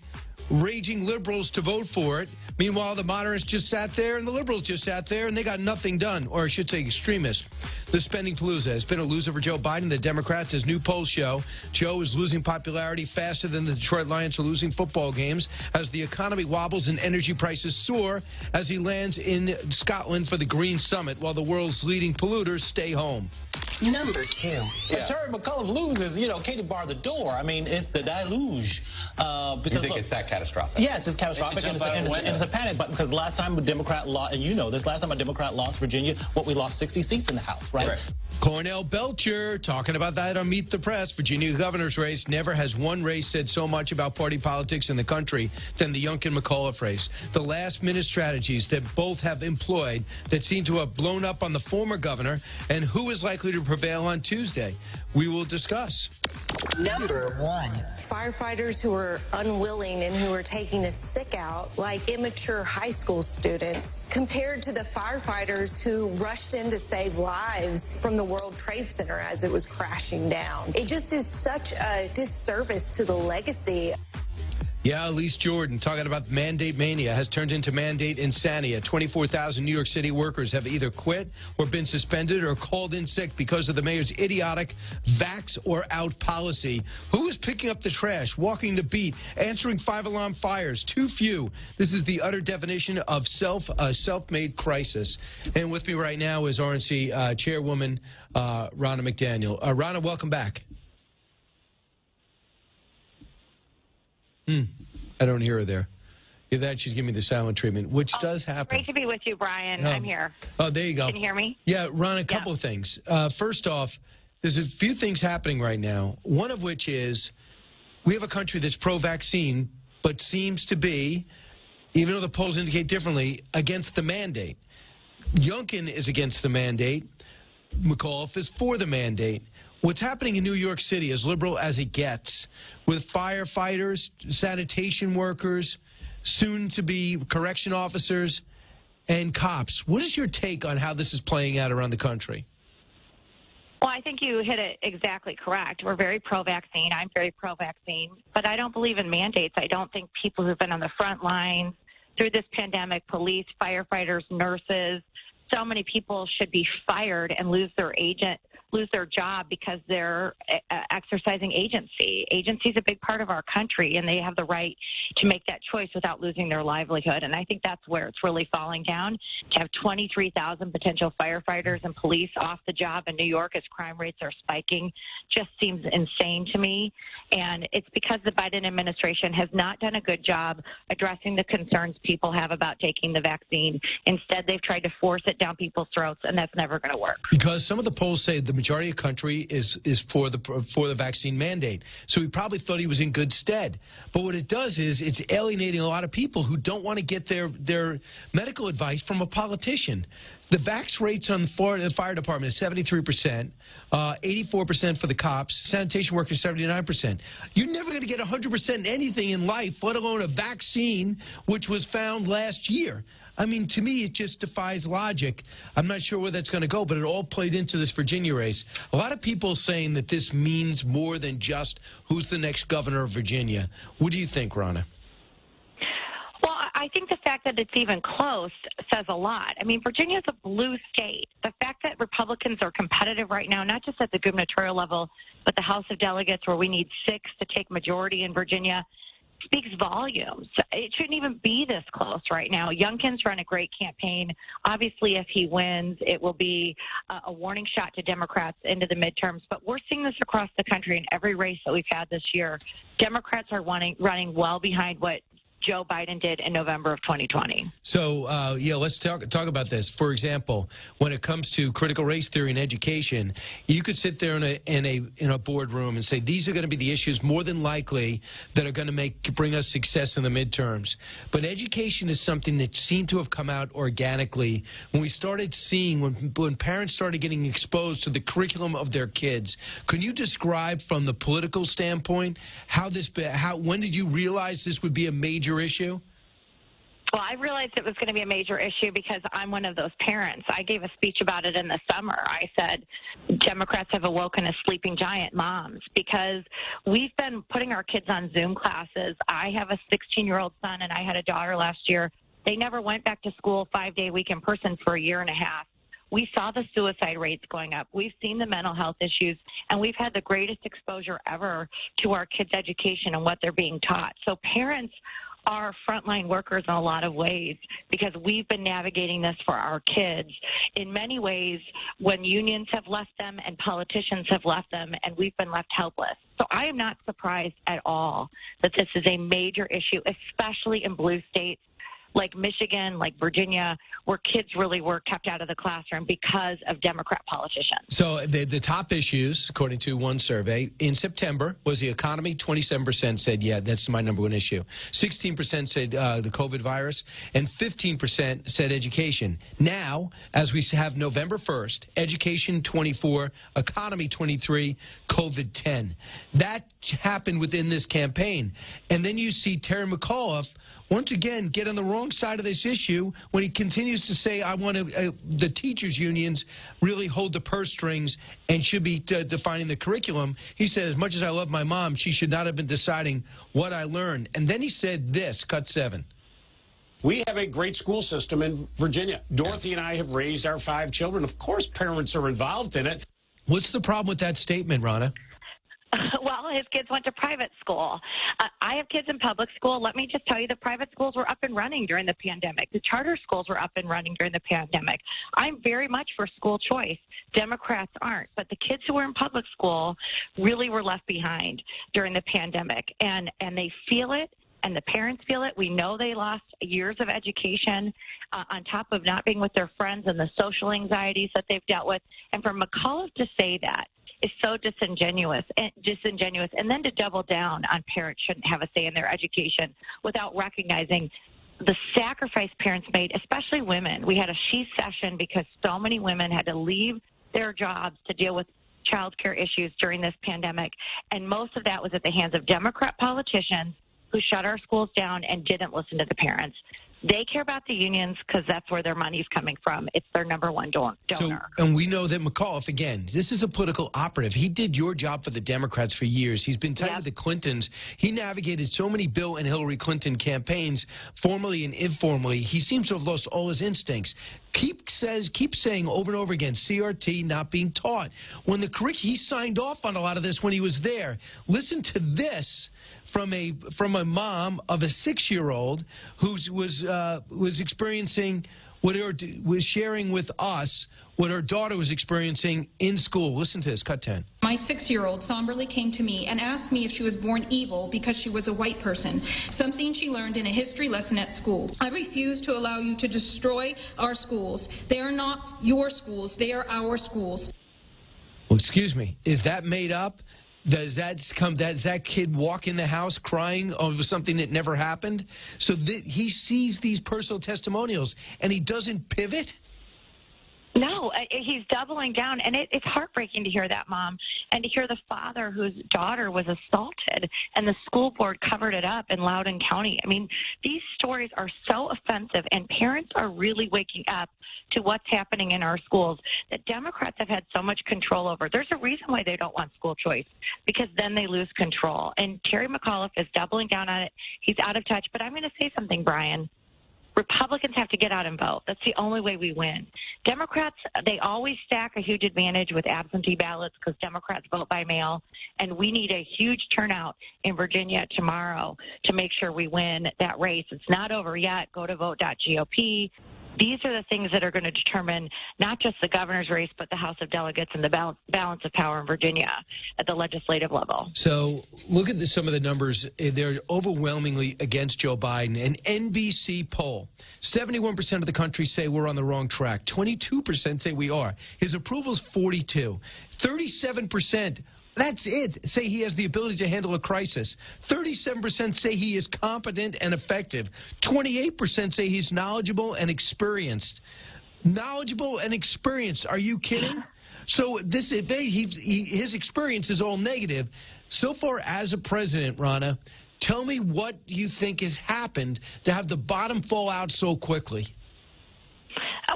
raging liberals to vote for it. Meanwhile, the moderates just sat there and the liberals just sat there and they got nothing done, or I should say extremists. The spending palooza has been a loser for Joe Biden. The Democrats, as new polls show, Joe is losing popularity faster than the Detroit Lions are losing football games as the economy wobbles and energy prices soar as he lands in Scotland for the Green Summit while the world's leading polluters stay home. Number 2. If Terry McAuliffe loses, Katie barred the door. I mean, it's the deluge. Because you think it's that catastrophic? Yes, it's catastrophic, and it's a panic button because last time a Democrat lost, and you know this, last time a Democrat lost Virginia, we lost 60 seats in the House, right? Cornell Belcher talking about that on Meet the Press. Virginia governor's race. Never has one race said so much about party politics in the country than the Youngkin-McAuliffe race. The last-minute strategies that both have employed that seem to have blown up on the former governor, and who is likely to prevail on Tuesday. We will discuss. Number 1. Firefighters who are unwilling and who are taking the sick out, like immature high school students, compared to the firefighters who rushed in to save lives from the World Trade Center as it was crashing down. It just is such a disservice to the legacy. Yeah, Elise Jordan talking about mandate mania has turned into mandate insania. 24,000 New York City workers have either quit or been suspended or called in sick because of the mayor's idiotic vax or out policy. Who is picking up the trash, walking the beat, answering five-alarm fires? Too few. This is the utter definition of self-made crisis. And with me right now is RNC Chairwoman Ronna McDaniel. Ronna, welcome back. I don't hear her there. Either that, she's giving me the silent treatment, which does happen. Great to be with you, Brian. I'm here. Oh, there you go. Can you hear me? Yeah, Ron, a couple of things. First off, there's a few things happening right now, one of which is we have a country that's pro-vaccine, but seems to be, even though the polls indicate differently, against the mandate. Youngkin is against the mandate. McAuliffe is for the mandate. What's happening in New York City, as liberal as it gets, with firefighters, sanitation workers, soon-to-be correction officers, and cops, what is your take on how this is playing out around the country? Well, I think you hit it exactly correct. We're very pro-vaccine. I'm very pro-vaccine. But I don't believe in mandates. I don't think people who've been on the front lines through this pandemic, police, firefighters, nurses, so many people should be fired and lose their job because they're exercising agency. Agency is a big part of our country, and they have the right to make that choice without losing their livelihood. And I think that's where it's really falling down. To have 23,000 potential firefighters and police off the job in New York as crime rates are spiking just seems insane to me. And it's because the Biden administration has not done a good job addressing the concerns people have about taking the vaccine. Instead, they've tried to force it down people's throats, and that's never going to work. Because some of the polls say the majority of the country is for the vaccine mandate. So he probably thought he was in good stead. But what it does is it's alienating a lot of people who don't want to get their medical advice from a politician. The vax rates on the fire department is 73%, 84% for the cops, sanitation workers 79%. You're never going to get 100% in anything in life, let alone a vaccine, which was found last year. I mean, to me, it just defies logic. I'm not sure where that's going to go, but it all played into this Virginia race. A lot of people saying that this means more than just who's the next governor of Virginia. What do you think, Ronna? Well, I think the fact that it's even close says a lot. I mean, Virginia is a blue state. The fact that Republicans are competitive right now, not just at the gubernatorial level, but the House of Delegates, where we need 6 to take majority in Virginia, speaks volumes. It shouldn't even be this close right now. Youngkin's run a great campaign. Obviously, if he wins, it will be a warning shot to Democrats into the midterms. But we're seeing this across the country in every race that we've had this year. Democrats are running well behind what Joe Biden did in November of 2020. So, let's talk about this. For example, when it comes to critical race theory in education, you could sit there in a boardroom and say these are going to be the issues more than likely that are going to bring us success in the midterms. But education is something that seemed to have come out organically when we started seeing when parents started getting exposed to the curriculum of their kids. Can you describe from the political standpoint when did you realize this would be a major issue? Well, I realized it was going to be a major issue because I'm one of those parents. I gave a speech about it in the summer. I said Democrats have awoken a sleeping giant, moms, because we've been putting our kids on Zoom classes. I have a 16-year-old son, and I had a daughter last year. They never went back to school 5-day week in person for a year and a half. We saw the suicide rates going up. We've seen the mental health issues, and we've had the greatest exposure ever to our kids' education and what they're being taught. So parents are frontline workers in a lot of ways because we've been navigating this for our kids in many ways when unions have left them and politicians have left them and we've been left helpless. So I am not surprised at all that this is a major issue, especially in blue states like Michigan, like Virginia, where kids really were kept out of the classroom because of Democrat politicians. So the top issues, according to one survey, in September was the economy. 27% said, yeah, that's my number one issue. 16% said the COVID virus, and 15% said education. Now, as we have November 1st, education 24, economy 23, COVID 10. That happened within this campaign. And then you see Terry McAuliffe once again get on the wrong side of this issue when he continues to say, I want the teachers' unions really hold the purse strings and should be defining the curriculum. He said, as much as I love my mom, she should not have been deciding what I learned. And then he said this, cut 7. We have a great school system in Virginia. Dorothy and I have raised our 5 children. Of course, parents are involved in it. What's the problem with that statement, Ronna? Well, his kids went to private school. I have kids in public school. Let me just tell you, the private schools were up and running during the pandemic. The charter schools were up and running during the pandemic. I'm very much for school choice. Democrats aren't. But the kids who were in public school really were left behind during the pandemic. And they feel it. And the parents feel it. We know they lost years of education on top of not being with their friends and the social anxieties that they've dealt with. And for McAuliffe to say that is so disingenuous. And then to double down on parents shouldn't have a say in their education without recognizing the sacrifice parents made, especially women. We had a she session because so many women had to leave their jobs to deal with child care issues during this pandemic, and most of that was at the hands of Democrat politicians who shut our schools down and didn't listen to the parents. They care about the unions because that's where their money's coming from. It's their number one donor. And we know that McAuliffe, again, this is a political operative. He did your job for the Democrats for years. He's been tight with the Clintons. He navigated so many Bill and Hillary Clinton campaigns, formally and informally. He seems to have lost all his instincts. Keep saying over and over again, CRT not being taught. When he signed off on a lot of this when he was there. Listen to this from a mom of a 6-year-old who was experiencing was sharing with us what her daughter was experiencing in school. Listen to this, cut 10. My 6-year-old somberly came to me and asked me if she was born evil because she was a white person, something she learned in a history lesson at school. I refuse to allow you to destroy our schools. They are not your schools. They are our schools. Well, excuse me. Is that made up? Does that kid walk in the house crying over something that never happened? So he sees these personal testimonials and he doesn't pivot? No, he's doubling down, and it's heartbreaking to hear that, Mom, and to hear the father whose daughter was assaulted, and the school board covered it up in Loudoun County. I mean, these stories are so offensive, and parents are really waking up to what's happening in our schools that Democrats have had so much control over. There's a reason why they don't want school choice, because then they lose control. And Terry McAuliffe is doubling down on it. He's out of touch. But I'm going to say something, Brian. Republicans have to get out and vote. That's the only way we win. Democrats, they always stack a huge advantage with absentee ballots because Democrats vote by mail, and we need a huge turnout in Virginia tomorrow to make sure we win that race. It's not over yet. Go to vote.gop. These are the things that are going to determine not just the governor's race, but the House of Delegates and the balance of power in Virginia at the legislative level. So look at some of the numbers. They're overwhelmingly against Joe Biden. An NBC poll, 71% of the country say we're on the wrong track. 22% say we are. His approval is 42. 37%. That's it. Say he has the ability to handle a crisis. 37% say he is competent and effective. 28% say he's knowledgeable and experienced. Knowledgeable and experienced. Are you kidding? So his experience is all negative. So far as a president, Rana, tell me what you think has happened to have the bottom fall out so quickly.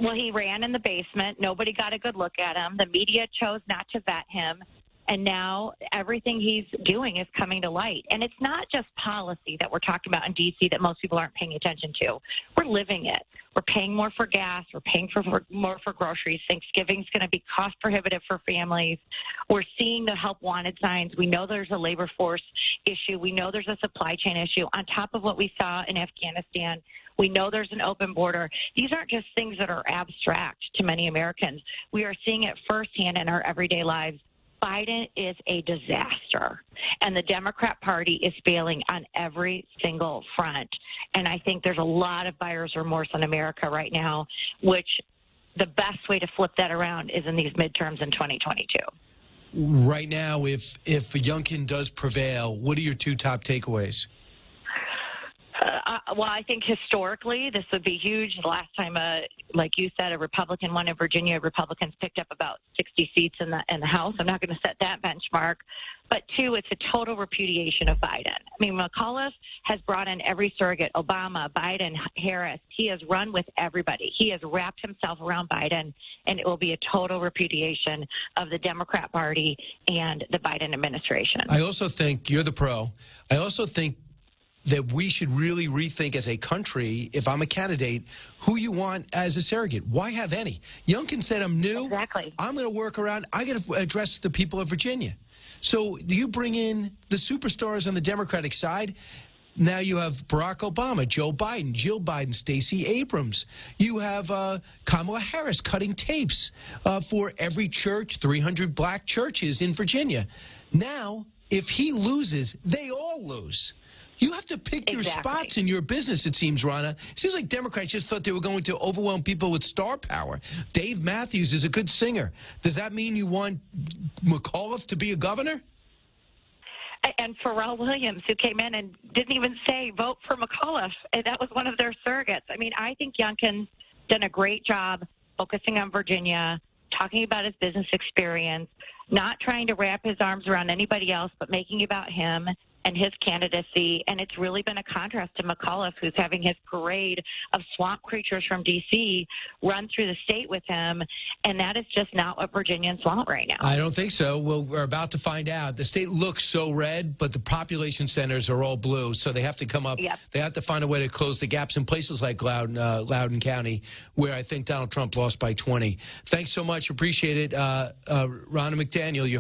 Well, he ran in the basement. Nobody got a good look at him. The media chose not to vet him. And now everything he's doing is coming to light. And it's not just policy that we're talking about in D.C. that most people aren't paying attention to. We're living it. We're paying more for gas. We're paying more for groceries. Thanksgiving's going to be cost prohibitive for families. We're seeing the help wanted signs. We know there's a labor force issue. We know there's a supply chain issue. On top of what we saw in Afghanistan, we know there's an open border. These aren't just things that are abstract to many Americans. We are seeing it firsthand in our everyday lives. Biden is a disaster, and the Democrat Party is failing on every single front. And I think there's a lot of buyer's remorse in America right now, which the best way to flip that around is in these midterms in 2022. Right now, if Youngkin does prevail, what are your two top takeaways? Well, I think historically this would be huge. The last time, like you said, a Republican won in Virginia, Republicans picked up about 60 seats in the House. I'm not going to set that benchmark. But two, it's a total repudiation of Biden. I mean, McAuliffe has brought in every surrogate, Obama, Biden, Harris. He has run with everybody. He has wrapped himself around Biden, and it will be a total repudiation of the Democrat Party and the Biden administration. I also think, you're the pro, I also think that we should really rethink as a country, if I'm a candidate, who you want as a surrogate. Why have any? Youngkin said, I'm new. Exactly. I'm going to work around. I got to address the people of Virginia. So do you bring in the superstars on the Democratic side? Now you have Barack Obama, Joe Biden, Jill Biden, Stacey Abrams. You have Kamala Harris cutting tapes for every church, 300 black churches in Virginia. Now, if he loses, they all lose. You have to pick your spots in your business, it seems, Ronna. It seems like Democrats just thought they were going to overwhelm people with star power. Dave Matthews is a good singer. Does that mean you want McAuliffe to be a governor? And Pharrell Williams, who came in and didn't even say vote for McAuliffe, and that was one of their surrogates. I mean, I think Youngkin's done a great job focusing on Virginia, talking about his business experience, not trying to wrap his arms around anybody else, but making it about him and his candidacy. And it's really been a contrast to McAuliffe, who's having his parade of swamp creatures from D.C. run through the state with him. And that is just not what Virginians want right now. I don't think so. Well, we're about to find out. The state looks so red, but the population centers are all blue, so they have to come up. Yep. They have to find a way to close the gaps in places like Loudoun County, where I think Donald Trump lost by 20. Thanks so much. Appreciate it. Ronna McDaniel, your